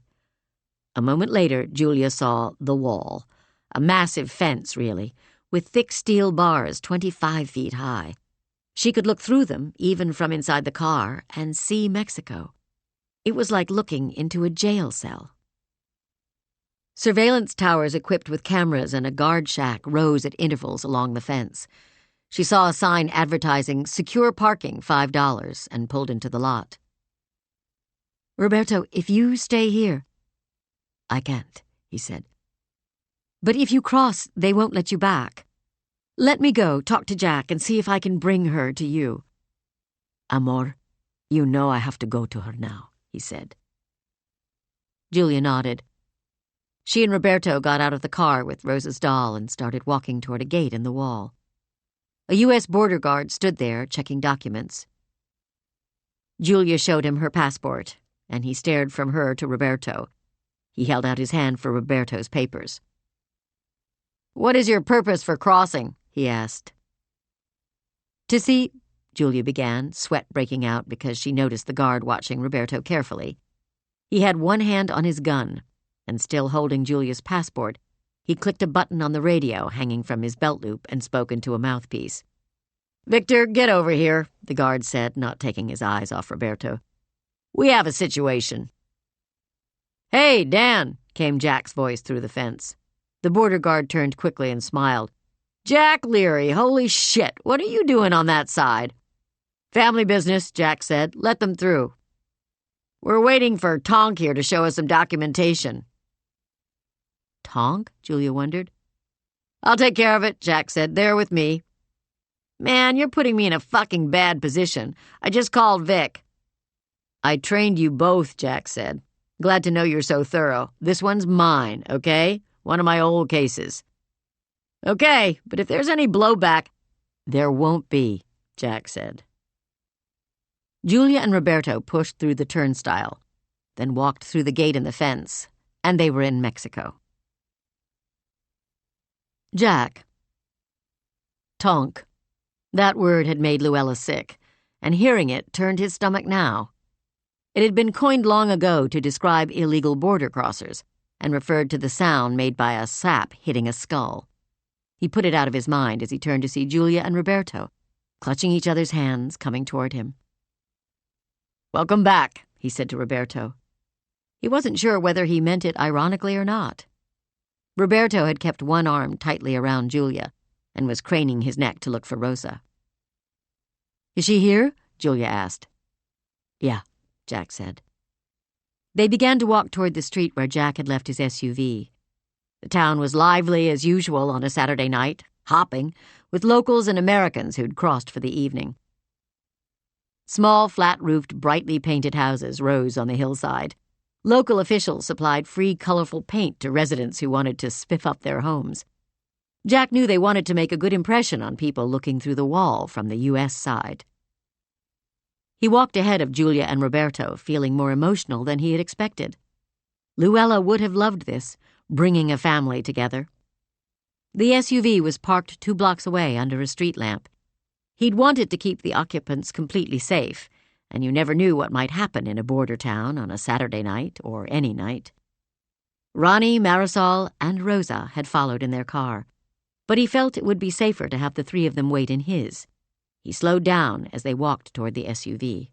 A moment later, Julia saw the wall, a massive fence, really, with thick steel bars 25 feet high. She could look through them, even from inside the car, and see Mexico. It was like looking into a jail cell. Surveillance towers equipped with cameras and a guard shack rose at intervals along the fence. She saw a sign advertising secure parking $5 and pulled into the lot. "Roberto, if you stay here—" "I can't," he said. "But if you cross, they won't let you back. Let me go, talk to Jack, and see if I can bring her to you." "Amor, you know I have to go to her now," he said. Julia nodded. She and Roberto got out of the car with Rosa's doll and started walking toward a gate in the wall. A U.S. border guard stood there, checking documents. Julia showed him her passport, and he stared from her to Roberto. He held out his hand for Roberto's papers. "What is your purpose for crossing?" he asked. "To see," Julia began, sweat breaking out because she noticed the guard watching Roberto carefully. He had one hand on his gun, and still holding Julia's passport, he clicked a button on the radio hanging from his belt loop and spoke into a mouthpiece. "Victor, get over here," the guard said, not taking his eyes off Roberto. "We have a situation." "Hey, Dan," came Jack's voice through the fence. The border guard turned quickly and smiled. "Jack Leary, holy shit, what are you doing on that side?" "Family business," Jack said. "Let them through." "We're waiting for Tonk here to show us some documentation." "Tonk?" Julia wondered. "I'll take care of it," Jack said. "They're with me." "Man, you're putting me in a fucking bad position. I just called Vic." "I trained you both," Jack said. "Glad to know you're so thorough. This one's mine, okay? One of my old cases." "Okay, but if there's any blowback—" "There won't be," Jack said. Julia and Roberto pushed through the turnstile, then walked through the gate in the fence, and they were in Mexico. Jack. Tonk. That word had made Luella sick, and hearing it turned his stomach now. It had been coined long ago to describe illegal border crossers, and referred to the sound made by a sap hitting a skull. He put it out of his mind as he turned to see Julia and Roberto, clutching each other's hands, coming toward him. "Welcome back," he said to Roberto. He wasn't sure whether he meant it ironically or not. Roberto had kept one arm tightly around Julia and was craning his neck to look for Rosa. "Is she here?" Julia asked. "Yeah," Jack said. They began to walk toward the street where Jack had left his SUV. The town was lively as usual on a Saturday night, hopping, with locals and Americans who'd crossed for the evening. Small, flat-roofed, brightly painted houses rose on the hillside. Local officials supplied free, colorful paint to residents who wanted to spiff up their homes. Jack knew they wanted to make a good impression on people looking through the wall from the U.S. side. He walked ahead of Julia and Roberto, feeling more emotional than he had expected. Luella would have loved this, bringing a family together. The SUV was parked 2 blocks away under a street lamp. He'd wanted to keep the occupants completely safe, and you never knew what might happen in a border town on a Saturday night or any night. Ronnie, Marisol, and Rosa had followed in their car, but he felt it would be safer to have the 3 of them wait in his. He slowed down as they walked toward the SUV.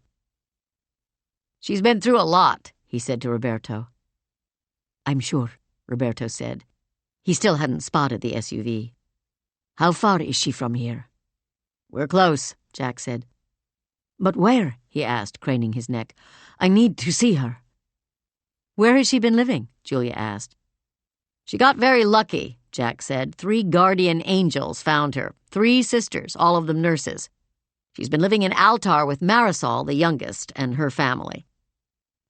"She's been through a lot," he said to Roberto. "I'm sure," Roberto said. He still hadn't spotted the SUV. "How far is she from here?" "We're close," Jack said. "But where?" he asked, craning his neck. "I need to see her." "Where has she been living?" Julia asked. "She got very lucky," Jack said. 3 guardian angels found her, 3 sisters, all of them nurses. She's been living in Altar with Marisol, the youngest, and her family.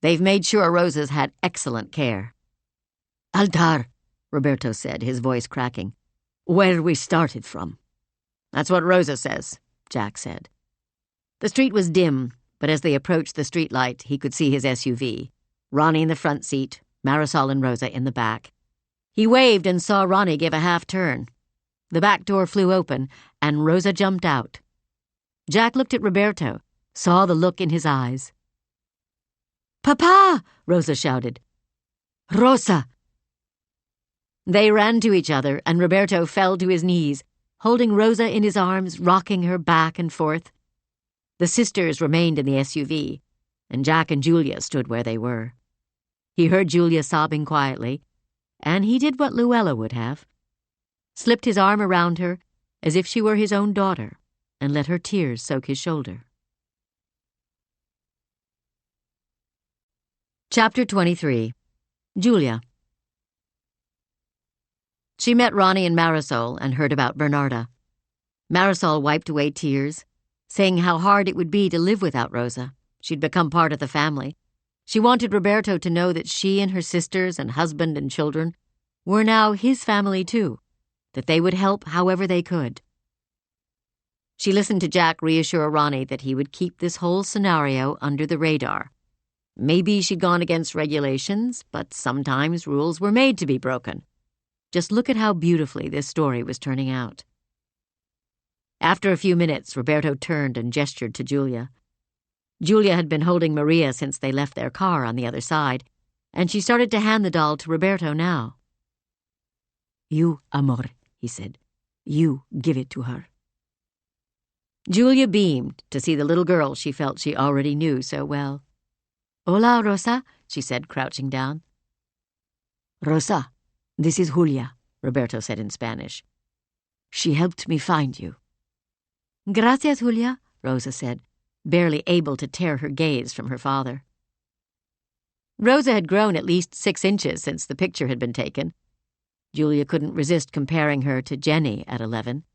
They've made sure Rosa's had excellent care." "Altar," Roberto said, his voice cracking. "Where we started from." "That's what Rosa says," Jack said. The street was dim, but as they approached the streetlight, he could see his SUV, Ronnie in the front seat, Marisol and Rosa in the back. He waved and saw Ronnie give a half-turn. The back door flew open, and Rosa jumped out. Jack looked at Roberto, saw the look in his eyes. "Papa!" Rosa shouted. "Rosa!" They ran to each other, and Roberto fell to his knees, holding Rosa in his arms, rocking her back and forth. The sisters remained in the SUV, and Jack and Julia stood where they were. He heard Julia sobbing quietly, and he did what Luella would have. Slipped his arm around her, as if she were his own daughter, and let her tears soak his shoulder. Chapter 23. Julia. She met Ronnie and Marisol and heard about Bernarda. Marisol wiped away tears, saying how hard it would be to live without Rosa. She'd become part of the family. She wanted Roberto to know that she and her sisters and husband and children were now his family too, that they would help however they could. She listened to Jack reassure Ronnie that he would keep this whole scenario under the radar. Maybe she'd gone against regulations, but sometimes rules were made to be broken. Just look at how beautifully this story was turning out. After a few minutes, Roberto turned and gestured to Julia. Julia had been holding Maria since they left their car on the other side, and she started to hand the doll to Roberto now. "You, amor," he said. "You give it to her." Julia beamed to see the little girl she felt she already knew so well. "Hola, Rosa," she said, crouching down. "Rosa, this is Julia," Roberto said in Spanish. "She helped me find you." "Gracias, Julia," Rosa said, barely able to tear her gaze from her father. Rosa had grown at least 6 inches since the picture had been taken. Julia couldn't resist comparing her to Jenny at 11.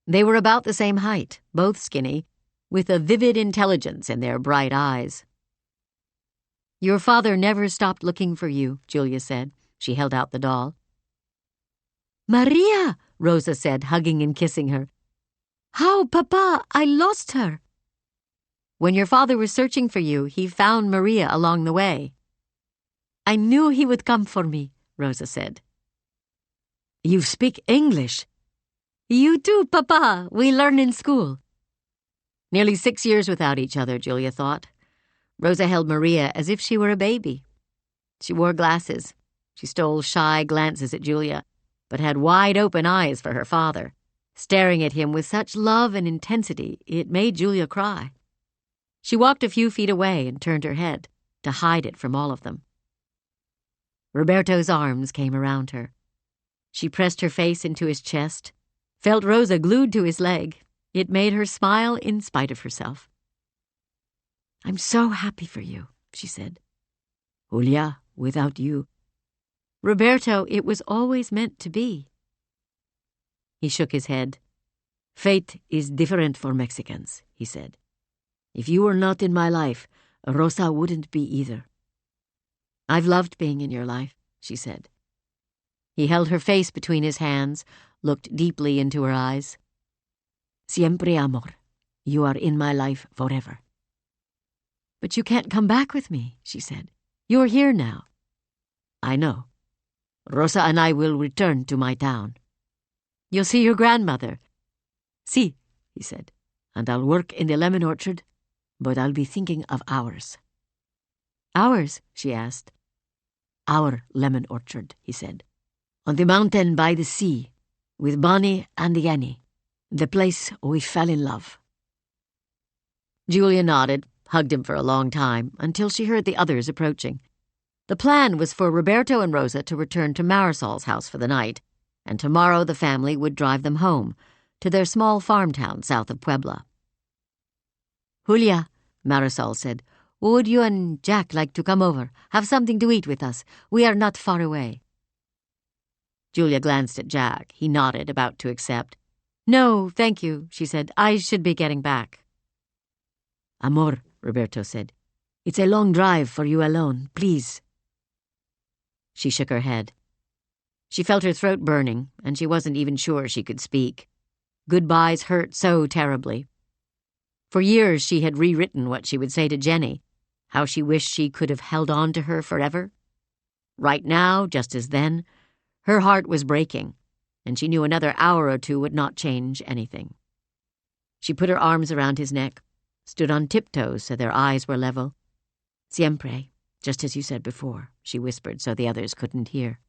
They were about the same height, both skinny, with a vivid intelligence in their bright eyes. "Your father never stopped looking for you," Julia said. She held out the doll. "Maria," Rosa said, hugging and kissing her. "How, Papa? I lost her." "When your father was searching for you, he found Maria along the way." "I knew he would come for me," Rosa said. "You speak English." "You too, Papa. We learn in school." Nearly 6 years without each other, Julia thought. Rosa held Maria as if she were a baby. She wore glasses. She stole shy glances at Julia, but had wide-open eyes for her father, staring at him with such love and intensity it made Julia cry. She walked a few feet away and turned her head, to hide it from all of them. Roberto's arms came around her. She pressed her face into his chest, felt Rosa glued to his leg. It made her smile in spite of herself. "I'm so happy for you," she said. "Julia, without you." "Roberto, it was always meant to be." He shook his head. "Fate is different for Mexicans," he said. "If you were not in my life, Rosa wouldn't be either." "I've loved being in your life," she said. He held her face between his hands, looked deeply into her eyes. "Siempre, amor. You are in my life forever." "But you can't come back with me," she said. "You're here now." "I know. Rosa and I will return to my town." You'll see your grandmother. Si, he said, and I'll work in the lemon orchard, but I'll be thinking of ours. Ours? She asked. Our lemon orchard, he said. On the mountain by the sea, with Bonnie and Annie, the place we fell in love. Julia nodded, hugged him for a long time, until she heard the others approaching. The plan was for Roberto and Rosa to return to Marisol's house for the night, and tomorrow the family would drive them home, to their small farm town south of Puebla. Julia, Marisol said, would you and Jack like to come over? Have something to eat with us. We are not far away. Julia glanced at Jack. He nodded, about to accept. No, thank you, she said. I should be getting back. Amor, Roberto said. It's a long drive for you alone, please. She shook her head. She felt her throat burning, and she wasn't even sure she could speak. Goodbyes hurt so terribly. For years she had rewritten what she would say to Jenny, how she wished she could have held on to her forever. Right now, just as then, her heart was breaking, and she knew another hour or two would not change anything. She put her arms around his neck, stood on tiptoes so their eyes were level. Siempre, just as you said before, she whispered so the others couldn't hear.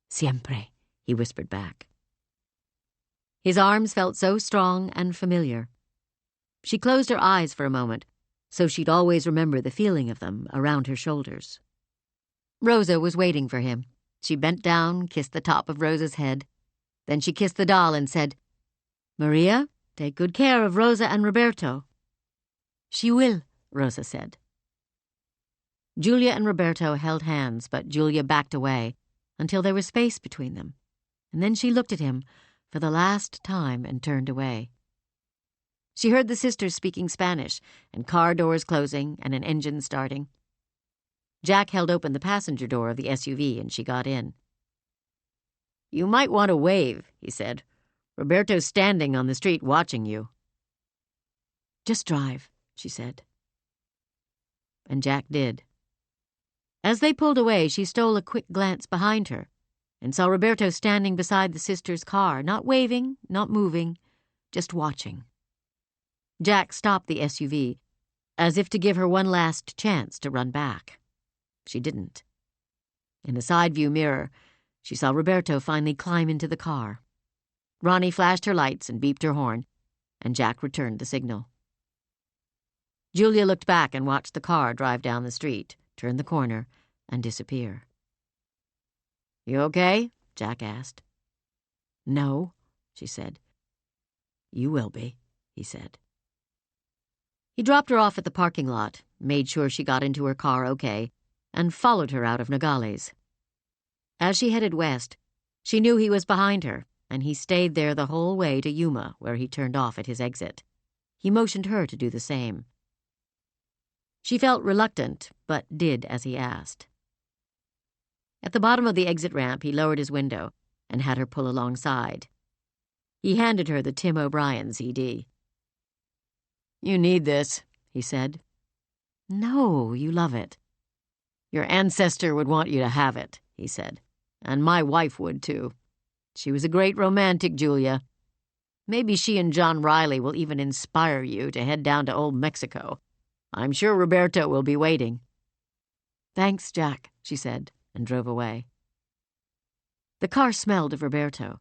Siempre, he whispered back. His arms felt so strong and familiar. She closed her eyes for a moment, so she'd always remember the feeling of them around her shoulders. Rosa was waiting for him. She bent down, kissed the top of Rosa's head. Then she kissed the doll and said, Maria, take good care of Rosa and Roberto. She will, Rosa said. Julia and Roberto held hands, but Julia backed away until there was space between them, and then she looked at him for the last time and turned away. She heard the sisters speaking Spanish, and car doors closing and an engine starting. Jack held open the passenger door of the SUV and she got in. You might want to wave, he said. Roberto's standing on the street watching you. Just drive, she said. And Jack did. As they pulled away, she stole a quick glance behind her and saw Roberto standing beside the sisters' car, not waving, not moving, just watching. Jack stopped the SUV, as if to give her one last chance to run back. She didn't. In the side view mirror, she saw Roberto finally climb into the car. Ronnie flashed her lights and beeped her horn, and Jack returned the signal. Julia looked back and watched the car drive down the street, turn the corner, and disappear. You okay? Jack asked. No, she said. You will be, he said. He dropped her off at the parking lot, made sure she got into her car okay, and followed her out of Nogales. As she headed west, she knew he was behind her, and he stayed there the whole way to Yuma, where he turned off at his exit. He motioned her to do the same. She felt reluctant, but did as he asked. At the bottom of the exit ramp, he lowered his window and had her pull alongside. He handed her the Tim O'Brien CD. You need this, he said. No, you love it. Your ancestor would want you to have it, he said. And my wife would, too. She was a great romantic, Julia. Maybe she and John Riley will even inspire you to head down to old Mexico. I'm sure Roberto will be waiting. Thanks, Jack, she said, and drove away. The car smelled of Roberto,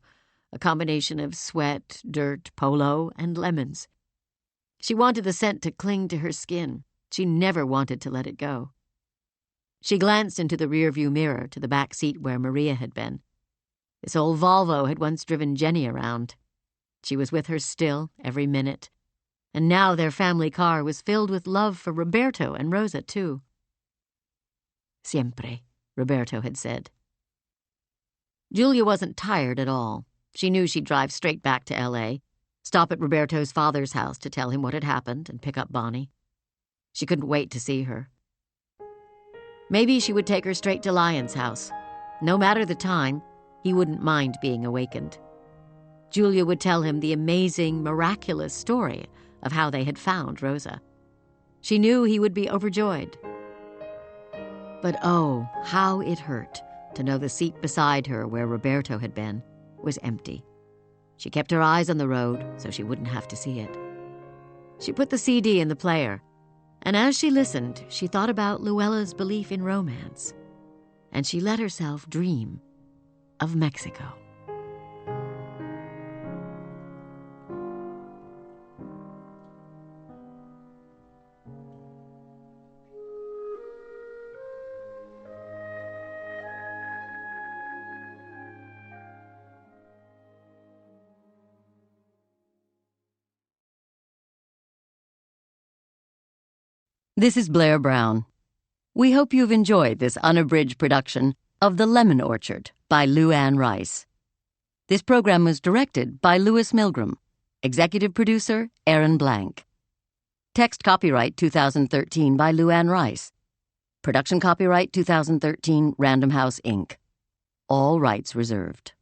a combination of sweat, dirt, polo, and lemons. She wanted the scent to cling to her skin. She never wanted to let it go. She glanced into the rearview mirror to the back seat where Maria had been. This old Volvo had once driven Jenny around. She was with her still, every minute. And now their family car was filled with love for Roberto and Rosa, too. Siempre, Roberto had said. Julia wasn't tired at all. She knew she'd drive straight back to L.A., stop at Roberto's father's house to tell him what had happened and pick up Bonnie. She couldn't wait to see her. Maybe she would take her straight to Lyon's house. No matter the time, he wouldn't mind being awakened. Julia would tell him the amazing, miraculous story of how they had found Rosa. She knew he would be overjoyed. But oh, how it hurt to know the seat beside her where Roberto had been was empty. She kept her eyes on the road so she wouldn't have to see it. She put the CD in the player, and as she listened, she thought about Luella's belief in romance, and she let herself dream of Mexico. This is Blair Brown. We hope you've enjoyed this unabridged production of The Lemon Orchard by Lou Anne Rice. This program was directed by Louis Milgram, executive producer Aaron Blank. Text copyright 2013 by Lou Anne Rice. Production copyright 2013 Random House, Inc. All rights reserved.